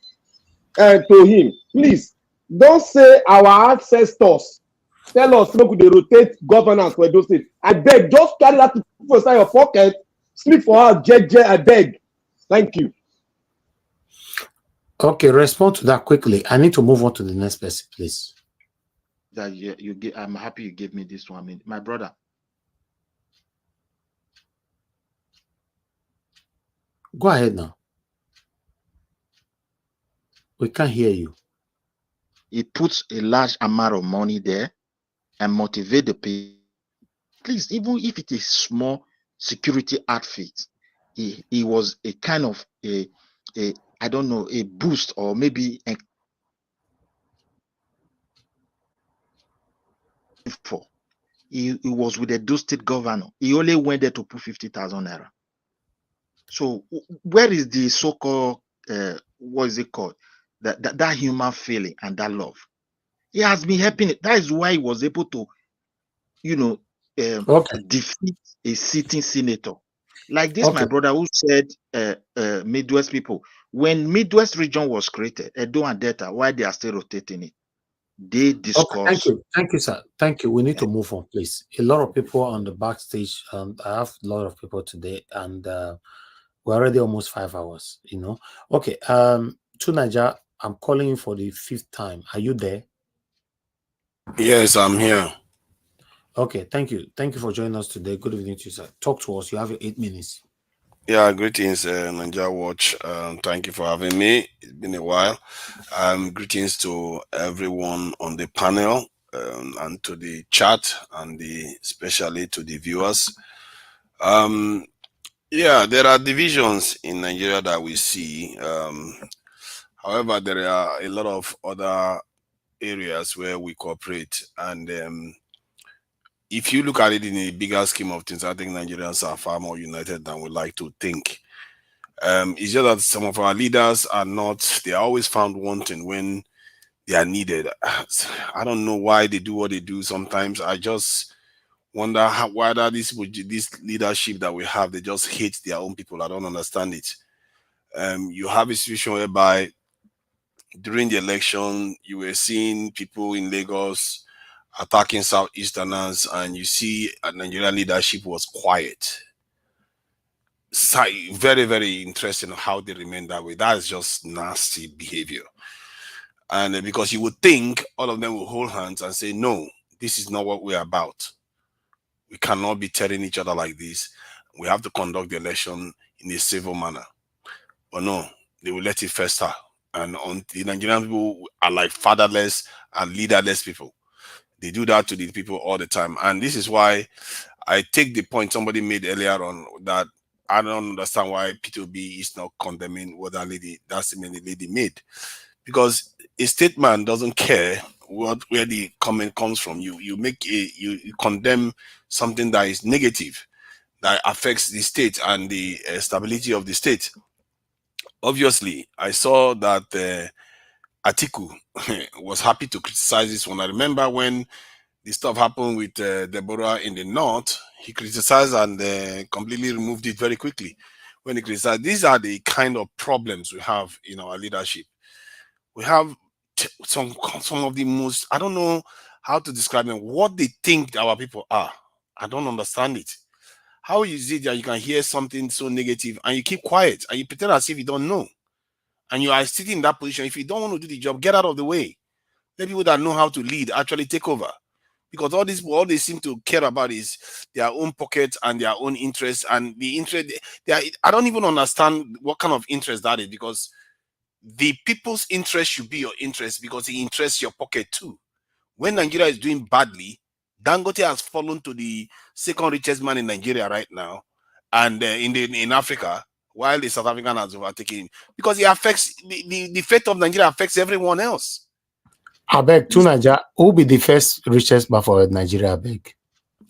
To him, please don't say our ancestors tell us look they rotate governance for Edo State. I beg, just carry that inside your pocket. Sleep for our JJ. I beg. Thank you. Okay, respond to that quickly. I need to move on to the next person, please. That I'm happy you gave me this 1 minute, my brother. Go ahead now. We can't hear you. It puts a large amount of money there and motivate the people. Please, even if it is small security outfit, it was a kind of a I don't know, a boost or maybe a for. He was with the Edo State governor. He only went there to put 50,000 naira. So where is the so-called what is it called? That human feeling and that love? He has been helping it. That is why he was able to, defeat a sitting senator. Like this, my brother who said Midwest people. When Midwest region was created, Edo and Delta, why they are still rotating it? They discuss. Thank you, sir. Thank you. We need to move on, please. A lot of people on the backstage. I have a lot of people today, and we're already almost 5 hours. Okay. To Niger, I'm calling you for the 5th time. Are you there? Yes, I'm here. Okay. Thank you. Thank you for joining us today. Good evening to you, sir. Talk to us. You have your 8 minutes. Yeah, greetings, Nigeria Watch. Thank you for having me. It's been a while. Greetings to everyone on the panel and to the chat and especially to the viewers. Yeah, there are divisions in Nigeria that we see. However, there are a lot of other areas where we cooperate. And if you look at it in a bigger scheme of things, I think Nigerians are far more united than we like to think. It's just that some of our leaders are not, they are always found wanting when they are needed. I don't know why they do what they do sometimes. I just wonder whether this leadership that we have, they just hate their own people. I don't understand it. You have a situation whereby during the election, you were seeing people in Lagos attacking Southeasterners, and you see Nigerian leadership was quiet. Very, very interesting how they remain that way. That is just nasty behavior. And because you would think all of them will hold hands and say, no, this is not what we're about. We cannot be telling each other like this. We have to conduct the election in a civil manner. But no, they will let it fester. And the Nigerian people are like fatherless and leaderless people. They do that to the people all the time. And this is why I take the point somebody made earlier on that I don't understand why P2B is not condemning what that lady made. Because a statesman doesn't care where the comment comes from. You condemn something that is negative, that affects the state and the stability of the state. Obviously, I saw that Atiku was happy to criticize this one. I remember when the stuff happened with Deborah in the north, he criticized and completely removed it very quickly. When he criticized, these are the kind of problems we have in our leadership. We have some of the most, I don't know how to describe them, what they think our people are. I don't understand it. How is it that you can hear something so negative and you keep quiet and you pretend as if you don't know? And you are sitting in that position. If you don't want to do the job, get out of the way. Let people that know how to lead actually take over. Because all they seem to care about is their own pocket and their own interests. And the interest, I don't even understand what kind of interest that is, because the people's interest should be your interest, because it interests your pocket too. When Nigeria is doing badly, Dangote has fallen to the second richest man in Nigeria right now, and in Africa, while the South African has overtaken him, because it affects the fate of Nigeria affects everyone else. I beg to Nigeria, who will be the first richest man for Nigeria? I beg.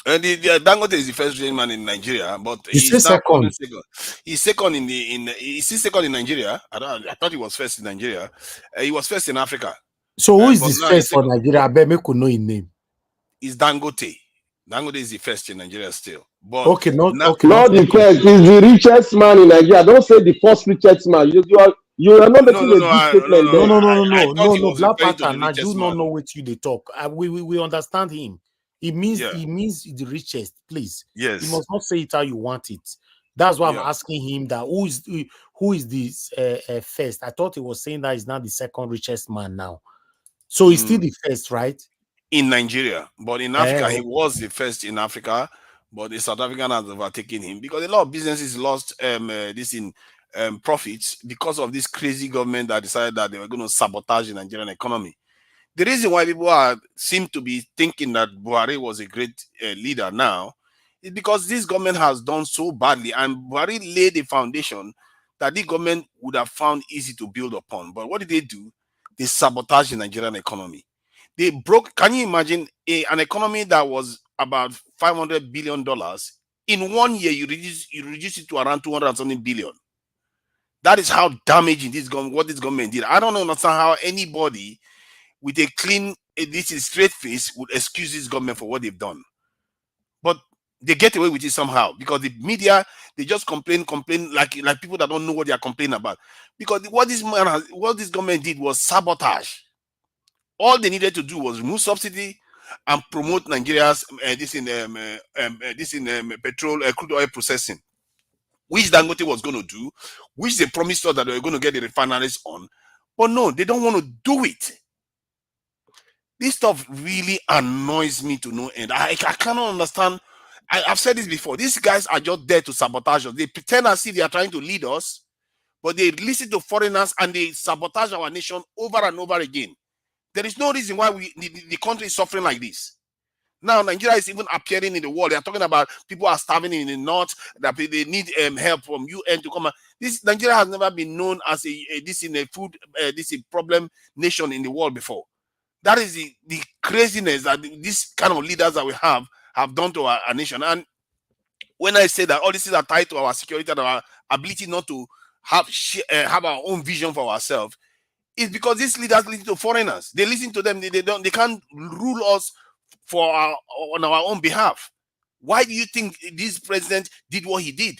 Dangote is the first richest man in Nigeria, but He's he's now second. second. He's second he's second in Nigeria. I thought he was first in Nigeria. He was first in Africa. So who is this first for Nigeria? I beg me could know his name. Is Dangote. Dangote is the first in Nigeria still. But okay, not the first. He's the richest man in Nigeria. Don't say the first richest man. You are not making a big statement. No. Black Panther, now do not know what you they talk. We understand him. He means the richest. Please, yes. You must not say it how you want it. That's why I'm asking him that who is this first. I thought he was saying that he's not the second richest man now. So he's still the first, right? In Nigeria, but in Africa, he was the first in Africa, but the South African has overtaken him because a lot of businesses lost this in profits because of this crazy government that decided that they were going to sabotage the Nigerian economy. The reason why people seem to be thinking that Buhari was a great leader now is because this government has done so badly, and Buhari laid a foundation that the government would have found easy to build upon. But what did they do? They sabotaged the Nigerian economy. They broke. Can you imagine an economy that was about $500 billion in 1 year? You reduce it to around 200 and something billion. That is how damaging what this government did. I don't understand how anybody with a clean, straight face would excuse this government for what they've done. But they get away with it somehow because the media, they just complain like people that don't know what they are complaining about. Because what this government did was sabotage. All they needed to do was remove subsidy and promote Nigeria's petrol, crude oil processing, which Dangote was going to do, which they promised us that they were going to get the refineries on. But no, they don't want to do it. This stuff really annoys me to no end. I cannot understand. I've said this before. These guys are just there to sabotage us. They pretend as if they are trying to lead us, but they listen to foreigners and they sabotage our nation over and over again. There is no reason why the country is suffering like this. Now, Nigeria is even appearing in the world. They are talking about people are starving in the north, that they need help from UN to come. Nigeria has never been known as a problem nation in the world before. That is the craziness that these kind of leaders that we have done to our nation. And when I say that all these things are tied to our security and our ability not to have our own vision for ourselves, it's because these leaders listen to foreigners. They listen to them. They can't rule us on our own behalf. Why do you think this president did what he did?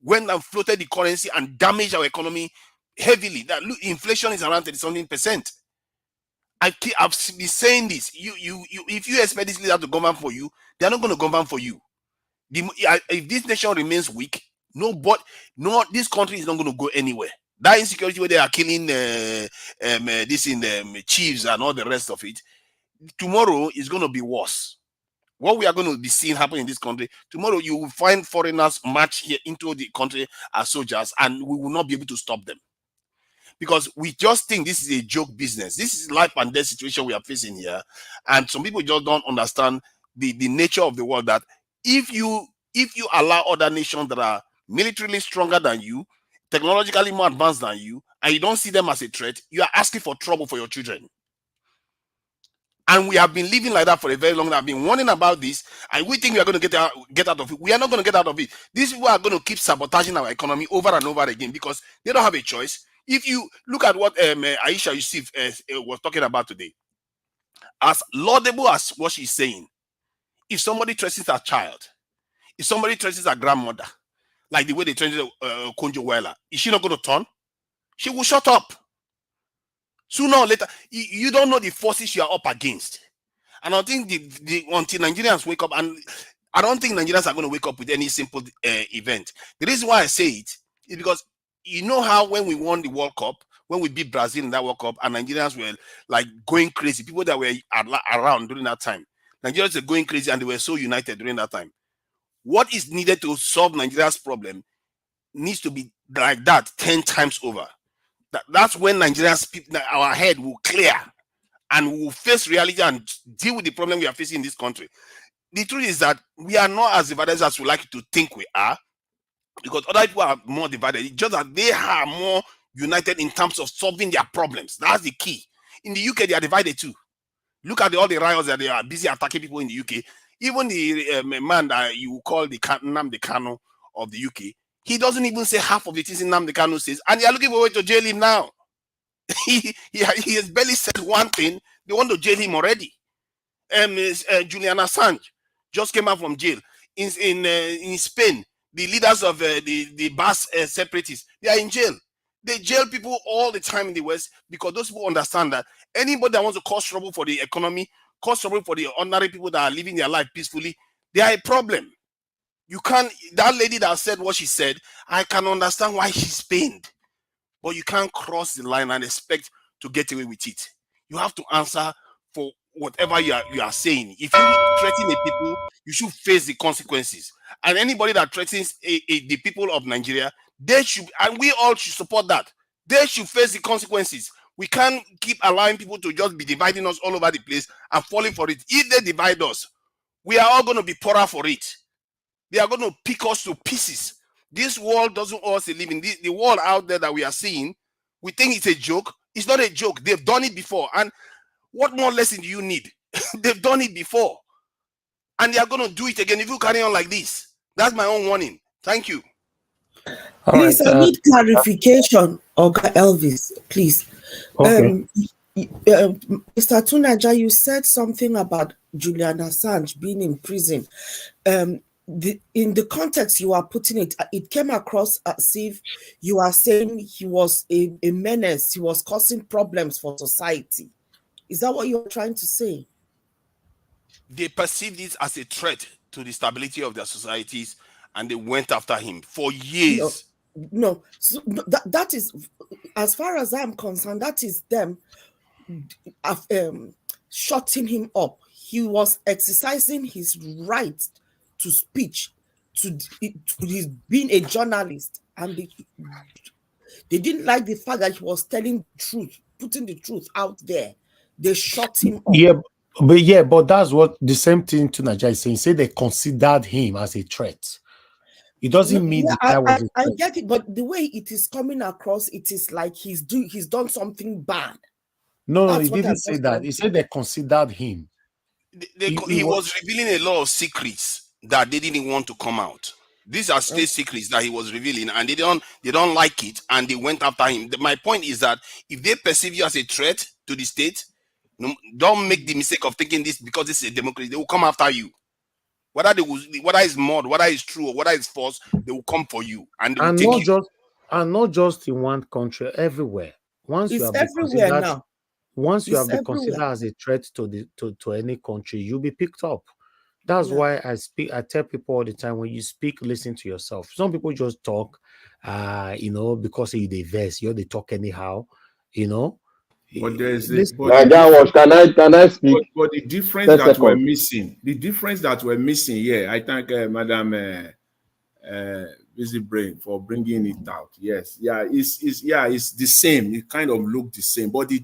Went and floated the currency and damaged our economy heavily. That look, inflation is around 30-something%. I've been saying this. If you expect this leader to govern for you, they're not going to govern for you. If this nation remains weak, this country is not going to go anywhere. That insecurity where they are killing chiefs and all the rest of it, tomorrow is going to be worse. What we are going to be seeing happen in this country, tomorrow you will find foreigners march here into the country as soldiers, and we will not be able to stop them. Because we just think this is a joke business. This is life and death situation we are facing here. And some people just don't understand the nature of the world, that if you allow other nations that are militarily stronger than you, technologically more advanced than you, and you don't see them as a threat, you are asking for trouble for your children. And we have been living like that for a very long time. I've been warning about this, and we think we are going to get out of it. We are not going to get out of it. These people are going to keep sabotaging our economy over and over again because they don't have a choice. If you look at what Aisha Yusuf was talking about today, as laudable as what she's saying, if somebody threatens a child, if somebody threatens a grandmother, like the way they threatened Konjo Wela, is she not going to turn? She will shut up. Sooner or later, you don't know the forces you are up against. And I think until Nigerians wake up, and I don't think Nigerians are going to wake up with any simple event. The reason why I say it is because you know how when we won the World Cup, when we beat Brazil in that World Cup, and Nigerians were like going crazy, people that were around during that time, Nigerians were going crazy and they were so united during that time. What is needed to solve Nigeria's problem needs to be like that 10 times over. That's when Nigerians, our head will clear and we will face reality and deal with the problem we are facing in this country. The truth is that we are not as divided as we like to think we are, because other people are more divided. It's just that they are more united in terms of solving their problems. That's the key. In the UK, they are divided too. Look at all the riots that they are busy attacking people in the UK. Even the man that you call the Nnamdi Kanu of the UK, he doesn't even say half of the things Nnamdi Kanu says, and they are looking for a way to jail him now. he has barely said one thing. They want to jail him already. Julian Assange just came out from jail. In Spain, the leaders of the Basque separatists, they are in jail. They jail people all the time in the West because those people understand that anybody that wants to cause trouble for the economy, cause trouble for the ordinary people that are living their life peacefully, they are a problem. You can't, that lady that said what she said, I can understand why she's pained. But you can't cross the line and expect to get away with it. You have to answer for whatever you are saying. If you threaten the people, you should face the consequences. And anybody that threatens the people of Nigeria, they should, and we all should support that. They should face the consequences. We can't keep allowing people to just be dividing us all over the place and falling for it. If they divide us, we are all going to be poorer for it. They are going to pick us to pieces. This world doesn't owe us a living. The world out there that we are seeing, we think it's a joke. It's not a joke. They've done it before. And what more lesson do you need? They've done it before. And they are going to do it again if you carry on like this. That's my own warning. Thank you. Please, I need clarification, Oga Elvis, please. Okay. Mr. Tunaja, you said something about Julian Assange being in prison. In the context you are putting it, it came across as if you are saying he was a menace, he was causing problems for society. Is that what you're trying to say? They perceived this as a threat to the stability of their societies, and they went after him for years. No, so that is, as far as I'm concerned, that is them shutting him up. He was exercising his right to speech, to his being a journalist, and they didn't like the fact that he was telling the truth, putting the truth out there. They shut him up. But that's what the same thing to Nigeria is saying. Say they considered him as a threat. It doesn't mean the guy was a threat. I get it, but the way it is coming across, it is like he's done something bad. No, he didn't say that. He said they considered him. He was revealing a lot of secrets that they didn't want to come out. These are state secrets that he was revealing, and they don't like it, and they went after him. My point is that if they perceive you as a threat to the state, don't make the mistake of thinking this because this is a democracy. They will come after you. Whether is mod, whether it's true or whether it's false, they will come for you, and not just in one country, everywhere. Once you have been considered as a threat to any country, you'll be picked up. That's why I tell people all the time, when you speak, listen to yourself. Some people just talk, because they verse, they talk anyhow, But there's can I speak? But the difference that we're missing, I thank Madam Busy Brain for bringing it out. Yes, it's the same. It kind of looked the same, but the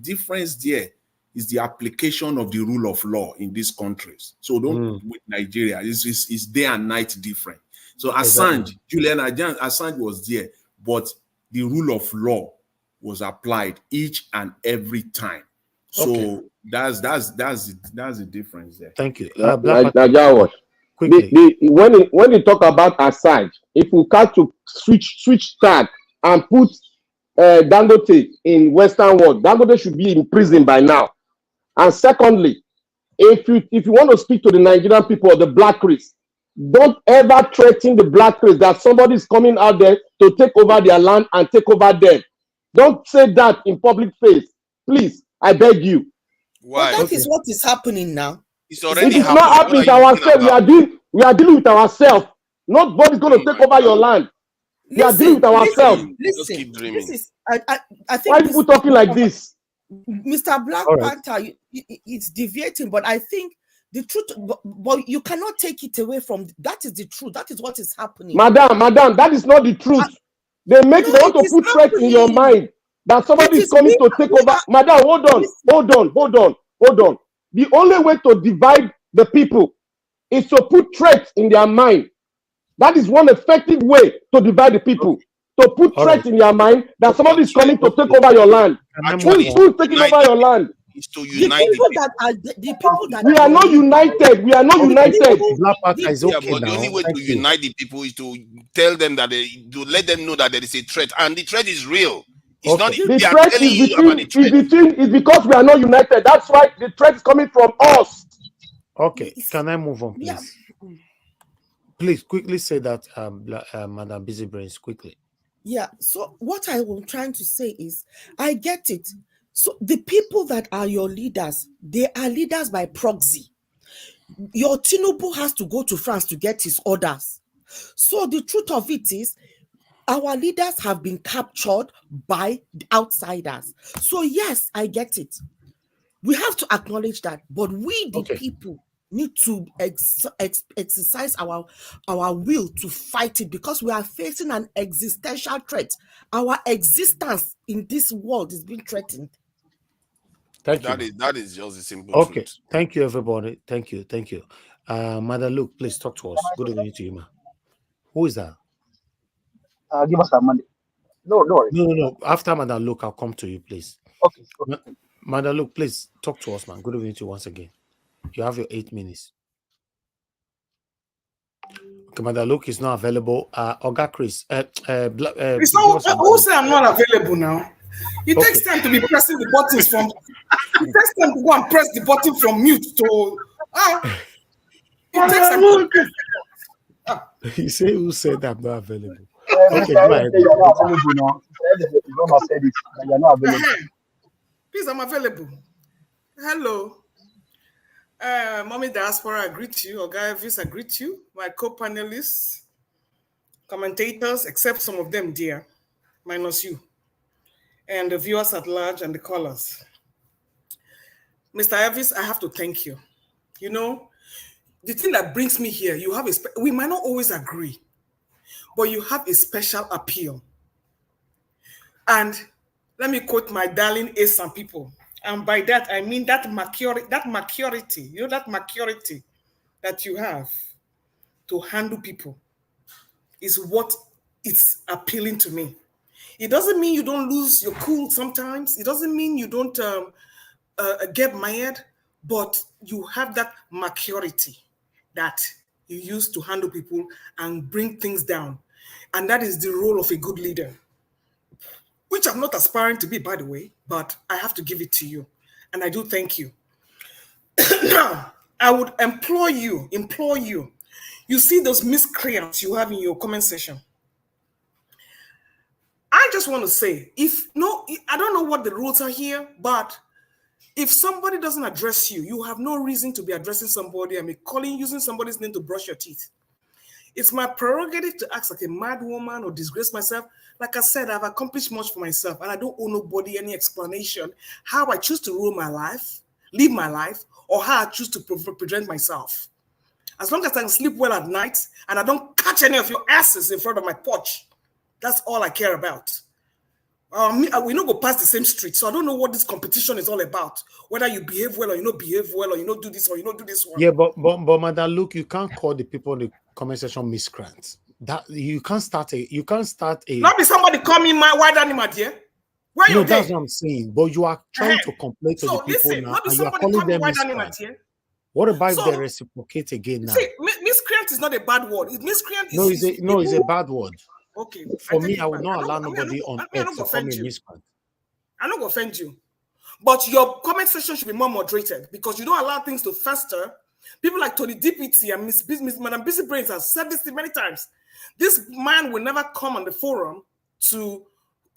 difference there is the application of the rule of law in these countries. So with Nigeria, it's day and night different. So Assange, Julian Assange was there, but the rule of law was applied each and every time. So that's the difference there. Thank you. When you talk about Assange, if we got to switch tag and put Dangote in Western world. Dangote should be in prison by now. And secondly, if you want to speak to the Nigerian people or the black race, don't ever threaten the black race that somebody is coming out there to take over their land and take over them. Don't say that in public face. Please, I beg you. Why? But that is what is happening now. It's already happening. Not happening to ourselves. We are dealing with ourselves. Nobody's going to take over your land. We are dealing with ourselves. Listen, this is, I think. Why are people talking like this? Mr. Black Panther, it's deviating, but I think the truth, but you cannot take it away from, that is the truth. That is what is happening. Madam, that is not the truth. They want to put threats in your mind that somebody is coming to take over. Madam, hold on. The only way to divide the people is to put threats in their mind. That is one effective way to divide the people. To put threats in their mind that somebody is coming to take over your land. Who's taking over your land? Is to unite the people that we are not united. We are not united. But the only way to unite the people is to tell them that to let them know that there is a threat, and the threat is real. It's not the threat is because we are not united. That's why the threat is coming from us. Okay, can I move on, please? Yeah. Please quickly say that, Madam Busy Brains, quickly. Yeah. So what I was trying to say is, I get it. So the people that are your leaders, they are leaders by proxy. Your Tinubu has to go to France to get his orders. So the truth of it is, our leaders have been captured by outsiders. So yes, I get it. We have to acknowledge that, but we, the people, need to exercise our will to fight it, because we are facing an existential threat. Our existence in this world is being threatened. That is just a simple truth. Thank you, everybody. Thank you. Madam Luke, please talk to us. Good evening to you, ma. Who is that? Give us our money. No. After Madam Luke, I'll come to you, please. Okay. Madam Luke, please talk to us, man. Good evening to you once again. You have your 8 minutes. Okay, Madam Luke is not available. Oga Chris. It's not, who said I'm not available now? It takes time to be pressing the buttons from. It takes time to go and press the button from mute to. It takes time. You say who said I'm not available? Okay, go ahead. You're not available now. You don't have said it, but you're not available. Please, I'm available. Hello. Mommy Diaspora, I greet you. Oga Elvis, I greet you. My co-panelists, commentators, except some of them, dear, minus you, and the viewers at large and the callers. Mr. Elvis, I have to thank you. You know, the thing that brings me here, you have we might not always agree, but you have a special appeal. And let me quote my darling Asian people. And by that, I mean that maturity, you know, that maturity that you have to handle people is what is appealing to me. It doesn't mean you don't lose your cool sometimes. It doesn't mean you don't get mad, but you have that maturity that you use to handle people and bring things down. And that is the role of a good leader, which I'm not aspiring to be, by the way, but I have to give it to you. And I do thank you. Now, I would implore you, you see those miscreants you have in your comment section. I just want to say, I don't know what the rules are here, but if somebody doesn't address you, you have no reason to be addressing somebody and be using somebody's name to brush your teeth. It's my prerogative to act like a mad woman or disgrace myself. Like I said, I've accomplished much for myself, and I don't owe nobody any explanation how I choose to rule my life, live my life, or how I choose to present myself. As long as I can sleep well at night and I don't catch any of your asses in front of my porch, that's all I care about. We don't go past the same street, so I don't know what this competition is all about. Whether you behave well or you don't behave well, or you don't do this or you don't do this one. Yeah, but Madam Luke, you can't call the people in the comment section miscreants. That you can't start a. Not be somebody call me my white animal, dear. Where you? No, that's what I'm saying. But you are trying to complain to the people now, and you are calling them miscreants. What about if they reciprocate again now? See, miscreant is not a bad word. Miscreant is it's a bad word. Okay, For I me, take I it would back. not allow I nobody on not earth go to call me offend a you. miscreant. I'm not going to offend you. But your comment section should be more moderated because you don't allow things to fester. People like Tony DPT and Miss Madam Busy Brains have said this many times. This man will never come on the forum to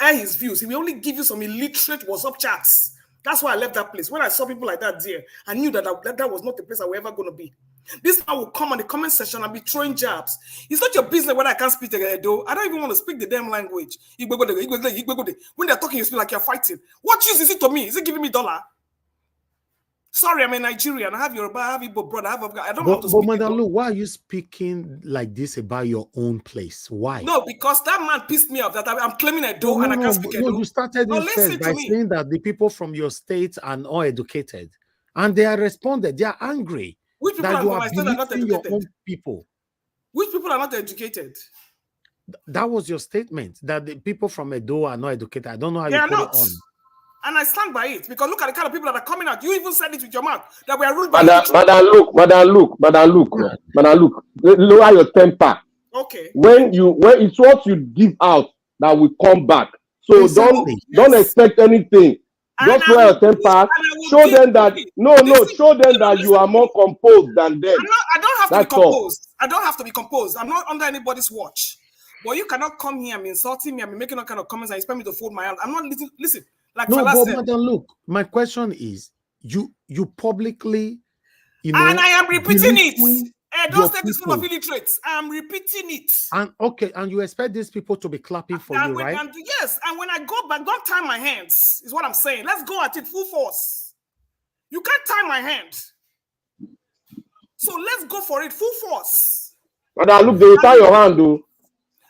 air his views. He will only give you some illiterate WhatsApp chats. That's why I left that place. When I saw people like that there, I knew that that was not the place I was ever going to be. This man will come on the comment section and be throwing jabs. It's not your business whether I can't speak the Edo. I don't even want to speak the damn language. When they're talking, you speak like you're fighting. What use is it to me? Is it giving me $1? Sorry, I'm a Nigerian. I have Yoruba, I have Igbo brother, I don't have to But speak Madam Edo. Lu, why are you speaking like this about your own place? Why? No, because that man pissed me off that I'm claiming Edo and I can't speak Edo. You started No, it first listen by to me. saying that the people from your state are not educated. And they are responded. They are angry Which people that you from are my state are not belittling your educated? own people. Which people are not educated? That was your statement, that the people from Edo are not educated. I don't know how They you are put not. it on. And I stand by it because look at the kind of people that are coming out. You even said it with your mouth that we are ruled by illiterate. Madam, look. Lower your temper. Okay. When it's what you give out that will come back. So Exactly. don't expect anything. And Just lower your temper. Show them that you are more composed than them. I don't have to That's be all. composed. I don't have to be composed. I'm not under anybody's watch. But you cannot come here and be insulting me and be making all kind of comments and expect me to fold my hand. I'm not listening. Listen, like No, Fela but said. Madam, look, my question is, you publicly, And I am repeating it. Don't say this full of people. illiterates. I am repeating it. And okay, and you expect these people to be clapping for you, right? Yes, and when I go back, don't tie my hands, is what I'm saying. Let's go at it full force. You can't tie my hand. So let's go for it full force. Madam, look, they will tie your hand, though.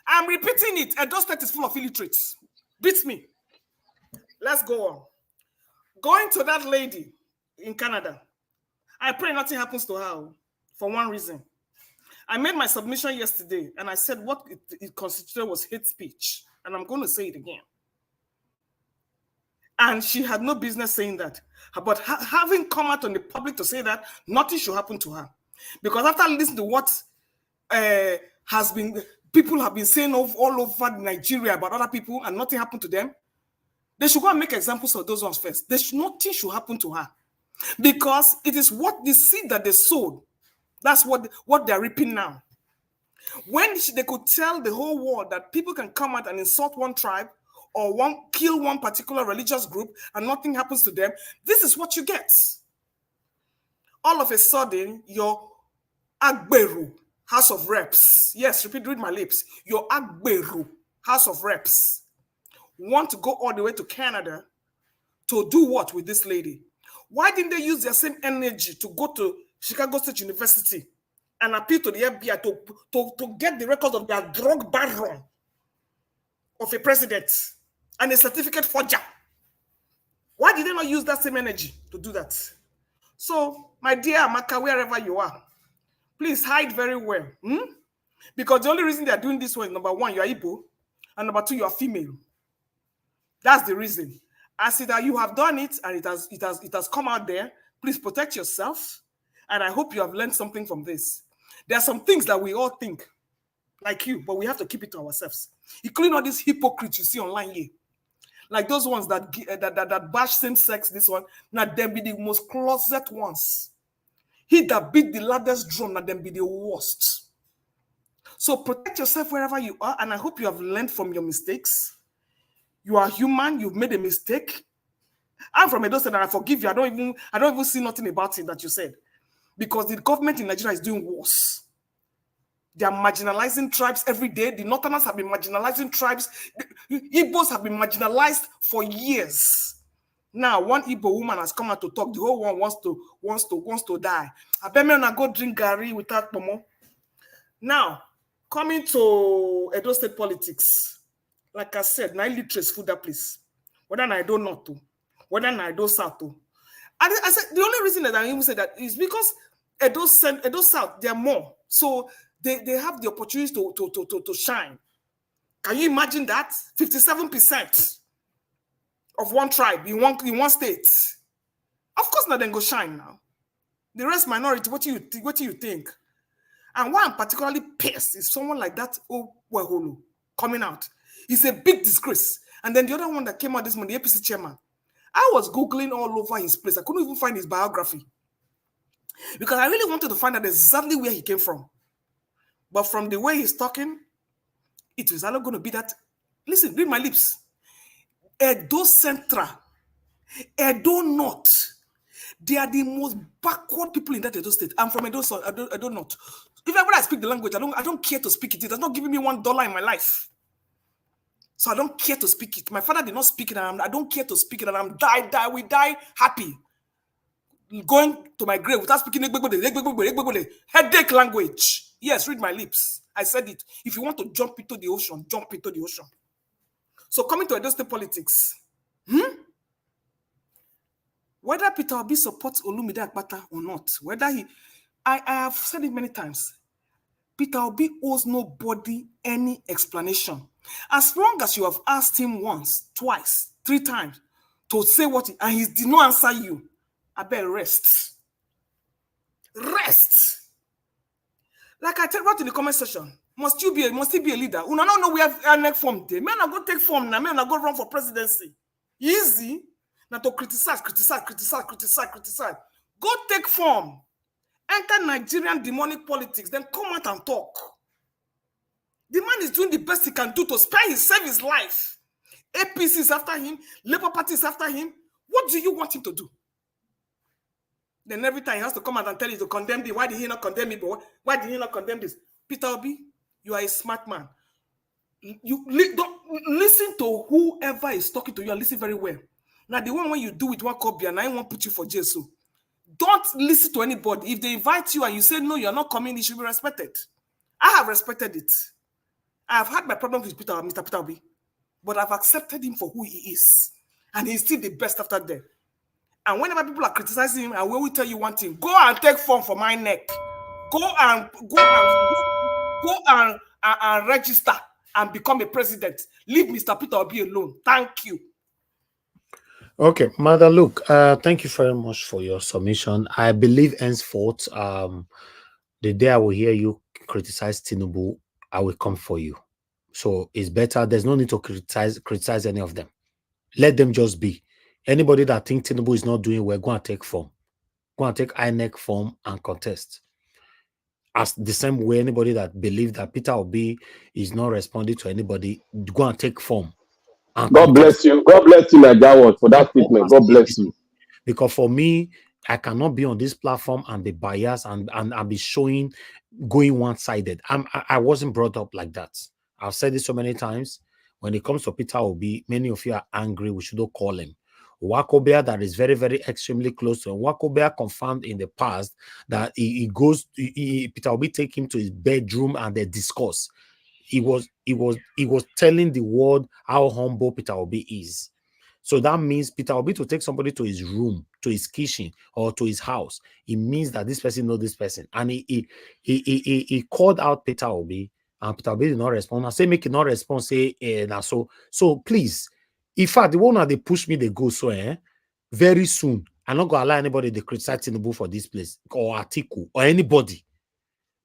I'm repeating it. Edo State is full of illiterates. Beats me. Let's go on. Going to that lady in Canada. I pray nothing happens to her for one reason. I made my submission yesterday and I said what it constituted was hate speech. And I'm going to say it again. And she had no business saying that. But having come out on the public to say that, nothing should happen to her. Because after listening to what people have been saying all over Nigeria about other people and nothing happened to them, they should go and make examples of those ones first. Nothing should happen to her. Because it is what the seed that they sowed, that's what they're reaping now. When they could tell the whole world that people can come out and insult one tribe or kill one particular religious group and nothing happens to them, this is what you get. All of a sudden, your Agberu, House of Reps, yes, read my lips, your Agberu, House of Reps, want to go all the way to Canada to do what with this lady? Why didn't they use their same energy to go to Chicago State University and appeal to the FBI to get the records of their drug baron of a president and a certificate forger? Why did they not use that same energy to do that? So, my dear Amaka, wherever you are, please hide very well. Because the only reason they are doing this one is number one, you are Igbo, and number two, you are female. That's the reason. I see that you have done it and it has come out there. Please protect yourself. And I hope you have learned something from this. There are some things that we all think like you, but we have to keep it to ourselves. Including all these hypocrites you see online here. Like those ones that bash same sex, this one, now them be the most closet ones. He that beat the loudest drum, now them be the worst. So protect yourself wherever you are, and I hope you have learned from your mistakes. You are human, you've made a mistake. I'm from Edo State and I forgive you. I don't even see nothing about it that you said. Because the government in Nigeria is doing worse. They are marginalizing tribes every day. The Northerners have been marginalizing tribes. The Igbos have been marginalized for years. Now, one Igbo woman has come out to talk. The whole one wants to die. I bet me when I go drink Gary without Momo. Now, coming to Edo State politics, like I said, na illiterates food that place. Whether I don't know to, whether I don't south to. I said the only reason that I even say that is because Edo South, they are more. So they have the opportunity to shine. Can you imagine that? 57% of one tribe in one state. Of course not then go shine now. The rest minority, what do you think? And why I'm particularly pissed is someone like that Weholo. coming out. It's a big disgrace. And then the other one that came out this morning, the APC chairman, I was Googling all over his place. I couldn't even find his biography because I really wanted to find out exactly where he came from. But from the way he's talking, it was not going to be that. Listen, read my lips. Edo Central, Edo North, they are the most backward people in that Edo state. I'm from Edo North. If I speak the language, I don't care to speak it. It does not give me $1 in my life. So I don't care to speak it. My father did not speak it, and I don't care to speak it, and we die happy. Going to my grave without speaking headache language. Yes, read my lips. I said it. If you want to jump into the ocean, jump into the ocean. So coming to Edo State politics, whether Peter Obi supports Olumide Akpata or not, whether I have said it many times, Peter Obi owes nobody any explanation. As long as you have asked him once, twice, 3 times to say what and he did not answer you, I better rest. Rest. Like I wrote in the comment section, must he be a leader? We don't know we have our next form day. Men are going to take form now. Men are going to run for presidency. Easy. Now to criticize. Go take form. Enter Nigerian demonic politics. Then come out and talk. The man is doing the best he can do to save his life. APC is after him. Labour Party is after him. What do you want him to do? Then every time he has to come out and tell you to condemn me. Why did he not condemn me? But why did he not condemn this? Peter Obi, you are a smart man. You don't listen to whoever is talking to you and listen very well. Now, the one when you do with one copy and I won't put you for jail. So don't listen to anybody. If they invite you and you say no, you're not coming, it should be respected. I have respected it. I have had my problem with Mr. Peter Obi, but I've accepted him for who he is. And he's still the best after that. And whenever people are criticizing him, I will tell you one thing: go and take form for my neck. Go and register and become a president. Leave Mr. Peter Obi alone. Thank you. Okay, Mother, look, thank you very much for your submission. I believe henceforth, the day I will hear you criticize Tinubu, I will come for you. So it's better. There's no need to criticize any of them. Let them just be. Anybody that thinks Tinubu is not doing well, go and take form. Go and take INEC form and contest. As the same way, anybody that believes that Peter Obi is not responding to anybody, go and take form. And God bless you. God bless you, Nigerians, for that statement. God bless you. Because for me, I cannot be on this platform and be biased and be showing, going one-sided. I wasn't brought up like that. I've said this so many times. When it comes to Peter Obi, many of you are angry. We shouldn't call him. Wakobea, that is very, very extremely close to him. Wakobea confirmed in the past that Peter Obi take him to his bedroom and they discuss. He was telling the world how humble Peter Obi is. So that means Peter Obi to take somebody to his room, to his kitchen, or to his house. It means that this person knows this person. And he called out Peter Obi, and Peter Obi did not respond. I say make it not respond. Say so please. In fact, the one that they push me, they go so very soon. I'm not gonna allow anybody to criticize Tinubu for this place or Atiku or anybody,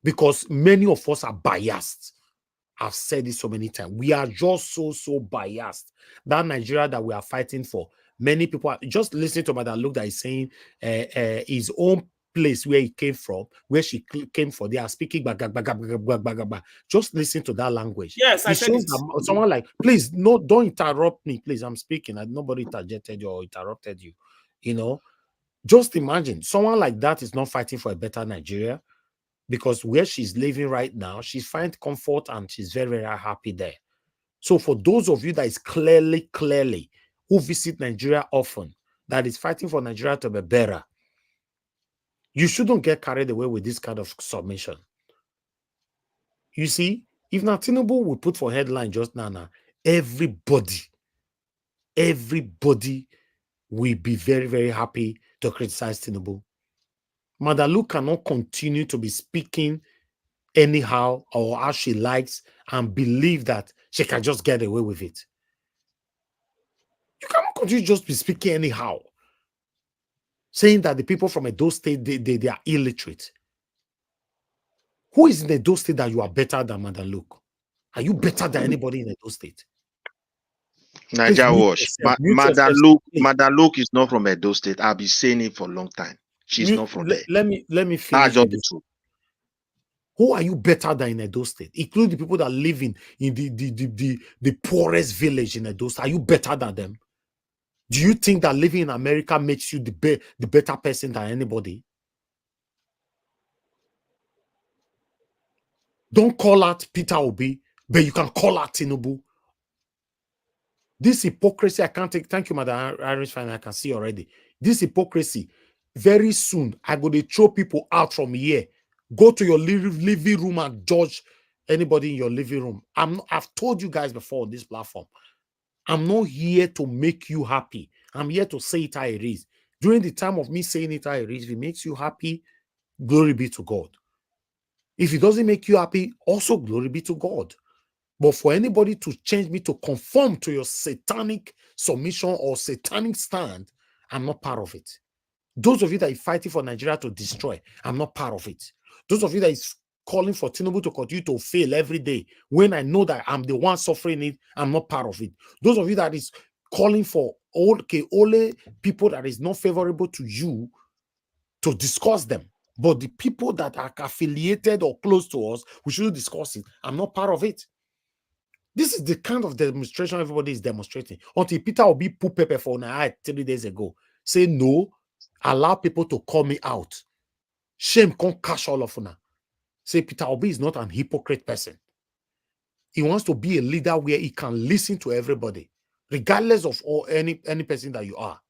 because many of us are biased. I've said it so many times. We are just so biased. That Nigeria that we are fighting for, many people are just listening to Madam Luke that is saying his own place where he came from, where she came from. They are speaking just listen to that language. Yes, I said it. Someone like, please, no, don't interrupt me, please. I'm speaking. Nobody interjected you or interrupted you. You know, just imagine someone like that is not fighting for a better Nigeria. Because where she's living right now, she finds comfort and she's very, very happy there. So for those of you that is clearly, who visit Nigeria often, that is fighting for Nigeria to be better, you shouldn't get carried away with this kind of submission. You see, if Tinubu would put for headline just now, everybody will be very, very happy to criticize Tinubu. Madalu cannot continue to be speaking anyhow or how she likes and believe that she can just get away with it. You cannot continue to just be speaking anyhow, saying that the people from Edo State, they are illiterate. Who is in Edo State that you are better than Madam Luke? Are you better than anybody in Edo State? Niger Wash. Madam Luke is not from Edo State. I've been saying it for a long time. She's not from there. Let me finish. That's just the truth. Who are you better than in Edo State? Include the people that live in the poorest village in Edo State. Are you better than them? Do you think that living in America makes you the better person than anybody? Don't call out Peter Obi, but you can call out Tinubu. This hypocrisy, I can't take. Thank you, Madam Irish Fine. I can see already. This hypocrisy, very soon, I go to throw people out from here. Go to your living room and judge anybody in your living room. I've told you guys before on this platform, I'm not here to make you happy. I'm here to say it how it is. During the time of me saying it how it is, if it makes you happy, glory be to God. If it doesn't make you happy, also glory be to God. But for anybody to change me to conform to your satanic submission or satanic stand, I'm not part of it. Those of you that are fighting for Nigeria to destroy, I'm not part of it. Those of you that is calling for Tinubu to continue to fail every day, when I know that I'm the one suffering it, I'm not part of it. Those of you that is calling for only people that is not favorable to you to discuss them, but the people that are affiliated or close to us, we should discuss it. I'm not part of it. This is the kind of demonstration everybody is demonstrating. Until Peter Obi put paper for now 3 days ago, say no, allow people to call me out. Shame can't catch all of now. Say Peter Obi is not an hypocrite person. He wants to be a leader where he can listen to everybody, regardless of any person that you are.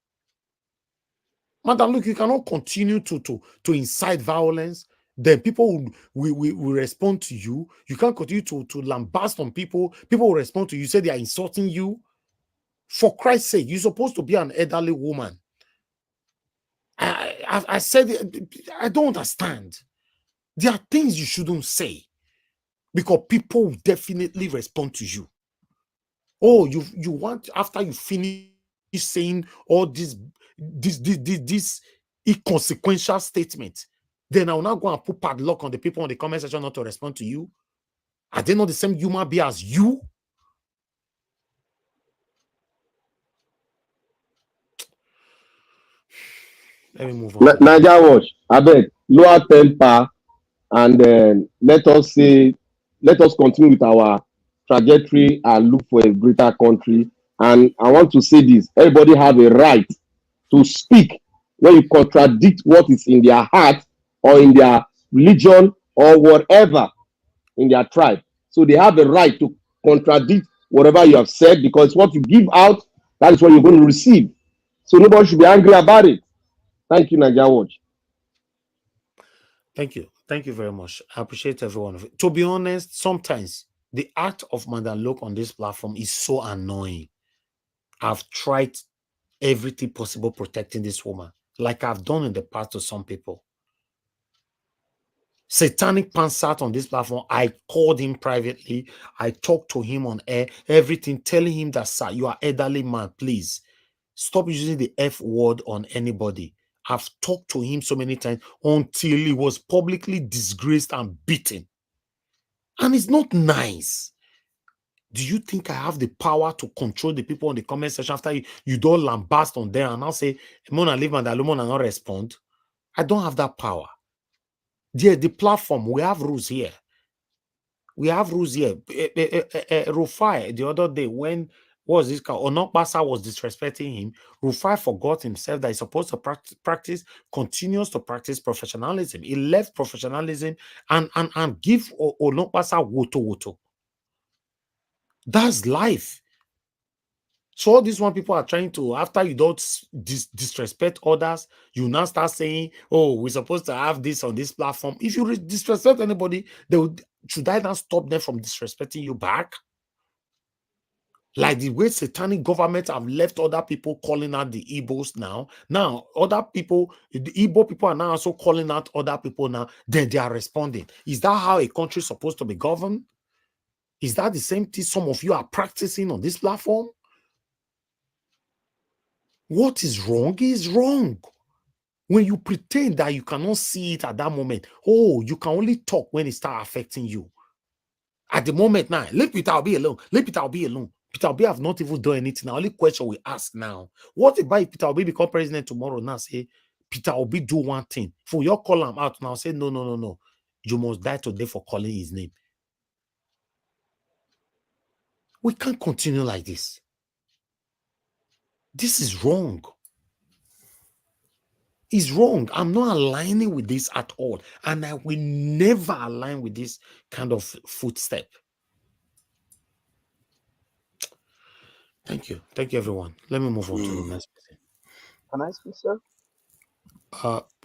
Madam, look, you cannot continue to incite violence. Then people will respond to you. You can't continue to lambast on people. People will respond to you, say they are insulting you. For Christ's sake, you're supposed to be an elderly woman. I said, I don't understand. There are things you shouldn't say because people will definitely respond to you. Oh, you want, after you finish saying all this inconsequential statement, then I will not go and put padlock on the people on the comment section not to respond to you. Are they not the same human being as you? Let me move on. Niger Watch, I beg, lower temper, and then let us continue with our trajectory and look for a greater country. And I want to say this: everybody have a right to speak when you contradict what is in their heart or in their religion or whatever in their tribe. So they have the right to contradict whatever you have said, because what you give out, that is what you're going to receive. So nobody should be angry about it. Thank you, Niger Watch. Thank you. Thank you very much. I appreciate every one of it. To be honest, sometimes the art of Madam Luke on this platform is so annoying. I've tried everything possible protecting this woman, like I've done in the past to some people. Satanic Pansat on this platform, I called him privately. I talked to him on air, everything, telling him that, sir, you are elderly man, please stop using the F word on anybody. I've talked to him so many times until he was publicly disgraced and beaten. And it's not nice. Do you think I have the power to control the people on the comment section after you don't lambast on them and now say, Mona leave and Alumon and not respond? I don't have that power. The platform, we have rules here. We have rules here. Rufai, the other day, when was this guy? Onokbasa was disrespecting him. Rufai forgot himself that he's supposed to continues to practice professionalism. He left professionalism and give Onokbasa woto. That's life. So all these one people are trying to, after you don't disrespect others, you now start saying, oh, we're supposed to have this on this platform. If you disrespect anybody, should I now stop them from disrespecting you back? Like the way satanic government have left other people calling out the Igbos now. Now, other people, the Igbo people are now also calling out other people now. Then they are responding. Is that how a country is supposed to be governed? Is that the same thing some of you are practicing on this platform? What is wrong is wrong. When you pretend that you cannot see it at that moment, oh, you can only talk when it starts affecting you. At the moment now, let Peter Obi alone. Let Peter Obi alone. Peter Obi have not even done anything. The only question we ask now, what if Peter Obi become president tomorrow now, say, Peter Obi do one thing. For your call him out now, say, no. You must die today for calling his name. We can't continue like this. This is wrong. It's wrong. I'm not aligning with this at all. And I will never align with this kind of footstep. Thank you. Thank you, everyone. Let me move on to the next person. Can I speak, sir?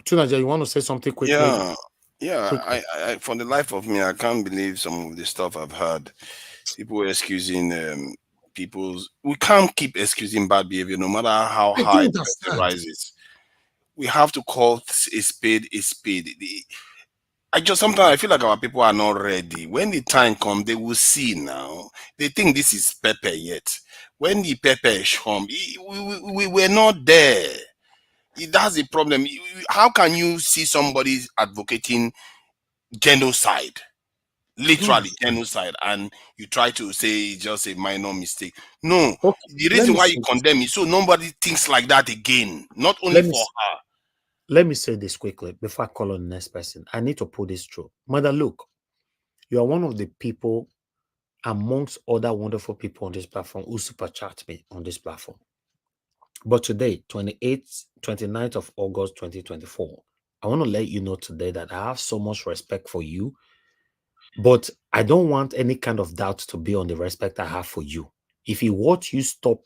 Tunaja, you want to say something quickly? Yeah. Quickly. I for the life of me, I can't believe some of the stuff I've heard. People excusing people's. We can't keep excusing bad behavior, no matter how high the person rises. We have to call a spade a spade. Sometimes I feel like our people are not ready. When the time comes, they will see now. They think this is pepper yet. When the pepper come, we were not there. That's the problem. How can you see somebody advocating genocide? Literally genocide, and you try to say it's just a minor mistake. No, the reason why you condemn it, so nobody thinks like that again. Not only for her. Let me say this quickly before I call on the next person. I need to put this through. Mother, look, you are one of the people amongst other wonderful people on this platform who super chat me on this platform. But today, 29th of August, 2024, I want to let you know today that I have so much respect for you, but I don't want any kind of doubt to be on the respect I have for you. If you want you stop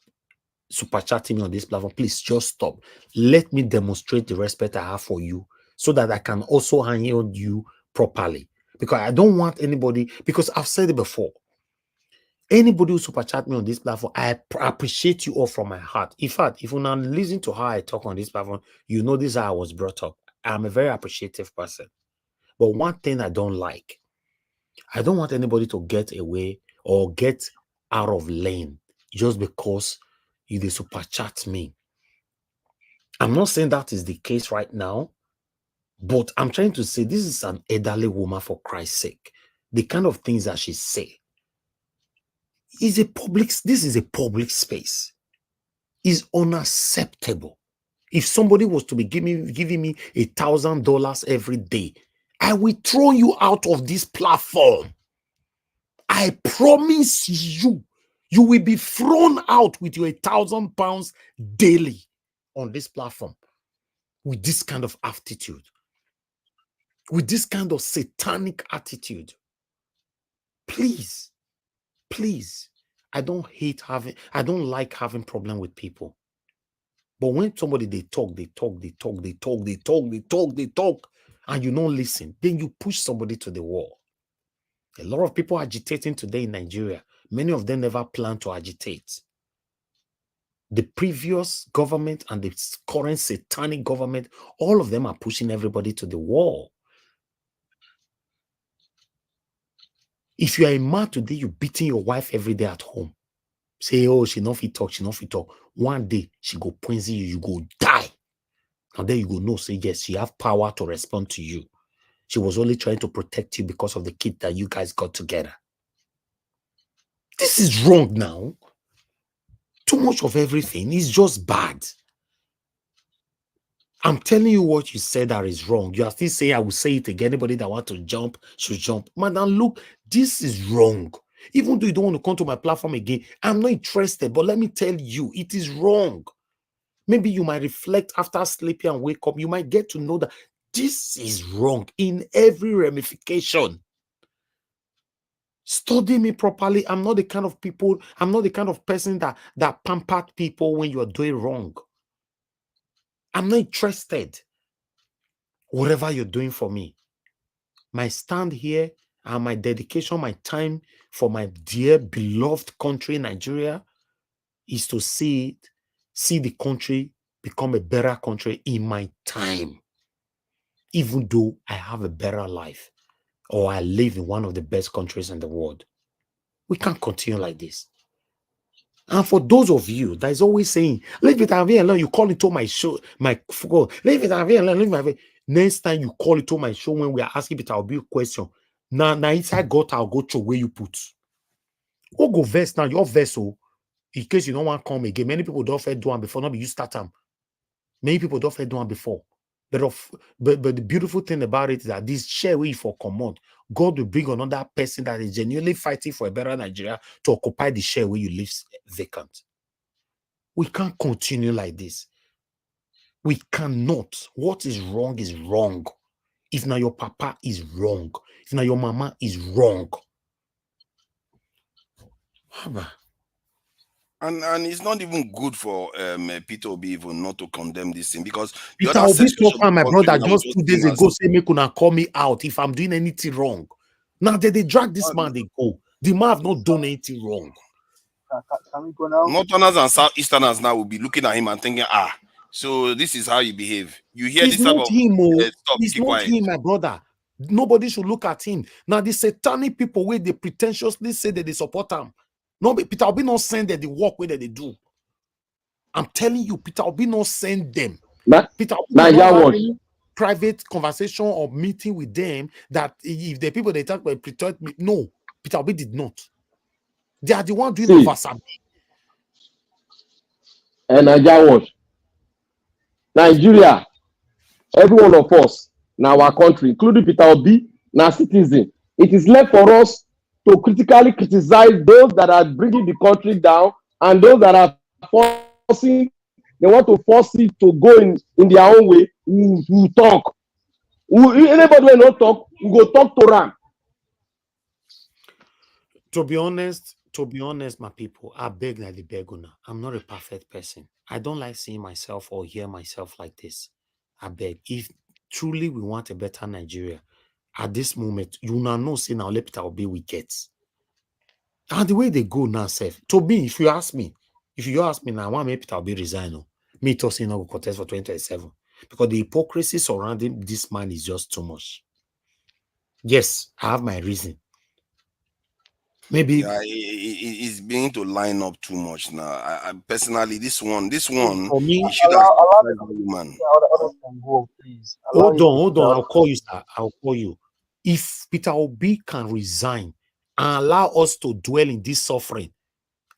super chatting me on this platform, please just stop. Let me demonstrate the respect I have for you so that I can also handle you properly. Because I don't want anybody, because I've said it before, anybody who super chat me on this platform, I appreciate you all from my heart. In fact, if you now listen to how I talk on this platform, you know this is how I was brought up. I'm a very appreciative person. But one thing I don't like, I don't want anybody to get away or get out of lane just because they super chat me. I'm not saying that is the case right now, but I'm trying to say this is an elderly woman, for Christ's sake. The kind of things that she say is this is a public space. Is unacceptable. If somebody was to be giving me $1,000 every day, I will throw you out of this platform. I promise you, you will be thrown out with your £1,000 daily on this platform with this kind of attitude, with this kind of satanic attitude. Please, I don't like having problem with people. But when somebody they talk, and you don't listen, then you push somebody to the wall. A lot of people agitating today in Nigeria. Many of them never plan to agitate. The previous government and the current satanic government, all of them are pushing everybody to the wall. If you are a man today, you're beating your wife every day at home. Say, oh, she not fit talk. One day, she go poison you, you go die. And then you go know, say, yes, she have power to respond to you. She was only trying to protect you because of the kid that you guys got together. This is wrong now. Too much of everything is just bad. I'm telling you what you said that is wrong. You are still saying, I will say it again. Anybody that wants to jump should jump. Madam, look, this is wrong. Even though you don't want to come to my platform again, I'm not interested. But let me tell you, it is wrong. Maybe you might reflect after sleeping and wake up. You might get to know that this is wrong in every ramification. Study me properly. I'm not the kind of person that pampered people when you are doing wrong. I'm not interested. Whatever you're doing for me, my stand here and my dedication, my time for my dear beloved country, Nigeria, is to see the country become a better country in my time. Even though I have a better life or I live in one of the best countries in the world. We can't continue like this. And for those of you that is always saying, leave it alone, you call it to my show, leave it alone, leave my next time you call it to my show when we are asking it, I'll be a question. Now inside Gov't, I'll go to where you put. Who go vest now? Your vessel, in case you don't want to come again. Many people don't fair do one before, not be you start them. Many people don't fair do one before. But the beautiful thing about it is that this share way for command, God will bring another person that is genuinely fighting for a better Nigeria to occupy the share where you leave vacant. We can't continue like this. We cannot. What is wrong is wrong. If now your papa is wrong, if now your mama is wrong. And it's not even good for Peter Obi even not to condemn this thing, because the Peter other Obi sections talk of the my country brother now will just just 2 see days him as ago say make una call me out if I'm doing anything wrong. Now they drag this man, they go. The man have not done anything wrong. Can we go now? Northerners and Southeasterners now will be looking at him and thinking, so this is how you behave. You hear It's this type not of him, stuff, it's keep not quiet. him, my brother. Nobody should look at him. Now the satanic people where they pretentiously say that they support him. No, Peter Obi not send them the work where they do. I'm telling you, Peter Obi not send them. Peter Obi will not have any private conversation or meeting with them that if the people they talk about pretend, no, Peter Obi did not. They are the one doing Obaseki. And Nigeria, every one of us in our country, including Peter Obi, now citizen, it is left for us to critically criticize those that are bringing the country down and those that are forcing, they want to force it to go in their own way. We talk. Anybody will not talk, we go talk to them. To be honest, my people, I beg like the beggar. I'm not a perfect person. I don't like seeing myself or hear myself like this. I beg. If truly we want a better Nigeria, at this moment, you now know, say now let Peter Obi we get. And the way they go now, Seth, to me, if you ask me now, I want me Peter Obi resign. No. Me to say no go contest for 2027. Because the hypocrisy surrounding this man is just too much. Yes, I have my reason. Maybe he's beginning to line up too much now. I personally, this one, for me, he should have woman. Others can go, please. Hold on. I'll call you, sir. I'll call you. If Peter Obi can resign and allow us to dwell in this suffering,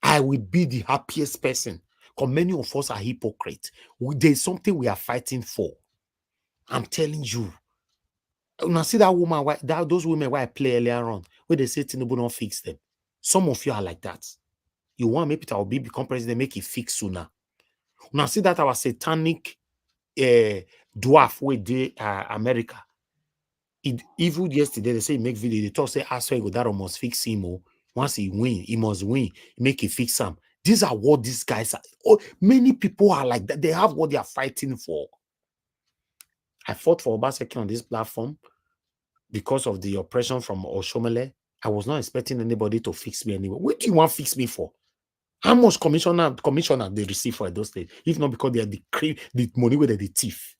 I will be the happiest person. Because many of us are hypocrites. There's something we are fighting for. I'm telling you. Now see that woman, those women where I play earlier on, where they say Tinubu don't fix them. Some of you are like that. You want me Peter Obi become president, make it fix sooner. Now see that our satanic dwarf with the America. Even yesterday they say make video. They talk say Asue Ighodalo must fix him. Once he win, he must win. Make it fix him. These are what these guys are. Oh, many people are like that. They have what they are fighting for. I fought for Obaseki on this platform because of the oppression from Oshomele. I was not expecting anybody to fix me anyway. What do you want to fix me for? How much commissioner they receive for those states? If not because they are the money where they thief.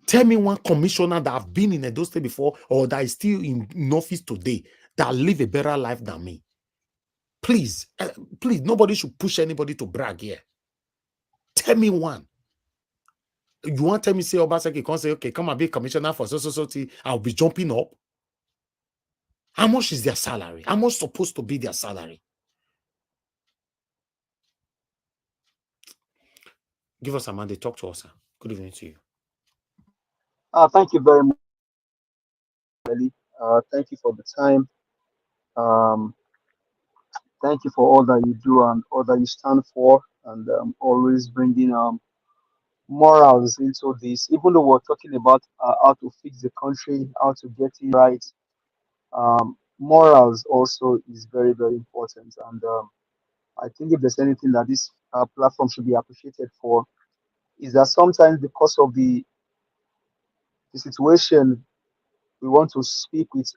Tell me one commissioner that have been in those states before or that is still in office today that live a better life than me. Please, please, nobody should push anybody to brag here. Tell me one. You want to tell me, say, Obaseki can't say, okay, come and be commissioner for so, I'll be jumping up. How much is their salary? How much supposed to be their salary? Give us a man, they talk to us. Sir. Good evening to you. Thank you very much, Ellie. Thank you for the time. Thank you for all that you do and all that you stand for, and always bringing morals into this. Even though we're talking about how to fix the country, how to get it right, morals also is very, very important. And I think if there's anything that this platform should be appreciated for, is that sometimes because of the situation, we want to speak with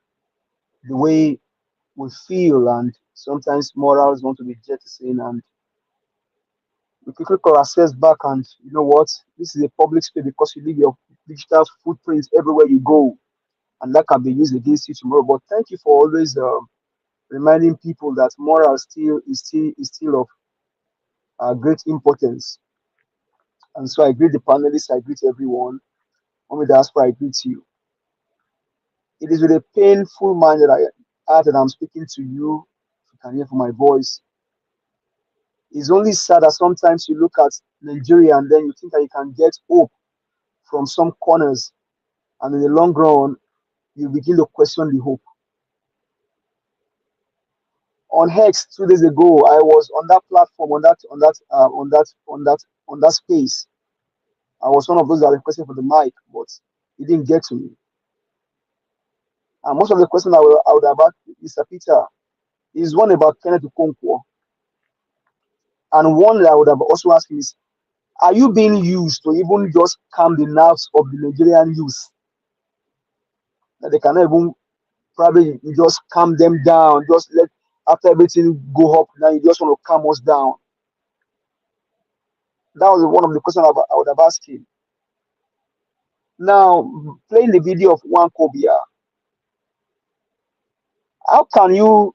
the way we feel, and sometimes morals want to be jettisoned, and we quickly call ourselves back. And you know what? This is a public space because you leave your digital footprints everywhere you go, and that can be used against you tomorrow. But thank you for always reminding people that moral is still of great importance. And so I greet the panelists, I greet everyone. On the diaspora, I greet you. It is with a painful mind that I'm speaking to you. If you can hear from my voice. It's only sad that sometimes you look at Nigeria and then you think that you can get hope from some corners, and in the long run, you begin to question the hope. On X 2 days ago, I was on that platform, on that space. I was one of those that requested for the mic, but it didn't get to me. And most of the questions I would have asked Mr. Peter is one about Kenneth Okonkwo, and one that I would have also asked him is, are you being used to even just calm the nerves of the Nigerian youth? That they cannot even probably just calm them down, just let after everything go up, now you just want to calm us down. That was one of the questions I would have asked him. Now, playing the video of Wankobia, how can you?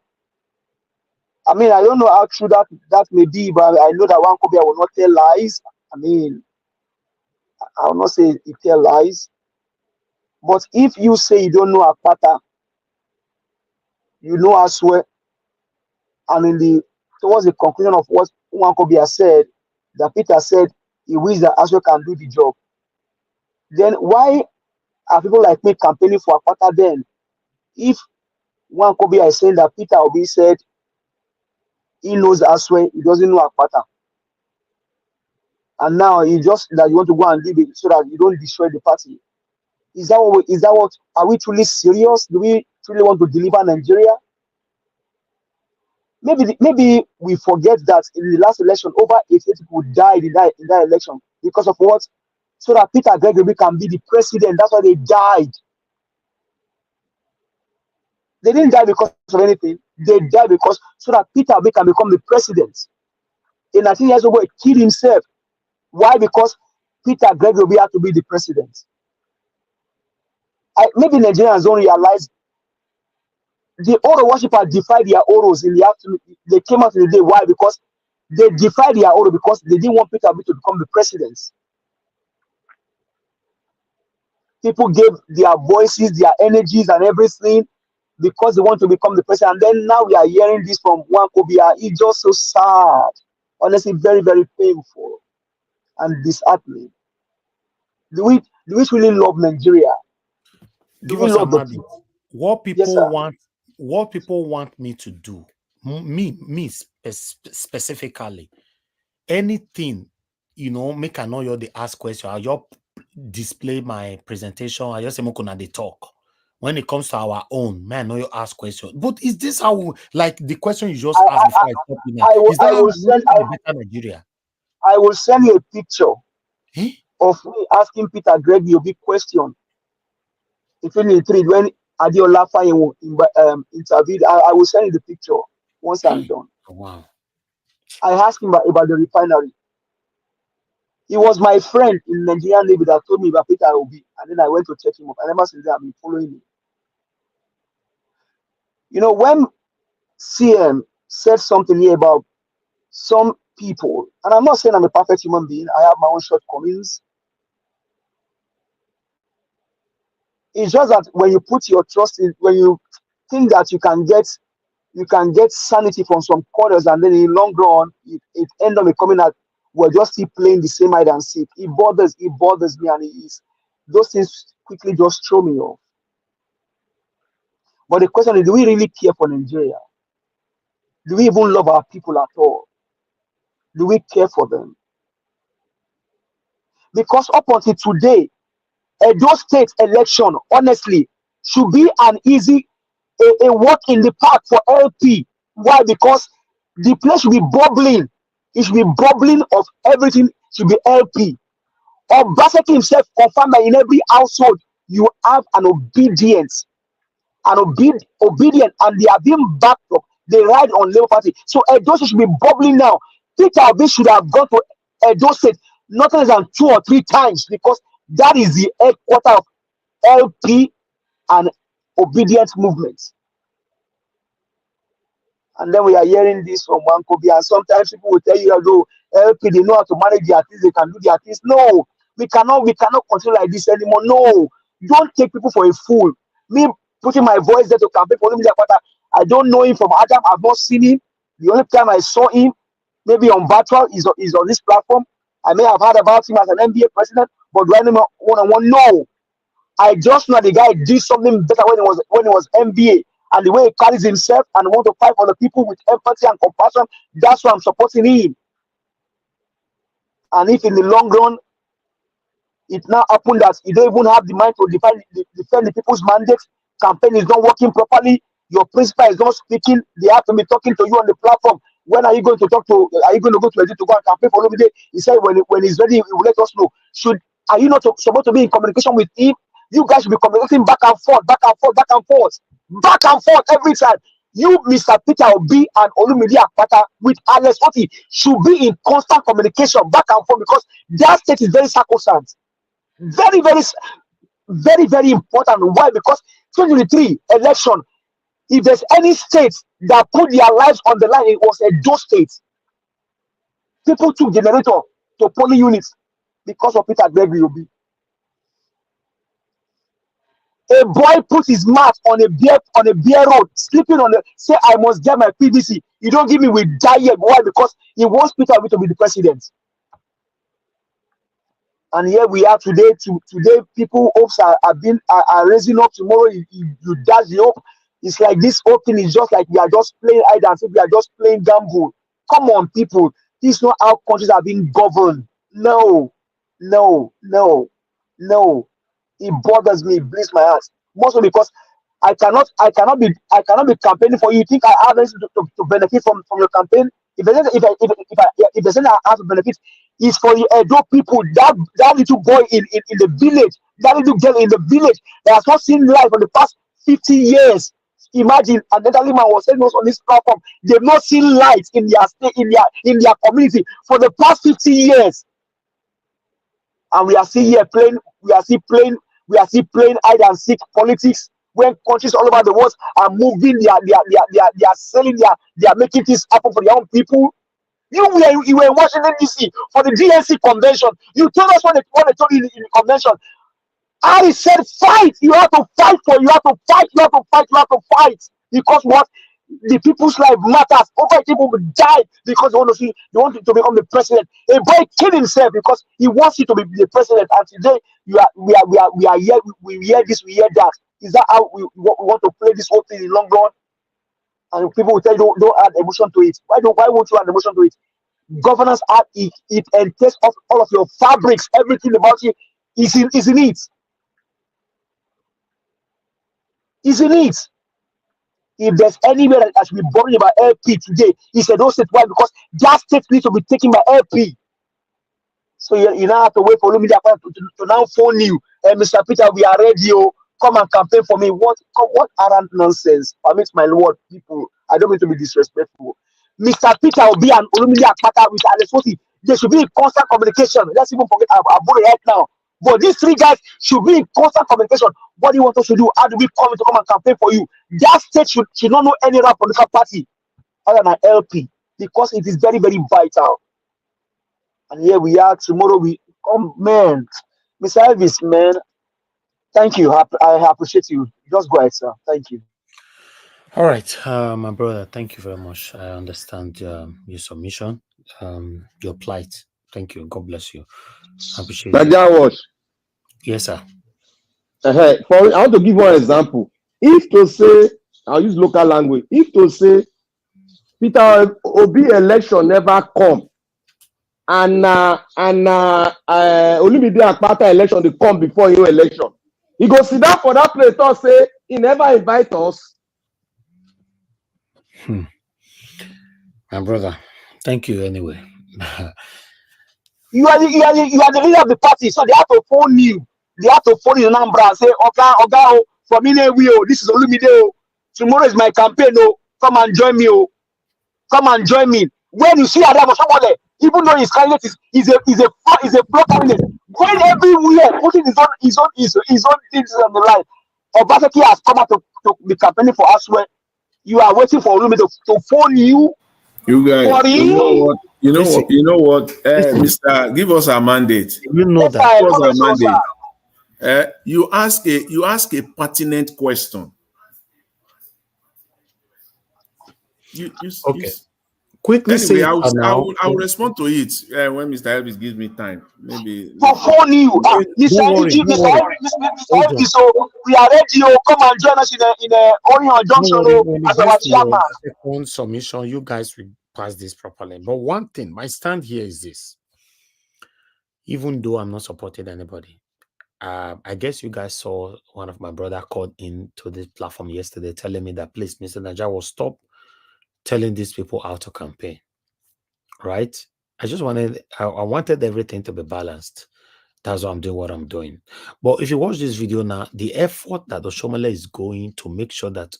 I mean, I don't know how true that may be, but I know that Wankobia will not tell lies. I mean, I will not say he tell lies. But if you say you don't know Akpata, you know Asue, and towards the conclusion of what Wankobia said, that Peter said he wishes that Asue can do the job, then why are people like me campaigning for Akpata then? If Wankobia is saying that Peter Obi said he knows Asue, he doesn't know Akpata, and now you want to go and leave it so that you don't destroy the party. Is that what? Are we truly serious? Do we truly want to deliver Nigeria? Maybe we forget that in the last election, over 88 people died in that election because of what? So that Peter Gregory can be the president. That's why they died. They didn't die because of anything. They died because so that Peter Obi can become the president. In 19 years ago, he killed himself. Why? Because Peter Gregory had to be the president. Maybe Nigerians don't realize the Oro worshippers defied their Oros in the afternoon. They came out in the day. Why? Because they defied their Oro because they didn't want Peter Obi to become the president. People gave their voices, their energies, and everything because they want to become the president. And then now we are hearing this from Wankobia. It's just so sad. Honestly, very, very painful and disheartening. Do we really love Nigeria? Give us a mind. What people want me to do, me specifically, anything, make I know you they ask question. I just display my presentation. I just say they talk. When it comes to our own, man, I know you ask question. But is this how, like the question you just asked before I stop you now? Is that how we better Nigeria? I will send you a picture of me asking Peter Gregory a big question. If you need to, when Adiola Faye interviewed, I will send you the picture once I'm done. Wow. I asked him about the refinery. He was my friend in Nigerian Navy that told me about Peter Obi, and then I went to check him up. I never since then I've been following him. When CM said something here about some people, and I'm not saying I'm a perfect human being, I have my own shortcomings. It's just that when you put your trust in, when you think that you can get sanity from some corners, and then in the long run, it ends up becoming that we're just still playing the same hide and seek. It bothers me, and those things quickly just throw me off. But the question is, do we really care for Nigeria? Do we even love our people at all? Do we care for them? Because up until today, Edo State election, honestly, should be an easy a walk in the park for LP. Why? Because the place should be bubbling. It should be bubbling of everything. It should be LP. Obaseki himself confirmed that in every household you have an obedience, obedient, and they are being backed up. They ride on Labour Party. So Edo State should be bubbling now. Peter Obi should have gone to Edo State not less than 2 or 3 times, because that is the headquarters of LP and obedient movement. And then we are hearing this from Wankobia, and sometimes people will tell you, "Oh, LP, they know how to manage their things, they can do their things." No, we cannot continue like this anymore. No, don't take people for a fool. Me, putting my voice there to campaign for Olumide Akpata. I don't know him from Adam. I've not seen him. The only time I saw him, maybe on virtual, is on this platform. I may have heard about him as an NBA president, but do I know him one-on-one? No. I just know the guy did something better when he was NBA, and the way he carries himself and want to fight for the people with empathy and compassion. That's why I'm supporting him. And if in the long run, it now happened that you don't even have the mind to defend the people's mandate, campaign is not working properly, your principal is not speaking, they have to be talking to you on the platform. When are you going to talk to? Are you going to go to Eddie to go and campaign for Olumide? He said when he's ready, he will let us know. Are you not supposed to be in communication with him? You guys should be communicating back and forth every time. You, Mr. Peter Obi and Olumide Akpata with Alex Oti should be in constant communication back and forth, because that state is very sacrosanct. Very, very, very, very important. Why? Because 2023 election, if there's any state that put their lives on the line, it was Edo State. People took generator to polling units because of Peter Gregory Obi. A boy put his mouth on a beer road, sleeping on say I must get my PVC. You don't give me with diet. Why? Because he wants Peter Obi to be the president. And here we are today. Today, people hopes are raising up. Tomorrow, you dash the hope. It's like this whole thing is just like we are just playing hide and seek. We are just playing gamble. Come on, people. This is not how countries are being governed. No. It bothers me. It bleeds my heart. Mostly because I cannot be campaigning for you. You think I have anything to benefit from your campaign? If there's anything I have to benefit, is for the Edo people. That little boy in the village, that little girl in the village that has not seen life for the past 50 years. Imagine, and then man was saying on this platform, they've not seen light in their state, in their community for the past 50 years. And we are still here playing hide and seek politics when countries all over the world are moving, they are selling, they are making things happen for their own people. You were in Washington DC for the DNC convention. You told us what they told you in the convention. I said fight. You have to fight. Because what? The people's life matters. Over people will die because they want to become the president. A boy killed himself because he wants you to be the president. And today we are here. We hear this, we hear that. Is that how we want to play this whole thing in the long run? And people will tell you don't add emotion to it. Why won't you add emotion to it? Governance act, it entails of all of your fabrics, everything about you is in it. Is in it. If there's anywhere that I should be bothering about LP today, it's a those state. Why? Because that state needs to be taken by LP. So you now have to wait for Olumide to now phone you. Mr. Peter, we are ready. Come and campaign for me. What arrant nonsense. Permit my word, people. I don't mean to be disrespectful. Mr. Peter Obi and Olumide Akpata with Alex Oti, they should be in constant communication. Let's even forget about it right now. But these three guys should be in constant communication. What do you want us to do? How do we come and campaign for you? That state should not know any other political party other than LP, because it is very, very vital. And here we are. Tomorrow we come, man. Mr. Elvis, man. Thank you. I appreciate you. Just go ahead, sir. Thank you. All right, my brother. Thank you very much. I understand your submission, your plight. Thank you. God bless you. I appreciate it. Yes, sir. I want to give one example. If to say, I'll use local language. If to say Peter Obi election never come, and Olumide Akpata election they come before your election, he go sit down for that place and say he never invite us. My brother, thank you anyway. You are the leader of the party, so they have to phone you. They have to phone you in Anambra and say, Oga, for me, this is Olumide. Tomorrow is my campaign. Come and join me. Come and join me. When you see Adam or somebody, even though his candidate is a block candidate, going everywhere, putting his own things on the line. Obaseki has come out to be campaigning for Asue. You are waiting for Olumide to phone you. You guys, you know what, Mr. Give us a mandate. You know that. Give us a mandate. You ask a pertinent question, Okay. Quickly Anyway, say I will, it I now. will, I will respond to it when Mr. Elvis gives me time. Maybe For later. phone you. Mr. Don't worry, Mr. don't worry. Hold Elvis, on. so we are ready. Oh, come and join us in a Orion Don't Junction worry. When it as our gets to your chairman. second submission, you guys will pass this properly. But one thing, my stand here is this. Even though I'm not supporting anybody, I guess you guys saw one of my brother called into this platform yesterday telling me that, please, Mr. Naja will stop telling these people how to campaign, right? I wanted everything to be balanced. That's why I'm doing what I'm doing. But if you watch this video now, the effort that Oshomole is going to make sure that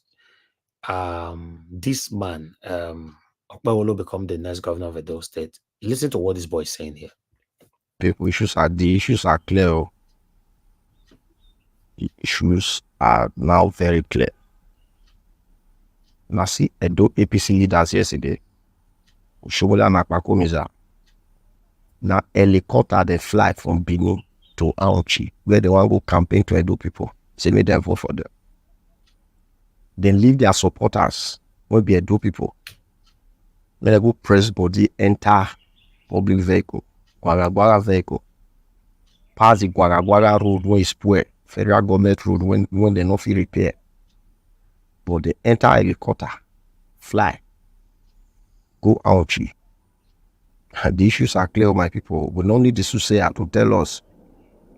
this man, Okpewolo, become the next governor of Edo State. Listen to what this boy is saying here. The issues are clear. The issues are now very clear. Now see Edo APC leaders yesterday. Oshomole and Akpakomiza. Now helicopter they fly from Benin to Aochi, where they want to go campaign to Edo people. Say make them vote for them. Then leave their supporters, will be Edo people. When they go press body, enter public vehicle, Gwara vehicle, pass the Gwara road where it's poor, federal government road when they not feel repair. But they enter helicopter, fly, go Aochi. The issues are clear, my people. We don't need this to say to tell us.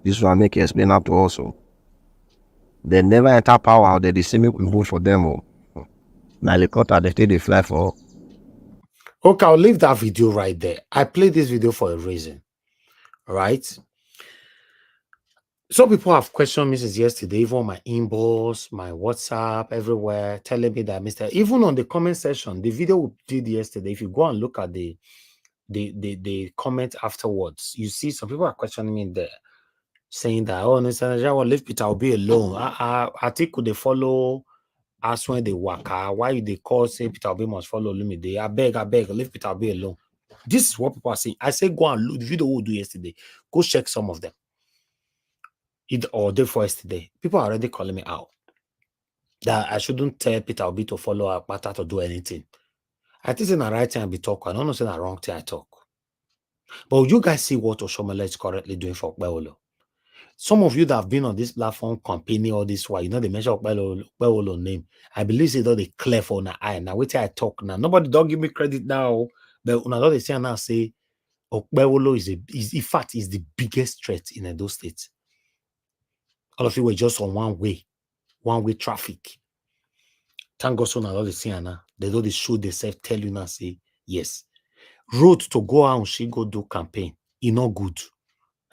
This will make you explain out to us. They never enter power, they say me we vote for them. Now helicopter, they take the fly for. Okay, I'll leave that video right there. I played this video for a reason, right? Some people have questioned me since yesterday, even on my inbox, my WhatsApp, everywhere, telling me that even on the comment section, the video we did yesterday, if you go and look at the comment afterwards, you see some people are questioning me there, saying that, oh, Mr. Najawa, leave Peter Obi alone. I think could they follow Asue the waka? Why they call say Peter Obi must follow Lumide? I beg, leave Peter Obi alone. This is what people are saying. I say go and look the video we do yesterday. Go check some of them. Or day for yesterday. People are already calling me out that I shouldn't tell Peter Obi to follow Akpata to do anything. I think in the right thing I be talk. I don't know say the wrong thing I talk. But you guys see what Oshomole is currently doing for Okpewolo. Some of you that have been on this platform campaigning all this while, you know, they mention Okpewolo name. I believe they don't clear for an eye. Now, wait till I talk now. Nobody don't give me credit now. But when they say now, say Okpewolo is in fact is the biggest threat in Edo State. All of you were just on one-way traffic. Thank God so now they say now. They don't show themselves, tell you now, say yes. Road to go out, she go do campaign. It's not good.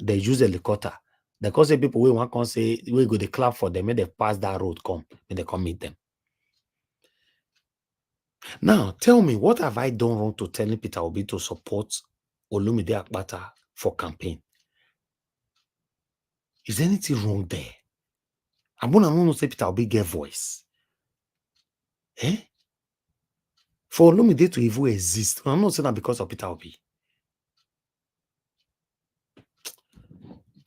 They use a helicopter. They call say people we want to say we go the clap for them, and they pass that road, and they come meet them. Now tell me, what have I done wrong to telling Peter Obi to support Olumide Akpata for campaign? Is there anything wrong there? I'm gonna say Peter Obi get voice. For Olumide to even exist, I'm not saying that because of Peter Obi.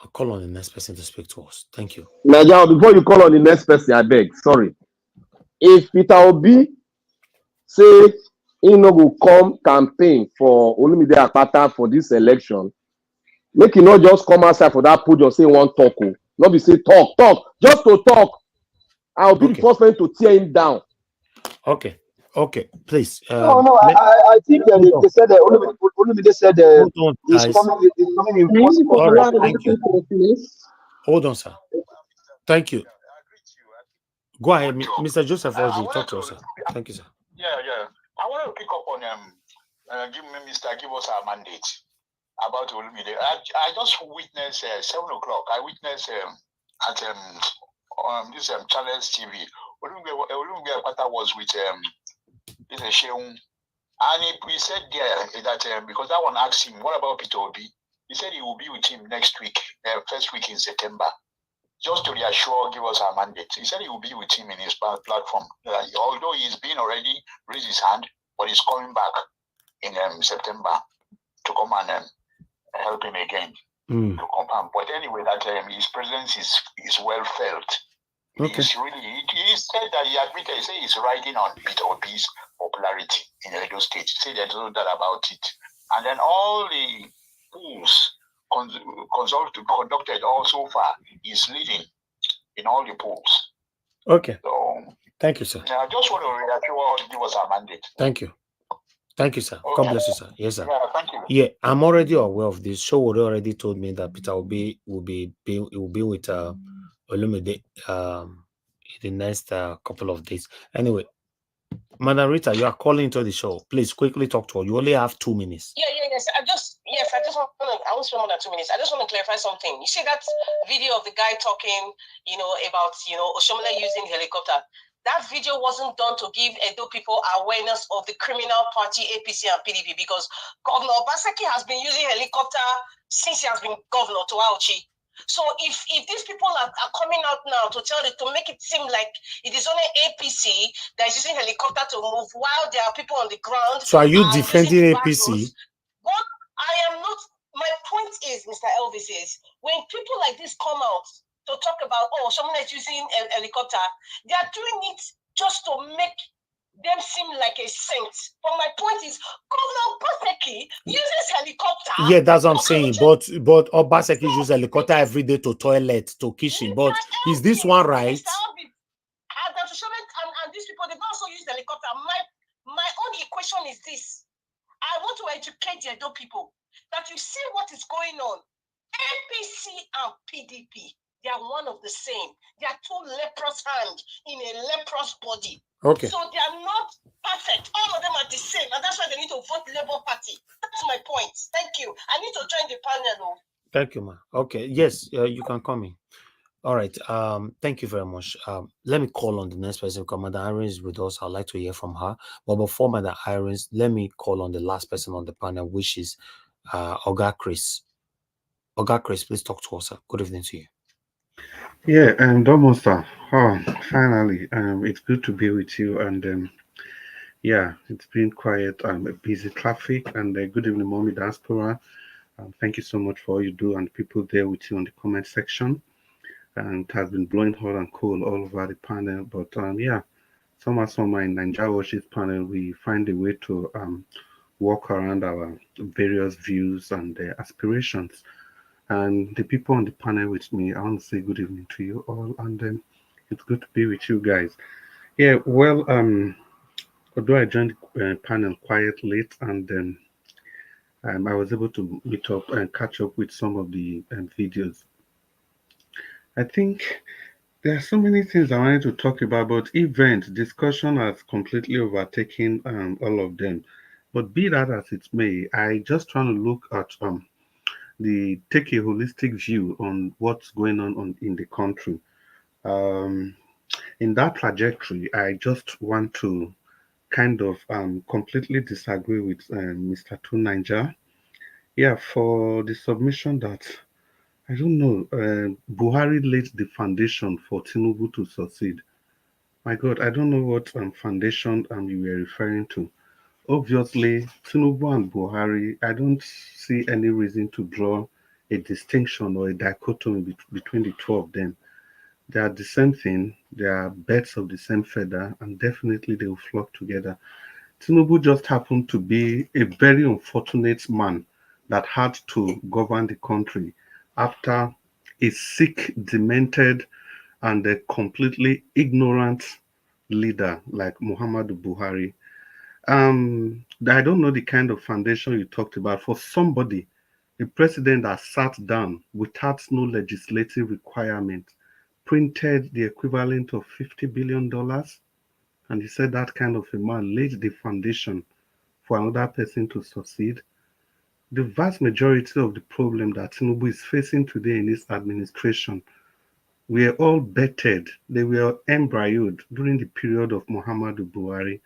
I'll call on the next person to speak to us. Thank you. Naja, before you call on the next person, I beg, sorry. If Peter Obi say he no go come campaign for Olumide Akpata for this election, make he not just come outside for that podium say one talk. Not be say talk, just to talk. I'll be the first one to tear him down. Okay, please. No, I think they said that Olumide said he's coming in first. All right, thank you. Hold on, sir. Thank you. Go ahead, Mr. Joseph Oji, talk to us, sir. Thank you, sir. Yeah. I want to pick up on give us our mandate about Olumide. I just witnessed 7 o'clock. I witnessed at this Channels TV. Olumide Akpata was with this Sheung, and he said there that because that one asked him, what about Peter Obi? He said he will be with him next week, first week in September, just to reassure, give us our mandate. He said he will be with him in his platform. Although he's been already raised his hand, but he's coming back in September to come and help him again to confirm. But anyway, that his presence is well felt. Okay. He said that he admitted, he said he's riding on Peter Obi's popularity in Edo State. Say they don't know that about it. And then all the polls conducted all so far is leading in all the polls. Okay. So, thank you, sir. I just want to reassure what was our mandate. Thank you. Thank you, sir. Okay. God bless you, sir. Yes, sir. Yeah, thank you. Yeah, I'm already aware of this. Show already told me that Peter will be with Olumide in the next couple of days. Anyway, Madam Rita, you are calling into the show. Please quickly talk to her. You only have 2 minutes. Yes. I just want to. I won't spend more than 2 minutes. I just want to clarify something. You see that video of the guy talking, about Oshomole using helicopter. That video wasn't done to give Edo people awareness of the criminal party APC and PDP, because Governor Obaseki has been using helicopter since he has been governor to Auchi. So if these people are coming out now to make it seem like it is only APC that is using helicopter to move while there are people on the ground. So are you defending APC? What I am not. My point is, Mr. Elvis, is when people like this come out to talk about, someone is using a helicopter, they are doing it just to make them seem like a saint. But my point is, Governor Obaseki uses helicopter. Yeah, that's what I'm saying. But Obaseki uses helicopter every day to toilet, to kitchen. But is this one right? And these people, they also use helicopter. My own equation is this. I want to educate the Edo people that you see what is going on. APC and PDP, they are one of the same. They are two leprous hands in a leprous body. Okay. So they are not perfect. All of them are the same, and that's why they need to vote Labour Party. That's my point. Thank you. I need to join the panel. Thank you, ma. Okay. Yes, you can come in. All right. Thank you very much. Let me call on the next person because Madam Irene is with us. I'd like to hear from her. But before Madam Irene, let me call on the last person on the panel, which is Oga Chris. Oga Chris, please talk to us, sir. Good evening to you. Yeah, and almost, finally, it's good to be with you. And yeah, it's been quiet, busy traffic. And good evening, Mommy Diaspora. Thank you so much for all you do and people there with you on the comment section. And it has been blowing hot and cold all over the panel. But yeah, somehow in Nigeria Watch's panel, we find a way to walk around our various views and aspirations. And the people on the panel with me, I want to say good evening to you all. And it's good to be with you guys. Yeah, well, although I joined the panel quite late, and I was able to meet up and catch up with some of the videos. I think there are so many things I wanted to talk about, but event discussion has completely overtaken all of them. But be that as it may, I just trying to look at take a holistic view on what's going on in the country. In that trajectory, I just want to kind of completely disagree with Mr. Tunanja. Yeah, for the submission that I don't know. Buhari laid the foundation for Tinubu to succeed. My God, I don't know what foundation you were referring to. Obviously, Tinubu and Buhari, I don't see any reason to draw a distinction or a dichotomy between the two of them. They are the same thing. They are birds of the same feather, and definitely they will flock together. Tinubu just happened to be a very unfortunate man that had to govern the country after a sick, demented, and a completely ignorant leader like Muhammadu Buhari. I don't know the kind of foundation you talked about for somebody, a president that sat down without no legislative requirement, printed the equivalent of $50 billion, and he said that kind of a man laid the foundation for another person to succeed. The vast majority of the problem that Tinubu is facing today in his administration were all bettered. They were embryoed during the period of Muhammadu Buhari.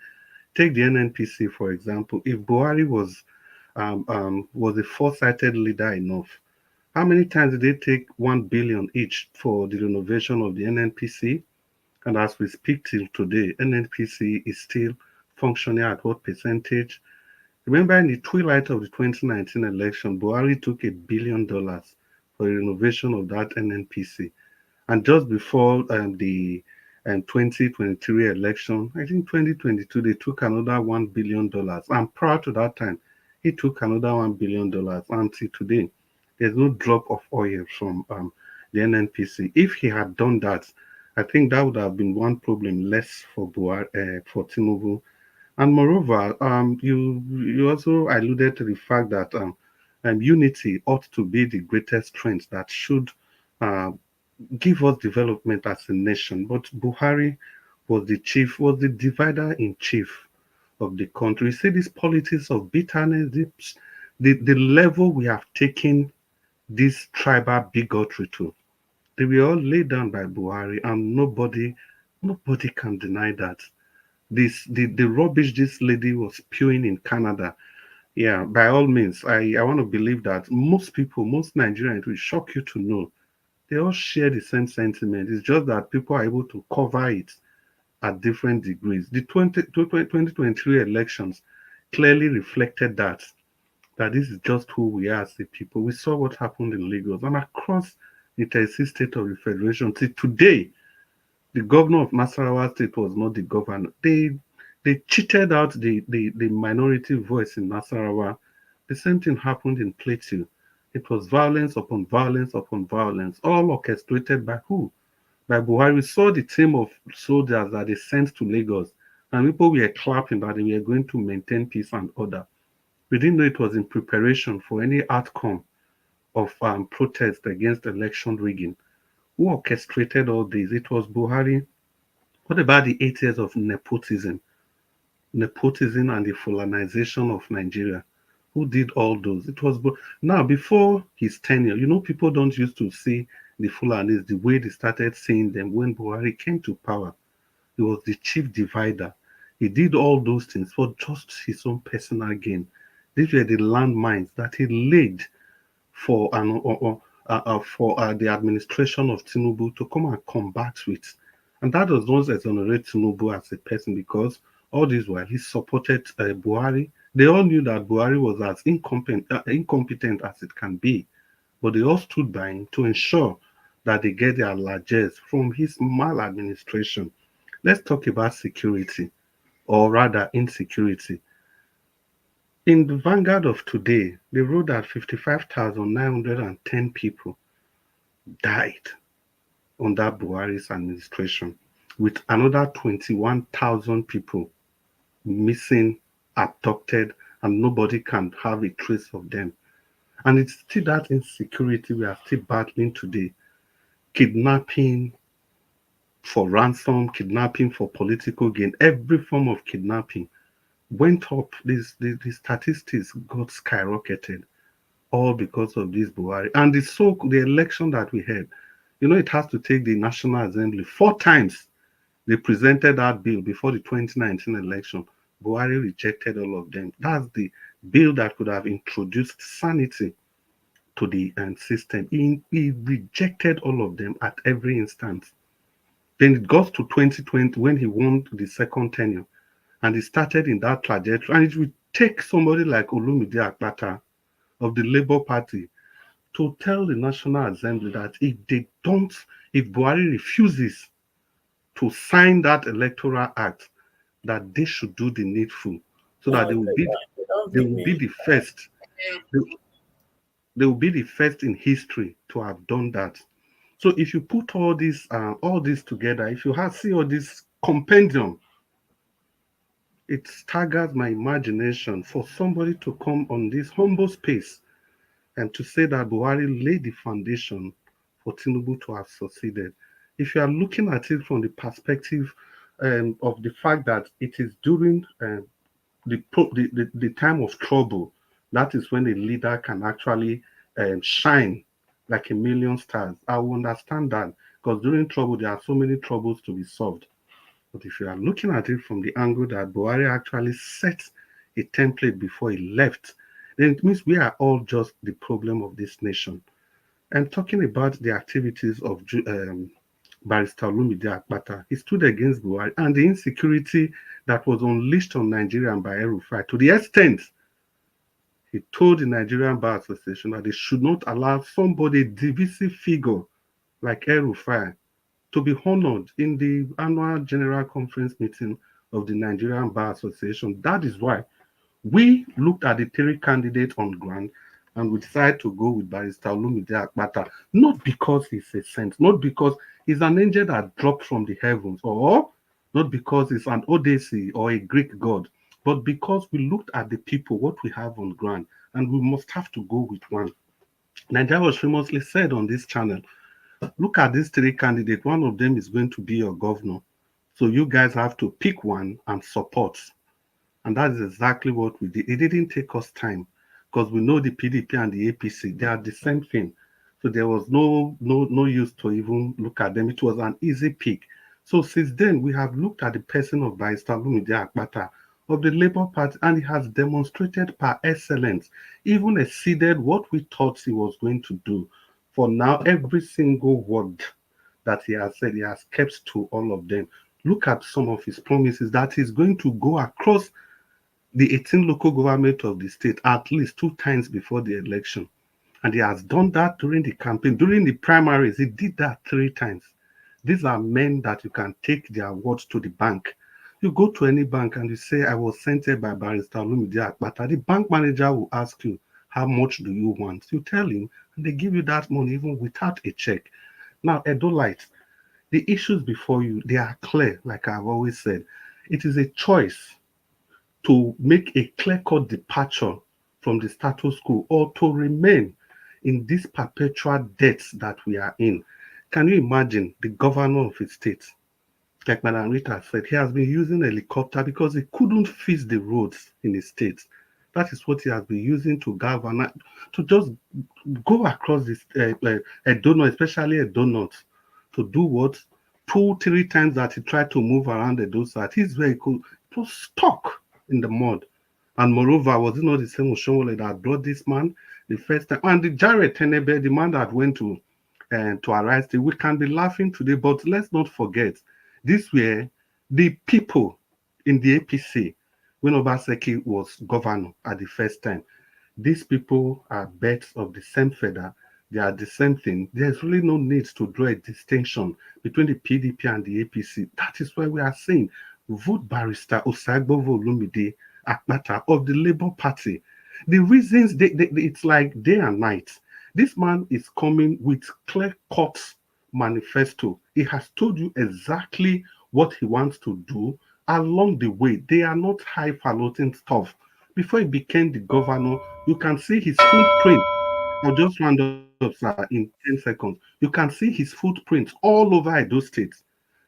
Take the NNPC, for example. If Buhari was a foresighted leader enough, how many times did they take 1 billion each for the renovation of the NNPC? And as we speak till today, NNPC is still functioning at what percentage? Remember, in the twilight of the 2019 election, Buhari took $1 billion for the renovation of that NNPC. And just before the and 2023 election. I think 2022 they took another $1 billion. And prior to that time, he took another $1 billion. Until today, there's no drop of oil from the NNPC. If he had done that, I think that would have been one problem less for for Tinubu. And moreover, you also alluded to the fact that unity ought to be the greatest strength that should uh, give us development as a nation. But Buhari was the divider in chief of the country. You see, this politics of bitterness, the level we have taken this tribal bigotry to. They were all laid down by Buhari, and nobody can deny that. The rubbish this lady was spewing in Canada. Yeah, by all means, I want to believe that most people, most Nigerians, will shock you to know they all share the same sentiment. It's just that people are able to cover it at different degrees. The 2023 elections clearly reflected that this is just who we are as a people. We saw what happened in Lagos and across the 36 state of the federation. Till today, the governor of Nasarawa state was not the governor. They cheated out the minority voice in Nasarawa. The same thing happened in Plateau. It was violence upon violence upon violence, all orchestrated by who? By Buhari. We saw the team of soldiers that they sent to Lagos, and people were clapping that they were going to maintain peace and order. We didn't know it was in preparation for any outcome of protest against election rigging. Who orchestrated all this? It was Buhari. What about the 8 years of nepotism? Nepotism and the Fulanization of Nigeria. Who did all those? It was now before his tenure. You know, people don't used to see the Fulanis the way they started seeing them when Buhari came to power. He was the chief divider. He did all those things for just his own personal gain. These were the landmines that he laid for the administration of Tinubu to come and combat with. And that does not exonerate Tinubu as a person, because all this while he supported Buhari. They all knew that Buhari was as incompetent as it can be, but they all stood by him to ensure that they get their largesse from his maladministration. Let's talk about security, or rather insecurity. In the vanguard of today, they wrote that 55,910 people died under Buhari's administration, with another 21,000 people missing, abducted, and nobody can have a trace of them. And it's still that insecurity we are still battling today. Kidnapping for ransom, kidnapping for political gain, every form of kidnapping went up. The statistics got skyrocketed, all because of this Buhari. And the election that we had, you know, it has to take the National Assembly 4 times. They presented that bill before the 2019 election. Buhari rejected all of them. That's the bill that could have introduced sanity to the system. He rejected all of them at every instance. Then it got to 2020 when he won the second tenure, and he started in that trajectory. And it would take somebody like Olumide Akpata of the Labour Party to tell the National Assembly that if Buhari refuses to sign that electoral act, that they should do the needful, so that they will be the first. They will be the first in history to have done that. So if you put all this together, if you see all this compendium, it staggers my imagination for somebody to come on this humble space and to say that Buhari laid the foundation for Tinubu to have succeeded. If you are looking at it from the perspective of the fact that it is during the time of trouble, that is when a leader can actually shine like a million stars. I will understand that, because during trouble, there are so many troubles to be solved. But if you are looking at it from the angle that Buhari actually set a template before he left, then it means we are all just the problem of this nation. And talking about the activities of Barrister Olumide Akpata, he stood against Buhari and the insecurity that was unleashed on Nigeria by El-Rufai, to the extent he told the Nigerian Bar Association that they should not allow somebody, a divisive figure like El-Rufai, to be honored in the annual general conference meeting of the Nigerian Bar Association. That is why we looked at the 3 candidates on ground and we decided to go with Barrister Olumide Akpata, not because he's a saint, not because he's an angel that dropped from the heavens, or not because he's an Odyssey or a Greek god, but because we looked at the people, what we have on ground, and we must have to go with one. Nigeria was famously said on this channel, look at these 3 candidates, one of them is going to be your governor. So you guys have to pick one and support. And that is exactly what we did. It didn't take us time because we know the PDP and the APC, they are the same thing. So there was no use to even look at them. It was an easy pick. So since then, we have looked at the person of Barrister Olumide Akpata of the Labour Party, and he has demonstrated par excellence, even exceeded what we thought he was going to do. For now, every single word that he has said, he has kept to all of them. Look at some of his promises that he's going to go across the 18 local government of the state at least 2 times before the election. And he has done that during the campaign. During the primaries, he did that 3 times. These are men that you can take their words to the bank. You go to any bank and you say, I was sent here by Barrister Olumide Akpata. The bank manager will ask you, how much do you want? You tell him, and they give you that money even without a check. Now, Edolite, the issues before you, they are clear, like I've always said. It is a choice to make a clear-cut departure from the status quo or to remain in this perpetual debt that we are in. Can you imagine the governor of a state, like Madam Rita said, he has been using a helicopter because he couldn't fix the roads in his state. That is what he has been using to galvanize, to just go across this a donut, especially a donut, to do what? 2-3 times that he tried to move around the donut, his vehicle was stuck in the mud. And moreover, was it not the same Oshomole that brought this man the first time? And the Jared Tenebe, the man that went to Arise, we can be laughing today, but let's not forget, these were the people in the APC when Obaseki was governor at the first time. These people are birds of the same feather. They are the same thing. There's really no need to draw a distinction between the PDP and the APC. That is why we are saying, vote Barrister Osagbovo Olumide Akpata of the Labour Party. The reasons, it's like day and night. This man is coming with clear-cut manifesto. He has told you exactly what he wants to do along the way. They are not highfalutin stuff. Before he became the governor, you can see his footprint. I'll just round up, sir, in 10 seconds. You can see his footprint all over Edo State.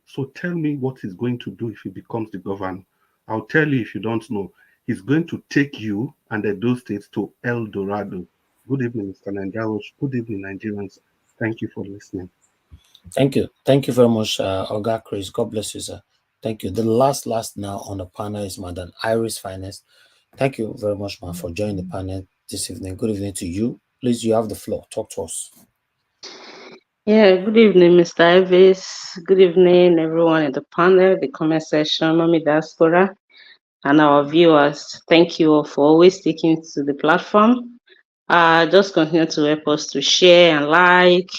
So tell me what he's going to do if he becomes the governor. I'll tell you if you don't know. He's going to take you and Edo State to El Dorado. Good evening, Mr. Nanjarosh. Good evening, Nigerians. Thank you for listening. Thank you. Thank you very much, Oga Chris. God bless you, sir. Thank you. The last now on the panel is Madam Iris Finance. Thank you very much, ma'am, for joining the panel this evening. Good evening to you. Please, you have the floor. Talk to us. Yeah, good evening, Mr. Ivis. Good evening, everyone in the panel, the comment section, Mommy Diaspora, and our viewers. Thank you all for always sticking to the platform. Just continue to help us to share and like,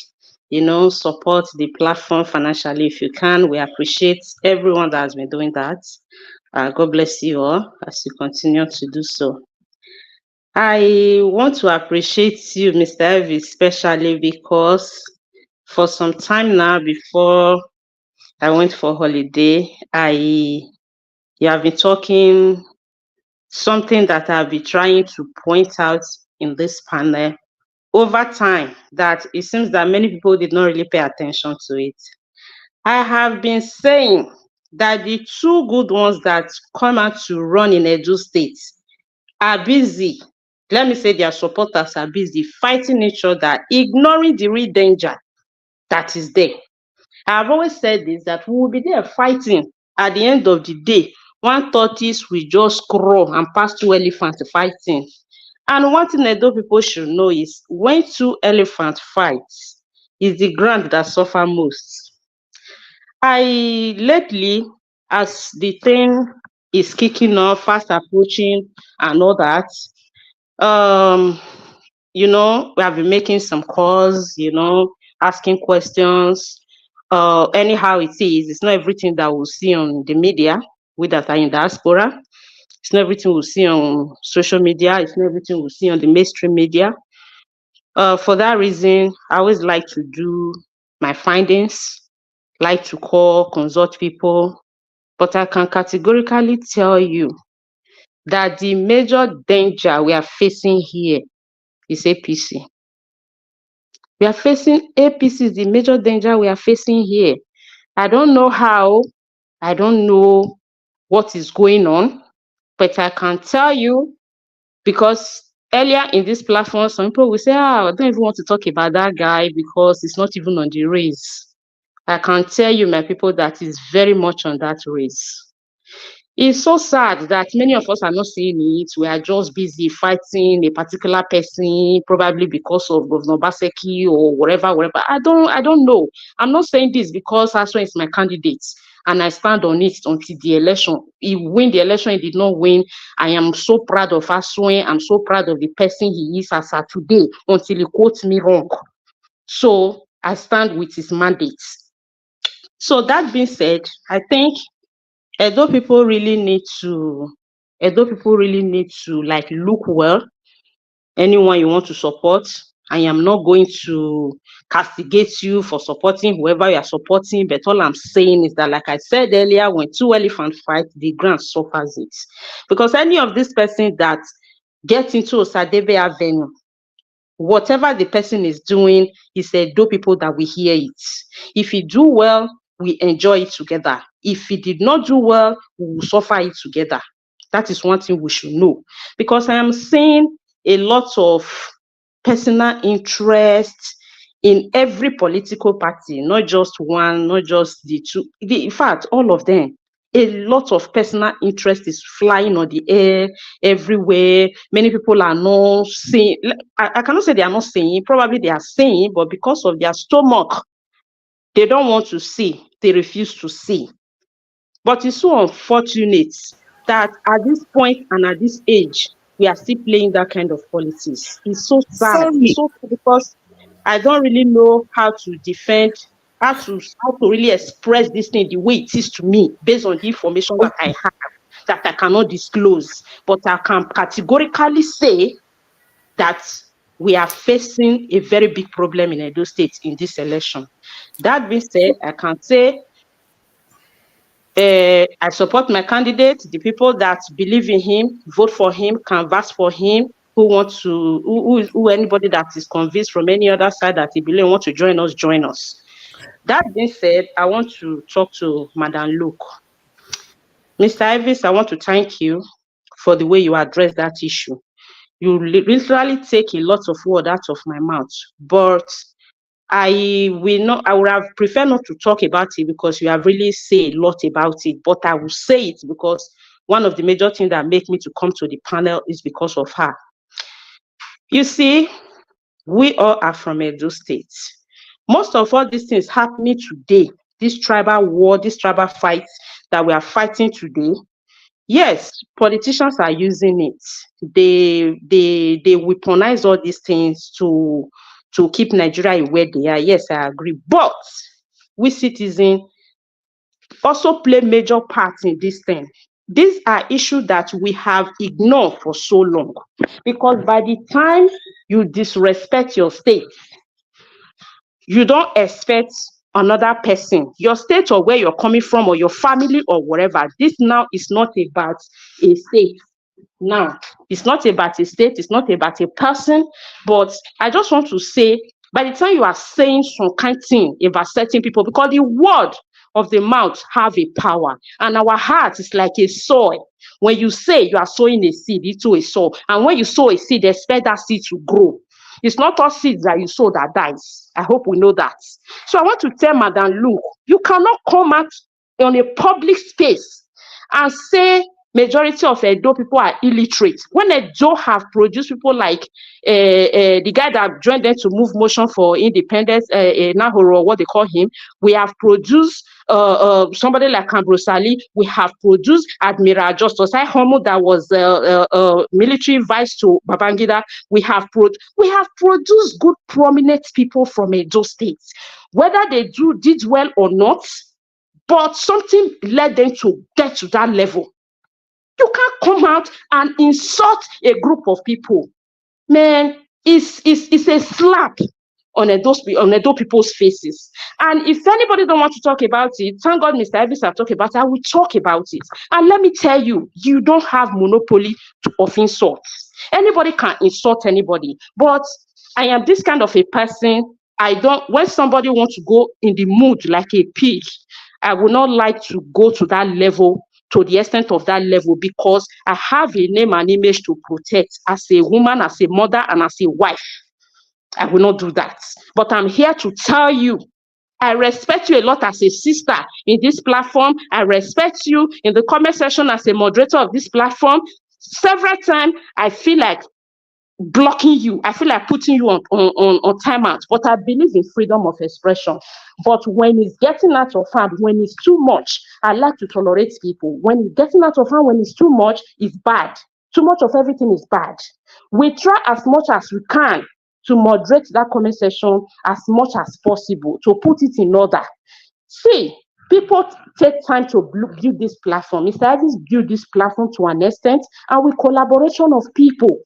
support the platform financially if you can. We appreciate everyone that has been doing that. God bless you all as you continue to do so. I want to appreciate you, Mr. Ivis, especially because for some time now, before I went for holiday, you have been talking something that I've been trying to point out in this panel over time, that it seems that many people did not really pay attention to it. I have been saying that the 2 good ones that come out to run in Edo State are busy. Let me say their supporters are busy fighting each other, ignoring the real danger that is there. I've always said this, that we will be there fighting. At the end of the day, one tortoise will just crawl and pass 2 elephants fighting. And one thing Edo people should know is when 2 elephants fight, is the ground that suffer most. Lately, as the thing is kicking off, fast approaching and all that, we have been making some calls, asking questions anyhow it is. It's not everything that we'll see on the media, we that are in diaspora. It's not everything we'll see on social media. It's not everything we'll see on the mainstream media. For that reason, I always like to do my findings, like to call, consult people, but I can categorically tell you that the major danger we are facing here is APC. We are facing APC is the major danger we are facing here. I don't know how, I don't know what is going on, but I can tell you, because earlier in this platform, some people will say, I don't even want to talk about that guy because it's not even on the race. I can tell you, my people, that is very much on that race. It's so sad that many of us are not seeing it. We are just busy fighting a particular person, probably because of Gov't Obaseki or whatever. I don't know. I'm not saying this because Asue is my candidate and I stand on it until the election. He win the election, he did not win. I am so proud of Asue. I'm so proud of the person he is as of today until he quotes me wrong. So I stand with his mandate. So that being said, I think Edo people really need to like look well. Anyone you want to support, I am not going to castigate you for supporting whoever you are supporting, but all I'm saying is that, like I said earlier, when two elephants fight, the ground suffers it. Because any of these persons that get into Osadebe Avenue, whatever the person is doing, is Edo people that we hear it. If he do well, we enjoy it together. If he did not do well, we will suffer it together. That is one thing we should know. Because I am seeing a lot of personal interest in every political party, not just one, not just the two. In fact, all of them. A lot of personal interest is flying on the air everywhere. Many people are not saying, I cannot say they are not saying, probably they are saying, but because of their stomach, they don't want to see, they refuse to see. But it's so unfortunate that at this point and at this age, we are still playing that kind of politics. It's so sad. It's so sad because I don't really know how to defend, how to really express this thing the way it is to me, based on the information that I have, that I cannot disclose. But I can categorically say that we are facing a very big problem in Edo State in this election. That being said, I can say I support my candidate. The people that believe in him, vote for him, canvass for him. Who anybody that is convinced from any other side that he believes want to join us, join us. That being said, I want to talk to Madam Luke. Mr. Ivis, I want to thank you for the way you address that issue. You literally take a lot of word out of my mouth, but I would have preferred not to talk about it because you have really said a lot about it, but I will say it because one of the major things that make me to come to the panel is because of her. You see, we all are from Edo State. Most of all these things happening today, this tribal war, this tribal fight that we are fighting today, yes, politicians are using it. They weaponize all these things to keep Nigeria where they are. Yes, I agree. But we citizens also play major parts in this thing. These are issues that we have ignored for so long. Because by the time you disrespect your state, you don't expect another person, your state or where you're coming from or your family or whatever. This now is not about a state. Now, it's not about a state, it's not about a person, but I just want to say, by the time you are saying some kind of thing about certain people, because the word of the mouth have a power, and our heart is like a soil. When you say you are sowing a seed into a soil, and when you sow a seed, expect that seed to grow. It's not all seeds that you sow that dies. I hope we know that. So I want to tell Madam Luke, you cannot come out on a public space and say Majority of Edo people are illiterate. When Edo have produced people like the guy that joined them to move motion for independence, Nahoro, what they call him, we have produced somebody like Ambrosali, we have produced Admiral Justice Homo that was military vice to Babangida. We have produced good prominent people from Edo State. Whether they did well or not, but something led them to get to that level. You can't come out and insult a group of people. Man, it's a slap on Edo people's faces. And if anybody don't want to talk about it, thank God Mr. Elvis have talked about it, I will talk about it. And let me tell you, you don't have monopoly of insults. Anybody can insult anybody. But I am this kind of a person. When somebody wants to go in the mood like a pig, I would not like to go to that level, to the extent of that level, because I have a name and image to protect as a woman, as a mother, and as a wife. I will not do that. But I'm here to tell you, I respect you a lot as a sister in this platform. I respect you in the comment section as a moderator of this platform. Several times, I feel like blocking you. I feel like putting you on timeout. But I believe in freedom of expression. But when it's getting out of hand, when it's too much, I like to tolerate people. When it's getting out of hand, when it's too much, it's bad. Too much of everything is bad. We try as much as we can to moderate that comment section as much as possible, to put it in order. See, people take time to build this platform. Mr. Elvis built this platform to an extent, and with collaboration of people.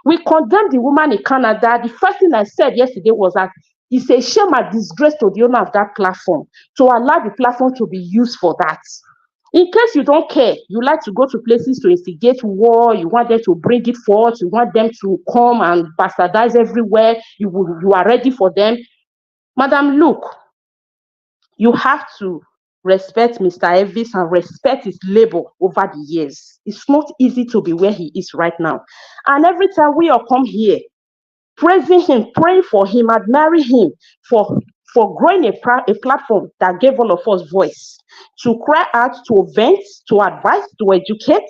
We condemned the woman in Canada. The first thing I said yesterday was that it's a shame and disgrace to the owner of that platform to allow the platform to be used for that. In case you don't care, you like to go to places to instigate war, you want them to bring it forth, you want them to come and bastardize everywhere, you are ready for them. Madam, look, you have to respect Mr. Elvis and respect his labor over the years. It's not easy to be where he is right now. And every time we all come here, praising him, praying for him, admiring him for growing a platform that gave all of us voice, to cry out, to vent, to advise, to educate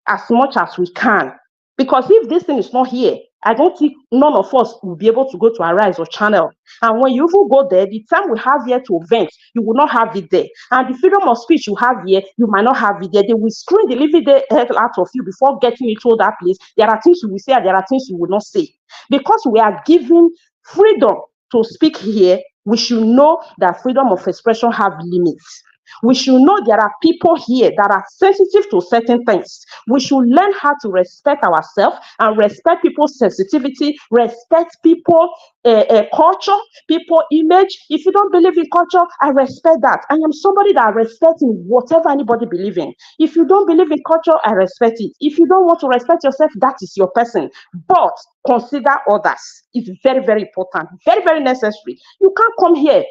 as much as we can. Because if this thing is not here, I don't think none of us will be able to go to Arise or Channel. And when you even go there, the time we have here to vent, you will not have it there. And the freedom of speech you have here, you might not have it there. They will screen the living hell out of you before getting you to that place. There are things you will say and there are things you will not say. Because we are given freedom to speak here, we should know that freedom of expression have limits. We should know there are people here that are sensitive to certain things. We should learn how to respect ourselves and respect people's sensitivity, respect people culture, people image. If you don't believe in culture, I respect that. I am somebody that respects in whatever anybody believes in. If you don't believe in culture, I respect it. If you don't want to respect yourself, that is your person. But consider others. It's very, very important, very, very necessary. You can't come here,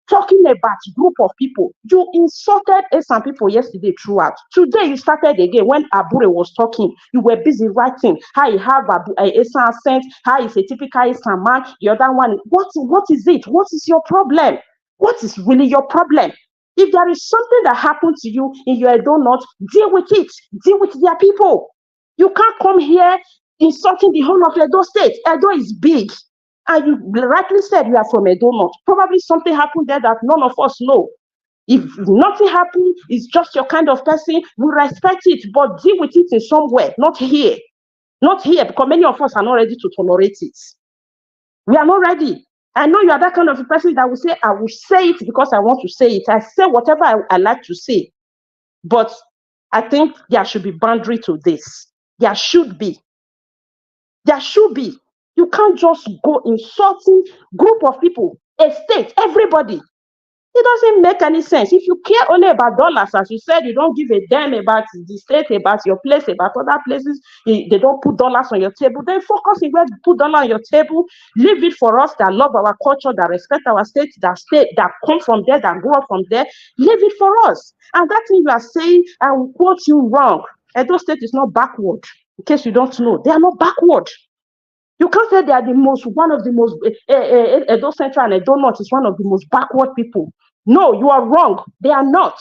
talking about group of people. You insulted some people yesterday throughout. Today you started again. When Abure was talking, you were busy writing how you have Esan accent, how he's a typical Esan man. The other one, what is it? What is your problem? What is really your problem? If there is something that happened to you in your Edo North, deal with it. Deal with their people. You can't come here insulting the whole of Edo State. Edo is big. And you rightly said you are from Edo North. Probably something happened there that none of us know. If nothing happened, it's just your kind of person, we respect it, but deal with it in somewhere, not here. Not here, because many of us are not ready to tolerate it. We are not ready. I know you are that kind of a person that will say, I will say it because I want to say it. I say whatever I like to say. But I think there should be boundary to this. There should be. There should be. You can't just go insulting group of people, a state, everybody. It doesn't make any sense. If you care only about dollars, as you said, you don't give a damn about the state, about your place, about other places, they don't put dollars on your table, then focus on where to put dollars on your table. Leave it for us that love our culture, that respect our state, that come from there, that grow up from there. Leave it for us. And that thing you are saying, I will quote you wrong. Edo State is not backward. In case you don't know, they are not backward. You can't say they are one of the most, Edo Central and Edo North is one of the most backward people. No, you are wrong. They are not.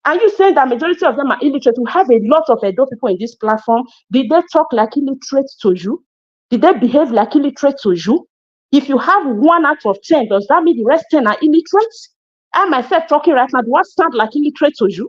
Are you saying that majority of them are illiterate? We have a lot of Edo people in this platform. Did they talk like illiterate to you? Did they behave like illiterate to you? If you have 1 out of 10, does that mean the rest 10 are illiterate? I myself talking right now, do I sound like illiterate to you?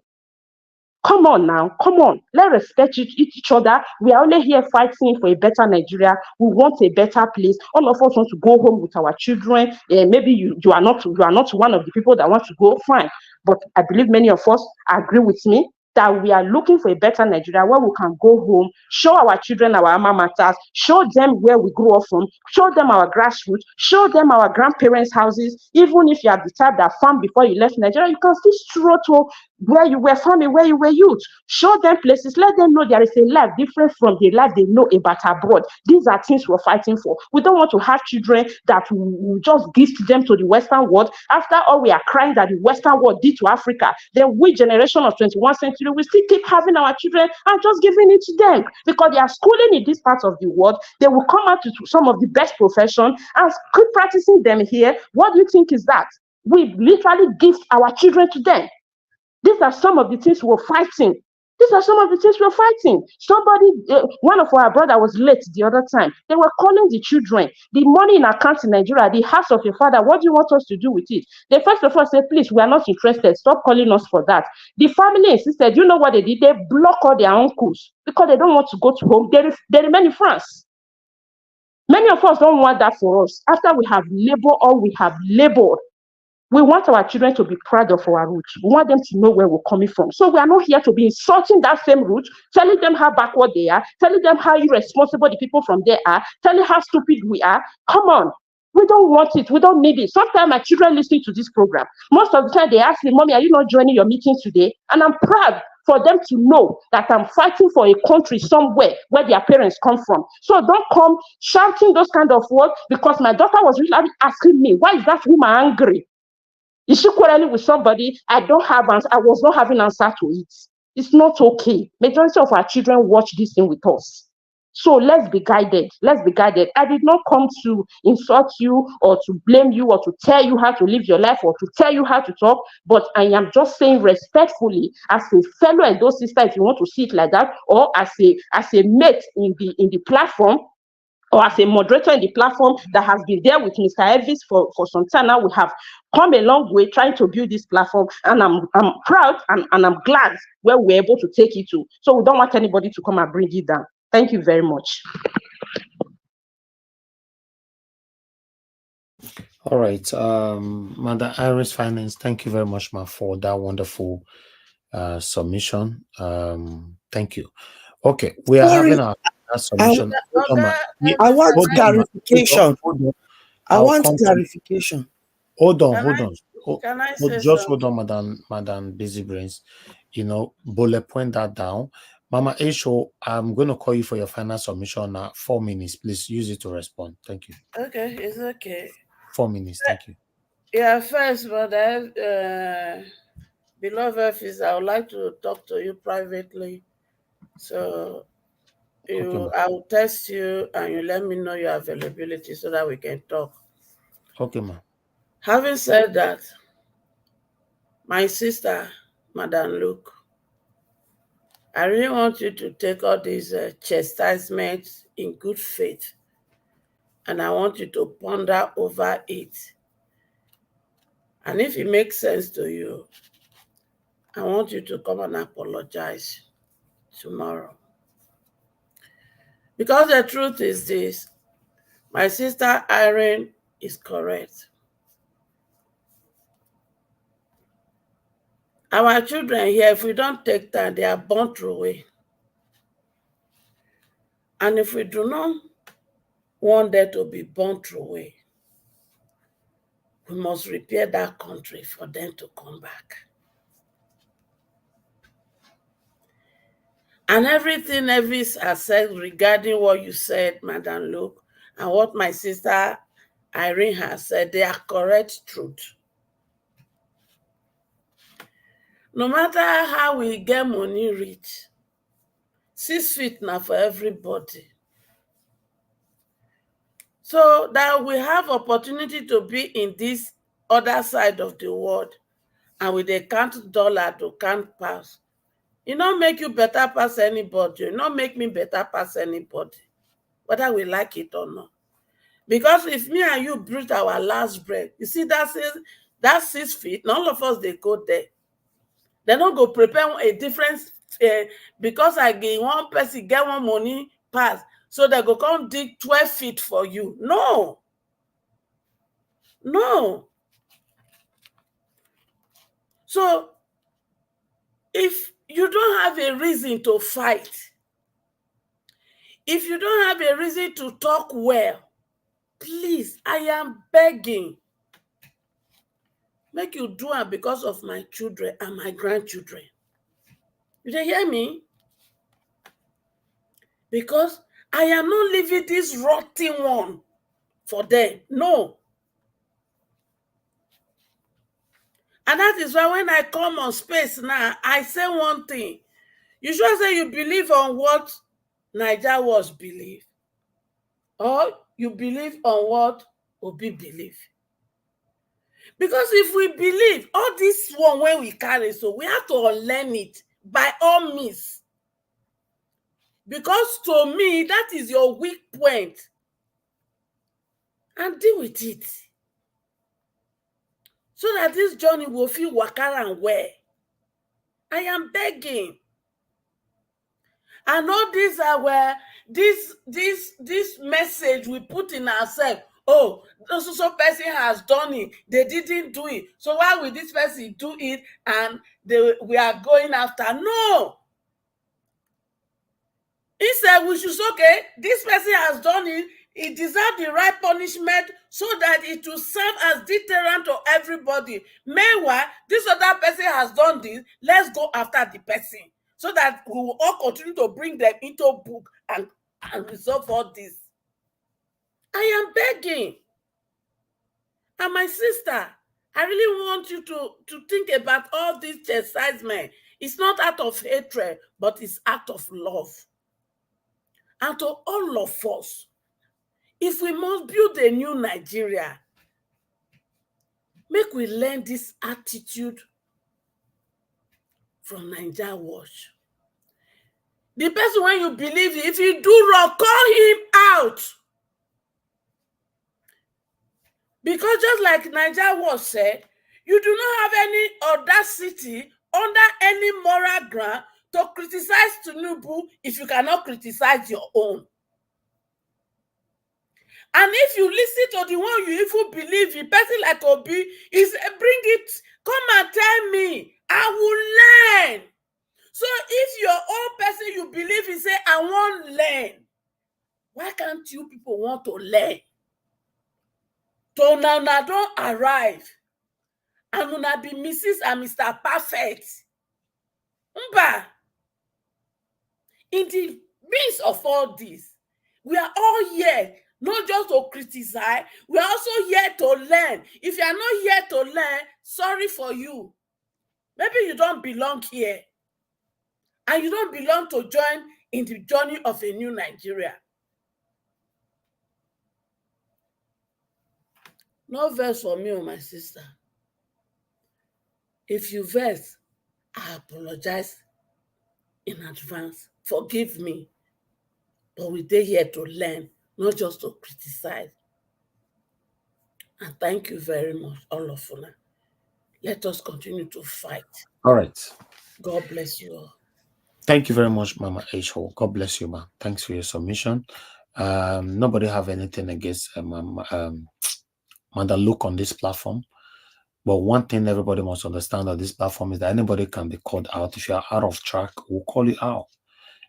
Come on now, come on. Let's respect each other. We are only here fighting for a better Nigeria. We want a better place. All of us want to go home with our children. Maybe you are not one of the people that want to go, fine. But I believe many of us agree with me that we are looking for a better Nigeria where we can go home, show our children our alma maters, show them where we grew up from, show them our grassroots, show them our grandparents' houses. Even if you are the type that farmed before you left Nigeria, you can still stroll to where you were farming, where you were youth. Show them places, let them know there is a life different from the life they know about abroad. These are things we're fighting for. We don't want to have children that we just gift them to the Western world. After all, we are crying that the Western world did to Africa. Then we, generation of 21st century, we still keep having our children and just giving it to them because they are schooling in this part of the world. They will come out to some of the best profession and keep practicing them here. What do you think is that? We literally gift our children to them. These are some of the things we're fighting. These are some of the things we're fighting. Somebody, one of our brother was late the other time. They were calling the children. The money in account in Nigeria, the house of your father, what do you want us to do with it? They first of all said, please, we are not interested. Stop calling us for that. The family insisted, you know what they did? They block all their uncles because they don't want to go to home. They remain in France. Many of us don't want that for us. After we have labored all we have labored, we want our children to be proud of our roots. We want them to know where we're coming from. So we are not here to be insulting that same root, telling them how backward they are, telling them how irresponsible the people from there are, telling how stupid we are. Come on. We don't want it. We don't need it. Sometimes my children listening to this program, most of the time they ask me, Mommy, are you not joining your meeting today? And I'm proud for them to know that I'm fighting for a country somewhere where their parents come from. So don't come shouting those kind of words because my daughter was really asking me, why is that woman angry? Is she quarreling with somebody? I was not having answer to it. It's not okay. Majority of our children watch this thing with us. So let's be guided. Let's be guided. I did not come to insult you or to blame you or to tell you how to live your life or to tell you how to talk, but I am just saying respectfully as a fellow Edo sister, if you want to see it like that, or as a mate in the platform, or as a moderator in the platform that has been there with Mr. Elvis for some time now. We have come a long way trying to build this platform, and I'm proud and I'm glad where we're able to take it to. So we don't want anybody to come and bring it down. Thank you very much. All right, Madam Iris Finance, thank you very much, ma, for that wonderful submission. Thank you. Okay, we are having our submission. I want clarification. I want clarification. Hold on. Can I say Just something? hold on, Madam Busy Brains. Bullet point that down. Mama Esho, I'm going to call you for your final submission now. 4 minutes, please use it to respond. Thank you. Okay, it's okay. 4 minutes, thank you. Yeah, first, brother, beloved officer, I would like to talk to you privately. So I will text you and you let me know your availability so that we can talk. Okay, ma'am. Having said that, my sister, Madam Luke, I really want you to take all these chastisements in good faith, and I want you to ponder over it. And if it makes sense to you, I want you to come and apologize tomorrow. Because the truth is this, my sister Irene is correct. Our children here, if we don't take time, they are burnt away. And if we do not want them to be burnt away, we must repair that country for them to come back. And everything Elvis has said regarding what you said, Madam Luke, and what my sister Irene has said, they are correct truth. No matter how we get money rich, 6 feet now for everybody. So that we have opportunity to be in this other side of the world and with the count dollar to count pass. It not make you better pass anybody. It not make me better pass anybody, whether we like it or not. Because if me and you breathe our last breath, you see that 6 feet, none of us, they go there. They don't go prepare a difference because I get one person, get one money pass. So they go come dig 12 feet for you. No. No. So if you don't have a reason to fight, if you don't have a reason to talk well, please, I am begging, make you do it because of my children and my grandchildren. You dey hear me? Because I am not leaving this rotten one for them. No. And that is why when I come on space now, I say one thing. You should say you believe on what Niger was believe. Or you believe on what Obi believe. Because if we believe all this one when we carry, so we have to unlearn it by all means. Because to me, that is your weak point. And deal with it. So that this journey will feel wakara and where. I am begging. I know these are where this message we put in ourselves. Oh, so person has done it. They didn't do it. So why will this person do it and we are going after? No. He said we should say, okay, this person has done it. It deserves the right punishment so that it will serve as deterrent to everybody. Meanwhile, this other person has done this. Let's go after the person so that we will all continue to bring them into book and resolve all this. I am begging. And my sister, I really want you to think about all this chastisement. It's not out of hatred, but it's out of love. And to all of us, if we must build a new Nigeria, make we learn this attitude from Naija Watch. The person when you believe, if you do wrong, call him out. Because just like Naija Watch said, you do not have any audacity under any moral ground to criticize Tinubu if you cannot criticize your own. And if you listen to the one you even believe in, person like Obi, is bring it, come and tell me, I will learn. So if your own person you believe in say, I won't learn, why can't you people want to learn? So now don't arrive. And una be Mrs. and Mr. Perfect. Mba. In the midst of all this, we are all here, not just to criticize, we are also here to learn. If you are not here to learn, sorry for you. Maybe you don't belong here. And you don't belong to join in the journey of a new Nigeria. No verse for me or my sister. If you verse, I apologize in advance. Forgive me. But we're here to learn, not just to criticize. And thank you very much, all of you. Let us continue to fight. All right. God bless you all. Thank you very much, Mama H.O. God bless you, ma. Thanks for your submission. Nobody have anything against Madam Luke on this platform. But one thing everybody must understand on this platform is that anybody can be called out. If you are out of track, we'll call you out.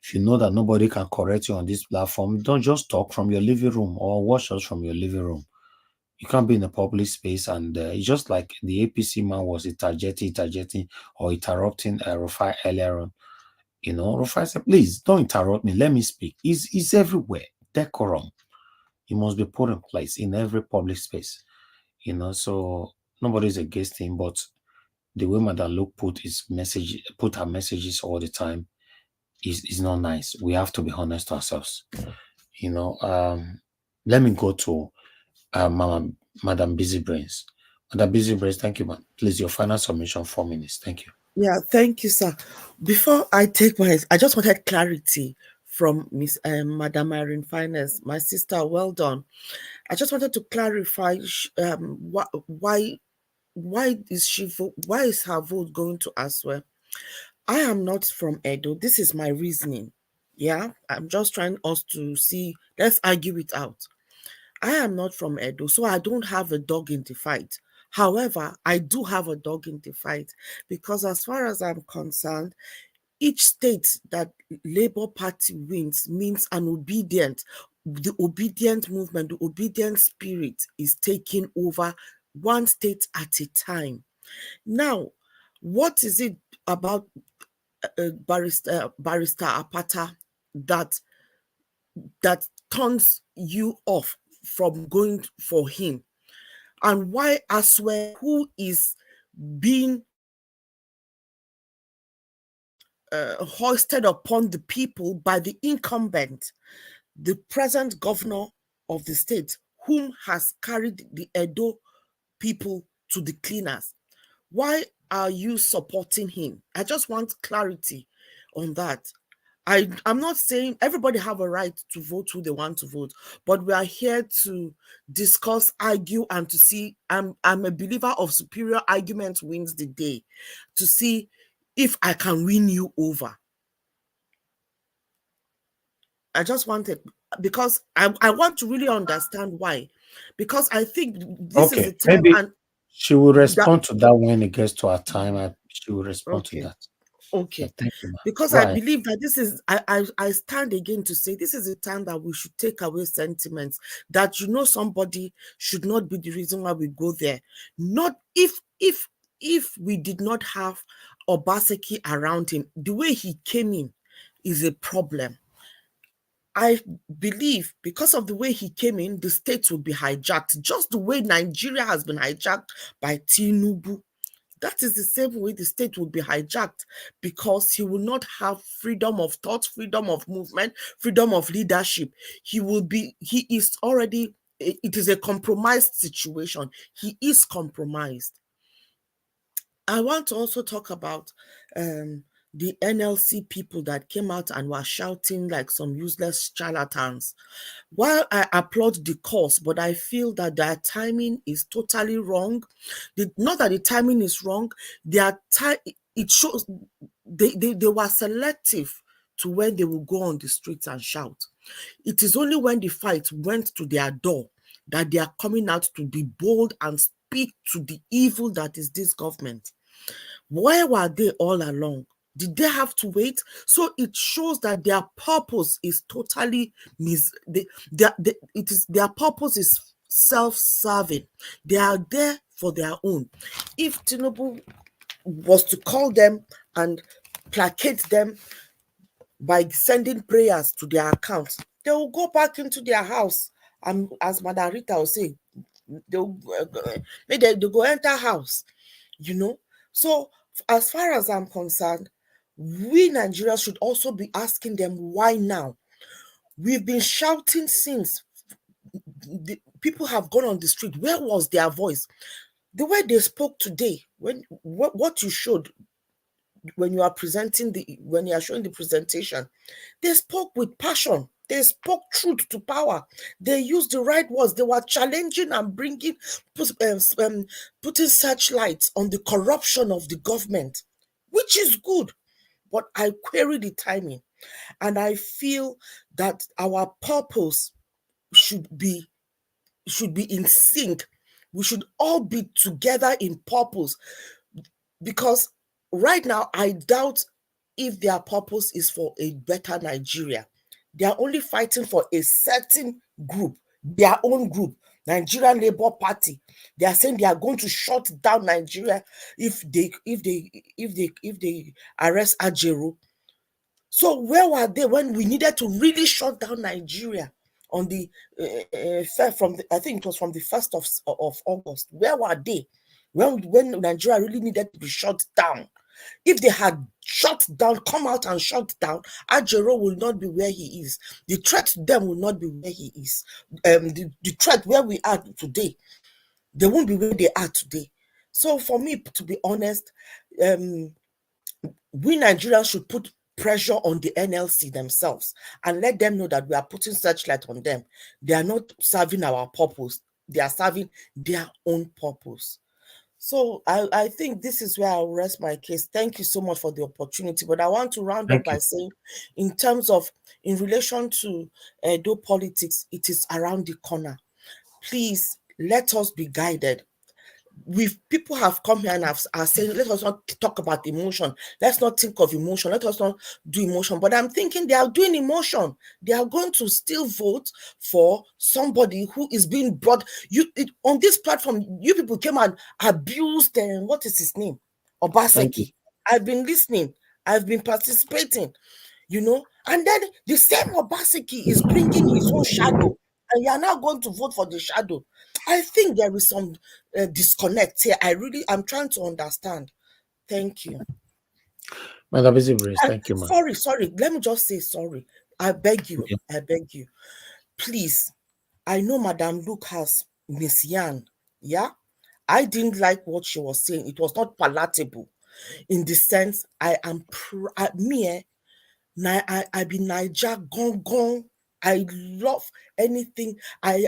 If you know that nobody can correct you on this platform, don't just talk from your living room or watch us from your living room. You can't be in a public space and it's just like the APC man was interjecting or interrupting Rufai earlier on. You know, Rufai said, please don't interrupt me. Let me speak. It's everywhere. Decorum. It must be put in place in every public space. You know, so nobody's against him, but the way Madam Luke put her messages all the time is not nice. We have to be honest to ourselves. You know, let me go to Madam Busy Brains. The busy brace, thank you, man. Please, your final submission, 4 minutes. Thank you. Yeah, thank you, sir. Before I take I just wanted clarity from Miss Madam Irene Finance, my sister. Well done. I just wanted to clarify why is her vote going to Asue? I am not from Edo. This is my reasoning. Yeah, I'm just trying us to see. Let's argue it out. I am not from Edo, so I don't have a dog in the fight. However, I do have a dog in the fight because as far as I'm concerned, each state that Labour Party wins means the obedient movement, the obedient spirit is taking over one state at a time. Now, what is it about Barrister Apata that turns you off from going for him? And why Asue, who is being hoisted upon the people by the incumbent, the present governor of the state, whom has carried the Edo people to the cleaners? Why are you supporting him? I just want clarity on that. I'm not saying everybody have a right to vote who they want to vote, but we are here to discuss, argue, and to see. I'm a believer of superior argument wins the day, to see if I can win you over. I just wanted, because I want to really understand why. Because I think this is the time. Maybe and she will respond to that when it gets to her time. She will respond to that. Okay. Yeah, thank you, because I believe that this is, I stand again to say this is a time that we should take away sentiments that, somebody should not be the reason why we go there. Not if we did not have Obaseki around him, the way he came in is a problem. I believe because of the way he came in, the state will be hijacked, just the way Nigeria has been hijacked by Tinubu. That is the same way the state will be hijacked, because he will not have freedom of thought, freedom of movement, freedom of leadership. It is a compromised situation. He is compromised. I want to also talk about the NLC people that came out and were shouting like some useless charlatans. While I applaud the cause, but I feel that their timing is totally wrong. Not that the timing is wrong, it shows they were selective to when they will go on the streets and shout. It is only when the fight went to their door that they are coming out to be bold and speak to the evil that is this government. Where were they all along? Did they have to wait? So it shows that their purpose is totally their purpose is self-serving. They are there for their own. If Tinubu was to call them and placate them by sending prayers to their account, they will go back into their house. And as Madam Rita will say, they'll go enter house, So as far as I'm concerned, we Nigerians should also be asking them, why now? We've been shouting since the people have gone on the street. Where was their voice? The way they spoke today, what you showed when you are when you are showing the presentation, they spoke with passion. They spoke truth to power. They used the right words. They were challenging and putting searchlights on the corruption of the government, which is good. But I query the timing, and I feel that our purpose should be in sync. We should all be together in purpose, because right now I doubt if their purpose is for a better Nigeria. They are only fighting for a certain group, their own group, Nigerian Labour Party. They are saying they are going to shut down Nigeria if they arrest Ajero. So where were they when we needed to really shut down Nigeria on the I think it was from the 1st of August? Where were they when Nigeria really needed to be shut down? If they had come out and shut down, Ajero will not be where he is. The threat to them will not be where he is. The threat where we are today, they won't be where they are today. So for me, to be honest, we Nigerians should put pressure on the NLC themselves and let them know that we are putting searchlight on them. They are not serving our purpose. They are serving their own purpose. So I think this is where I'll rest my case. Thank you so much for the opportunity. But I want to round up by saying, in relation to Edo politics, it is around the corner. Please let us be guided. People have come here and are saying, let us not talk about emotion. Let's not think of emotion. Let us not do emotion. But I'm thinking they are doing emotion. They are going to still vote for somebody who is being brought. On this platform, you people came and abused what is his name? Obaseki. I've been listening. I've been participating, and then the same Obaseki is bringing his own shadow. And you are now going to vote for the shadow. I think there is some disconnect here. I'm trying to understand. Thank you. Madam Isibris, thank you, ma'am. Sorry. Let me just say sorry. I beg you. Okay. I beg you. Please. I know Madam Luke has Miss Yan. Yeah? I didn't like what she was saying. It was not palatable. In the sense, I be Niger gong. I love anything. I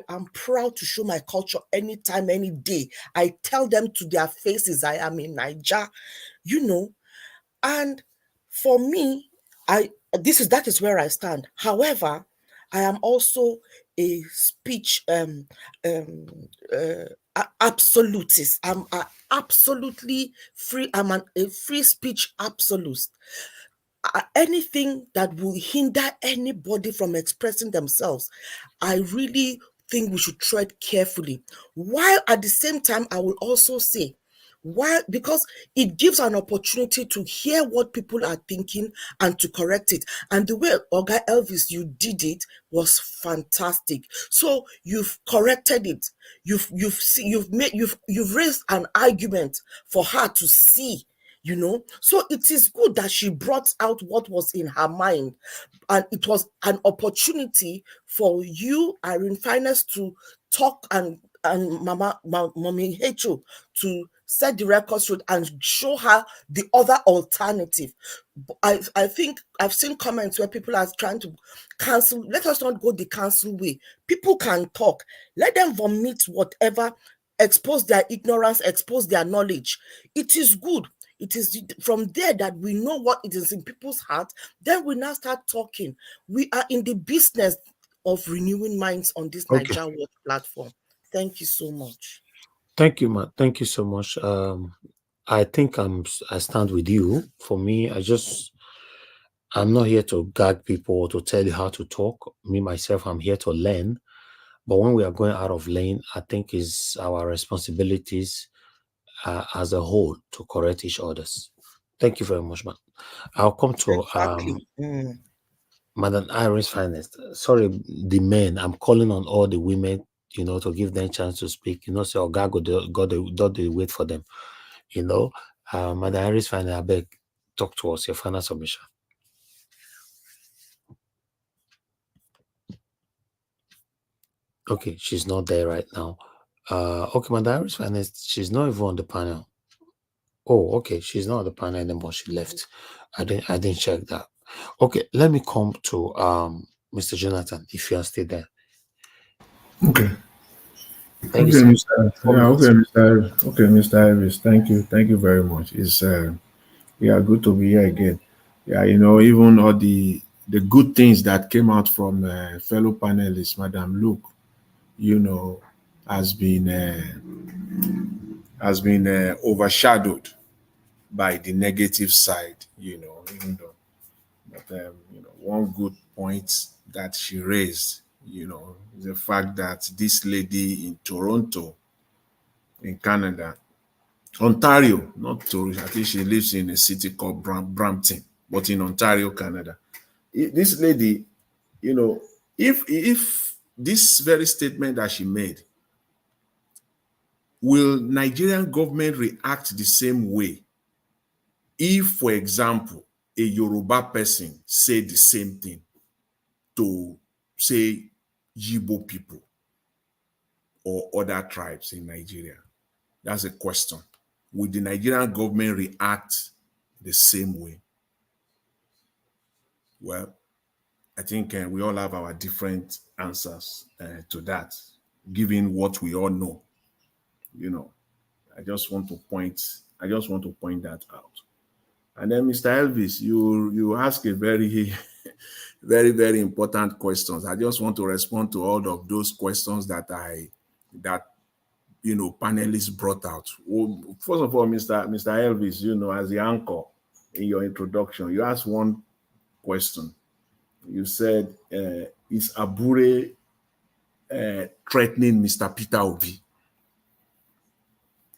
am proud to show my culture anytime, any day. I tell them to their faces I am in Niger, and for me, that is where I stand. However, I am also a speech absolutist. I'm absolutely free. I'm a free speech absolutist. Anything that will hinder anybody from expressing themselves, I really think we should tread carefully. While at the same time, I will also say, because it gives an opportunity to hear what people are thinking and to correct it. And the way Oga Elvis, you did it was fantastic. So you've corrected it. You've raised an argument for her to see. So it is good that she brought out what was in her mind, and it was an opportunity for you, Irene Finest, to talk and Mommy Hecho to set the record straight and show her the other alternative. I think I've seen comments where people are trying to cancel. Let us not go the cancel way. People can talk. Let them vomit whatever, expose their ignorance, expose their knowledge. It is good. It is from there that we know what it is in people's heart. Then we now start talking. We are in the business of renewing minds on this Niger Watch platform. Thank you so much. Thank you, ma. Thank you so much. I think I stand with you. For me, I'm not here to gag people or to tell you how to talk. Me, myself, I'm here to learn. But when we are going out of lane, I think it's our responsibilities as a whole to correct each other's. Thank you very much, man. I'll come to Madam Iris Finest. Sorry, the men. I'm calling on all the women, to give them a chance to speak. So God got the wait for them. Madam Iris Finest, I beg, talk to us. Your final submission. Okay, she's not there right now. Okay, Madam Iris Finest, she's not even on the panel. Oh, okay, she's not on the panel anymore. She left. I didn't check that. Okay, let me come to Mr. Jonathan, if you are still there. Okay. Thank you, you, sir. Mr. Iris. Thank you very much. It's good to be here again. Yeah, even all the good things that came out from fellow panelists, Madam Luke, has been overshadowed by the negative side, even though. But one good point that she raised, is the fact that this lady in Toronto, in Canada, Ontario, not Toronto, I think she lives in a city called Brampton, but in Ontario, Canada. This lady, if this very statement that she made, will Nigerian government react the same way if, for example, a Yoruba person said the same thing to, say, Yibo people? or other tribes in Nigeria? That's a question. Will the Nigerian government react the same way? Well, I think we all have our different answers to that, given what we all know. You know, I just want to point that out. And then, Mr. Elvis, you ask a very, very, very important questions. I just want to respond to all of those questions that panelists brought out. Well, first of all, Mr. Elvis, as the anchor in your introduction, you asked one question. You said, is Abure threatening Mr. Peter Obi?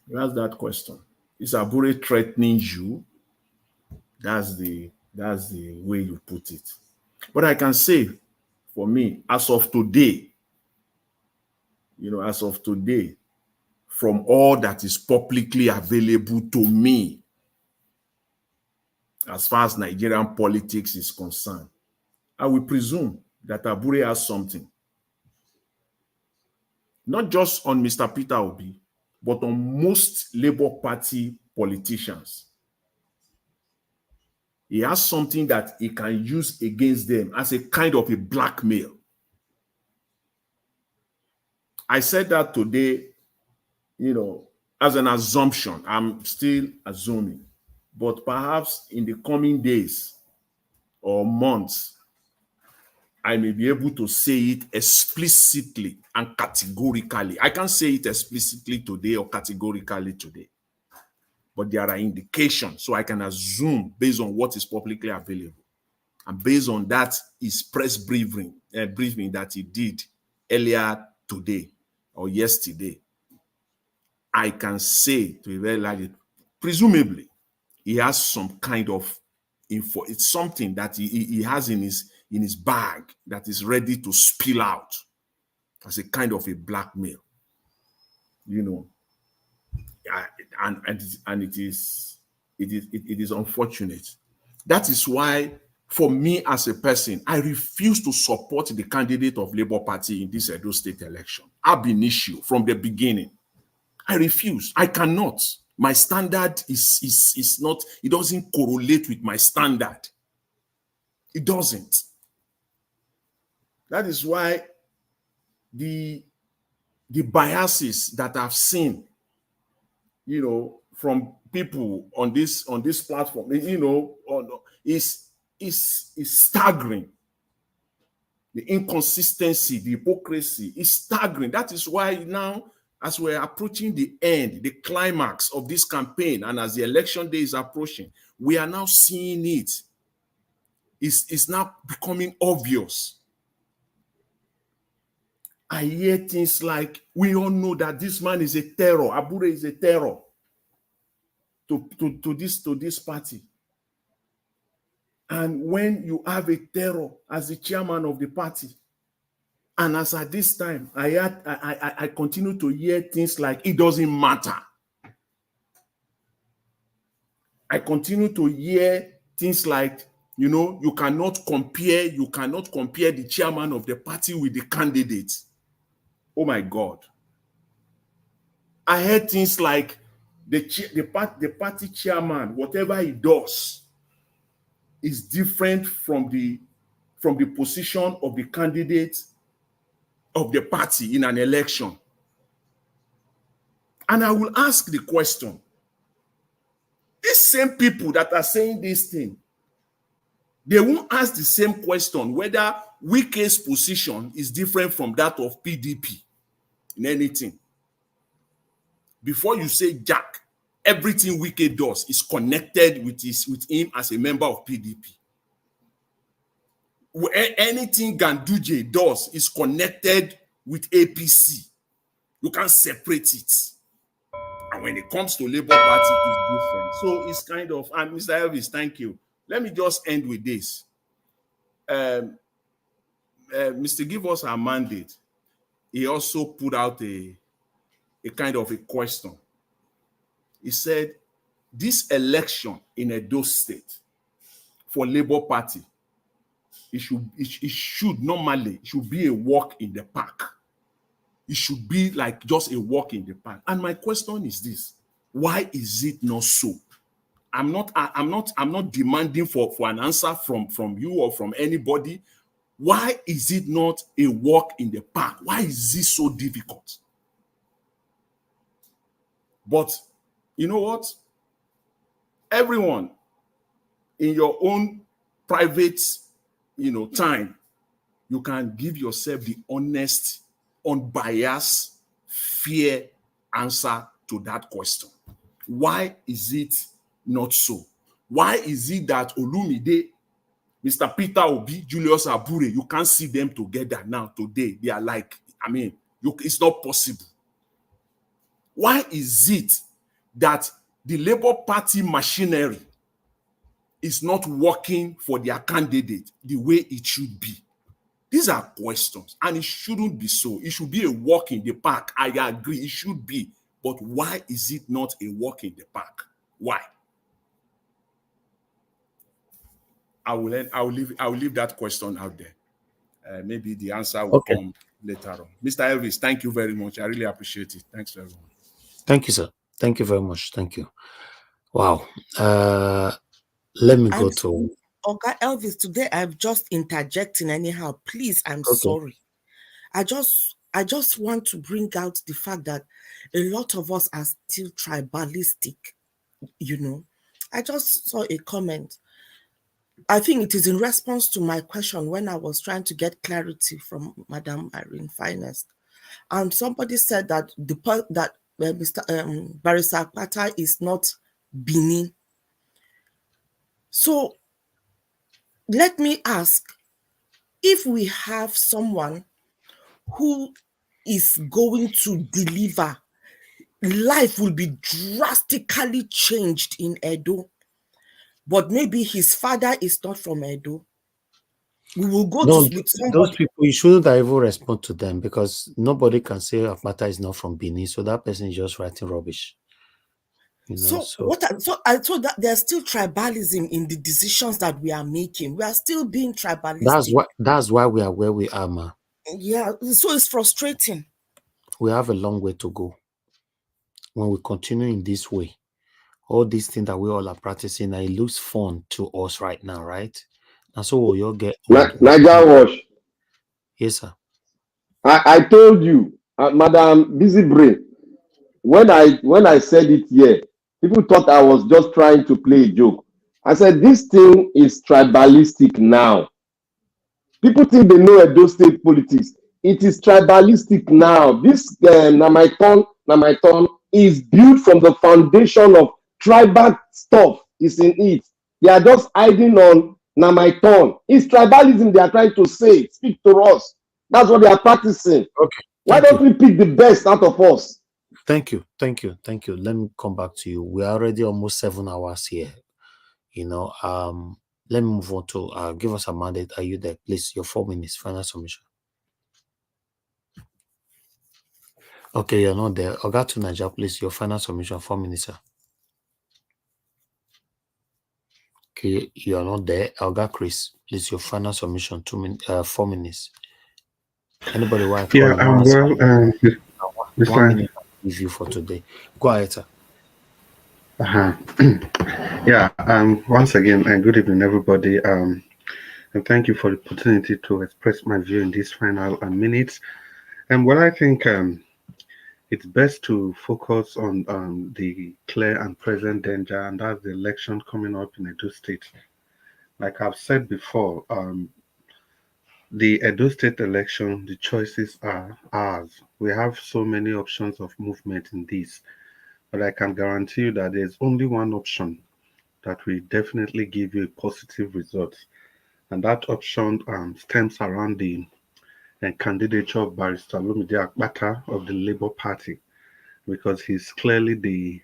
You asked that question. Is Abure threatening you? That's the way you put it. But I can say, for me, as of today, from all that is publicly available to me, as far as Nigerian politics is concerned, I will presume that Abure has something. Not just on Mr. Peter Obi, but on most Labour Party politicians. He has something that he can use against them as a kind of a blackmail. I said that today, as an assumption. I'm still assuming. But perhaps in the coming days or months, I may be able to say it explicitly and categorically. I can't say it explicitly today or categorically today. But there are indications, so I can assume based on what is publicly available. And based on that, his press briefing that he did earlier today or yesterday, I can say to a very large, presumably, he has some kind of info. It's something that he has in his bag that is ready to spill out as a kind of a blackmail. And it is unfortunate. That is why, for me as a person, I refuse to support the candidate of Labour Party in this Edo State election. Ab initio, from the beginning. I refuse. I cannot. My standard is not, it doesn't correlate with my standard. It doesn't. That is why the biases that I've seen, from people on this platform, is staggering. The inconsistency, the hypocrisy is staggering. That is why now, as we're approaching the end, the climax of this campaign, and as the election day is approaching, we are now seeing it. It's now becoming obvious. I hear things like, we all know that this man is a terror. Abure is a terror to this party. And when you have a terror as the chairman of the party, and as at this time, I continue to hear things like, it doesn't matter. I continue to hear things like, you cannot compare the chairman of the party with the candidate. Oh my God. I heard things like the party chairman, whatever he does, is different from the position of the candidate of the party in an election. And I will ask the question, these same people that are saying this thing, they won't ask the same question whether Wike's position is different from that of PDP in anything. Before you say Jack, everything Wike does is connected with him as a member of PDP. Anything Ganduje does is connected with APC. You can't separate it. And when it comes to Labour Party, it's different. So it's kind of, and Mr. Elvis, thank you. Let me just end with this. Mr. Give Us Our Mandate, he also put out a kind of a question. He said, this election in Edo State for Labour Party, it should normally be a walk in the park. it should be like just a walk in the park. And my question is this: why is it not so? I'm not demanding for an answer from you or from anybody. Why is it not a walk in the park? Why is this so difficult? But you know what? Everyone in your own private, time, you can give yourself the honest, unbiased, fair answer to that question. Why is it not so? Why is it that Olumide, Mr. Peter Obi, Julius Abure, you can't see them together now today? They are like, it's not possible. Why is it that the Labour Party machinery is not working for their candidate the way it should be? These are questions, and it shouldn't be so. It should be a walk in the park. I agree, it should be. But why is it not a walk in the park? Why? I will leave that question out there. Maybe the answer will come later on. Mr. Elvis, thank you very much. I really appreciate it. Thanks, everyone. Thank you, sir. Thank you very much. Thank you. Wow. Let me go to Oga Elvis. Today I'm just interjecting anyhow. Please, I'm sorry. I just want to bring out the fact that a lot of us are still tribalistic. I just saw a comment. I think it is in response to my question when I was trying to get clarity from Madam Irene Finest, and somebody said that Mr. Barrister Akpata is not Benin. So let me ask, if we have someone who is going to deliver, life will be drastically changed in Edo, but maybe his father is not from Edo. We will go with somebody. Those people, you shouldn't even respond to them, because nobody can say Akpata is not from Benin, so that person is just writing rubbish. So that there's still tribalism in the decisions that we are making. We are still being tribalistic. That's why we are where we are, ma. Yeah, so it's frustrating. We have a long way to go. When we continue in this way, all these things that we all are practicing, and it looks fun to us right now, right? And so we'll all get Niger Wash. Yes, sir. I told you, Madam Busy Brain, when I said it here, people thought I was just trying to play a joke. I said this thing is tribalistic now. People think they know Edo State politics. It is tribalistic now. This na my turn is built from the foundation of tribal stuff is in it. They are just hiding on na my turn. It's tribalism they are trying to say. Speak to us. That's what they are practicing. Okay. Why don't we pick the best out of us? Thank you. Let me come back to you. We're already almost 7 hours here. Let me move on to give us a mandate. Are you there? Please, your 4 minutes, final submission. Okay, you're not there. Oga to Niger, please, your final submission, 4 minutes, sir. Okay, you're not there. Oga Chris, please, your final submission, 4 minutes. Anybody want to call? Yeah, well, 1 minute give you for today. Go ahead, sir. Yeah, once again, and good evening, everybody. And thank you for the opportunity to express my view in these final minutes. And what I think it's best to focus on the clear and present danger, and that's the election coming up in Edo State. Like I've said before, the Edo State election, the choices are ours. We have so many options of movement in this, but I can guarantee you that there's only one option that will definitely give you a positive result, and that option stems around the candidature of Barrister Olumide Akpata of the Labour Party, because he's clearly the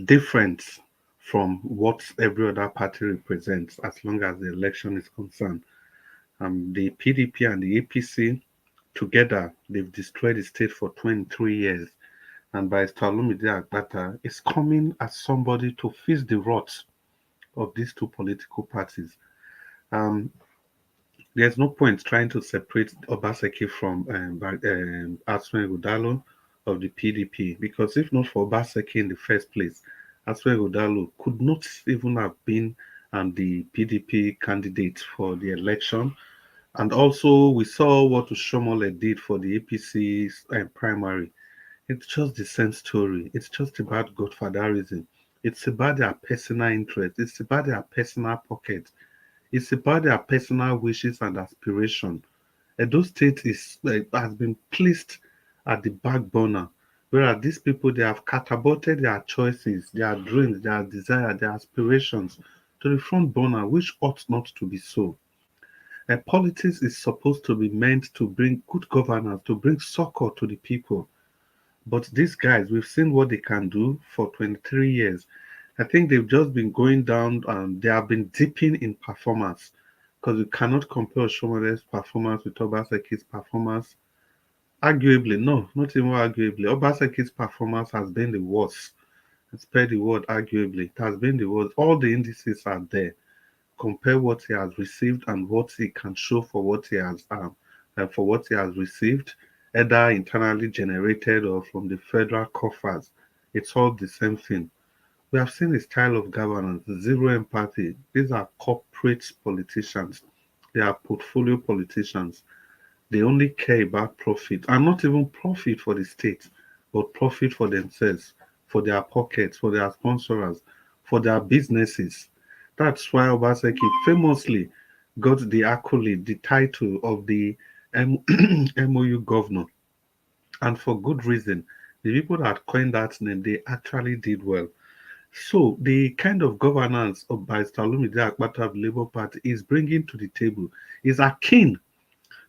difference from what every other party represents as long as the election is concerned. The PDP and the APC together, they've destroyed the state for 23 years. And Barrister Olumide Akpata is coming as somebody to fix the rot of these two political parties. There's no point trying to separate Obaseki from Asue Ighodalo of the PDP, because if not for Obaseki in the first place, Asue Ighodalo could not even have been the PDP candidate for the election. And also, we saw what Ushomole did for the APC primary. It's just the same story. It's just about godfatherism. It's about their personal interest. It's about their personal pocket. It's about their personal wishes and aspirations. Edo State has been placed at the back burner, whereas these people, they have catapulted their choices, their dreams, their desires, their aspirations to the front burner, which ought not to be so. Politics is supposed to be meant to bring good governance, to bring succor to the people. But these guys, we've seen what they can do for 23 years. I think they've just been going down and they have been dipping in performance, because you cannot compare Shomole's performance with Obaseki's performance. Arguably, no, not even arguably. Obaseki's performance has been the worst. I spare the word arguably. It has been the worst. All the indices are there. Compare what he has received and what he can show for what he has received, either internally generated or from the federal coffers. It's all the same thing. We have seen a style of governance, zero empathy. These are corporate politicians. They are portfolio politicians. They only care about profit, and not even profit for the state, but profit for themselves, for their pockets, for their sponsors, for their businesses. That's why Obaseki famously got the accolade, the title of the MOU governor. And for good reason. The people that coined that name, they actually did well. So the kind of governance of by Olumide Akpata of the Labour Party is bringing to the table is akin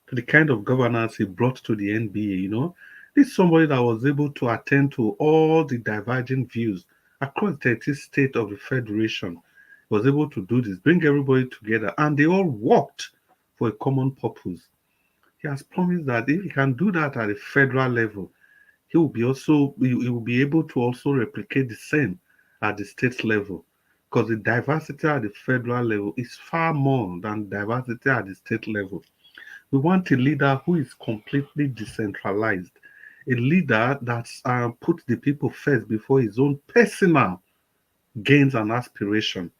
to the kind of governance he brought to the NBA. This is somebody that was able to attend to all the divergent views across 30 states of the Federation. He was able to do this, bring everybody together, and they all worked for a common purpose. He has promised that if he can do that at a federal level, he will be able to also replicate the same at the state level, because the diversity at the federal level is far more than diversity at the state level. We want a leader who is completely decentralized, a leader that puts the people first before his own personal gains and aspiration,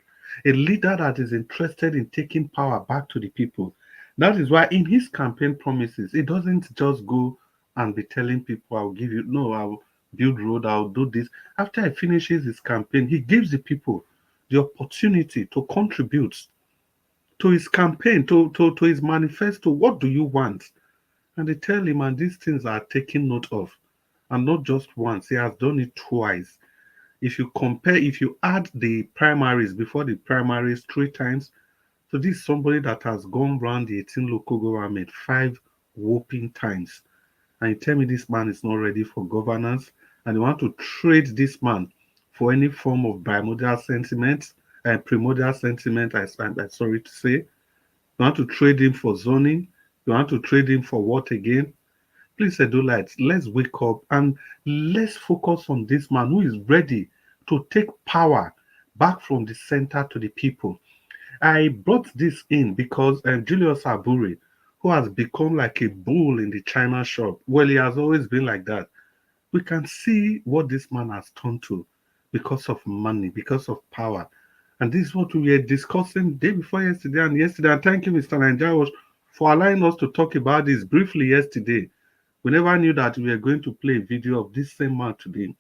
a leader that is interested in taking power back to the people. That is why in his campaign promises, he doesn't just go and be telling people, I'll build road, I'll do this. After he finishes his campaign, he gives the people the opportunity to contribute to his campaign, to his manifesto. What do you want? And they tell him, and these things are taken note of. And not just once, he has done it twice. If you add the primaries before the primaries 3 times, so this is somebody that has gone around the 18 local government 5 whopping times. And you tell me this man is not ready for governance, and you want to trade this man for any form of primordial sentiment, I'm sorry to say. You want to trade him for zoning? You want to trade him for what again? Please, Edolites, let's wake up and let's focus on this man who is ready to take power back from the center to the people. I brought this in because Julius Abure, who has become like a bull in the China shop, well, he has always been like that. We can see what this man has turned to because of money, because of power. And this is what we were discussing day before yesterday and yesterday. And thank you, Mr. Nigeria, for allowing us to talk about this briefly yesterday. We never knew that we were going to play a video of this same man today.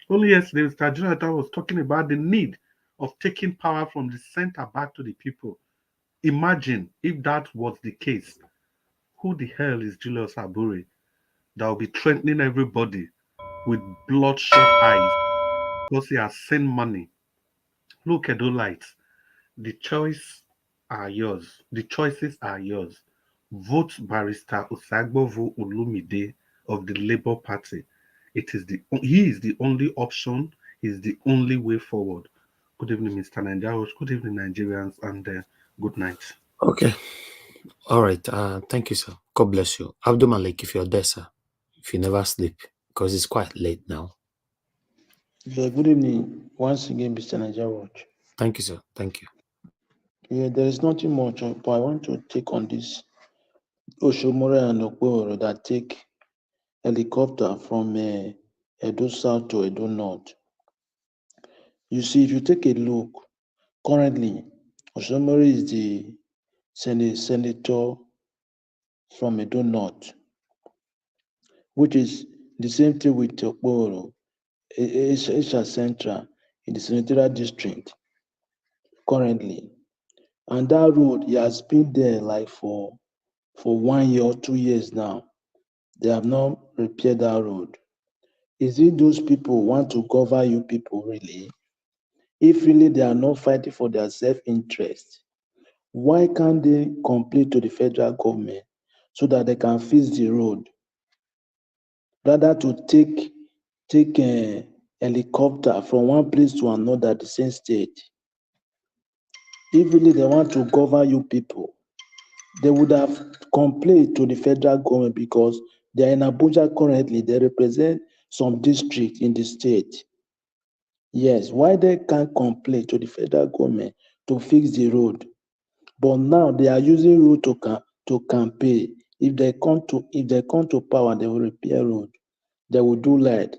Only yesterday, Mr. Jonathan was talking about the need of taking power from the center back to the people. Imagine if that was the case. Who the hell is Julius Abure that will be threatening everybody with bloodshot eyes because he has sent money? Look at those lights. The choices are yours. Vote Barrister Osagbovo Olumide of the Labour Party. He is the only option. He is the only way forward. Good evening, Mr. Nigeria. Good evening, Nigerians, and good night. Okay. All right. Thank you, sir. God bless you. Abdul Malik, if you're there, sir, if you never sleep, because it's quite late now. Yeah, good evening once again, Mr. Nigeria. Thank you, sir. Thank you. Yeah, there is nothing much, but I want to take on this Oshomore and Okporo that take helicopter from Edo South to Edo North. You see, if you take a look, currently, Oshomore is the senator from Edo North, which is the same thing with Okporo, Asia Central in the senatorial district currently. And that road, he has been there like for 1 year or 2 years now. They have not repaired that road. Is it those people want to govern you people really? If really they are not fighting for their self-interest, why can't they complain to the federal government so that they can fix the road? Rather to take a helicopter from one place to another, the same state. If really they want to govern you people, they would have complained to the federal government because they are in Abuja currently. They represent some district in the state. Yes, why they can't complain to the federal government to fix the road? But now they are using road to campaign. If they come to power, they will repair road. They will do light.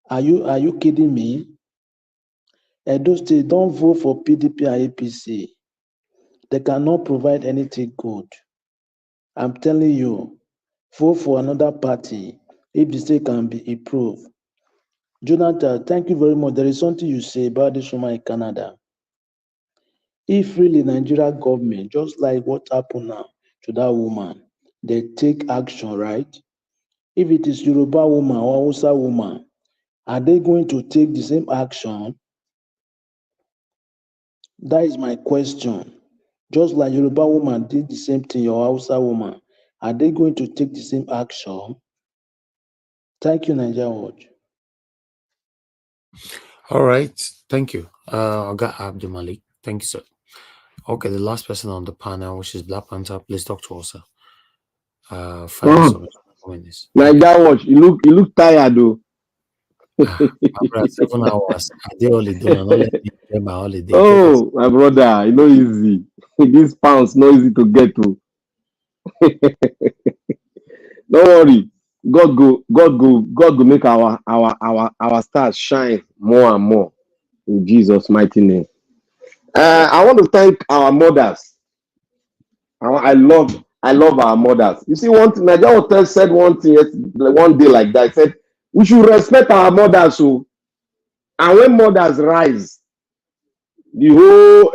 Are you kidding me? Edo State, don't vote for PDP and APC. They cannot provide anything good. I'm telling you, vote for another party if the state can be improved. Jonathan, thank you very much. There is something you say about this woman in Canada. If really Nigeria government, just like what happened now to that woman, they take action, right? If it is Yoruba woman or Hausa woman, are they going to take the same action? That is my question. Just like Yoruba woman did the same thing, your Hausa woman, are they going to take the same action? Thank you, Nigeria Watch. All right. Thank you. Oga Abdul Malik. Thank you, sir. Okay, the last person on the panel, which is Black Panther, please talk to us, sir. Nigeria Watch, you look tired though. 7 hours. I did holiday. I'm not letting me enjoy my holiday. Oh, my brother, it's not easy. These pounds not easy to get to. Don't worry. God go make our stars shine more and more in Jesus' mighty name. I want to thank our mothers. I love our mothers. You see, one thing Nigeria Hotel said one thing one day like that. I said we should respect our mothers. So, and when mothers rise,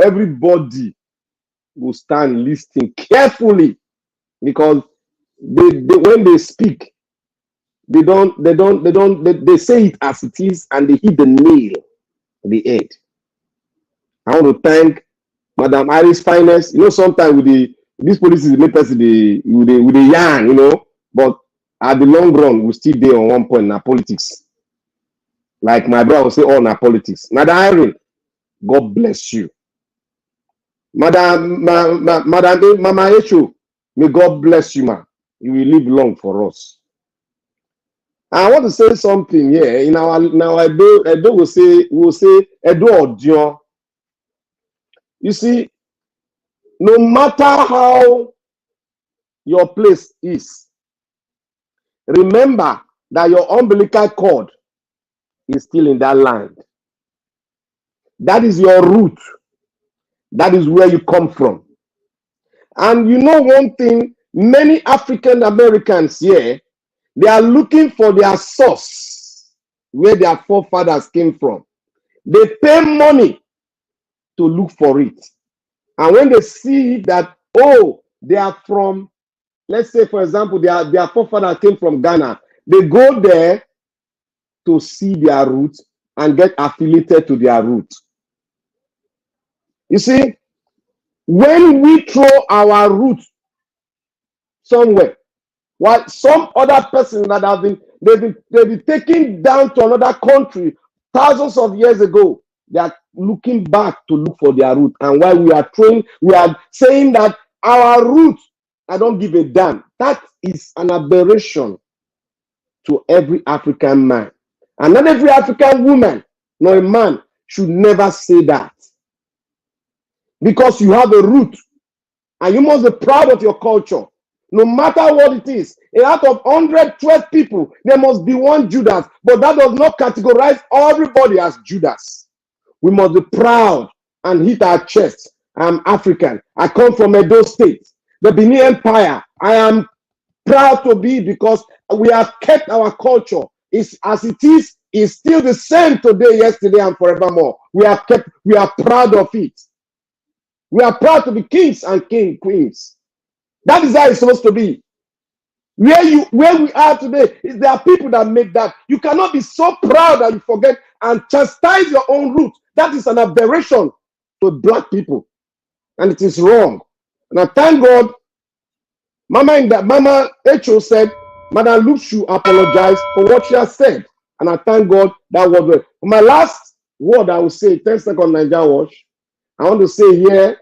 everybody will stand listening carefully because when they speak, they say it as it is and they hit the nail on the head. I want to thank Madam Iris Finest. You know, sometimes with these policies make us with the yarn, you know, but at the long run, we still there on one point in our politics. Like my brother will say, all in our politics. Madam Irene, God bless you. Madam Mama Esho, may God bless you, man. You will live long for us. I want to say something here. In our Edo will say Edo Odion. You see, no matter how your place is, remember that your umbilical cord is still in that land. That is your root. That is where you come from. And you know one thing, many African Americans here, they are looking for their source, where their forefathers came from. They pay money to look for it. And when they see that, oh, they are from, let's say, for example, their forefather came from Ghana, they go there to see their roots and get affiliated to their roots. You see, when we throw our roots somewhere, while some other person that they've been taken down to another country thousands of years ago, they are looking back to look for their root. And while we are saying that our roots, I don't give a damn. That is an aberration to every African man. And not every African woman, nor a man, should never say that. Because you have a root. And you must be proud of your culture. No matter what it is, out of 112 people, there must be one Judas. But that does not categorize everybody as Judas. We must be proud and hit our chest. I'm African. I come from Edo State, the Benin Empire. I am proud to be because we have kept our culture. It's as it is still the same today, yesterday, and forevermore. We are proud of it. We are proud to be kings and queens. That is how it's supposed to be. Where we are today is there are people that make that. You cannot be so proud that you forget and chastise your own roots. That is an aberration to black people, and it is wrong. And I thank God. Mama Echo said, Madam Luxu apologized for what she has said, and I thank God that was it. My last word I will say, 10 seconds Nigeria Watch. I want to say here,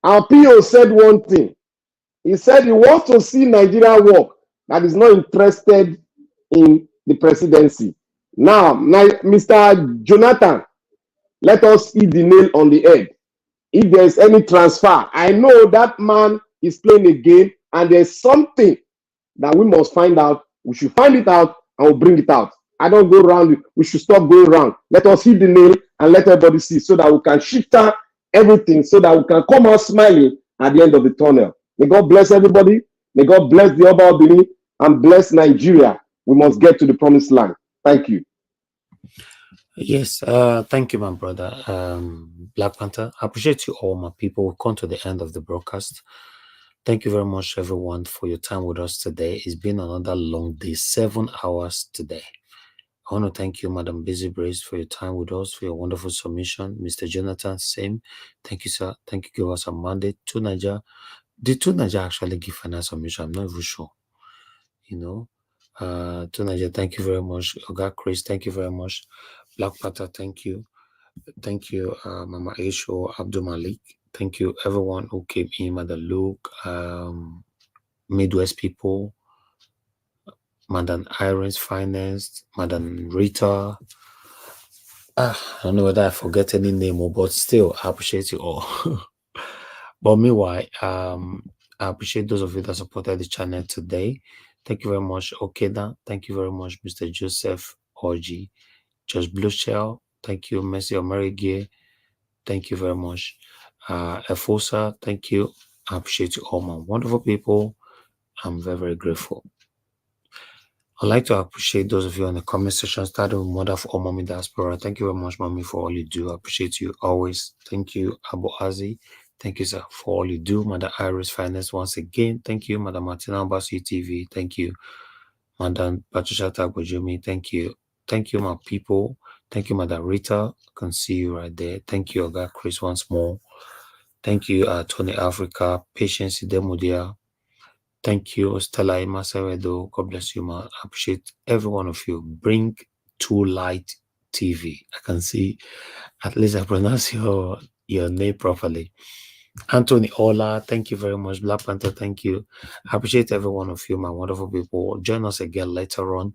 our PO said one thing. He said he wants to see Nigeria work, that is not interested in the presidency. Now, Mr. Jonathan, let us hit the nail on the head. If there is any transfer, I know that man is playing a game, and there's something that we must find out. We should find it out and we'll bring it out. I don't go around. We should stop going around. Let us hit the nail and let everybody see, so that we can shift everything, so that we can come out smiling at the end of the tunnel. May God bless everybody. May God bless the Oba Obini and bless Nigeria. We must get to the promised land. Thank you. Yes, thank you, my brother. Black Panther, I appreciate you all, my people. We've come to the end of the broadcast. Thank you very much, everyone, for your time with us today. It's been another long day, 7 hours today. I want to thank you, Madam Busy Brace, for your time with us, for your wonderful submission. Mr. Jonathan, same. Thank you, sir. Thank you, give us a Monday. To Niger. Did To Niger actually give final submission? I'm not even sure. You know, to Niger, thank you very much. Oga Chris, thank you very much. Black Panther, thank you. Thank you, Mama Aisho, Abdul Malik. Thank you, everyone who came in, Madam Luke, Midwest people, Madam Iris Finance, Madam Rita. I don't know whether I forget any name, but still, I appreciate you all. But meanwhile, I appreciate those of you that supported the channel today. Thank you very much, Okeda. Thank you very much, Mr. Joseph Orji. Just Blue Shell. Thank you, Mercy Omerige. Thank you very much. Efosa, thank you. I appreciate you all, my wonderful people. I'm very, very grateful. I'd like to appreciate those of you in the comment section, starting with Mother for all Mommy Diaspora. Thank you very much, Mommy, for all you do. I appreciate you always. Thank you, Abu Azi. Thank you, sir, for all you do. Mother Iris Finance, once again. Thank you, Madam Martina Ambassi TV. Thank you, Madam Patricia Tagbojumi. Thank you. Thank you, my people. Thank you, Madam Rita. I can see you right there. Thank you, Oga Chris, once more. Thank you, Tony Africa, Patience Demudia. Thank you, Stella Imasawedo. God bless you, man. I appreciate every one of you. Bring to Light TV. I can see, at least I pronounce your name properly. Anthony Ola, thank you very much. Black Panther, thank you. I appreciate every one of you, my wonderful people. Join us again later on,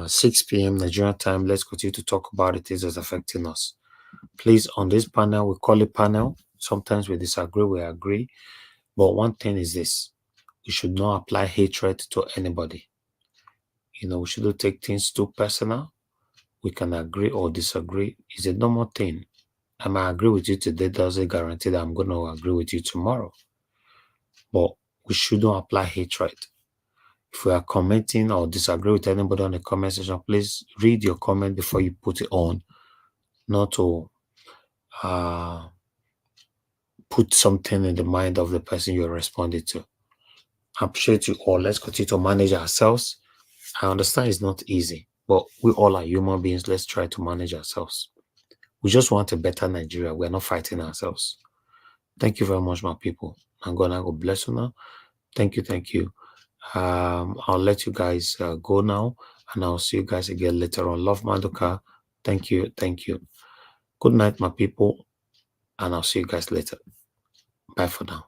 6 p.m. Nigerian time. Let's continue to talk about it as it's affecting us. Please, on this panel, we call it panel. Sometimes we disagree, we agree. But one thing is this: we should not apply hatred to anybody. You know, we shouldn't take things too personal. We can agree or disagree. It's a normal thing. I might agree with you today, doesn't guarantee that I'm going to agree with you tomorrow. But we shouldn't apply hatred. If we are commenting or disagree with anybody on the comment section, please read your comment before you put it on, not to put something in the mind of the person you're responding to. I appreciate you all. Let's continue to manage ourselves. I understand it's not easy, but we all are human beings. Let's try to manage ourselves. We just want a better Nigeria. We're not fighting ourselves. Thank you very much, my people. I'm gonna go bless you now. Thank you, thank you. I'll let you guys go now, and I'll see you guys again later on. Love Maduka. Thank you, thank you. Good night, my people, and I'll see you guys later. Bye for now.